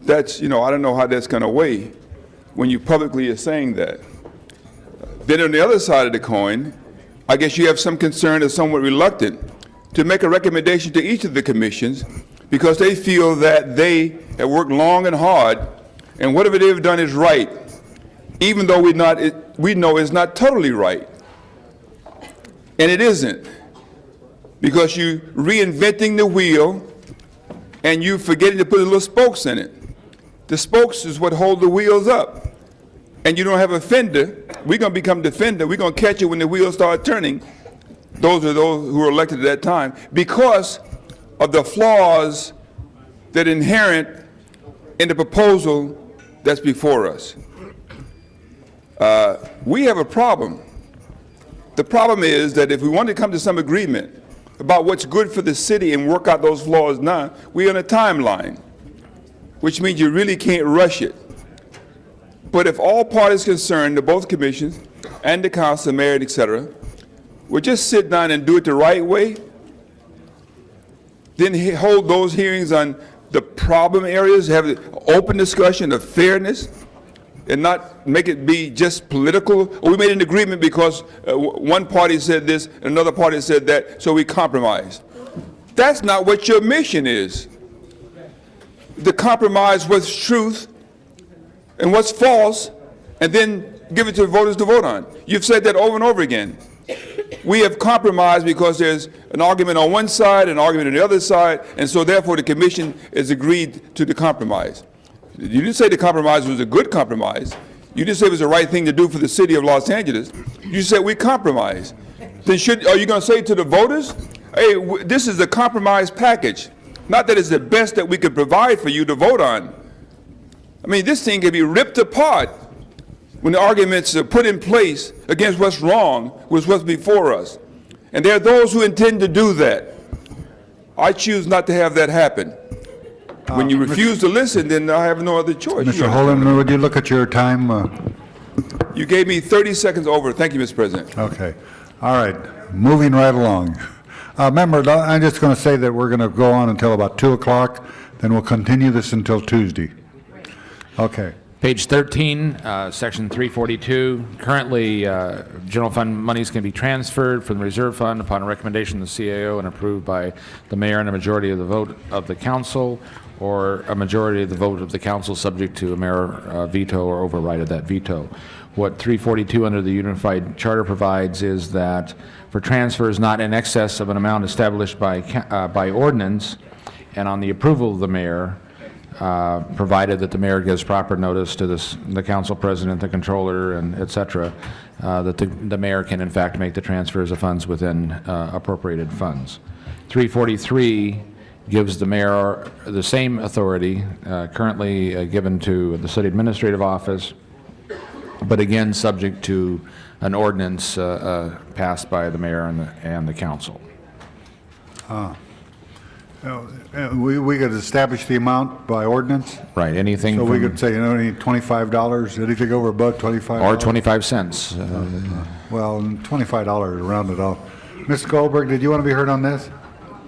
That's, I don't know how that's going to weigh when you publicly are saying that. Then on the other side of the coin, I guess you have some concern or somewhat reluctant to make a recommendation to each of the commissions because they feel that they have worked long and hard and whatever they've done is right, even though we know it's not totally right. And it isn't, because you're reinventing the wheel and you're forgetting to put little spokes in it. The spokes is what hold the wheels up. And you don't have a fender. We're going to become the fender. We're going to catch it when the wheels start turning. Those are those who were elected at that time, because of the flaws that are inherent in the proposal that's before us. We have a problem. The problem is that if we want to come to some agreement about what's good for the city and work out those flaws now, we're on a timeline, which means you really can't rush it. But if all parties concerned, both commissions and the council, mayor, et cetera, would just sit down and do it the right way, then hold those hearings on the problem areas, have an open discussion of fairness, and not make it be just political. We made an agreement because one party said this, another party said that, so we compromised. That's not what your mission is. The compromise what's truth and what's false, and then give it to the voters to vote on. You've said that over and over again. We have compromised because there's an argument on one side, an argument on the other side, and so therefore the commission has agreed to the compromise. You didn't say the compromise was a good compromise. You didn't say it was the right thing to do for the city of Los Angeles. You said we compromise. Then are you going to say to the voters, hey, this is a compromise package, not that it's the best that we could provide for you to vote on. I mean, this thing can be ripped apart when the arguments are put in place against what's wrong with what's before us. And there are those who intend to do that. I choose not to have that happen. When you refuse to listen, then I have no other choice. Mr. Holden, would you look at your time? You gave me 30 seconds over. Thank you, Mr. President. Okay. All right. Moving right along. Members, I'm just going to say that we're going to go on until about 2 o'clock. Then we'll continue this until Tuesday. Okay. Page 13, Section 342. Currently, general fund monies can be transferred from the reserve fund upon a recommendation of the CAO and approved by the mayor and a majority of the vote of the council, or a majority of the vote of the council subject to a mayor veto or override of that veto. What 342 under the Unified Charter provides is that for transfers not in excess of an amount established by ordinance and on the approval of the mayor, provided that the mayor gives proper notice to the council president, the controller, and et cetera, that the mayor can in fact make the transfers of funds within appropriated funds. 343 gives the mayor the same authority currently given to the city administrative office, but again subject to an ordinance passed by the mayor and the council. We could establish the amount by ordinance? Right, anything So we from- could say, any $25, anything over above $25? Or 25 cents. Well, $25 round it off. Ms. Goldberg, did you want to be heard on this?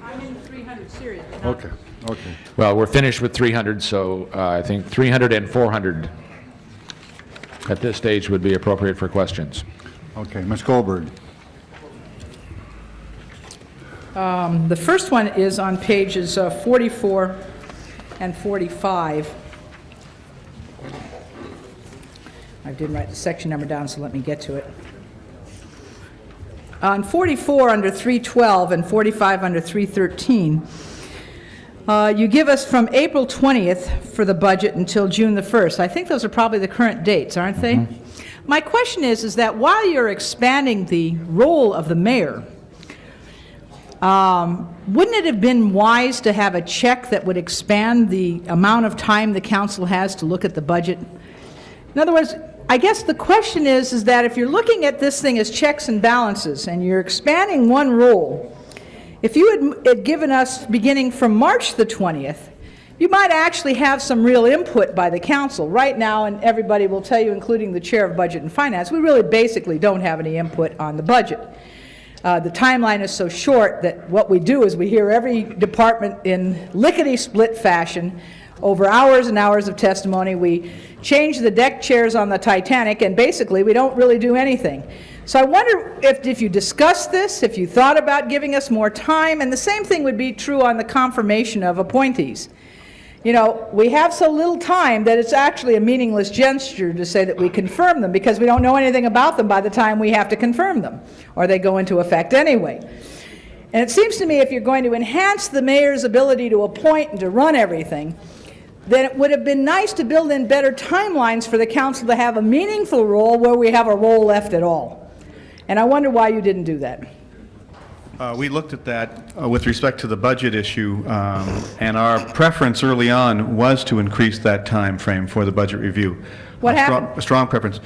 I'm in the 300 series. Okay, okay. Well, we're finished with 300, so I think 300 and 400 at this stage would be appropriate for questions. Okay, Ms. Goldberg. The first one is on pages 44 and 45. I didn't write the section number down, so let me get to it. On 44 under 312 and 45 under 313, you give us from April 20th for the budget until June the 1st. I think those are probably the current dates, aren't they? My question is that while you're expanding the role of the mayor, wouldn't it have been wise to have a check that would expand the amount of time the council has to look at the budget? In other words, I guess the question is that if you're looking at this thing as checks and balances and you're expanding one role, If you had given us, beginning from March the 20th, you might actually have some real input by the council. Right now, and everybody will tell you, including the chair of Budget and Finance, we really basically don't have any input on the budget. The timeline is so short that what we do is we hear every department in lickety-split fashion over hours and hours of testimony. We change the deck chairs on the Titanic, and basically we don't really do anything. So I wonder if you discussed this, if you thought about giving us more time, and the same thing would be true on the confirmation of appointees. You know, we have so little time that it's actually a meaningless gesture to say that we confirm them, because we don't know anything about them by the time we have to confirm them, or they go into effect anyway. And it seems to me if you're going to enhance the mayor's ability to appoint and to run everything, then it would have been nice to build in better timelines for the council to have a meaningful role where we have a role left at all. And I wonder why you didn't do that. We looked at that with respect to the budget issue, and our preference early on was to increase that time frame for the budget review. What happened? A strong preference.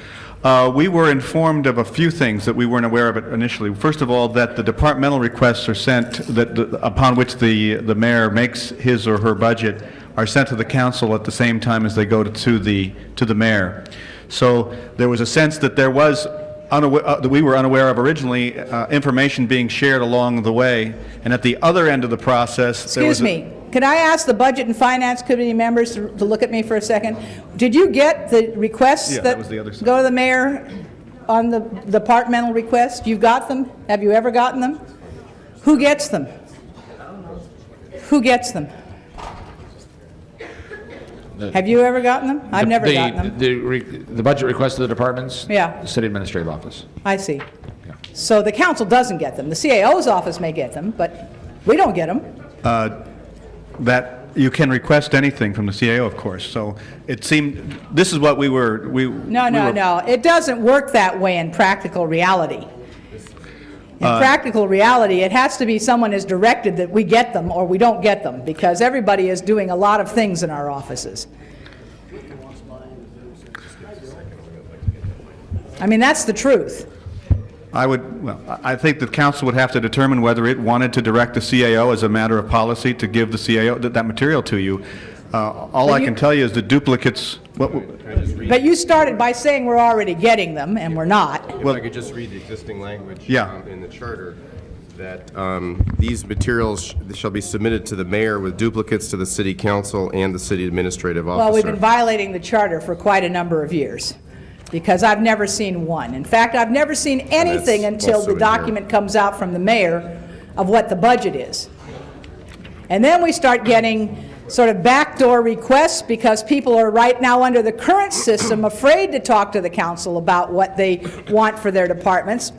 We were informed of a few things that we weren't aware of initially. First of all, that the departmental requests are sent, upon which the mayor makes his or her budget, are sent to the council at the same time as they go to the mayor. So there was a sense that there was that we were unaware of originally, information being shared along the way, and at the other end of the process, there was Excuse me, could I ask the Budget and Finance Committee members to look at me for a second? Did you get the requests Yeah, that that was the other side. go to the mayor on the departmental request? You've got them? Have you ever gotten them? Who gets them? Who gets them? Have you ever gotten them? I've never gotten them. The budget request of the departments? Yeah. The city administrative office. I see. So the council doesn't get them. The CAO's office may get them, but we don't get them. that you can request anything from the CAO, of course. So it seemed, this is what we were... No. It doesn't work that way in practical reality. In practical reality, it has to be someone is directed that we get them or we don't get them, because everybody is doing a lot of things in our offices. I mean, that's the truth. I think the council would have to determine whether it wanted to direct the CAO as a matter of policy to give the CAO that material to you. All I can tell you is the duplicates... But you started by saying we're already getting them, and we're not. If I could just read the existing language Yeah. in the charter, that these materials shall be submitted to the mayor with duplicates to the city council and the city administrative officer. Well, we've been violating the charter for quite a number of years, because I've never seen one. In fact, I've never seen anything until also the in here. document comes out from the mayor of what the budget is. And then we start getting sort of backdoor requests, because people are right now under the current system afraid to talk to the council about what they want for their departments,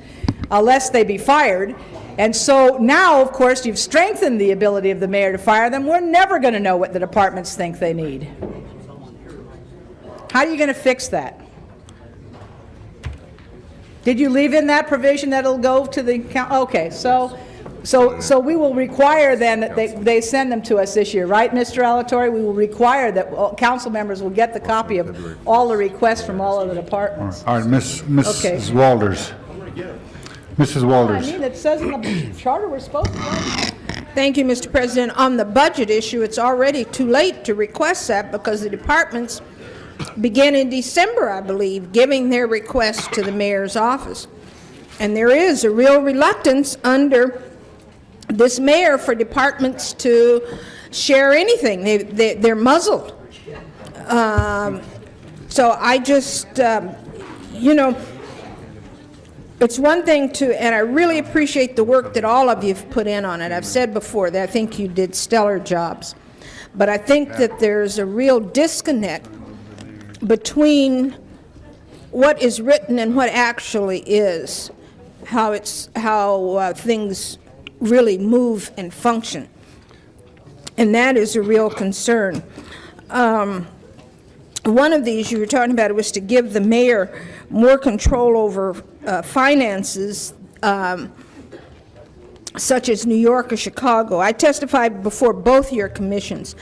lest they be fired. And so now, of course, you've strengthened the ability of the mayor to fire them. We're never going to know what the departments think they need. How are you going to fix that? Did you leave in that provision that it'll go to the okay, so we will require then that they send them to us this year, right, Mr. Alatorre? We will require that council members will get the copy of all the requests from all of the departments. All right, Mrs. Okay. Walters. Mrs. Walters. I mean, it says in the charter we're supposed to. Thank you, Mr. President. On the budget issue, it's already too late to request that, because the departments began in December, I believe, giving their requests to the mayor's office. And there is a real reluctance under this mayor for departments to share anything. They're muzzled. So I just, you know, it's one thing to, and I really appreciate the work that all of you have put in on it. I've said before that I think you did stellar jobs. But I think that there's a real disconnect between what is written and what actually is, how things really move and function. And that is a real concern. One of these you were talking about was to give the mayor more control over finances, such as New York or Chicago. I testified before both your commissions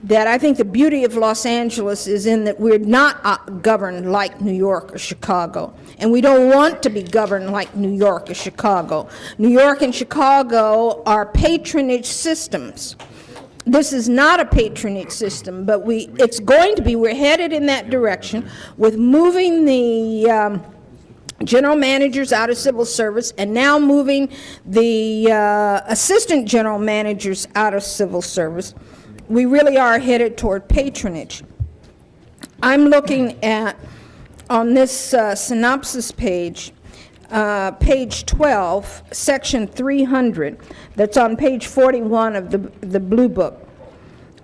that I think the beauty of Los Angeles is in that we're not governed like New York or Chicago, and we don't want to be governed like New York or Chicago. New York and Chicago are patronage systems. This is not a patronage system, but it's going to be, we're headed in that direction with moving the general managers out of civil service and now moving the assistant general managers out of civil service. We really are headed toward patronage. I'm looking at, on this synopsis page, page 12, section 300, that's on page 41 of the Blue Book,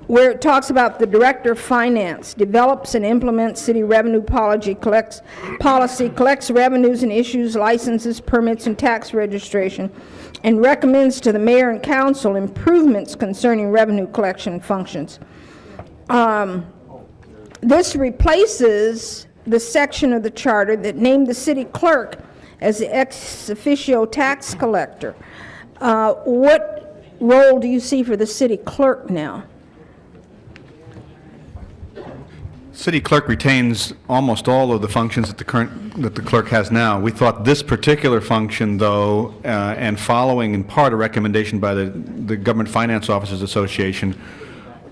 where it talks about the Director of Finance develops and implements city revenue policy, collects revenues and issues licenses, permits, and tax registration, and recommends to the mayor and council improvements concerning revenue collection functions. This replaces the section of the charter that named the city clerk as the ex officio tax collector. What role do you see for the city clerk now? City clerk retains almost all of the functions that the clerk has now. We thought this particular function, though, and following in part a recommendation by the Government Finance Officers Association,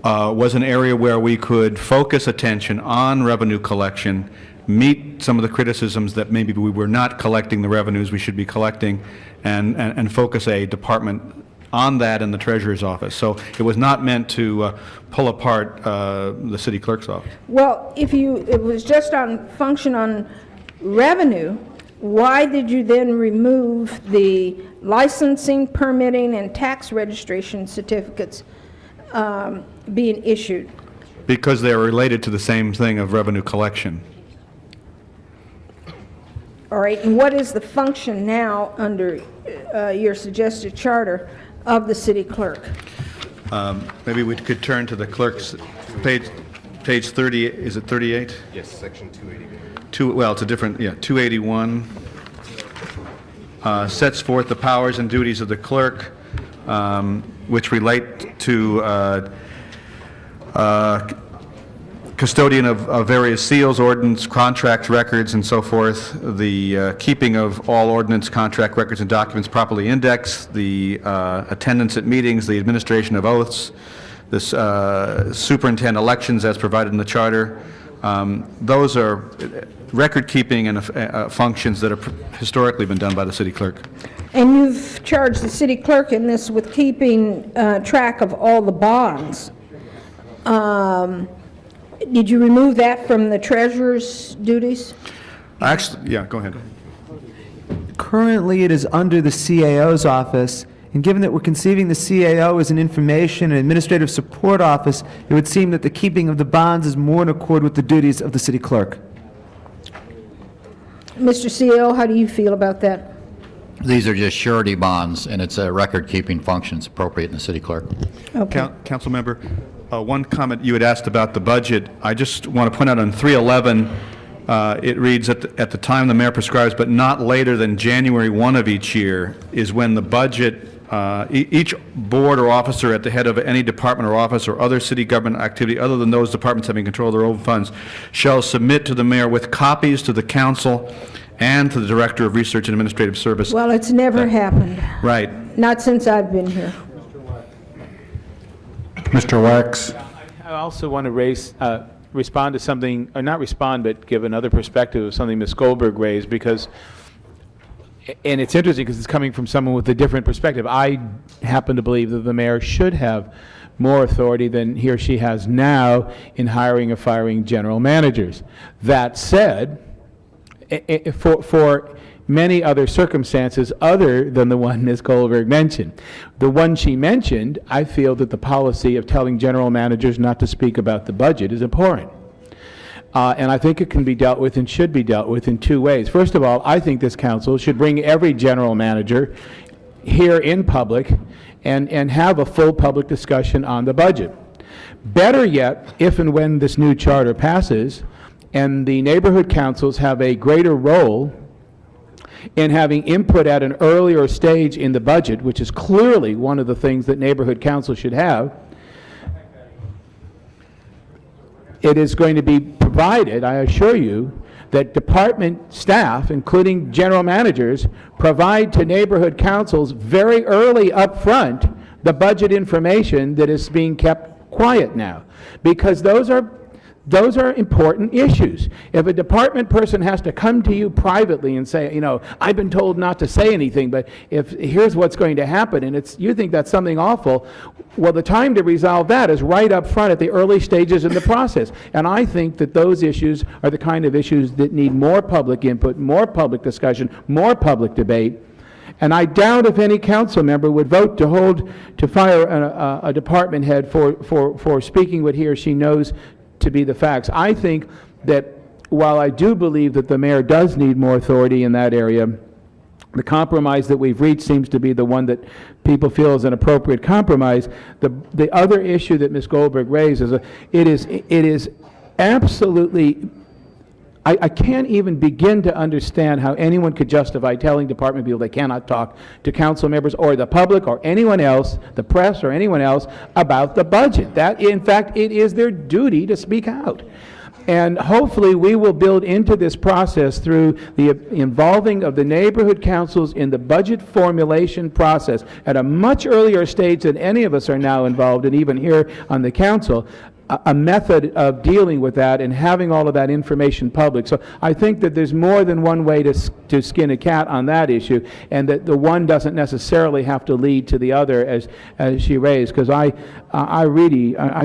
was an area where we could focus attention on revenue collection, meet some of the criticisms that maybe we were not collecting the revenues we should be collecting, and focus a department on that in the treasurer's office. So it was not meant to pull apart the city clerk's office. Well, it was just on function on revenue, why did you then remove the licensing, permitting, and tax registration certificates being issued? Because they are related to the same thing of revenue collection. All right, and what is the function now under your suggested charter of the city clerk? Maybe we could turn to the clerk's page 30, is it 38? Yes, section 281. Well, it's a different, 281. Sets forth the powers and duties of the clerk, which relate to custodian of various seals, ordinance, contract records, and so forth, the keeping of all ordinance, contract records, and documents properly indexed, the attendance at meetings, the administration of oaths, the superintend elections as provided in the charter. Those are record-keeping and functions that have historically been done by the city clerk. And you've charged the city clerk in this with keeping track of all the bonds. Did you remove that from the treasurer's duties? Actually, yeah, go ahead. Currently, it is under the CAO's office, and given that we're conceiving the CAO as an information and administrative support office, it would seem that the keeping of the bonds is more in accord with the duties of the city clerk. Mr. CAO, how do you feel about that? These are just surety bonds, and it's a record-keeping function. It's appropriate in the city clerk. Okay. Council member, one comment you had asked about the budget. I just want to point out on 311, it reads, at the time the mayor prescribes, but not later than January 1 of each year, is when the budget, each board or officer at the head of any department or office or other city government activity other than those departments having control of their own funds shall submit to the mayor with copies to the council and to the Director of Research and Administrative Service. Well, it's never happened. Right. Not since I've been here. Mr. Wax. I also want to respond to something, or not respond, but give another perspective of something Ms. Goldberg raised, because, and it's interesting because it's coming from someone with a different perspective. I happen to believe that the mayor should have more authority than he or she has now in hiring or firing general managers. That said, for many other circumstances other than the one Ms. Goldberg mentioned. The one she mentioned, I feel that the policy of telling general managers not to speak about the budget is abhorrent. And I think it can be dealt with and should be dealt with in two ways. First of all, I think this council should bring every general manager here in public and have a full public discussion on the budget. Better yet, if and when this new charter passes and the neighborhood councils have a greater role in having input at an earlier stage in the budget, which is clearly one of the things that neighborhood council should have, it is going to be provided, I assure you, that department staff, including general managers, provide to neighborhood councils very early up front the budget information that is being kept quiet now, because those are important issues. If a department person has to come to you privately and say, I've been told not to say anything, but here's what's going to happen, and you think that's something awful, well, the time to resolve that is right up front at the early stages in the process. And I think that those issues are the kind of issues that need more public input, more public discussion, more public debate. And I doubt if any council member would vote to fire a department head for speaking what he or she knows to be the facts. I think that while I do believe that the mayor does need more authority in that area, the compromise that we've reached seems to be the one that people feel is an appropriate compromise. The other issue that Ms. Goldberg raised is it is absolutely, I can't even begin to understand how anyone could justify telling department people they cannot talk to council members or the public or anyone else, the press or anyone else, about the budget. That, in fact, it is their duty to speak out. And hopefully we will build into this process through the involving of the neighborhood councils in the budget formulation process at a much earlier stage than any of us are now involved in, even here on the council, a method of dealing with that and having all of that information public. So I think that there's more than one way to skin a cat on that issue, and that the one doesn't necessarily have to lead to the other, as she raised. Because I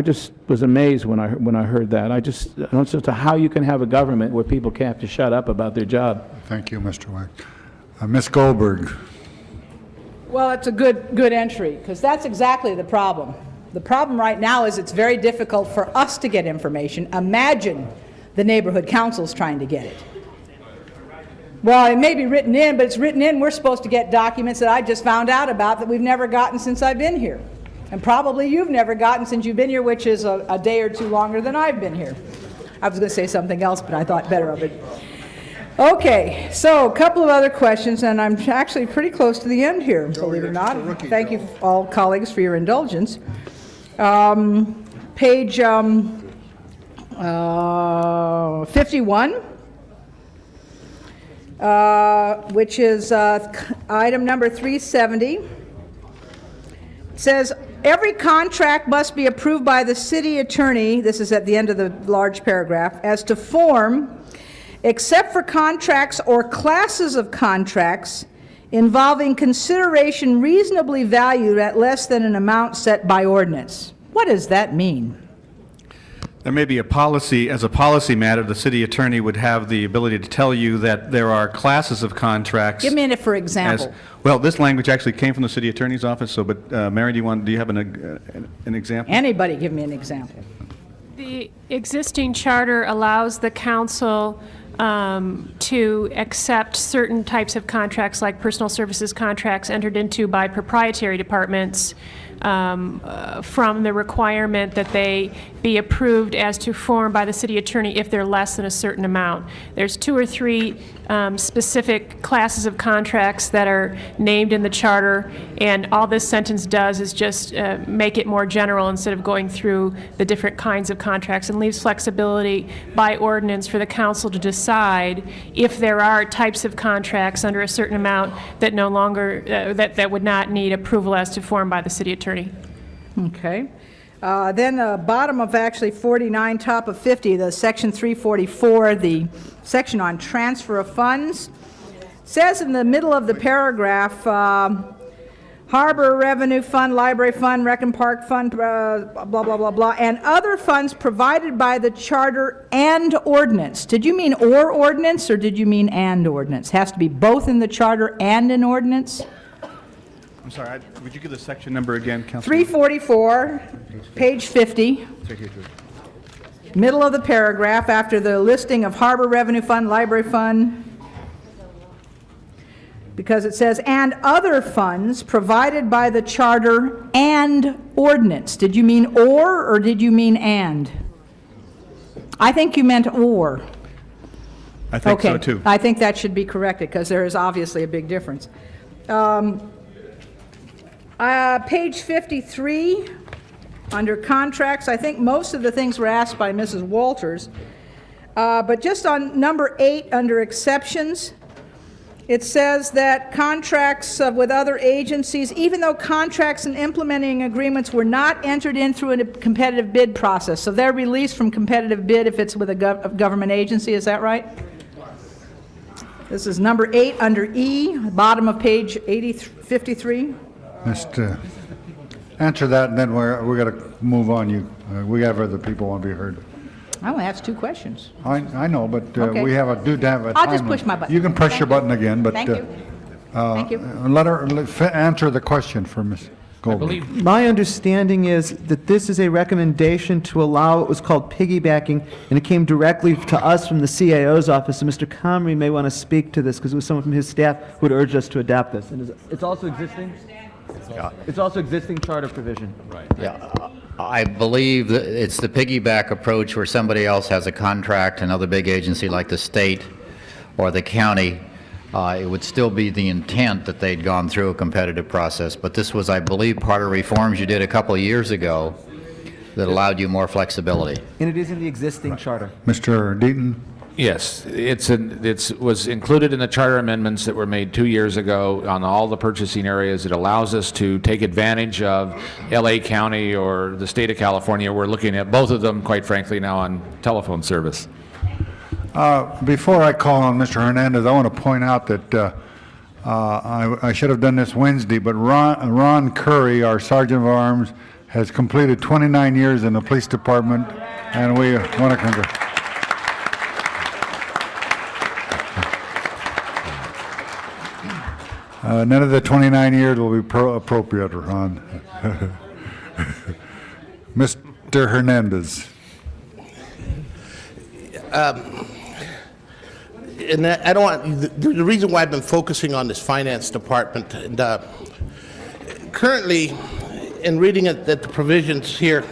just was amazed when I heard that. I don't know how you can have a government where people can't have to shut up about their job. Thank you, Mr. Wack. Ms. Goldberg. Well, it's a good entry, because that's exactly the problem. The problem right now is it's very difficult for us to get information. Imagine the neighborhood councils trying to get it. Well, it may be written in, but it's written in. We're supposed to get documents that I just found out about that we've never gotten since I've been here. And probably you've never gotten since you've been here, which is a day or two longer than I've been here. I was going to say something else, but I thought better of it. Okay, so a couple of other questions, and I'm actually pretty close to the end here, believe it or not. Thank you, all colleagues, for your indulgence. Page 51, which is item number 370. It says, every contract must be approved by the city attorney, this is at the end of the large paragraph, as to form, except for contracts or classes of contracts involving consideration reasonably valued at less than an amount set by ordinance. What does that mean? There may be a policy, as a policy matter, the city attorney would have the ability to tell you that there are classes of contracts. Give me an for example. Well, this language actually came from the city attorney's office, so, but Mary, do you have an example? Anybody give me an example. The existing charter allows the council to accept certain types of contracts, like personal services contracts entered into by proprietary departments, from the requirement that they be approved as to form by the city attorney if they're less than a certain amount. There's 2 or 3 specific classes of contracts that are named in the charter, and all this sentence does is just make it more general instead of going through the different kinds of contracts, and leaves flexibility by ordinance for the council to decide if there are types of contracts under a certain amount that no longer, that would not need approval as to form by the city attorney. Okay. Then bottom of actually 49, top of 50, the section 344, the section on transfer of funds, says in the middle of the paragraph, Harbor Revenue Fund, Library Fund, Rec and Park Fund, blah, blah, blah, blah, and other funds provided by the charter and ordinance. Did you mean or ordinance, or did you mean and ordinance? Has to be both in the charter and in ordinance? I'm sorry, would you give the section number again, Councilman? 344, page 50. Middle of the paragraph, after the listing of Harbor Revenue Fund, Library Fund, because it says, and other funds provided by the charter and ordinance. Did you mean or did you mean and? I think you meant or. I think so, too. I think that should be corrected, because there is obviously a big difference. Page 53, Under contracts, I think most of the things were asked by Mrs. Walters. But just on number 8, under exceptions, it says that contracts with other agencies, even though contracts and implementing agreements were not entered in through a competitive bid process, so they're released from competitive bid if it's with a government agency, is that right? This is number 8 under E, bottom of page 53. Mr. Answer that, and then we got to move on. We have other people want to be heard. I only asked 2 questions. I know, but Okay. we have a do have a I'll time just limit. push my button. You can press Thank your you. button again, but Thank you. Thank you. let her answer the question for Ms. Goldberg. My understanding is that this is a recommendation to allow what was called piggybacking, and it came directly to us from the CAO's office. So Mr. Comrie may want to speak to this, because it was someone from his staff who had urged us to adopt this. And it's also existing? It's also existing charter provision. Right. Yeah, I believe that it's the piggyback approach where somebody else has a contract, another big agency like the state or the county. It would still be the intent that they'd gone through a competitive process, but this was, I believe, part of reforms you did a couple of years ago that allowed you more flexibility. And it is in the existing charter. Mr. Deaton? Yes, was included in the charter amendments that were made 2 years ago on all the purchasing areas. It allows us to take advantage of LA County or the state of California. We're looking at both of them, quite frankly, now on telephone service. Before I call on Mr. Hernandez, I want to point out that I should have done this Wednesday, but Ron Curry, our Sergeant of Arms, has completed 29 years in the police department, and we want to congratulate. None of the 29 years will be appropriate, Ron. Mr. Hernandez. And I don't want, the reason why I've been focusing on this finance department, and currently, in reading at the provisions here,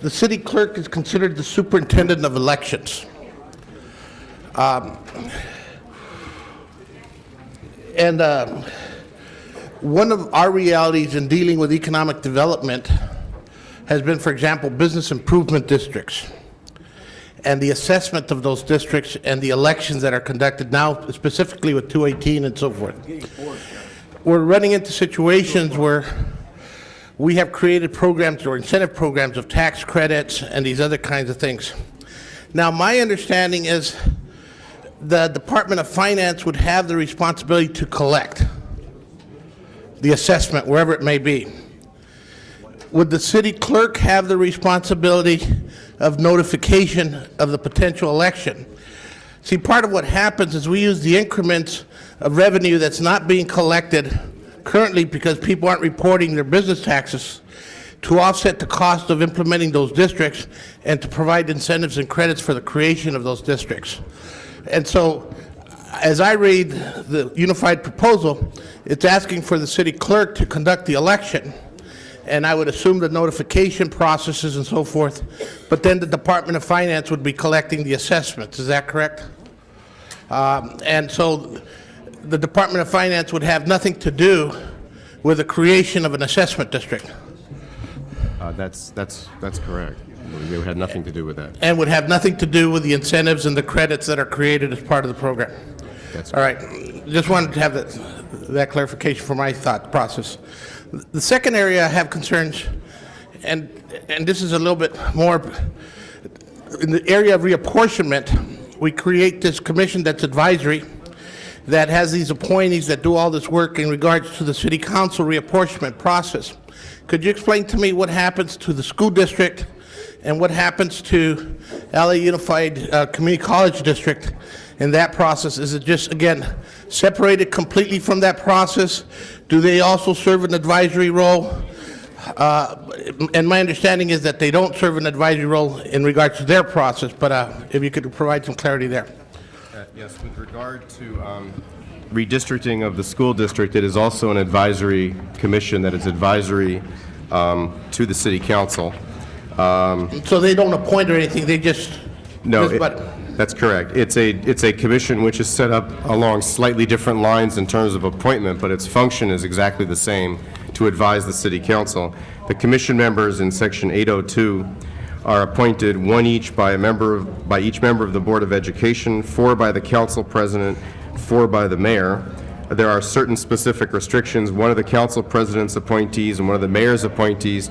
the city clerk is considered the superintendent of elections. One of our realities in dealing with economic development has been, for example, business improvement districts and the assessment of those districts and the elections that are conducted now, specifically with 218 and so forth. We're running into situations where we have created programs or incentive programs of tax credits and these other kinds of things. Now, my understanding is the Department of Finance would have the responsibility to collect the assessment, wherever it may be. Would the city clerk have the responsibility of notification of the potential election? See, part of what happens is we use the increments of revenue that's not being collected currently because people aren't reporting their business taxes to offset the cost of implementing those districts and to provide incentives and credits for the creation of those districts. And so, as I read the unified proposal, it's asking for the city clerk to conduct the election, and I would assume the notification processes and so forth, but then the Department of Finance would be collecting the assessments. Is that correct? And so the Department of Finance would have nothing to do with the creation of an assessment district. That's correct. We had nothing to do with that. And would have nothing to do with the incentives and the credits that are created as part of the program. That's all right. Just wanted to have that clarification for my thought process. The second area I have concerns, and this is a little bit more in the area of reapportionment. We create this commission that's advisory, that has these appointees that do all this work in regards to the city council reapportionment process. Could you explain to me what happens to the school district and what happens to LA Unified Community College District in that process? Is it just, again, separated completely from that process? Do they also serve an advisory role? And my understanding is that they don't serve an advisory role in regards to their process, but if you could provide some clarity there. Yes, with regard to redistricting of the school district, it is also an advisory commission that is advisory to the city council. So they don't appoint or anything, they just... No, That's correct. It's a commission which is set up along slightly different lines in terms of appointment, but its function is exactly the same, to advise the city council. The commission members in section 802 are appointed one each by each member of the Board of Education, 4 by the council president, 4 by the mayor. There are certain specific restrictions. One of the council president's appointees and one of the mayor's appointees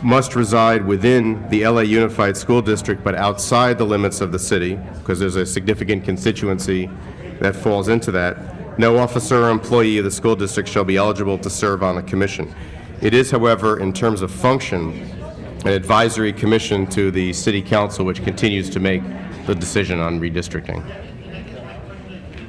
must reside within the LA Unified School District, but outside the limits of the city, because there's a significant constituency that falls into that. No officer or employee of the school district shall be eligible to serve on a commission. It is, however, in terms of function, an advisory commission to the city council, which continues to make the decision on redistricting.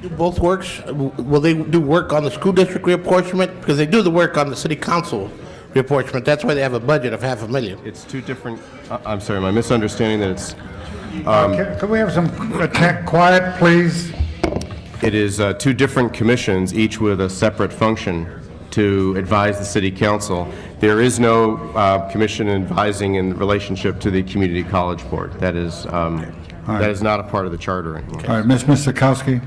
Do both works? Will they do work on the school district reapportionment? Because they do the work on the city council reapportionment. That's why they have a budget of $500,000. It's two different, I'm sorry, am I misunderstanding that it's... Could we have some quiet, please? It is two different commissions, each with a separate function to advise the city council. There is no commission advising in relationship to the community college board. That is not a part of the charter. All right, Ms. Sikowski.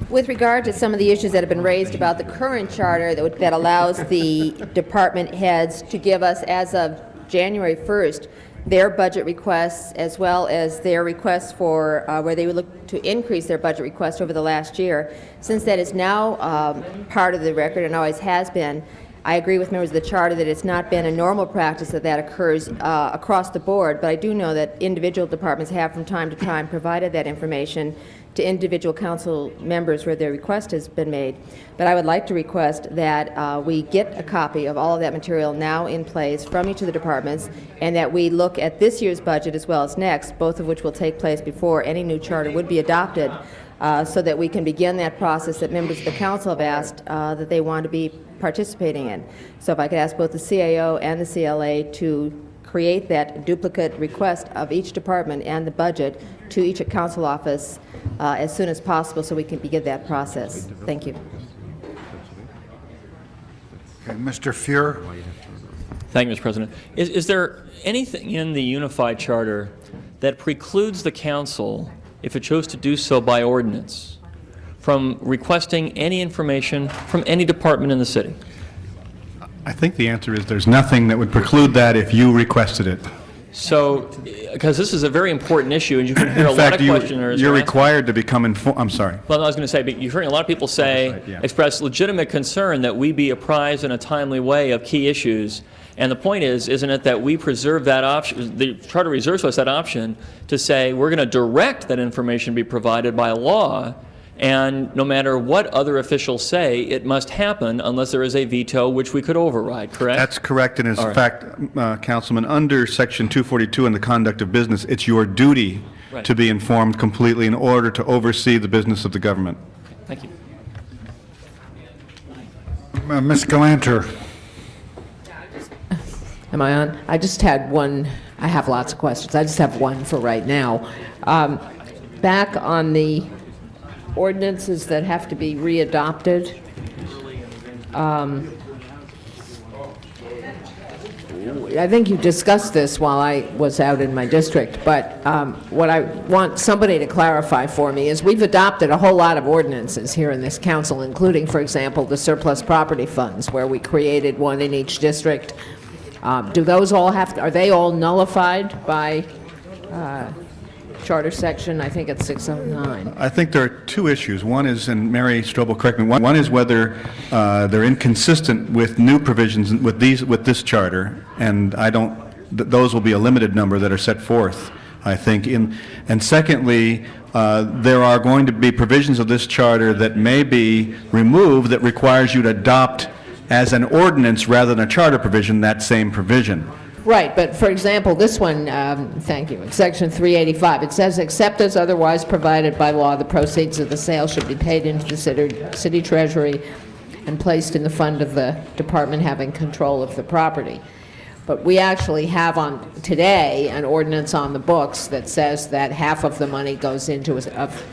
With regard to some of the issues that have been raised about the current charter that allows the department heads to give us, as of January 1st, their budget requests as well as their requests for where they would look to increase their budget request over the last year. Since that is now part of the record and always has been, I agree with members of the charter that it's not been a normal practice that occurs across the board, but I do know that individual departments have from time to time provided that information to individual council members where their request has been made. But I would like to request that we get a copy of all of that material now in place from each of the departments, and that we look at this year's budget as well as next, both of which will take place before any new charter would be adopted, so that we can begin that process that members of the council have asked that they want to be participating in. So if I could ask both the CAO and the CLA to create that duplicate request of each department and the budget to each council office as soon as possible, so we can begin that process. Thank you. Okay, Mr. Fuhr. Thank you, Mr. President. Is there anything in the Unified Charter that precludes the council, if it chose to do so by ordinance, from requesting any information from any department in the city? I think the answer is there's nothing that would preclude that if you requested it. So, because this is a very important issue, and you can hear a lot of questioners. You're asking- required to become informed. I'm sorry. Well, I was going to say, but you're hearing a lot of people say, express legitimate concern that we be apprised in a timely way of key issues. And the point is, isn't it that we preserve that option, the Charter reserves us that option to say we're going to direct that information be provided by law, and no matter what other officials say, it must happen unless there is a veto, which we could override, correct? That's correct, and in All right. fact, Councilman, under Section 242 in the conduct of business, it's your duty Right. to be informed completely in order to oversee the business of the government. Thank you. Ms. Galanter. Am I on? I just had one. I have lots of questions. I just have one for right now. Back on the ordinances that have to be readopted, I think you discussed this while I was out in my district, but what I want somebody to clarify for me is we've adopted a whole lot of ordinances here in this council, including, for example, the surplus property funds, where we created one in each district. Do those all are they all nullified by Charter section, I think it's 609? I think there are two issues. One is, and Mary Strobel, correct me, one is whether they're inconsistent with new provisions with this charter, and those will be a limited number that are set forth, I think. And secondly, there are going to be provisions of this charter that may be removed that requires you to adopt as an ordinance rather than a charter provision that same provision. Right, but for example, this one, thank you, Section 385, it says, except as otherwise provided by law, the proceeds of the sale should be paid into the city treasury and placed in the fund of the department having control of the property. But we actually have on today an ordinance on the books that says that half of the money goes into,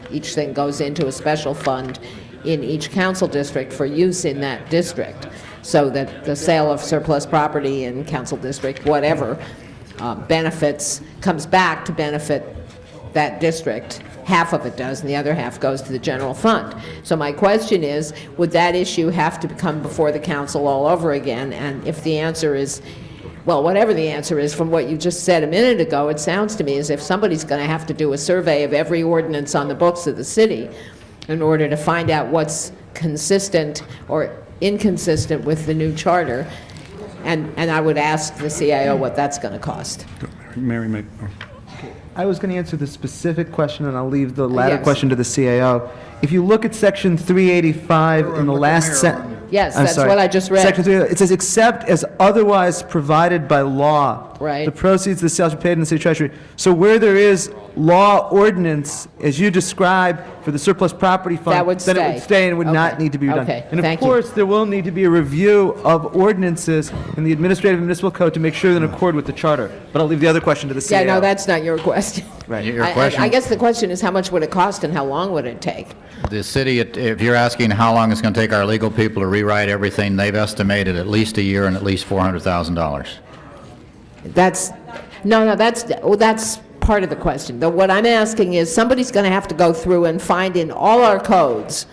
each thing goes into a special fund in each council district for use in that district, so that the sale of surplus property in council district, whatever, comes back to benefit that district. Half of it does, and the other half goes to the general fund. So my question is, would that issue have to come before the council all over again? And if the answer is, well, whatever the answer is, from what you just said a minute ago, it sounds to me as if somebody's going to have to do a survey of every ordinance on the books of the city in order to find out what's consistent or inconsistent with the new charter. And I would ask the CIO what that's going to cost. Mary, I was going to answer the specific question, and I'll leave the latter Yes. question to the CAO. If you look at section 385 in the last sentence. Yes, that's what I just read. Section 3, it says, except as otherwise provided by law. Right. The proceeds of the sale shall be paid in the city treasury. So where there is law ordinance, as you described, for the surplus property fund, That would then it stay. would stay and would not Okay. need to be redone. Okay, And of thank you. course, there will need to be a review of ordinances in the administrative and municipal code to make sure they're in accord with the charter. But I'll leave the other question to the CAO. Yeah, no, that's not your question. Right. Your I question, guess the question is, how much would it cost and how long would it take? the city, if you're asking how long it's going to take our legal people to rewrite everything, they've estimated at least a year and at least $400,000. That's part of the question. What I'm asking is, somebody's going to have to go through and find in all our codes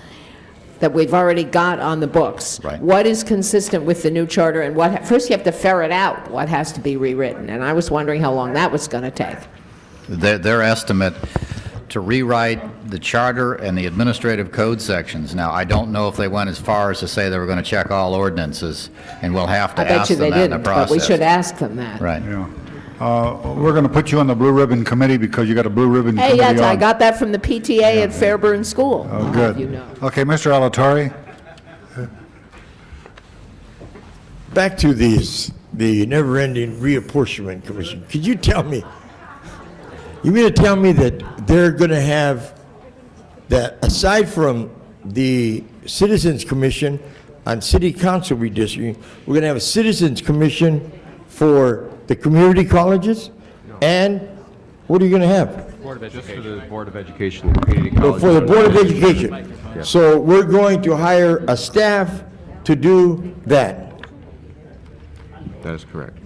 that we've already got on the books, Right. what is consistent with the new charter, and first you have to ferret out what has to be rewritten, and I was wondering how long that was going to take. Their estimate to rewrite the charter and the administrative code sections. Now, I don't know if they went as far as to say they were going to check all ordinances, and we'll have to I bet ask you them they that in the didn't, process. but we should ask them that. Right. Yeah. We're going to put you on the Blue Ribbon Committee because you got a Blue Ribbon Hey, Committee yes, I on. got that from the PTA at Fairburn School. Oh, I'll have good. you know. Okay, Mr. Alatorre? Back to the never-ending reapportionment commission. Could you tell me, you mean to tell me that they're going to have, that aside from the Citizens Commission on City Council redistricting, we're going to have a Citizens Commission for the community colleges? And what are you going to have? Just for the Board of Education and Community Colleges. For the Board of Education. Yeah. So we're going to hire a staff to do that. That is correct.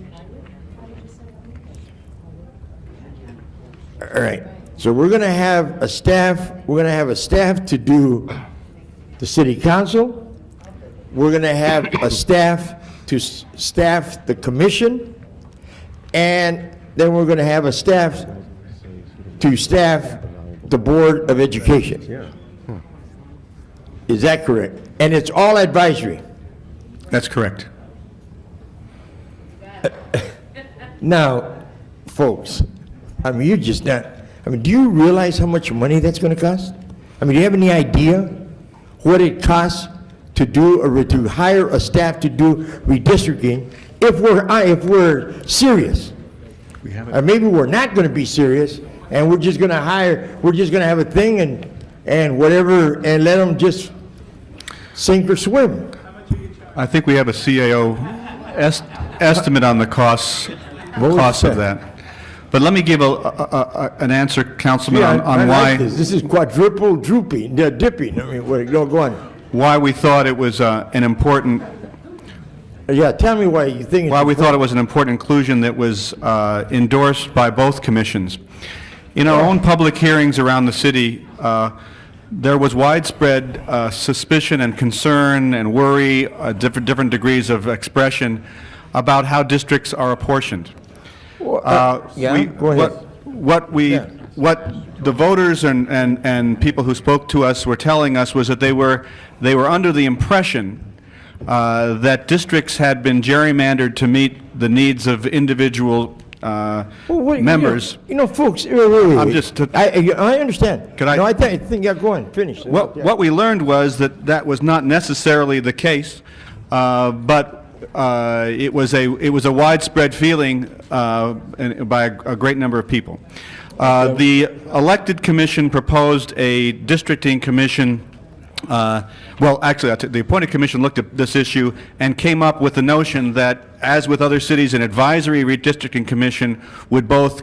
All right, so we're going to have a staff to do the city council. We're going to have a staff to staff the commission. And then we're going to have a staff to staff the Board of Education. Is that correct? And it's all advisory. That's correct. Now, folks, I mean, you're just not, I mean, do you realize how much money that's going to cost? I mean, do you have any idea what it costs to do, or to hire a staff to do redistricting if we're serious? Or maybe we're not going to be serious, and we're just going to have a thing and whatever, and let them just sink or swim. I think we have a CAO estimate on the costs of that. But let me give an answer, Councilman, Yeah, on I why. like this. This is quadruple dipping. I mean, go on. Why we thought it was an important. Yeah, tell me why you think. Why we thought it was an important inclusion that was endorsed by both commissions. In our own public hearings around the city, there was widespread suspicion and concern and worry, different degrees of expression about how districts are apportioned. Go ahead. What the voters and people who spoke to us were telling us was that they were under the impression that districts had been gerrymandered to meet the needs of individual members. Folks, wait. I'm just. I understand. Could I? No, I think, yeah, go on, finish. What we learned was that was not necessarily the case, but it was a widespread feeling by a great number of people. The elected commission proposed a districting commission. Well, actually, the appointed commission looked at this issue and came up with the notion that, as with other cities, an advisory redistricting commission would both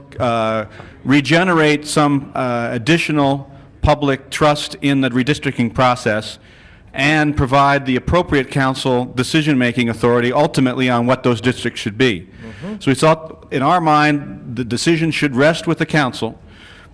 regenerate some additional public trust in the redistricting process and provide the appropriate council decision-making authority ultimately on what those districts should be. So we thought, in our mind, the decision should rest with the council,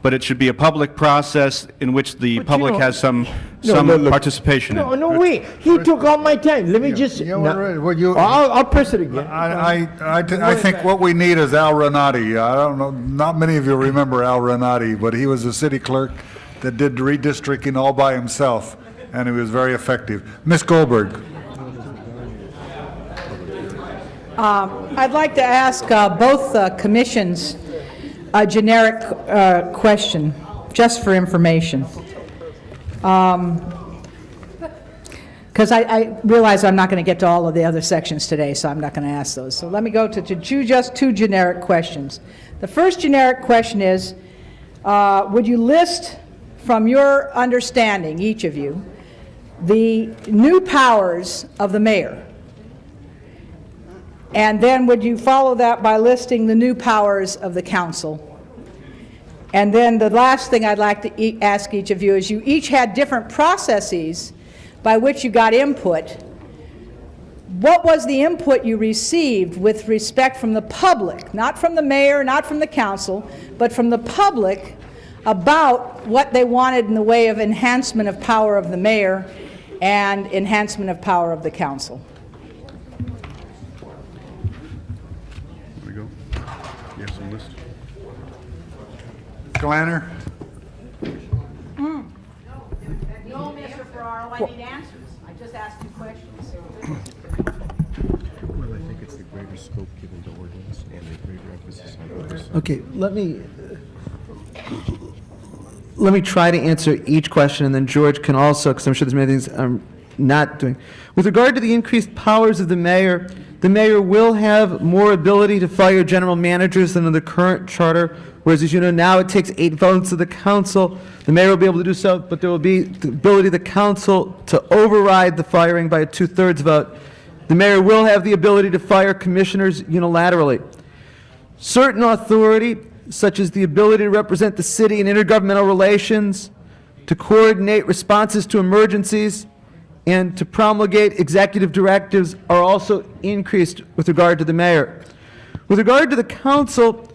but it should be a public process in which the public know- has some look. participation in. No, wait. He took all my time. Let me just. I'll press it again. I think what we need is Al Renati. I don't know, not many of you remember Al Renati, but he was a city clerk that did redistricting all by himself, and he was very effective. Ms. Goldberg. I'd like to ask both commissions a generic question, just for information. Because I realize I'm not going to get to all of the other sections today, so I'm not going to ask those. So let me go to just two generic questions. The first generic question is, would you list, from your understanding, each of you, the new powers of the mayor? And then would you follow that by listing the new powers of the council? And then the last thing I'd like to ask each of you is, you each had different processes by which you got input. What was the input you received with respect from the public, not from the mayor, not from the council, but from the public, about what they wanted in the way of enhancement of power of the mayor and enhancement of power of the council? There we go. You have some list. Glanner? No, Mr. Ferraro, I need answers. I just asked you questions. Well, I think it's the greater scope given to ordinance and the greater emphasis on oversight. Okay, let me try to answer each question, and then George can also, because I'm sure there's many things I'm not doing. With regard to the increased powers of the mayor will have more ability to fire general managers than in the current charter, whereas, as you know, now it takes 8 votes of the council. The mayor will be able to do so, but there will be the ability of the council to override the firing by a 2/3 vote. The mayor will have the ability to fire commissioners unilaterally. Certain authority, such as the ability to represent the city in intergovernmental relations, to coordinate responses to emergencies, and to promulgate executive directives, are also increased with regard to the mayor. With regard to the council,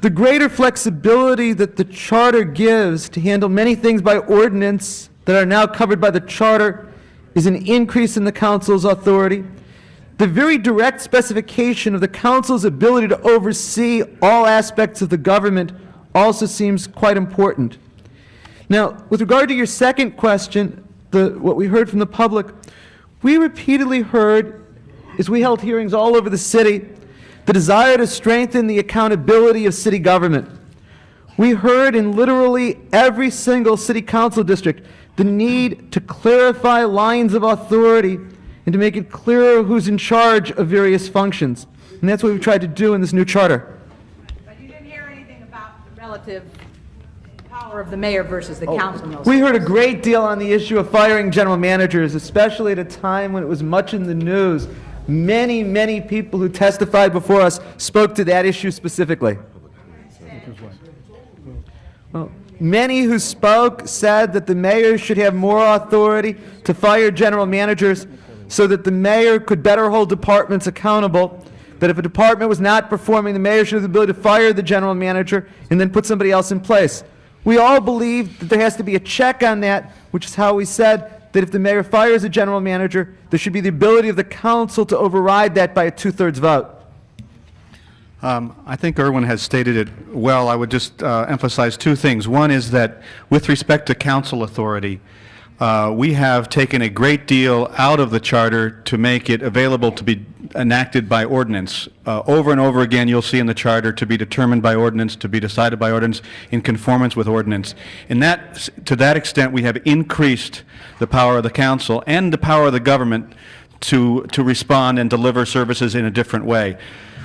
the greater flexibility that the charter gives to handle many things by ordinance that are now covered by the charter is an increase in the council's authority. The very direct specification of the council's ability to oversee all aspects of the government also seems quite important. Now, with regard to your second question, what we heard from the public, we repeatedly heard, as we held hearings all over the city, the desire to strengthen the accountability of city government. We heard in literally every single city council district the need to clarify lines of authority and to make it clearer who's in charge of various functions. And that's what we've tried to do in this new charter. But you didn't hear anything about the relative power of the mayor versus the council. in those We heard a great deal on the issue of firing general managers, especially at a time when it was much in the news. Many, many people who testified before us spoke to that issue specifically. Well, many who spoke said that the mayor should have more authority to fire general managers so that the mayor could better hold departments accountable, that if a department was not performing, the mayor should have the ability to fire the general manager and then put somebody else in place. We all believe that there has to be a check on that, which is how we said that if the mayor fires a general manager, there should be the ability of the council to override that by a 2/3 vote. I think Irwin has stated it well. I would just emphasize 2 things. One is that with respect to council authority, we have taken a great deal out of the charter to make it available to be enacted by ordinance. Over and over again, you'll see in the charter to be determined by ordinance, to be decided by ordinance, in conformance with ordinance. To that extent, we have increased the power of the council and the power of the government to respond and deliver services in a different way.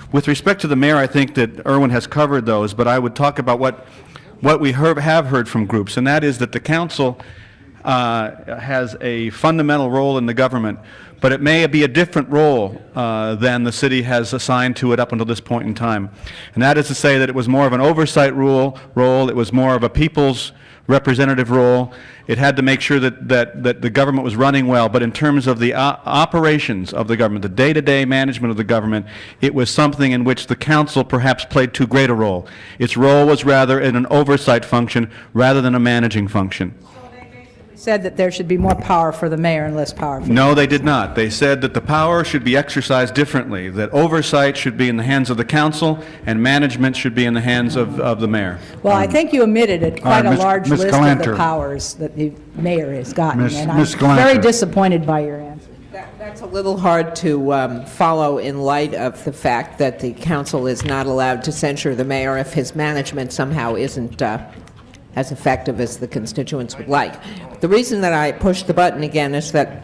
With respect to the mayor, I think that Irwin has covered those, but I would talk about what we have heard from groups, and that is that the council has a fundamental role in the government, but it may be a different role than the city has assigned to it up until this point in time. And that is to say that it was more of an oversight role, it was more of a people's representative role. It had to make sure that the government was running well, but in terms of the operations of the government, the day-to-day management of the government, it was something in which the council perhaps played too great a role. Its role was rather in an oversight function rather than a managing function. Said that there should be more power for the mayor and less power for... No, they did not. They said that the power should be exercised differently, that oversight should be in the hands of the council and management should be in the hands of the mayor. Well, I think you omitted quite a Ms. large Ms. list of Galanter. the powers that the mayor has gotten, Ms. and Ms. I'm very Galanter. disappointed by your answer. That's a little hard to follow in light of the fact that the council is not allowed to censure the mayor if his management somehow isn't as effective as the constituents would like. The reason that I pushed the button again is that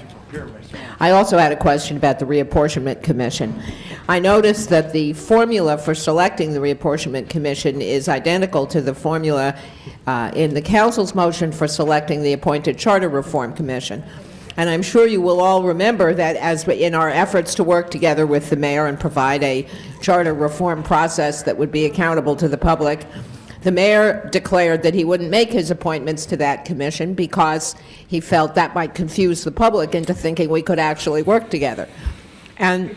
I also had a question about the Reapportionment Commission. I noticed that the formula for selecting the Reapportionment Commission is identical to the formula in the council's motion for selecting the appointed Charter Reform Commission. And I'm sure you will all remember that as in our efforts to work together with the mayor and provide a charter reform process that would be accountable to the public, the mayor declared that he wouldn't make his appointments to that commission because he felt that might confuse the public into thinking we could actually work together. And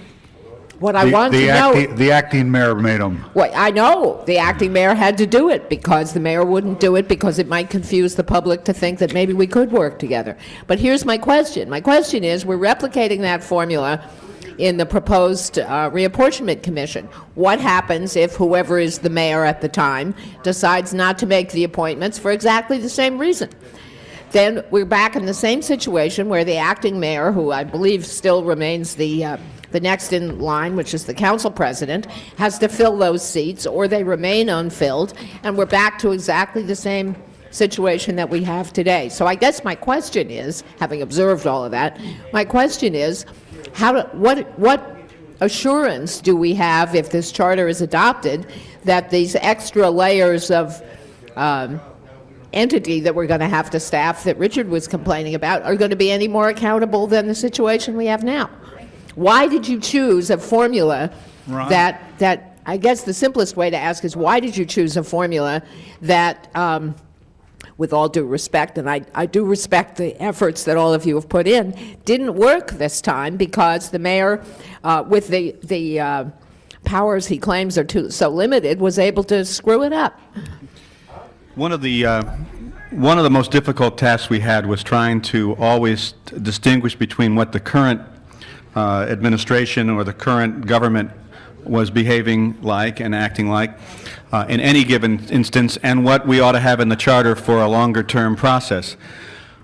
what I want to know... The acting mayor made them. Well, I know the acting mayor had to do it because the mayor wouldn't do it because it might confuse the public to think that maybe we could work together. But here's my question. My question is, we're replicating that formula in the proposed Reapportionment Commission. What happens if whoever is the mayor at the time decides not to make the appointments for exactly the same reason? Then we're back in the same situation where the acting mayor, who I believe still remains the next in line, which is the council president, has to fill those seats or they remain unfilled, and we're back to exactly the same situation that we have today. So I guess my question is, having observed all of that, my question is, what assurance do we have, if this charter is adopted, that these extra layers of entity that we're going to have to staff that Richard was complaining about are going to be any more accountable than the situation we have now? Why did you choose a formula that I guess the simplest way to ask is, why did you choose a formula that, with all due respect, and I do respect the efforts that all of you have put in, didn't work this time because the mayor, with the powers he claims are so limited, was able to screw it up? One of the most difficult tasks we had was trying to always distinguish between what the current administration or the current government was behaving like and acting like in any given instance, and what we ought to have in the charter for a longer-term process.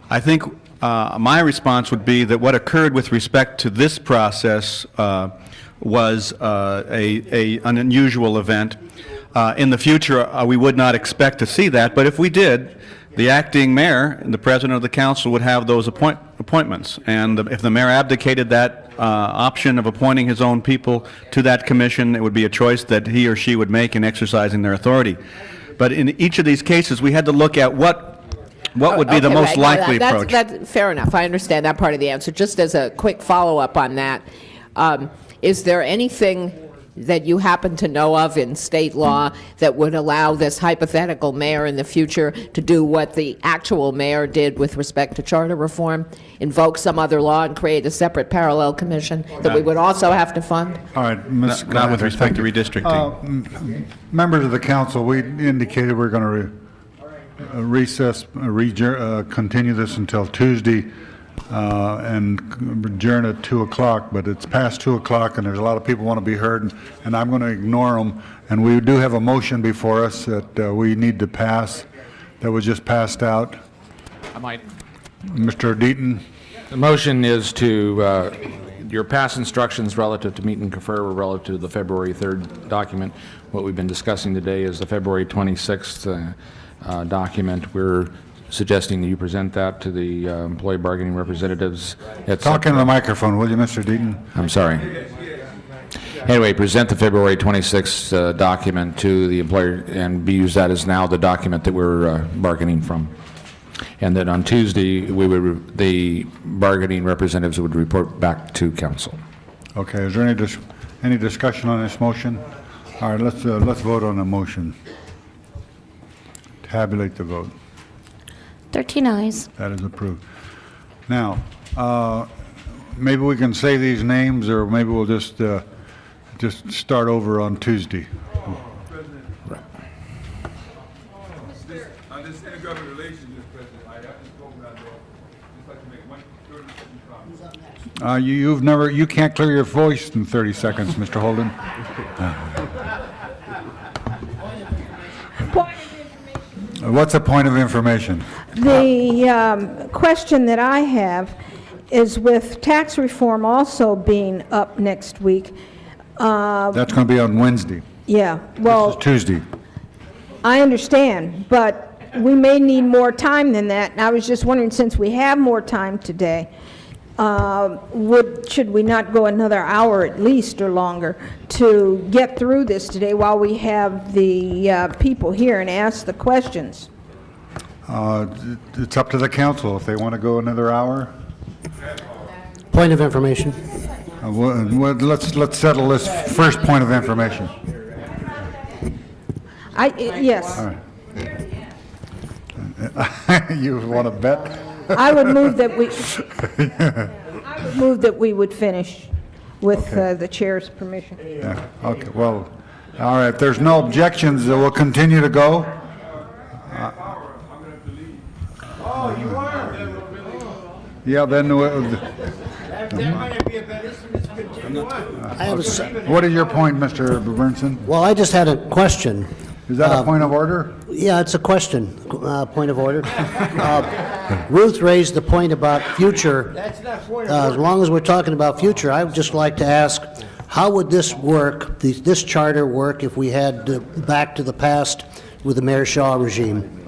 I think my response would be that what occurred with respect to this process was an unusual event. In the future, we would not expect to see that, but if we did, the acting mayor and the president of the council would have those appointments. And if the mayor abdicated that option of appointing his own people to that commission, it would be a choice that he or she would make in exercising their authority. But in each of these cases, we had to look at what would be the most likely approach. That's fair enough. I understand that part of the answer. Just as a quick follow-up on that, is there anything that you happen to know of in state law that would allow this hypothetical mayor in the future to do what the actual mayor did with respect to charter reform, invoke some other law and create a separate parallel commission that we would also have to fund? All right, Ms. Not with Galanter, respect thank to you. redistricting. Members of the council, we indicated we're going to recess, continue this until Tuesday, and adjourn at 2 o'clock, but it's past 2 o'clock and there's a lot of people want to be heard, and I'm going to ignore them. And we do have a motion before us that we need to pass, that was just passed out. I might. Mr. Deaton? The motion is to, your past instructions relative to meet and confer were relative to the February 3rd document. What we've been discussing today is the February 26th document. We're suggesting that you present that to the employee bargaining representatives. Talk into the microphone, will you, Mr. Deaton? I'm sorry. Anyway, present the February 26th document to the employer and use that as now the document that we're bargaining from. And then on Tuesday, the bargaining representatives would report back to council. Okay, is there any discussion on this motion? All right, let's vote on the motion. Tabulate the vote. 13 ayes. That is approved. Now, maybe we can say these names, or maybe we'll just start over on Tuesday. On this intergovernmental relations, Mr. President, I have to spoken out there. Just like to make one 30-second comment. You can't clear your voice in 30 seconds, Mr. Holden. What's a point of information? The question that I have is with tax reform also being up next week. That's going to be on Wednesday. Yeah, well, This is Tuesday. I understand, but we may need more time than that. And I was just wondering, since we have more time today, should we not go another hour at least or longer to get through this today while we have the people here and ask the questions? It's up to the council if they want to go another hour. Point of information. Let's settle this first point of information. Yes. All right. You want to bet? I would move that we would finish with the chair's permission. Yeah, okay, well, all right, if there's no objections, we'll continue to go. Yeah, then, what is your point, Mr. Bernson? Well, I just had a question. Is that a point of order? Yeah, it's a question, point of order. Ruth raised the point about future. As long as we're talking about future, I would just like to ask, how would this work, this charter work, if we had back to the past with the Mayor Shaw regime?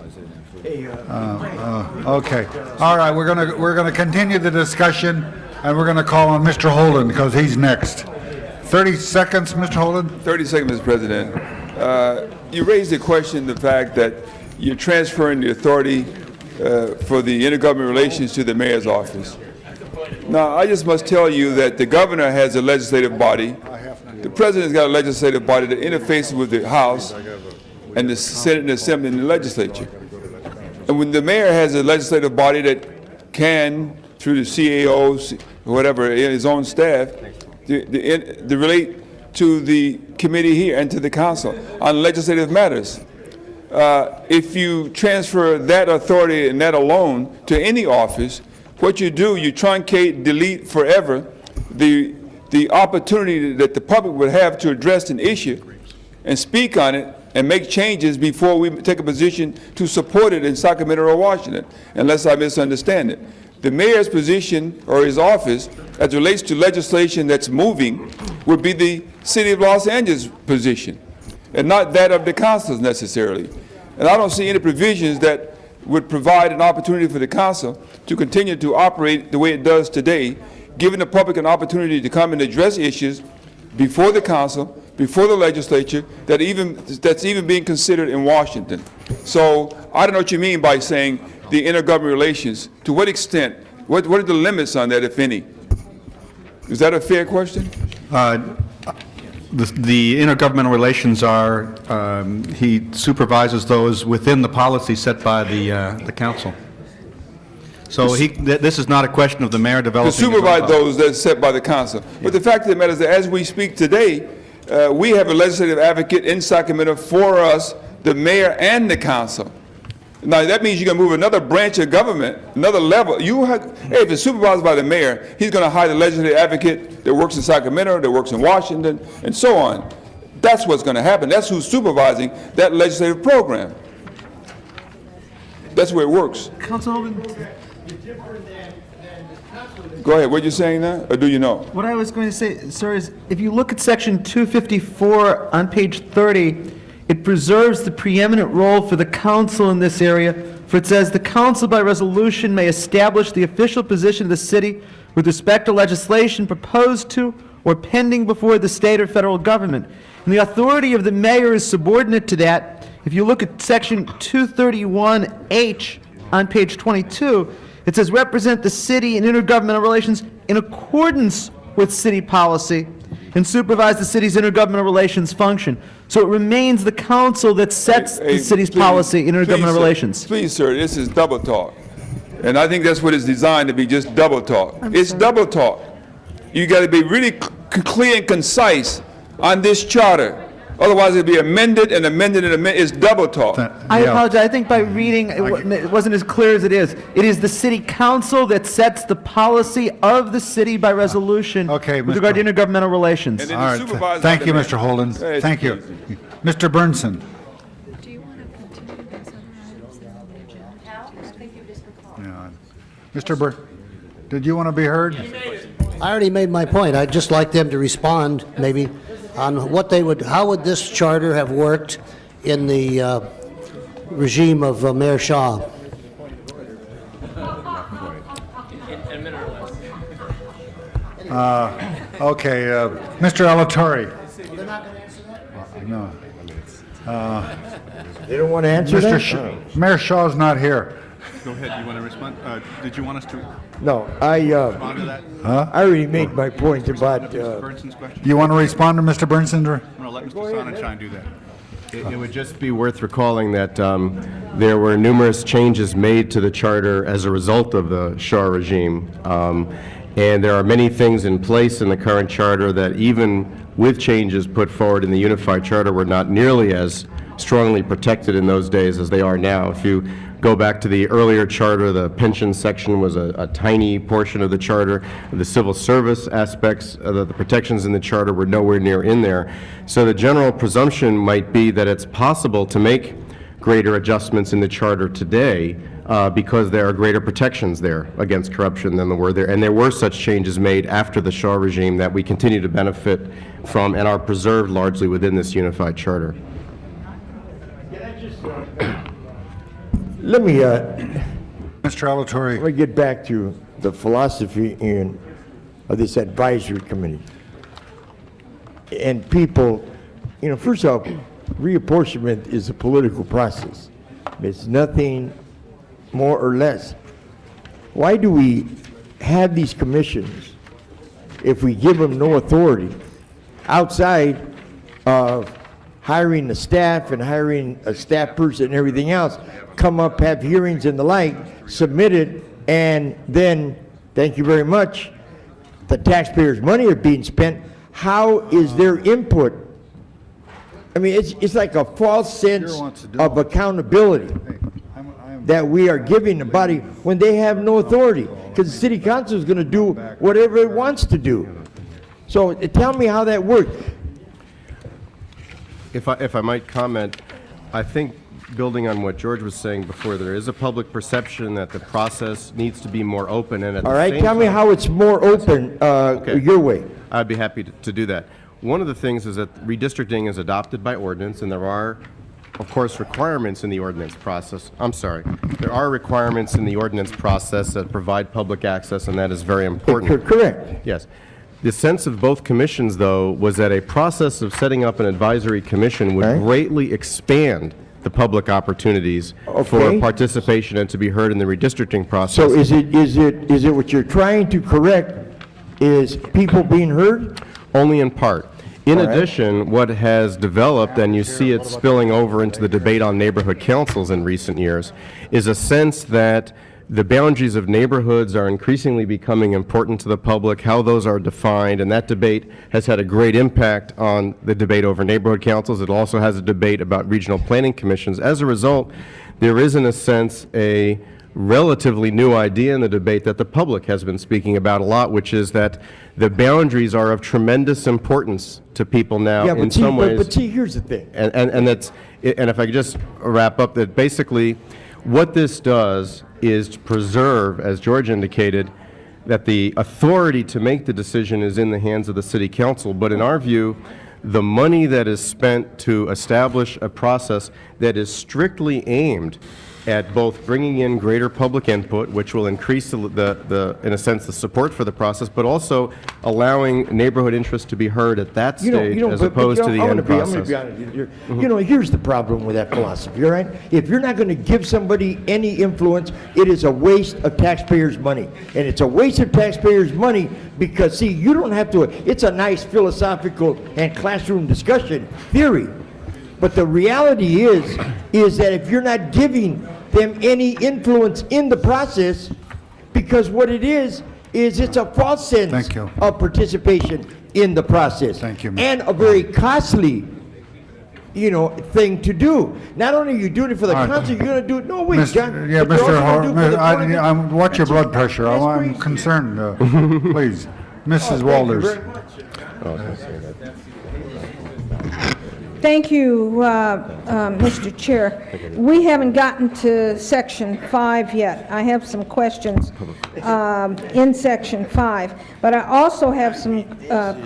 Okay, all right, we're gonna continue the discussion, and we're gonna call on Mr. Holden, because he's next. 30 seconds, Mr. Holden? 30 seconds, Mr. President. You raised the question, the fact that you're transferring the authority for the intergovernmental relations to the mayor's office. Now, I just must tell you that the governor has a legislative body. The president's got a legislative body that interfaces with the House and the Senate and the Assembly and the legislature. And when the mayor has a legislative body that can, through the CAOs, whatever, his own staff, to relate to the committee here and to the council on legislative matters. If you transfer that authority and that alone to any office, what you do, you truncate, delete forever the opportunity that the public would have to address an issue and speak on it and make changes before we take a position to support it in Sacramento or Washington, unless I misunderstand it. The mayor's position, or his office, as it relates to legislation that's moving, would be the City of Los Angeles position, and not that of the councils necessarily. And I don't see any provisions that would provide an opportunity for the council to continue to operate the way it does today, giving the public an opportunity to come and address issues before the council, before the legislature, that's even being considered in Washington. So I don't know what you mean by saying the intergovernmental relations. To what extent? What are the limits on that, if any? Is that a fair question? The intergovernmental relations are, he supervises those within the policy set by the council. So this is not a question of the mayor developing. To supervise those that's set by the council. But the fact of the matter is that as we speak today, we have a legislative advocate in Sacramento for us, the mayor and the council. Now, that means you're going to move another branch of government, another level. If it's supervised by the mayor, he's going to hire the legislative advocate that works in Sacramento, that works in Washington, and so on. That's what's going to happen. That's who's supervising that legislative program. That's where it works. Councilman, Go ahead. What are you saying now? Or do you know? what I was going to say, sir, is if you look at section 254 on page 30, it preserves the preeminent role for the council in this area, for it says, "The council by resolution may establish the official position of the city with respect to legislation proposed to or pending before the state or federal government. And the authority of the mayor is subordinate to that." If you look at section 231H on page 22, it says, "Represent the city in intergovernmental relations in accordance with city policy and supervise the city's intergovernmental relations function. So it remains the council that sets the city's policy in intergovernmental relations. Please, sir, this is double talk. And I think that's what it's designed to be, just double talk. It's double talk. You got to be really clear and concise on this charter. Otherwise, it'll be amended and amended and amended. It's double talk. I apologize. I think by reading, it wasn't as clear as it is. It is the city council that sets the policy of the city by resolution with regard to intergovernmental relations. And then All the right, supervisor thank you, has to Mr. Holden. Hey, Thank you. Mr. Burnson. Yeah. Mr. Did you want to be heard? I already made my point. I'd just like them to respond, maybe, on what they would, how would this charter have worked in the regime of Mayor Shaw? Okay, Mr. Alatorre. No. They don't want to answer that? Mayor Shaw's not here. Go ahead, you want to respond? Did you want us to No, respond to that? I already made my point about, Burnson's question? You want to respond to Mr. Burnson? I'm going to let Mr. Sonnenschein do that. It would just be worth recalling that there were numerous changes made to the charter as a result of the Shaw regime. And there are many things in place in the current charter that even with changes put forward in the unified charter were not nearly as strongly protected in those days as they are now. If you go back to the earlier charter, the pension section was a tiny portion of the charter. The civil service aspects, the protections in the charter were nowhere near in there. So the general presumption might be that it's possible to make greater adjustments in the charter today because there are greater protections there against corruption than there were there. And there were such changes made after the Shaw regime that we continue to benefit from and are preserved largely within this unified charter. let me, Mr. Alatorre. let me get back to the philosophy of this advisory committee. And people, first off, reapportionment is a political process. It's nothing more or less. Why do we have these commissions if we give them no authority outside of hiring the staff and hiring a staff person and everything else, come up, have hearings and the like, submit it, and then, thank you very much, the taxpayers' money are being spent. How is their input? I mean, it's like a false sense of accountability that we are giving the body when they have no authority, because the city council is going to do whatever it wants to do. So tell me how that works. If I might comment, I think building on what George was saying before, there is a public perception that the process needs to be more open and at All the right, same tell me time- how it's more open your way. I'd be happy to do that. One of the things is that redistricting is adopted by ordinance, and there are, of course, requirements in the ordinance process. I'm sorry. There are requirements in the ordinance process that provide public access, and that is very important. Correct. Yes. The sense of both commissions, though, was that a process of setting up an advisory commission would greatly expand the public opportunities for participation and to be heard in the redistricting process. So is it what you're trying to correct is people being heard? Only in part. In addition, what has developed, and you see it spilling over into the debate on neighborhood councils in recent years, is a sense that the boundaries of neighborhoods are increasingly becoming important to the public, how those are defined, and that debate has had a great impact on the debate over neighborhood councils. It also has a debate about regional planning commissions. As a result, there is, in a sense, a relatively new idea in the debate that the public has been speaking about a lot, which is that the boundaries are of tremendous importance to people now in some ways. But see, here's the thing. And if I could just wrap up, that basically what this does is to preserve, as George indicated, that the authority to make the decision is in the hands of the city council. But in our view, the money that is spent to establish a process that is strictly aimed at both bringing in greater public input, which will increase the in a sense, the support for the process, but also allowing neighborhood interest to be heard at that stage as opposed to the end process. I'm going to be honest with you. You know, here's the problem with that philosophy, all right? If you're not going to give somebody any influence, it is a waste of taxpayers' money. And it's a waste of taxpayers' money because, see, you don't have to, it's a nice philosophical and classroom discussion theory. But the reality is that if you're not giving them any influence in the process, because what it is it's a false sense of participation in the process. Thank you, and a very costly, you know, thing to do. Not only are you doing it for the council, you're going to do it. No, wait, John. Yeah, but you're also gonna do it for the Mr. private- Howard, watch your That's blood right. pressure. That's I'm crazy. concerned, please. Mrs. Thank you Walters. very much. Thank you, Mr. Chair. We haven't gotten to Section 5 yet. I have some questions in Section 5, but I also have some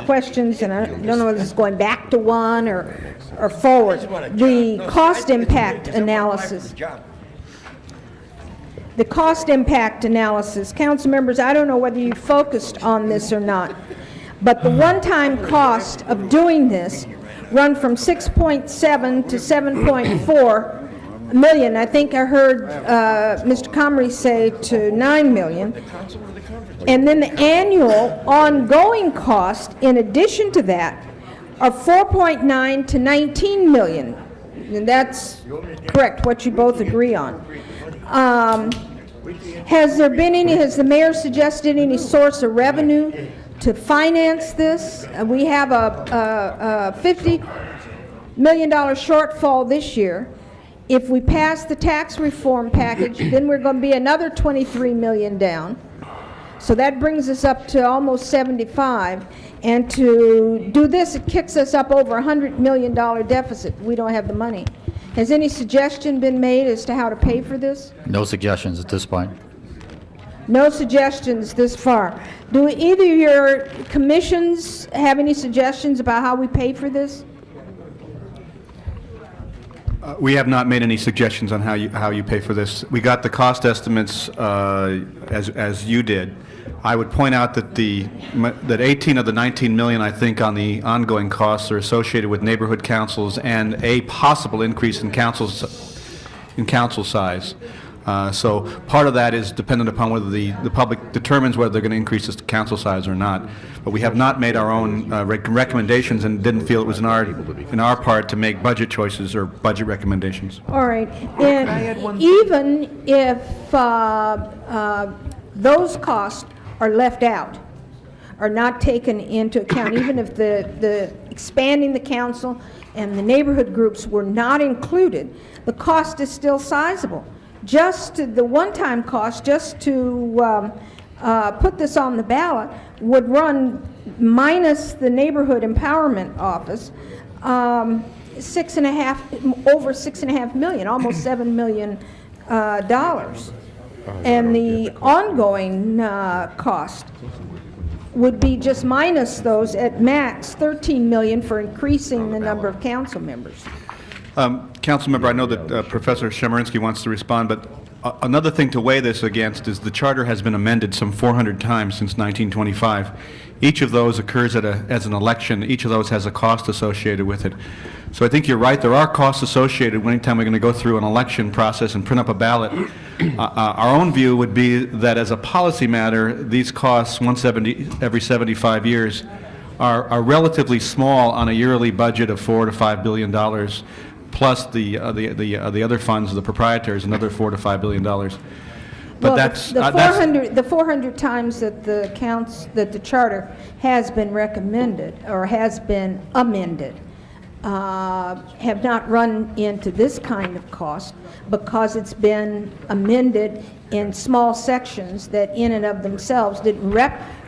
questions, and I don't know whether this is going back to 1 or forward. The cost impact analysis. The cost impact analysis. Council members, I don't know whether you focused on this or not, but the one-time cost of doing this run from 6.7 to 7.4 million. I think I heard Mr. Comrie say to 9 million. And then the annual ongoing cost, in addition to that, are 4.9 to 19 million. And that's correct, what you both agree on. Has the mayor suggested any source of revenue to finance this? We have a $50 million shortfall this year. If we pass the tax reform package, then we're going to be another 23 million down. So that brings us up to almost 75. And to do this, it kicks us up over $100 million deficit. We don't have the money. Has any suggestion been made as to how to pay for this? No suggestions at this point. No suggestions this far. Do either of your commissions have any suggestions about how we pay for this? We have not made any suggestions on how you pay for this. We got the cost estimates as you did. I would point out that that 18 of the 19 million, I think, on the ongoing costs are associated with neighborhood councils and a possible increase in council size. So part of that is dependent upon whether the public determines whether they're going to increase the council size or not. But we have not made our own recommendations and didn't feel it was in our part to make budget choices or budget recommendations. All right. And even if those costs are left out, are not taken into account, even if the expanding the council and the neighborhood groups were not included, the cost is still sizable. Just the one-time cost, just to put this on the ballot, would run, minus the neighborhood empowerment office, over $6.5 million, almost $7 million. And the ongoing cost would be just minus those at max $13 million for increasing the number of council members. Councilmember, I know that Professor Chemerinsky wants to respond, but another thing to weigh this against is the charter has been amended some 400 times since 1925. Each of those occurs as an election. Each of those has a cost associated with it. So I think you're right. There are costs associated anytime we're going to go through an election process and print up a ballot. Our own view would be that as a policy matter, these costs every 75 years are relatively small on a yearly budget of $4 to $5 billion. Plus the other funds, the proprietaries, another $4 to $5 billion. But well, the 400 times that the charter has been recommended or has been amended have not run into this kind of cost because it's been amended in small sections that in and of themselves didn't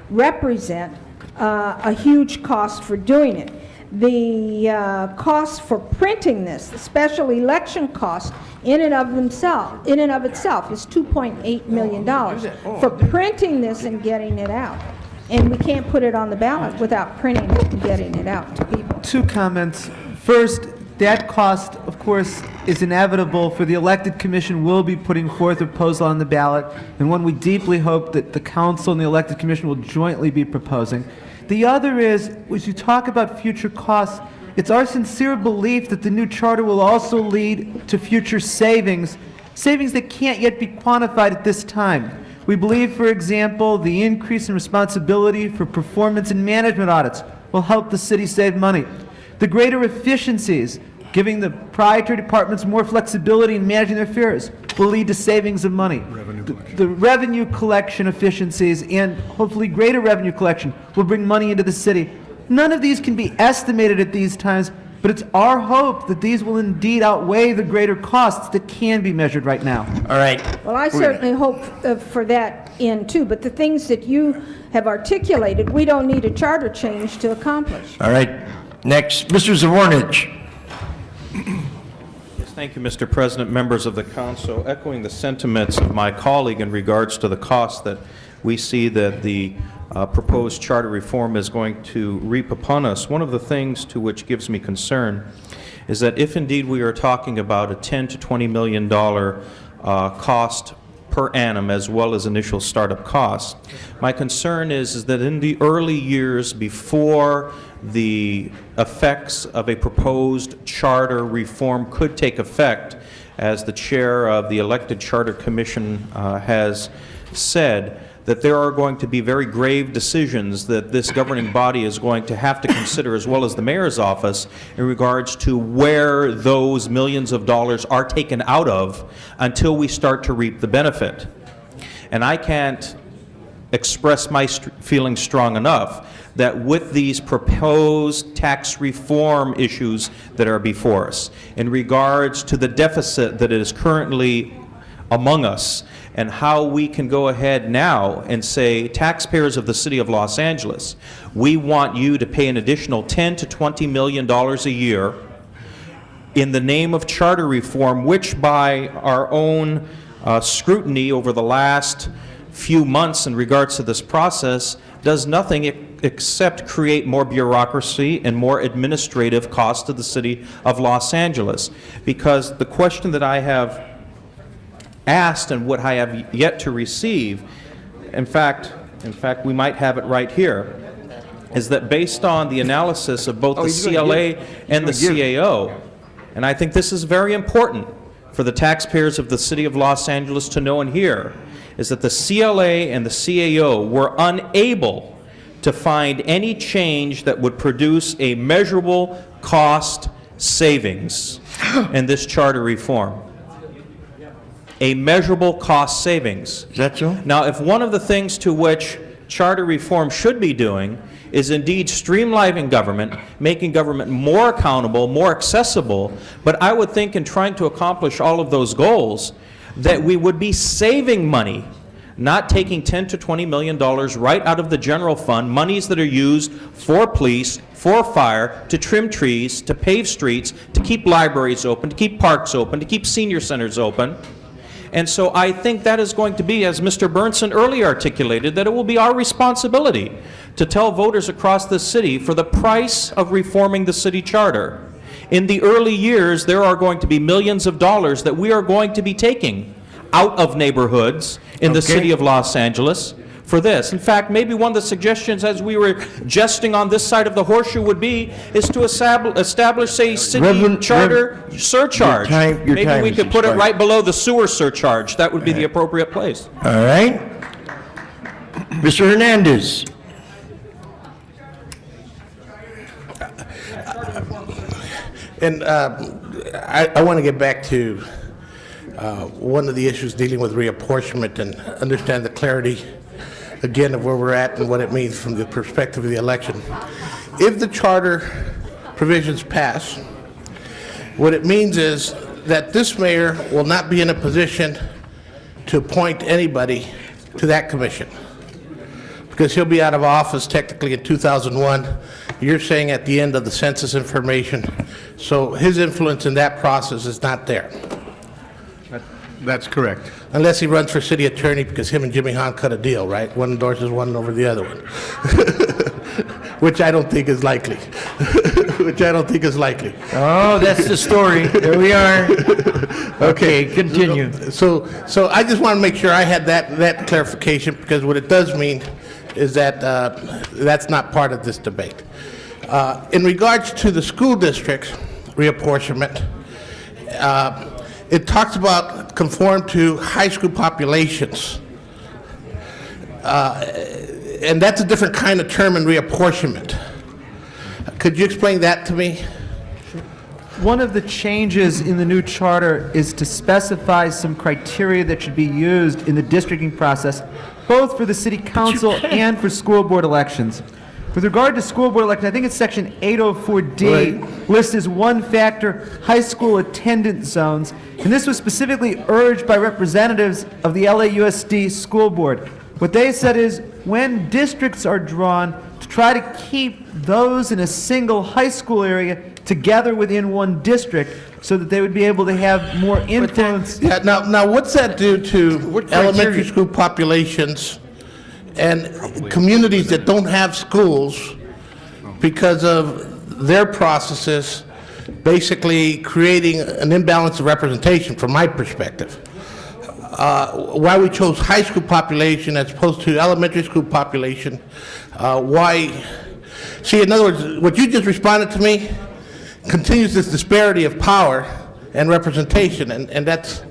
represent a huge cost for doing it. The cost for printing this, the special election cost, in and of itself, is $2.8 million for printing this and getting it out. And we can't put it on the ballot without printing it and getting it out to people. Two comments. First, That cost, of course, is inevitable, for the elected commission will be putting forth a proposal on the ballot, and one we deeply hope that the council and the elected commission will jointly be proposing. The other is, as you talk about future costs, it's our sincere belief that the new charter will also lead to future savings that can't yet be quantified at this time. We believe, for example, the increase in responsibility for performance and management audits will help the city save money. The greater efficiencies, giving the proprietary departments more flexibility in managing their affairs, will lead to savings of money. The revenue collection efficiencies and hopefully greater revenue collection will bring money into the city. None of these can be estimated at these times, but it's our hope that these will indeed outweigh the greater costs that can be measured right now. All right. Well, I certainly hope for that end too, but the things that you have articulated, we don't need a charter change to accomplish. All right. Next, Mr. Zavornich. Thank you, Mr. President, members of the council. Echoing the sentiments of my colleague in regards to the cost that we see that the proposed charter reform is going to reap upon us, one of the things to which gives me concern is that if indeed we are talking about a $10 to $20 million cost per annum as well as initial startup costs, my concern is that in the early years before the effects of a proposed charter reform could take effect, as the chair of the elected charter commission has said, that there are going to be very grave decisions that this governing body is going to have to consider, as well as the mayor's office, in regards to where those millions of dollars are taken out of until we start to reap the benefit. And I can't express my feelings strong enough that with these proposed tax reform issues that are before us, in regards to the deficit that is currently among us, and how we can go ahead now and say, taxpayers of the city of Los Angeles, we want you to pay an additional $10 to $20 million a year in the name of charter reform, which by our own scrutiny over the last few months in regards to this process does nothing except create more bureaucracy and more administrative costs to the city of Los Angeles. Because the question that I have asked and what I have yet to receive, in fact, we might have it right here, is that based on the analysis of both the CLA and the CAO, and I think this is very important for the taxpayers of the city of Los Angeles to know and hear, is that the CLA and the CAO were unable to find any change that would produce a measurable cost savings in this charter reform. A measurable cost savings. Is that so? Now, if one of the things to which charter reform should be doing is indeed streamlining government, making government more accountable, more accessible, but I would think in trying to accomplish all of those goals that we would be saving money, not taking $10 to $20 million right out of the general fund, monies that are used for police, for fire, to trim trees, to pave streets, to keep libraries open, to keep parks open, to keep senior centers open. And so I think that is going to be, as Mr. Burnson earlier articulated, that it will be our responsibility to tell voters across the city for the price of reforming the city charter. In the early years, there are going to be millions of dollars that we are going to be taking out of neighborhoods in the city of Los Angeles for this. In fact, maybe one of the suggestions as we were jesting on this side of the horseshoe would be is to establish a city charter surcharge. Maybe we could put it right below the sewer surcharge. That would be the appropriate place. All right. Mr. Hernandez. And I want to get back to one of the issues dealing with reapportionment and understand the clarity, again, of where we're at and what it means from the perspective of the election. If the charter provisions pass, what it means is that this mayor will not be in a position to appoint anybody to that commission, because he'll be out of office technically in 2001. You're saying at the end of the census information, so his influence in that process is not there. That's correct. Unless he runs for city attorney, because him and Jimmy Hahn cut a deal, right? One endorses one over the other one. which I don't think is likely. Which I don't think is likely. Oh, that's the story. There we are. Okay, continue. So I just want to make sure I had that clarification, because what it does mean is that that's not part of this debate. In regards to the school districts reapportionment, it talks about conform to high school populations. And that's a different kind of term in reapportionment. Could you explain that to me? One of the changes in the new charter is to specify some criteria that should be used in the districting process, both for the city council and for school board elections. With regard to school board elections, I think it's section 804D, lists as one factor high school attendance zones, and this was specifically urged by representatives of the LAUSD school board. What they said is, when districts are drawn, to try to keep those in a single high school area together within one district, so that they would be able to have more influence. Yeah, now what's that do to elementary school populations and communities that don't have schools because of their processes basically creating an imbalance of representation from my perspective? Why we chose high school population as opposed to elementary school population, why? See, in other words, what you just responded to me continues this disparity of power and representation, and that's,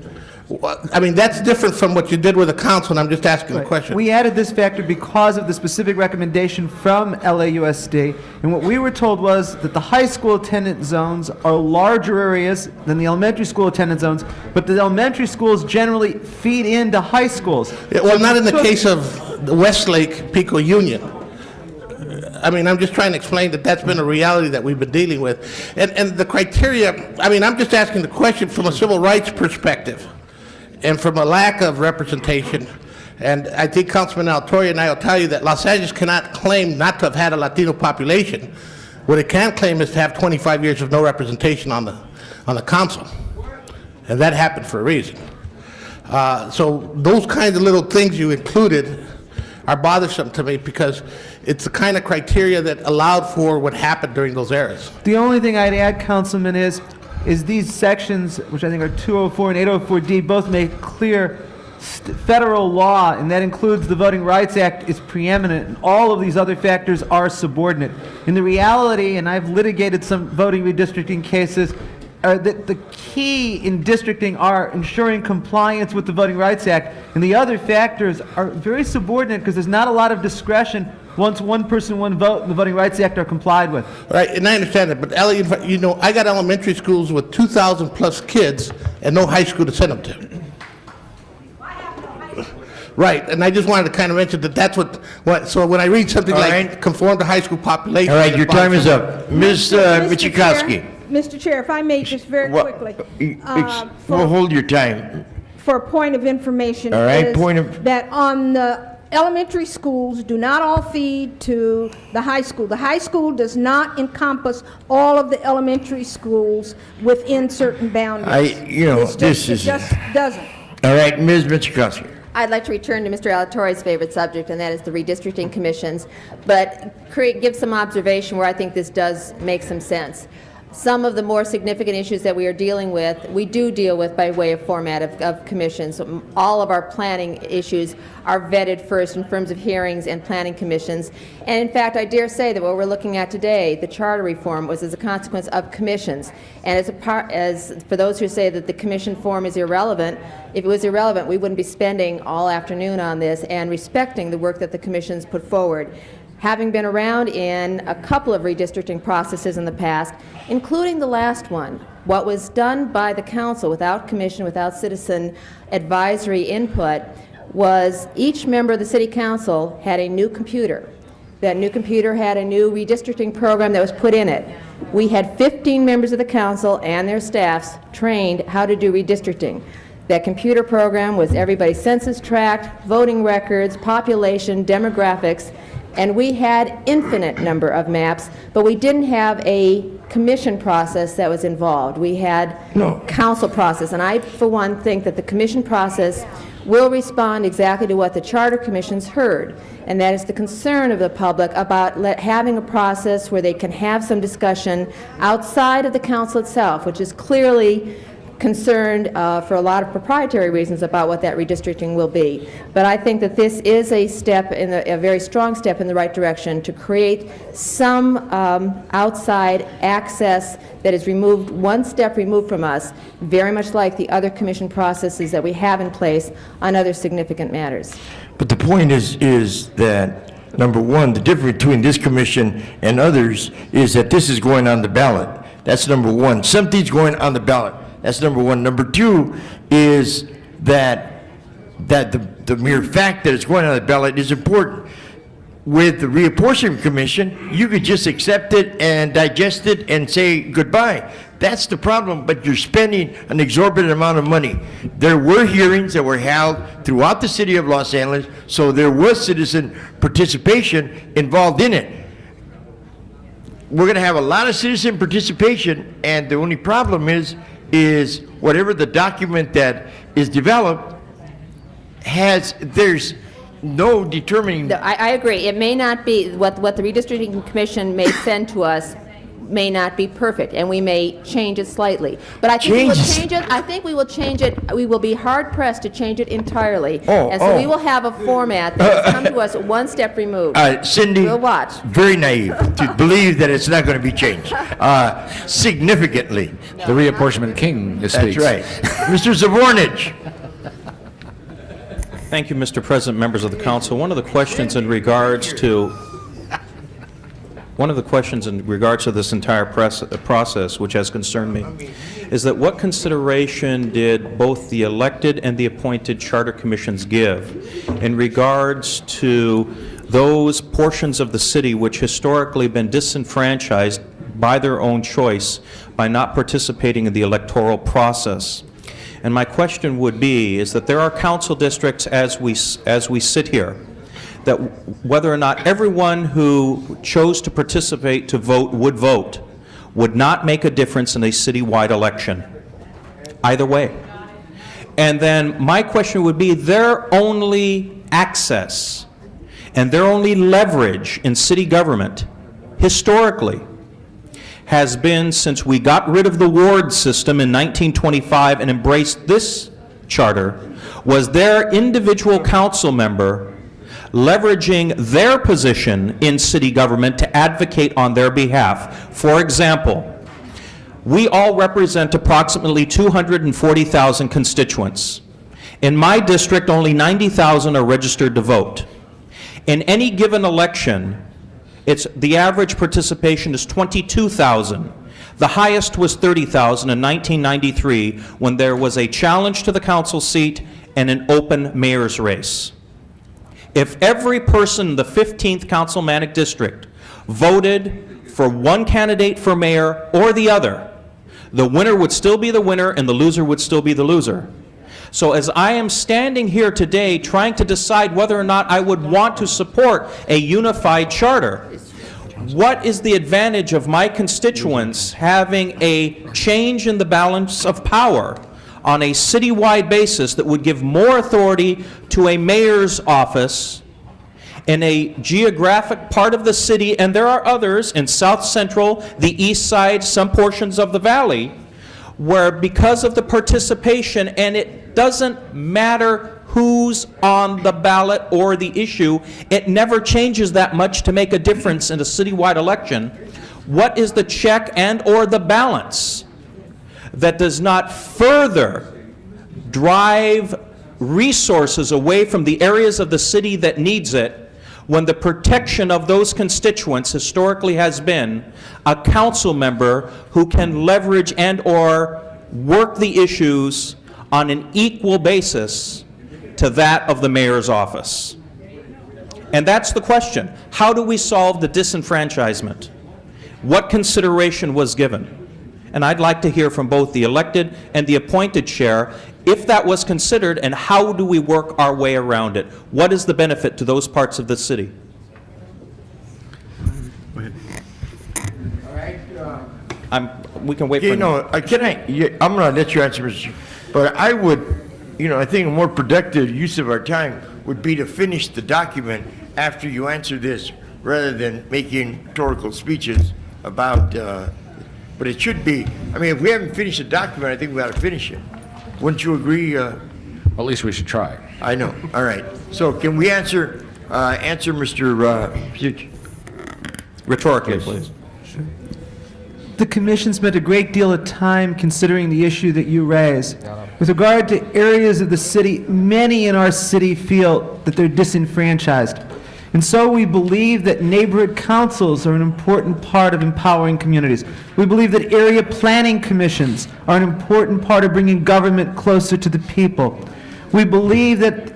I mean, that's different from what you did with the council, and I'm just asking the question. We added this factor because of the specific recommendation from LAUSD, and what we were told was that the high school attendance zones are larger areas than the elementary school attendance zones, but the elementary schools generally feed into high schools. Yeah, well, not in the case of the Westlake Pico Union. I mean, I'm just trying to explain that that's been a reality that we've been dealing with. And the criteria, I mean, I'm just asking the question from a civil rights perspective and from a lack of representation. And I think Councilman Altoria and I will tell you that Los Angeles cannot claim not to have had a Latino population. What it can claim is to have 25 years of no representation on the council. And that happened for a reason. So those kinds of little things you included are bothersome to me, because it's the kind of criteria that allowed for what happened during those eras. The only thing I'd add, Councilman, is these sections, which I think are 204 and 804D, both make clear federal law, and that includes the Voting Rights Act, is preeminent, and all of these other factors are subordinate. In the reality, and I've litigated some voting redistricting cases, that the key in districting are ensuring compliance with the Voting Rights Act, and the other factors are very subordinate because there's not a lot of discretion once one person, one vote, and the Voting Rights Act are complied with. Right, and I understand that, but Ellie, you know, I got elementary schools with 2,000 plus kids and no high school to send them to. Right, and I just wanted to kind of mention that that's what so when I read something like conform to high school population. All right, your time is up. Ms. Michikowski. Mr. Chair, if I may, just very quickly. Well, hold your time. For a point of information. All right, is that on the elementary schools do not all feed to the high school. The high school does not encompass all of the elementary schools within certain boundaries. It just doesn't. All right, Ms. Michikowski. I'd like to return to Mr. Alatorre's favorite subject, and that is the redistricting commissions, but give some observation where I think this does make some sense. Some of the more significant issues that we are dealing with, we do deal with by way of format of commissions. All of our planning issues are vetted first in terms of hearings and planning commissions. And in fact, I dare say that what we're looking at today, the charter reform, was as a consequence of commissions. And as for those who say that the commission form is irrelevant, if it was irrelevant, we wouldn't be spending all afternoon on this and respecting the work that the commissions put forward. Having been around in a couple of redistricting processes in the past, including the last one, what was done by the council without commission, without citizen advisory input, was each member of the city council had a new computer. That new computer had a new redistricting program that was put in it. We had 15 members of the council and their staffs trained how to do redistricting. That computer program was everybody's census tract, voting records, population, demographics, and we had infinite number of maps, but we didn't have a commission process that was involved. We had council process, and I, for one, think that the commission process will respond exactly to what the Charter Commission's heard, and that is the concern of the public about having a process where they can have some discussion outside of the council itself, which is clearly concerned for a lot of proprietary reasons about what that redistricting will be. But I think that this is a step, a very strong step in the right direction to create some outside access that is removed, one step removed from us, very much like the other commission processes that we have in place on other significant matters. But the point is that, number one, the difference between this commission and others is that this is going on the ballot. That's number one. Something's going on the ballot. That's number one. Number two is that the mere fact that it's going on the ballot is important. With the Reapportionment Commission, you could just accept it and digest it and say goodbye. That's the problem, but you're spending an exorbitant amount of money. There were hearings that were held throughout the city of Los Angeles, so there was citizen participation involved in it. We're going to have a lot of citizen participation, and the only problem is whatever the document that is developed there's no determining. I agree. It may not be, what the Redistricting Commission may send to us may not be perfect, and we may change it slightly. But I think we will change it. I think we will change it. We will be hard-pressed to change it entirely. And so we will have a format that has come to us one step removed. Cindy, we'll watch. Very naive to believe that it's not going to be changed significantly. The reapportionment king speaks. That's right. Mr. Zavornich. Thank you, Mr. President, members of the council. One of the questions in regards to this entire process, which has concerned me, is that what consideration did both the elected and the appointed charter commissions give in regards to those portions of the city which historically been disenfranchised by their own choice by not participating in the electoral process? And my question would be is that there are council districts as we sit here, that whether or not everyone who chose to participate to vote would not make a difference in a citywide election, either way. And then my question would be, their only access and their only leverage in city government, historically, has been, since we got rid of the ward system in 1925 and embraced this charter, was their individual council member leveraging their position in city government to advocate on their behalf. For example, we all represent approximately 240,000 constituents. In my district, only 90,000 are registered to vote. In any given election, the average participation is 22,000. The highest was 30,000 in 1993 when there was a challenge to the council seat and an open mayor's race. If every person in the 15th Councilmanic District voted for one candidate for mayor or the other, the winner would still be the winner and the loser would still be the loser. So as I am standing here today trying to decide whether or not I would want to support a unified charter, what is the advantage of my constituents having a change in the balance of power on a citywide basis that would give more authority to a mayor's office in a geographic part of the city, and there are others in South Central, the East Side, some portions of the Valley, where because of the participation, and it doesn't matter who's on the ballot or the issue, it never changes that much to make a difference in a citywide election. What is the check and or the balance that does not further drive resources away from the areas of the city that needs it, when the protection of those constituents historically has been a council member who can leverage and or work the issues on an equal basis to that of the mayor's office? And that's the question. How do we solve the disenfranchisement? What consideration was given? And I'd like to hear from both the elected and the appointed chair if that was considered, and how do we work our way around it? What is the benefit to those parts of the city? Go ahead. All right. We can wait for... I'm going to let you answer, Mr. But I would I think a more productive use of our time would be to finish the document after you answer this, rather than making rhetorical speeches about, but it should be, if we haven't finished the document, I think we ought to finish it. Wouldn't you agree? Well, at least we should try. I know. All right. So can we answer Mr. Fuchs? Rhetorically, please. The commission spent a great deal of time considering the issue that you raise. With regard to areas of the city, many in our city feel that they're disenfranchised. And so we believe that neighborhood councils are an important part of empowering communities. We believe that area planning commissions are an important part of bringing government closer to the people. We believe that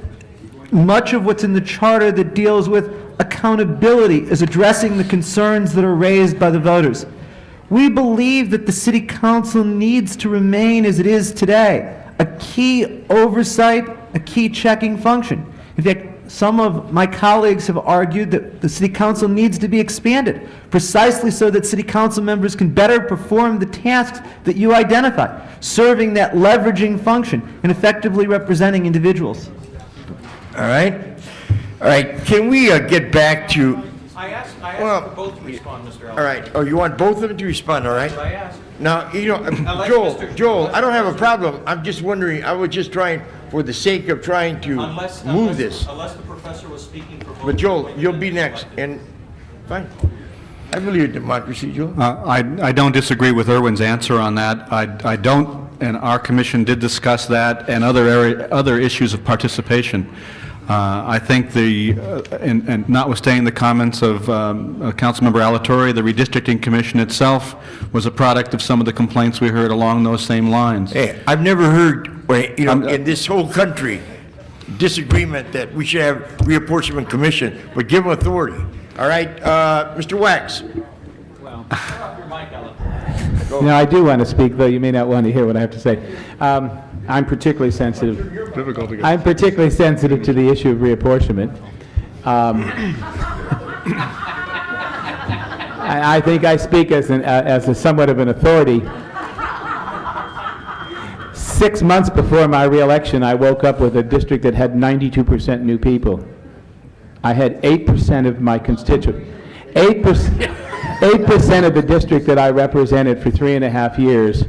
much of what's in the charter that deals with accountability is addressing the concerns that are raised by the voters. We believe that the city council needs to remain as it is today, a key oversight, a key checking function. In fact, some of my colleagues have argued that the city council needs to be expanded, precisely so that city council members can better perform the tasks that you identify, serving that leveraging function and effectively representing individuals. All right. All right. Can we get back to... I asked for both to respond, Mr. Ellis. All right. Oh, you want both of them to respond, all right? That's what I asked. Now, like Joel, I don't have a problem. I'm just wondering, I was just trying, for the sake of trying to move this. Unless the professor was speaking for both. But Joel, you'll be next, and fine. I believe in democracy, Joel. I don't disagree with Irwin's answer on that. I don't, and our commission did discuss that and other issues of participation. I think and notwithstanding the comments of Councilmember Alatorre, the redistricting commission itself was a product of some of the complaints we heard along those same lines. Hey, I've never heard, in this whole country, disagreement that we should have reapportionment commission, but give them authority. All right, Mr. Wax. Well, no, I do want to speak, though you may not want to hear what I have to say. I'm particularly sensitive. I'm particularly sensitive to the issue of reapportionment. I think I speak as a somewhat of an authority. 6 months before my reelection, I woke up with a district that had 92% new people. I had 8% of my constituents. 8% of the district that I represented for 3.5 years.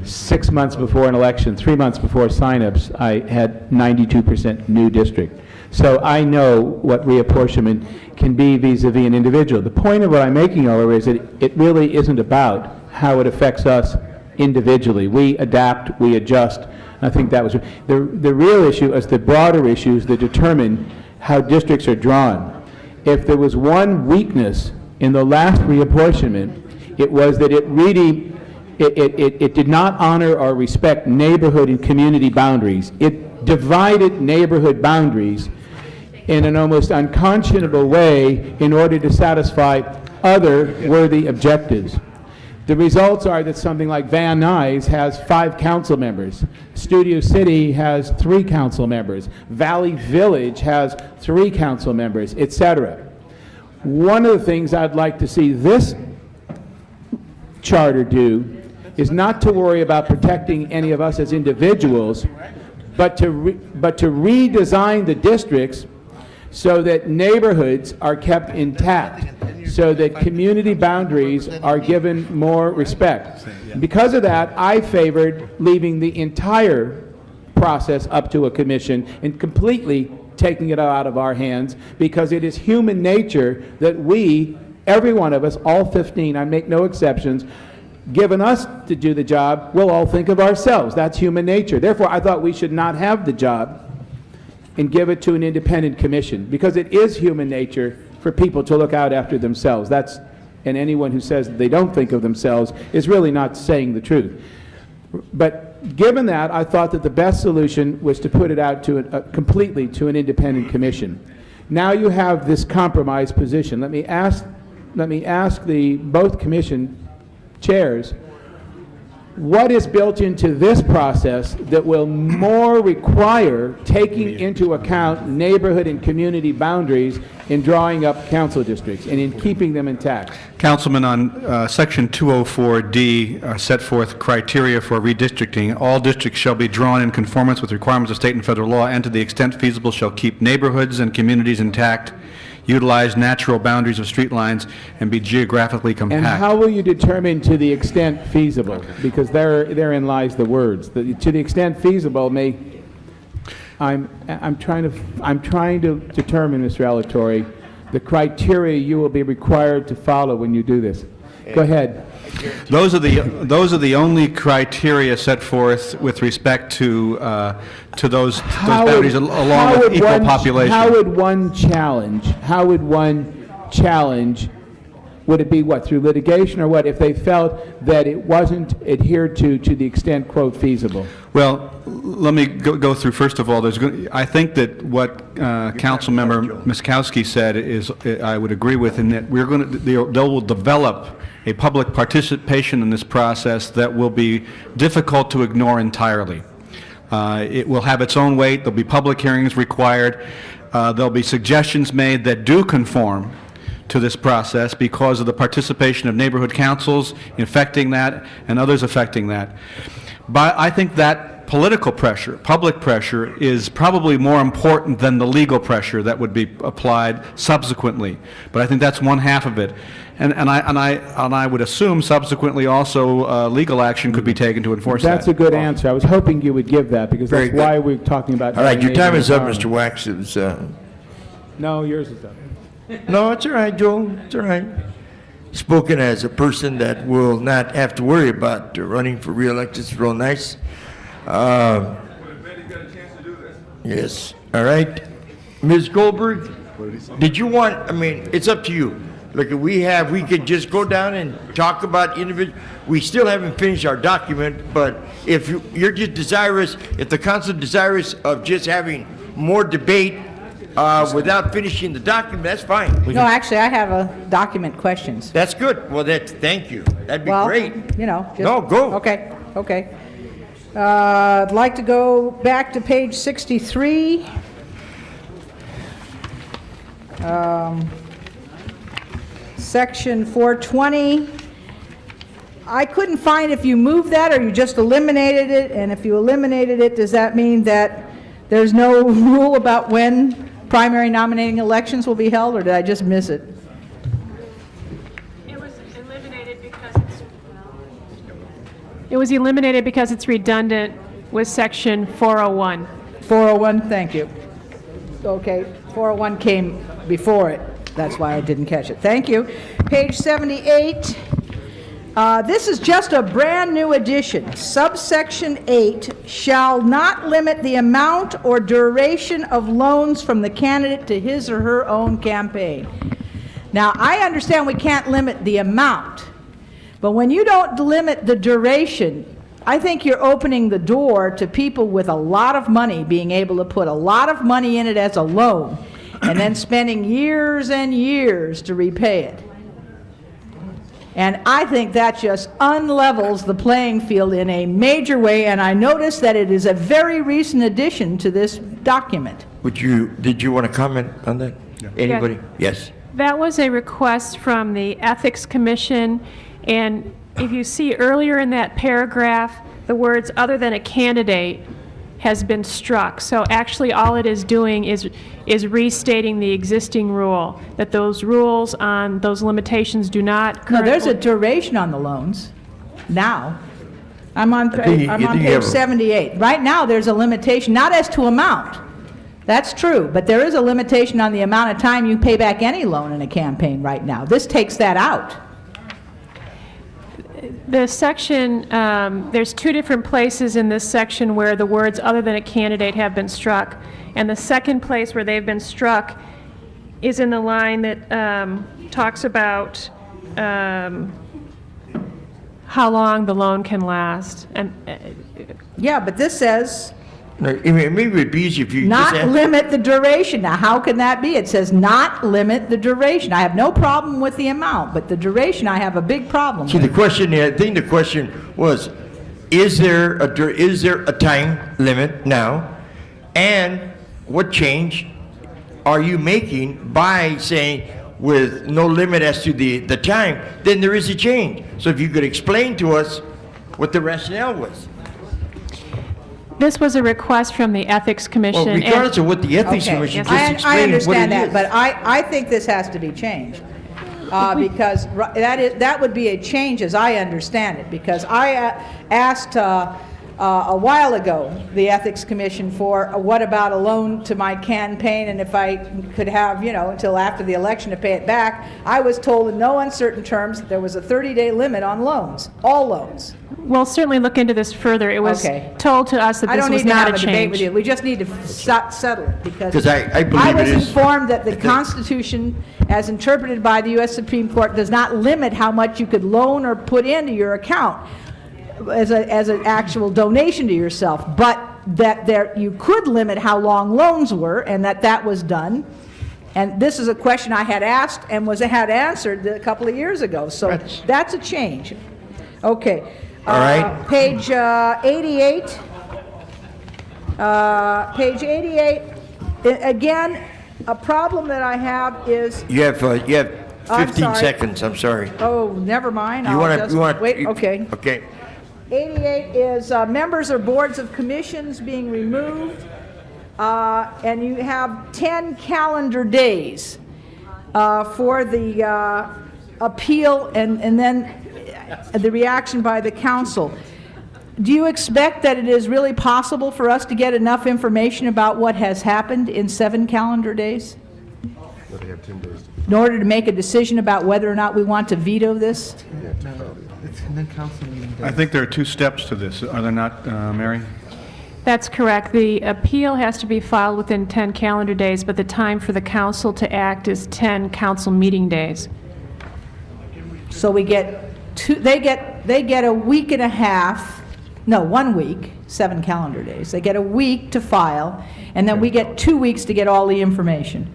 6 months before an election, 3 months before signups, I had 92% new district. So I know what reapportionment can be vis-a-vis an individual. The point of what I'm making, however, is that it really isn't about how it affects us individually. We adapt, we adjust. I think that was the real issue is the broader issues that determine how districts are drawn. If there was one weakness in the last reapportionment, it was that it really It did not honor or respect neighborhood and community boundaries. It divided neighborhood boundaries in an almost unconscionable way in order to satisfy other worthy objectives. The results are that something like Van Nuys has 5 council members. Studio City has 3 council members. Valley Village has 3 council members, etc. One of the things I'd like to see this charter do is not to worry about protecting any of us as individuals, but to redesign the districts so that neighborhoods are kept intact, so that community boundaries are given more respect. Because of that, I favored leaving the entire process up to a commission and completely taking it out of our hands, because it is human nature that we, every one of us, all 15, I make no exceptions, given us to do the job, we'll all think of ourselves. That's human nature. Therefore, I thought we should not have the job and give it to an independent commission, because it is human nature for people to look out after themselves. And anyone who says that they don't think of themselves is really not saying the truth. But given that, I thought that the best solution was to put it out to completely to an independent commission. Now you have this compromise position. Let me ask both commission chairs, what is built into this process that will more require taking into account neighborhood and community boundaries in drawing up council districts and in keeping them intact? Councilman, on Section 204D set forth criteria for redistricting. All districts shall be drawn in conformance with requirements of state and federal law, and to the extent feasible shall keep neighborhoods and communities intact, utilize natural boundaries of street lines, and be geographically compact. And how will you determine to the extent feasible? Because therein lies the words. To the extent feasible may, I'm trying to determine, Mr. Alatorre, the criteria you will be required to follow when you do this. Go ahead. Those are the only criteria set forth with respect to those boundaries, along with equal population. How would one challenge, would it be what, through litigation or what, if they felt that it wasn't adhered to the extent, quote, feasible? Well, let me go through, first of all, I think that what Councilmember Miskowski said is, I would agree with, in that they will develop a public participation in this process that will be difficult to ignore entirely. It will have its own weight. There'll be public hearings required. There'll be suggestions made that do conform to this process because of the participation of neighborhood councils affecting that and others affecting that. But I think that political pressure, public pressure, is probably more important than the legal pressure that would be applied subsequently. But I think that's one half of it. And I would assume subsequently also legal action could be taken to enforce that. That's a good answer. I was hoping you would give that, because Very that's good. why we're talking about... All right, your time is up, empowerment. Mr. Wax. It was, No, yours is up. no, it's all right, Joe. It's all right. Spoken as a person that will not have to worry about running for re-election. It's real nice. Yes. All right. Ms. Goldberg, did you want, I mean, it's up to you. Look, we could just go down and talk about individual. We still haven't finished our document, but if you're just desirous, if the council is desirous of just having more debate without finishing the document, that's fine. No, actually, I have a document questions. That's good. Well, thank you. That'd be Well, great. you know. just- No, go. Okay. I'd like to go back to page 63. Section 420. I couldn't find if you moved that or you just eliminated it, and if you eliminated it, does that mean that there's no rule about when primary nominating elections will be held, or did I just miss it? It was eliminated because it's redundant with section 401. 401, thank you. Okay, 401 came before it. That's why I didn't catch it. Thank you. Page 78. This is just a brand-new addition. Subsection 8 shall not limit the amount or duration of loans from the candidate to his or her own campaign. Now, I understand we can't limit the amount, but when you don't limit the duration, I think you're opening the door to people with a lot of money being able to put a lot of money in it as a loan and then spending years and years to repay it. And I think that just unlevels the playing field in a major way, and I notice that it is a very recent addition to this document. Did you want to comment on that? Anybody? Yes. That was a request from the Ethics Commission, and if you see earlier in that paragraph, the words "other than a candidate" has been struck. So actually all it is doing is restating the existing rule, that those rules on those limitations do not currently... No, there's a duration on the loans now. I'm on think page you have a- 78. Right now, there's a limitation, not as to amount. That's true, but there is a limitation on the amount of time you pay back any loan in a campaign right now. This takes that out. The section, there's two different places in this section where the words "other than a candidate" have been struck. And the second place where they've been struck is in the line that talks about how long the loan can last. And Yeah, but this says No, I mean, maybe it'd be easier if you just not add- limit the duration. Now, how can that be? It says not limit the duration. I have no problem with the amount, but the duration I have a big problem See, with. the question, I think the question was, is there a time limit now? And what change are you making by saying with no limit as to the time, then there is a change? So if you could explain to us what the rationale was. This was a request from the Ethics Commission. Well, regardless of what the Ethics Commission, just I explain what understand it that, is. but I think this has to be changed. Because that would be a change as I understand it, because I asked a while ago the Ethics Commission for what about a loan to my campaign, and if I could have, until after the election to pay it back. I was told in no uncertain terms that there was a 30-day limit on loans, all loans. We'll certainly look into this further. It was told to us that this was not a I don't need to have a debate with change. you. We just need to settle it, because 'Cause I believe was it is. informed that the Constitution, as interpreted by the U.S. Supreme Court, does not limit how much you could loan or put into your account as an actual donation to yourself, but that you could limit how long loans were, and that was done. And this is a question I had asked and had answered a couple of years ago, so that's a change. Okay. All right. Page 88. Page 88. Again, a problem that I have is. You have I'm 15 sorry. seconds, I'm sorry. Oh, never mind. You I'll want just to, wait. Okay. Okay. 88 is members or boards of commissions being removed, and you have 10 calendar days for the appeal and then the reaction by the council. Do you expect that it is really possible for us to get enough information about what has happened in 7 calendar days They have 10 days. in order to make a decision about whether or not we want to veto this? I think there are two steps to this, are there not, Mary? That's correct. The appeal has to be filed within 10 calendar days, but the time for the council to act is 10 council meeting days. So we get they get a week and a half, no, 1 week, 7 calendar days. They get a week to file, and then we get 2 weeks to get all the information.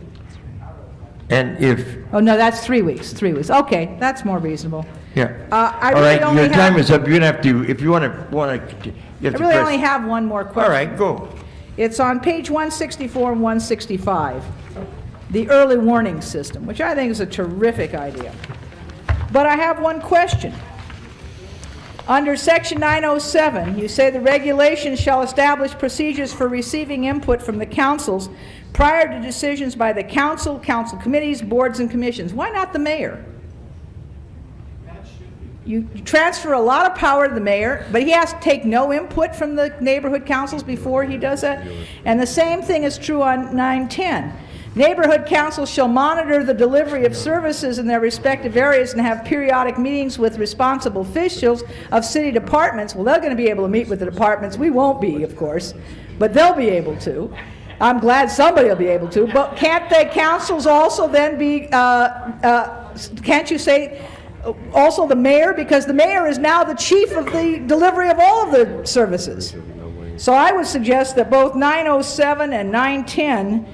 And if, Oh, no, that's 3 weeks, 3 weeks. Okay, that's more reasonable. yeah. I All really right, only your time have- is up. You're going to have to, if you want to, you have I to really press. only have one more question. All right, go. It's on page 164 and 165, the early warning system, which I think is a terrific idea. But I have one question. Under section 907, you say the regulations shall establish procedures for receiving input from the councils prior to decisions by the council, council committees, boards, and commissions. Why not the mayor? You transfer a lot of power to the mayor, but he has to take no input from the neighborhood councils before he does that. And the same thing is true on 910. Neighborhood councils shall monitor the delivery of services in their respective areas and have periodic meetings with responsible officials of city departments. Well, they're going to be able to meet with the departments. We won't be, of course, but they'll be able to. I'm glad somebody will be able to. But can't the councils also then be, can't you say also the mayor? Because the mayor is now the chief of the delivery of all of the services. So I would suggest that both 907 and 910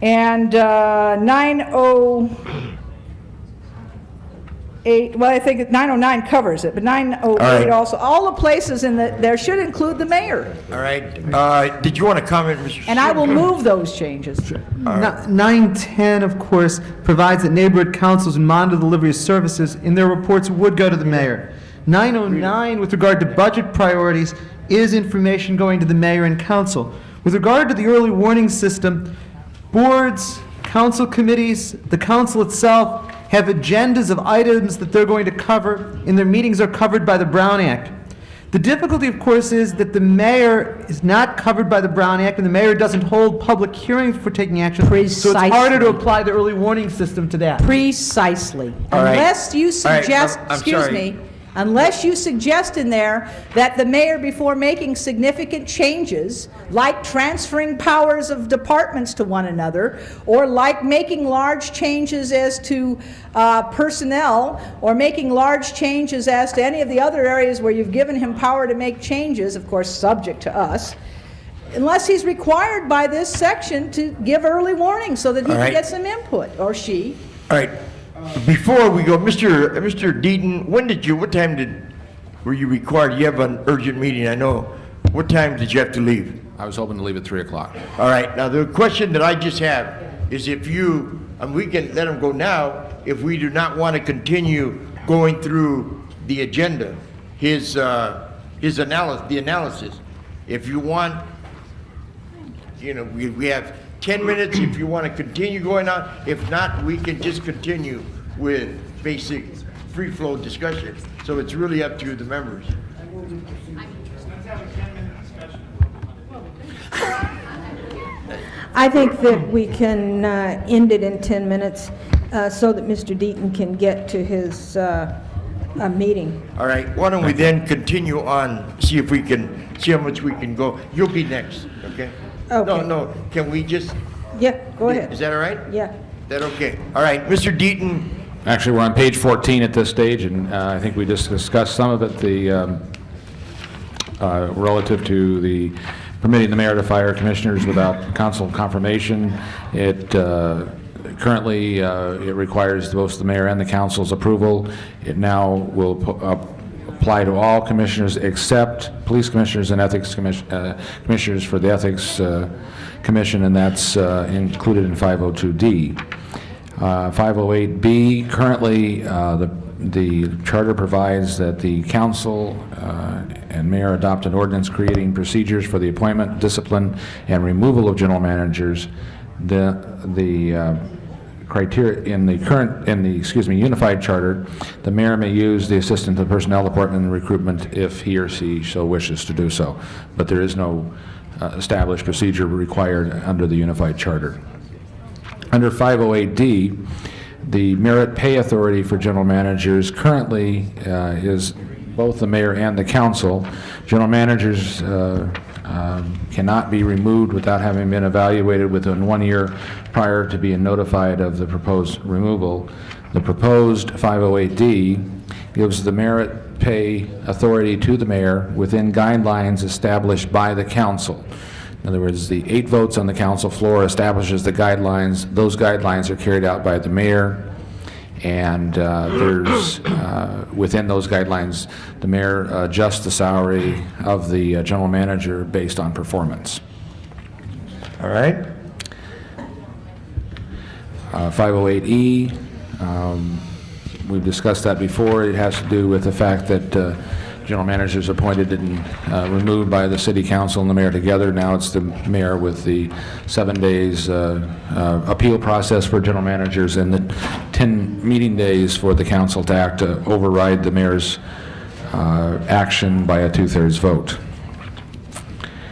and 908, well, I think 909 covers it, but 908 also, all the places there should include the mayor. All right. Did you want to comment, Mr. And I will move those changes. 910, of course, provides that neighborhood councils and monitor the delivery of services, and their reports would go to the mayor. 909, with regard to budget priorities, is information going to the mayor and council. With regard to the early warning system, boards, council committees, the council itself have agendas of items that they're going to cover, and their meetings are covered by the Brown Act. The difficulty, of course, is that the mayor is not covered by the Brown Act, and the mayor doesn't hold public hearings for taking action. So it's harder to apply the early warning system to that. Precisely. All right. Unless you All right, suggest, I'm excuse sorry. me, unless you suggest in there that the mayor, before making significant changes, like transferring powers of departments to one another, or like making large changes as to personnel, or making large changes as to any of the other areas where you've given him power to make changes, of course, subject to us, unless he's required by this section to give early warning so that he All can right. get some input, or she. All right. Before we go, Mr. Deaton, what time did were you required, you have an urgent meeting, I know. What time did you have to leave? I was hoping to leave at 3 o'clock. All right, now the question that I just have is if you, and we can let him go now, if we do not want to continue going through the agenda, his analysis, the analysis. If you want, you know, we have 10 minutes if you want to continue going on. If not, we can just continue with basic free-flow discussion. So it's really up to the members. I think that we can end it in 10 minutes so that Mr. Deaton can get to his meeting. All right, why don't we then continue on, see if we can, see how much we can go. You'll be next, okay? Okay. No, can we just, Yeah, go ahead. is that all right? Yeah. Is that okay? All right, Mr. Deaton. Actually, we're on page 14 at this stage, and I think we just discussed some of it, the relative to the permitting the mayor to fire commissioners without council confirmation. It currently it requires both the mayor and the council's approval. It now will apply to all commissioners except police commissioners and ethics commissioners for the ethics commission, and that's included in 502D. 508B, currently the charter provides that the council and mayor adopt an ordinance creating procedures for the appointment, discipline, and removal of general managers. The criteria in the unified charter, the mayor may use the assistant to the personnel department in recruitment if he or she so wishes to do so, but there is no established procedure required under the unified charter. Under 508D, the merit pay authority for general managers currently is both the mayor and the council. General managers cannot be removed without having been evaluated within 1 year prior to being notified of the proposed removal. The proposed 508D gives the merit pay authority to the mayor within guidelines established by the council. In other words, the 8 votes on the council floor establishes the guidelines. Those guidelines are carried out by the mayor, and there's, within those guidelines, the mayor adjusts the salary of the general manager based on performance. All right. 508E, we've discussed that before. It has to do with the fact that general managers appointed and removed by the city council and the mayor together. Now it's the mayor with the 7 days appeal process for general managers and the 10 meeting days for the council to act to override the mayor's action by a 2/3 vote.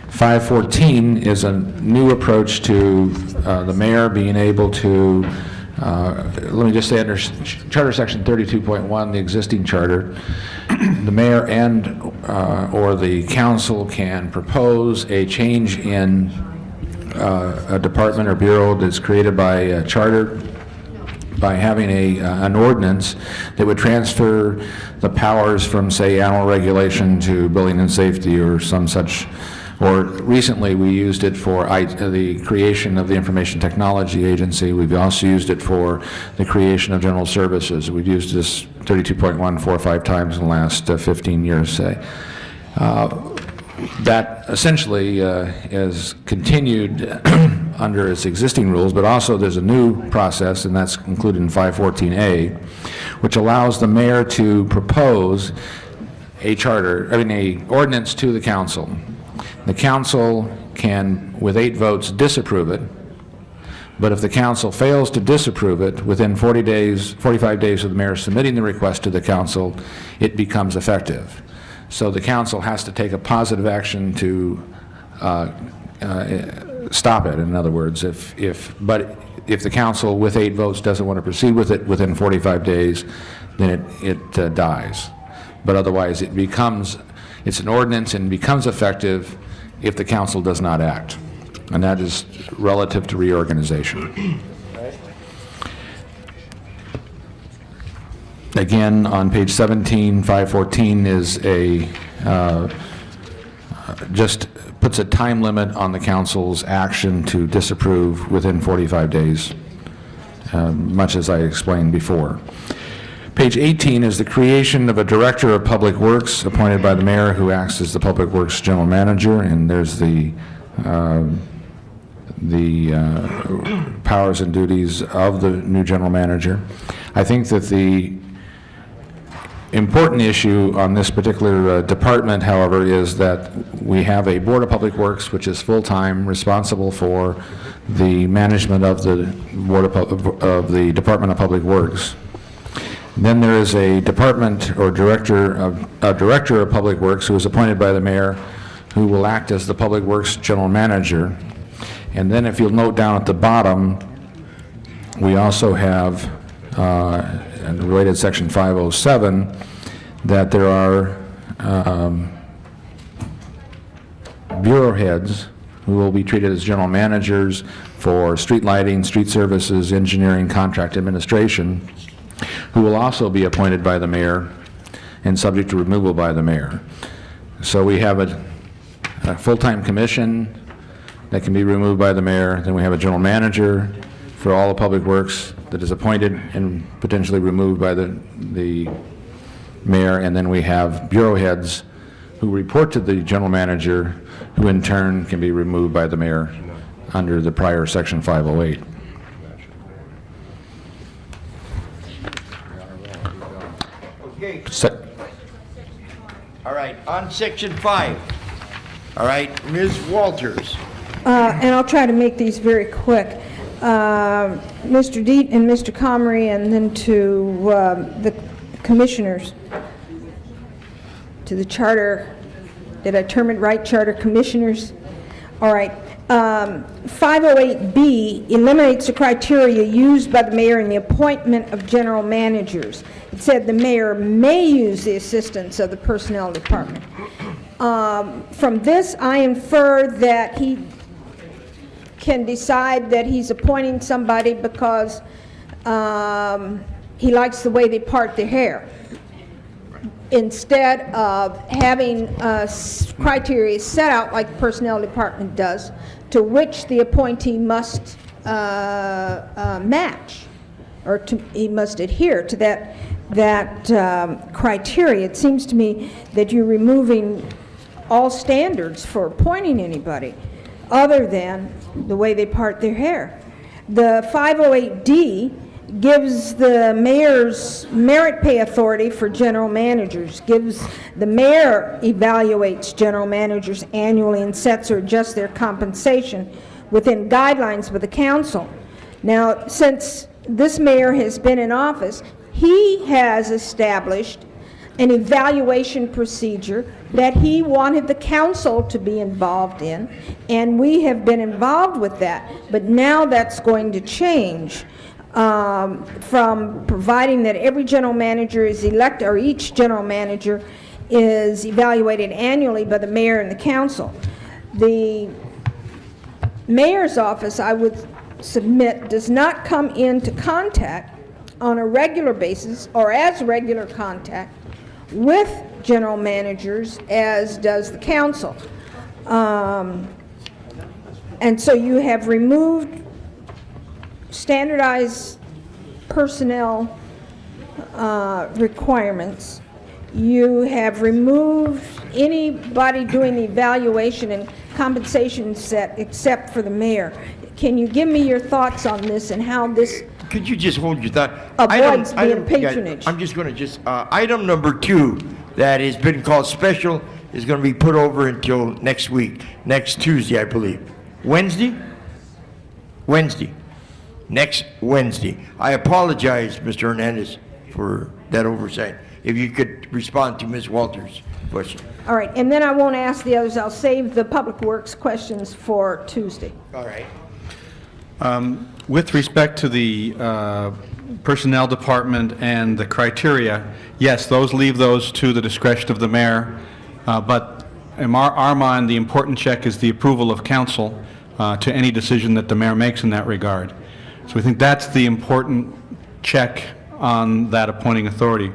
514 is a new approach to the mayor being able to, let me just say under Charter Section 32.1, the existing charter, the mayor and or the council can propose a change in a department or bureau that's created by a charter by having an ordinance that would transfer the powers from, say, animal regulation to building and safety or some such. Or recently, we used it for the creation of the Information Technology Agency. We've also used it for the creation of general services. We've used this 32.1 4 or 5 times in the last 15 years, say. That essentially is continued under its existing rules, but also there's a new process, and that's included in 514A, which allows the mayor to propose an ordinance to the council. The council can, with 8 votes, disapprove it, but if the council fails to disapprove it within 45 days of the mayor submitting the request to the council, it becomes effective. So the council has to take a positive action to stop it, in other words. But if the council with 8 votes doesn't want to proceed with it within 45 days, then it dies. But otherwise, it's an ordinance and becomes effective if the council does not act. And that is relative to reorganization. Again, on page 17, 514 is just puts a time limit on the council's action to disapprove within 45 days, much as I explained before. Page 18 is the creation of a Director of Public Works appointed by the mayor who acts as the Public Works General Manager, and there's the powers and duties of the new General Manager. I think that the important issue on this particular department, however, is that we have a Board of Public Works which is full-time responsible for the management of the of the Department of Public Works. Then there is a department or director of Public Works who is appointed by the mayor, who will act as the Public Works General Manager. And then if you'll note down at the bottom, we also have, and related section 507, that there are bureau heads who will be treated as general managers for street lighting, street services, engineering, contract administration, who will also be appointed by the mayor and subject to removal by the mayor. So we have a full-time commission that can be removed by the mayor. Then we have a general manager for all the public works that is appointed and potentially removed by the mayor. And then we have bureau heads who report to the general manager, who in turn can be removed by the mayor under the prior section 508. Okay. All right, on section 5. All right, Ms. Walters. And I'll try to make these very quick. Mr. Deet and Mr. Comrie, and then to the commissioners, to the charter, did I term it right, charter commissioners? All right. 508B eliminates the criteria used by the mayor in the appointment of general managers. It said the mayor may use the assistance of the personnel department. From this, I infer that he can decide that he's appointing somebody because he likes the way they part their hair, instead of having criteria set out like the personnel department does, to which the appointee must match, or he must adhere to that criteria. It seems to me that you're removing all standards for appointing anybody other than the way they part their hair. The 508D gives the mayor's merit pay authority for general managers, gives the mayor evaluates general managers annually and sets or adjusts their compensation within guidelines with the council. Now, since this mayor has been in office, he has established an evaluation procedure that he wanted the council to be involved in, and we have been involved with that. But now that's going to change from providing that every general manager is elected, or each general manager is evaluated annually by the mayor and the council. The mayor's office, I would submit, does not come into contact on a regular basis or as regular contact with general managers as does the council. And so you have removed standardized personnel requirements. You have removed anybody doing the evaluation and compensation set except for the mayor. Can you give me your thoughts on this and how this Could you just hold your thought? avoids being patronage? I'm just going to item number 2 that has been called special is going to be put over until next week, next Tuesday, I believe. Wednesday? Next Wednesday. I apologize, Mr. Hernandez, for that oversight. If you could respond to Ms. Walters' question. All right, and then I won't ask the others. I'll save the Public Works questions for Tuesday. All right. With respect to the personnel department and the criteria, yes, those leave those to the discretion of the mayor, but in our mind, the important check is the approval of council to any decision that the mayor makes in that regard. So we think that's the important check on that appointing authority.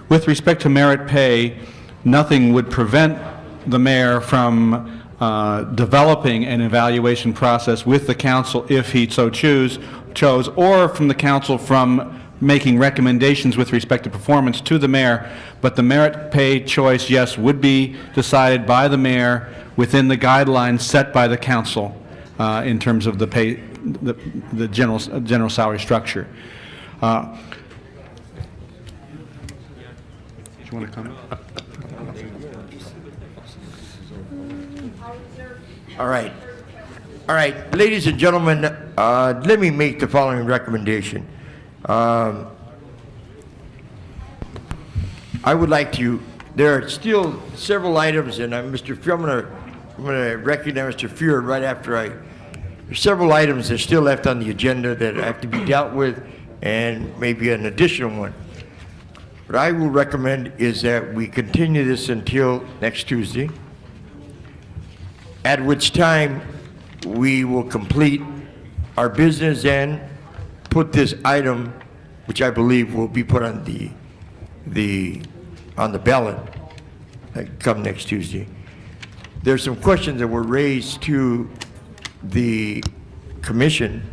With respect to merit pay, nothing would prevent the mayor from developing an evaluation process with the council if he so chose, or from the council from making recommendations with respect to performance to the mayor, but the merit pay choice, yes, would be decided by the mayor within the guidelines set by the council in terms of the pay, the general salary structure. Do you want to comment? All right. All right, ladies and gentlemen, let me make the following recommendation. I would like to, there are still several items, and I'm going to recognize Mr. Fuhr right after there's several items that are still left on the agenda that have to be dealt with, and maybe an additional one. What I will recommend is that we continue this until next Tuesday, at which time we will complete our business and put this item, which I believe will be put on the ballot come next Tuesday. There's some questions that were raised to the commission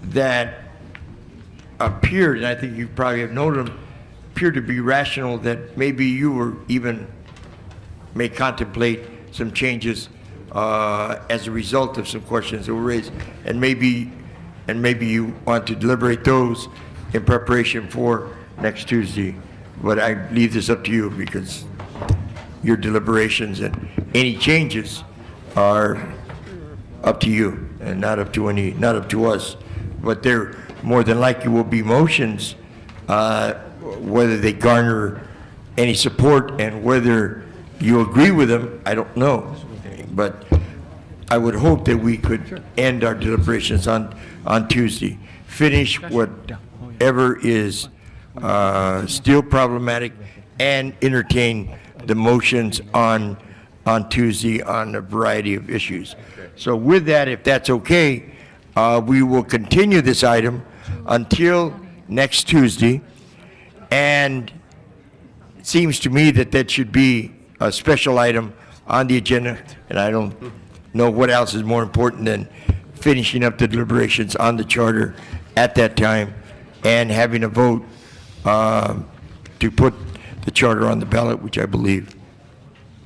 that appeared, and I think you probably have noted them, appeared to be rational, that maybe you were even may contemplate some changes as a result of some questions that were raised, and maybe you want to deliberate those in preparation for next Tuesday. But I leave this up to you, because your deliberations and any changes are up to you and not up to us. But there more than likely will be motions, whether they garner any support and whether you agree with them, I don't know. But I would hope that we could end our deliberations on Tuesday, finish whatever is still problematic, and entertain the motions on Tuesday on a variety of issues. So with that, if that's okay, we will continue this item until next Tuesday, and it seems to me that should be a special item on the agenda, and I don't know what else is more important than finishing up the deliberations on the charter at that time and having a vote to put the charter on the ballot, which I believe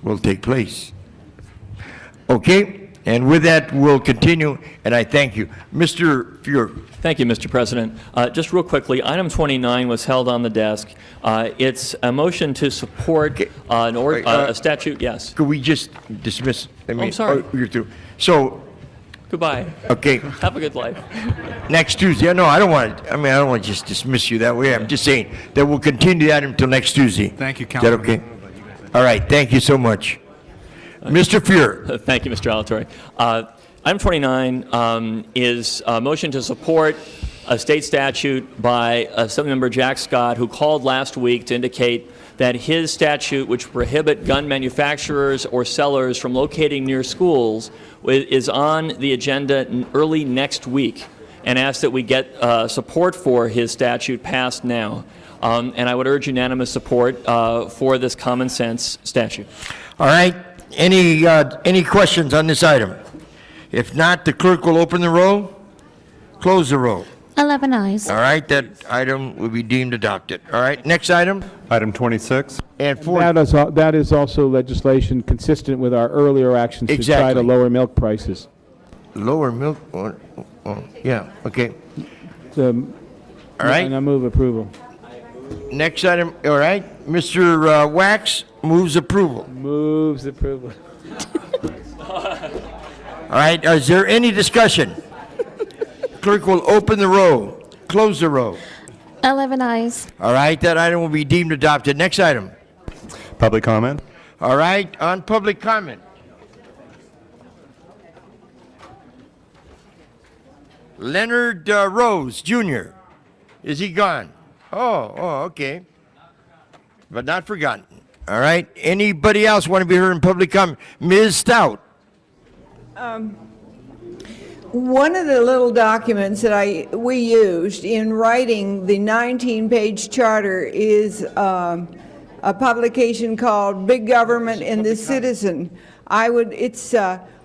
will take place. Okay, and with that, we'll continue, and I thank you. Mr. Fuhr. Thank you, Mr. President. Just real quickly, item 29 was held on the desk. It's a motion to support a statute. Yes. Could we just dismiss? I'm sorry. Oh, you're through. So. Goodbye. Okay. Have a good life. Next Tuesday. No, I don't want to. I don't want to just dismiss you that way. I'm just saying that we'll continue that until next Tuesday. Thank you, Is that Councilman. okay? All right. Thank you so much. Mr. Fuhr. Thank you, Mr. Alatorre. Item 29 is a motion to support a state statute by Assemblymember Jack Scott, who called last week to indicate that his statute, which prohibit gun manufacturers or sellers from locating near schools, is on the agenda early next week, and asked that we get support for his statute passed now. And I would urge unanimous support for this common sense statute. All right. Any questions on this item? If not, the clerk will open the roll, close the roll. 11 ayes. All right, that item will be deemed adopted. All right, next item? Item 26. And That is also legislation consistent with our earlier actions to try Exactly. to lower milk prices. Lower milk, yeah, okay. All right. And I move approval. Next item, all right, Mr. Wax moves approval. Moves approval. All right, is there any discussion? Clerk will open the roll, close the roll. 11 ayes. All right, that item will be deemed adopted. Next item. Public comment. All right, on public comment. Leonard Rose, Jr. Is he gone? Oh, okay. But not forgotten. All right, anybody else want to be heard in public comment? Ms. Stout. One of the little documents that we used in writing the 19-page charter is a publication called Big Government and the Citizen. It's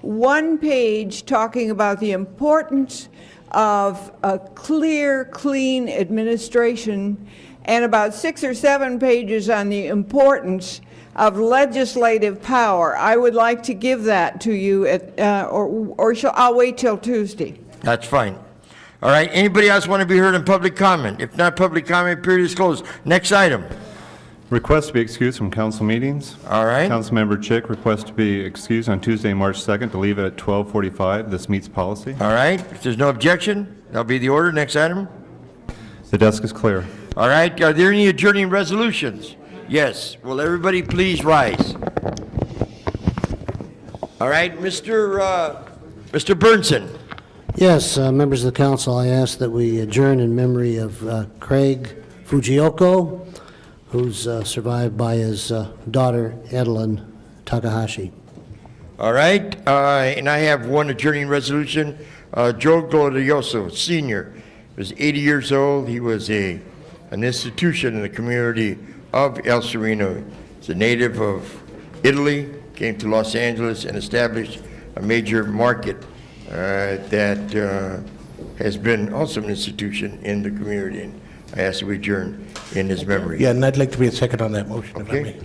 one page talking about the importance of a clear, clean administration and about 6 or 7 pages on the importance of legislative power. I would like to give that to you, I'll wait till Tuesday. That's fine. All right, anybody else want to be heard in public comment? If not, public comment period is closed. Next item. Request to be excused from council meetings. All right. Councilmember Chick requests to be excused on Tuesday, March 2nd, to leave at 12:45. This meets policy. All right, if there's no objection, that'll be the order. Next item. The desk is clear. All right, are there any adjourning resolutions? Yes. Will everybody please rise? All right, Mr. Burnson. Yes, members of the council, I ask that we adjourn in memory of Craig Fujioka, who's survived by his daughter, Adeline Takahashi. All right, and I have one adjourning resolution. Joe Glorioso, Sr., was 80 years old. He was an institution in the community of El Sereno. He's a native of Italy, came to Los Angeles and established a major market that has been also an institution in the community. And I ask that we adjourn in his memory. Yeah, and I'd like to be a second on that motion, if I may.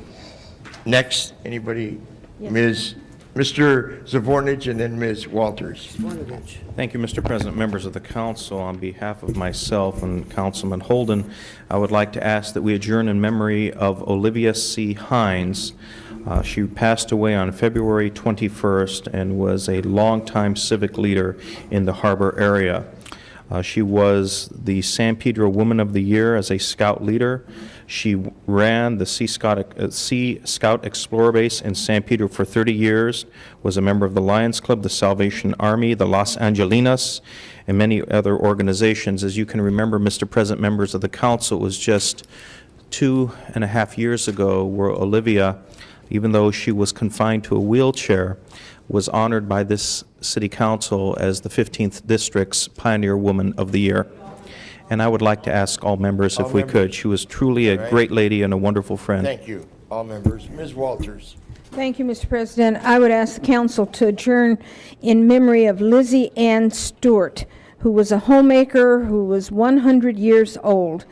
Next, anybody? Mr. Zavornich and then Ms. Walters. Thank you, Mr. President. Members of the council, on behalf of myself and Councilman Holden, I would like to ask that we adjourn in memory of Olivia C. Hines. She passed away on February 21st and was a longtime civic leader in the harbor area. She was the San Pedro Woman of the Year as a scout leader. She ran the Sea Scout Explorer Base in San Pedro for 30 years, was a member of the Lions Club, the Salvation Army, the Los Angelinas, and many other organizations. As you can remember, Mr. President, members of the council, it was just 2.5 years ago where Olivia, even though she was confined to a wheelchair, was honored by this city council as the 15th District's Pioneer Woman of the Year. And I would like to ask all members if we could. She was truly a great lady and a wonderful friend. Thank you, all members. Ms. Walters. Thank you, Mr. President. I would ask the council to adjourn in memory of Lizzie Ann Stewart, who was a homemaker who was 100 years old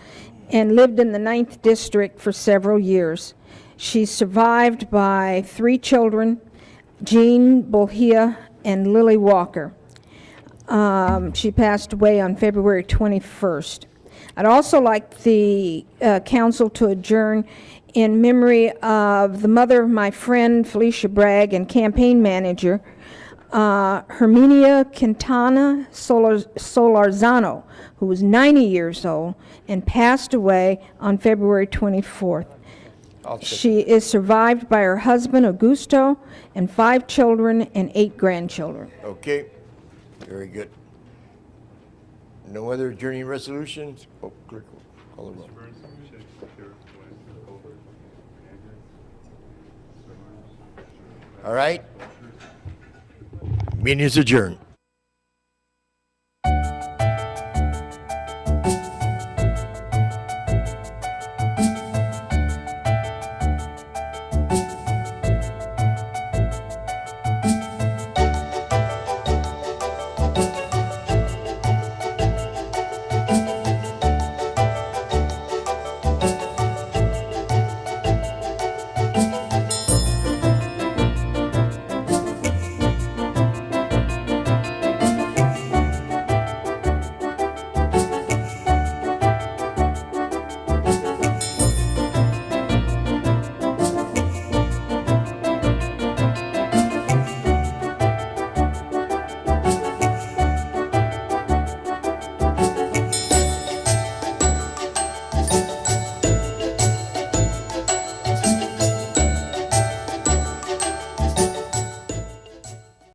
and lived in the 9th District for several years. She's survived by 3 children, Jean Bohia and Lily Walker. She passed away on February 21st. I'd also like the council to adjourn in memory of the mother of my friend Felicia Bragg and campaign manager Herminia Quintana Solarzano, who was 90 years old and passed away on February 24th. She is survived by her husband, Augusto, and 5 children and 8 grandchildren. Okay, very good. No other adjourning resolutions? Oh, clerk, call the roll. All right. Meeting is adjourned.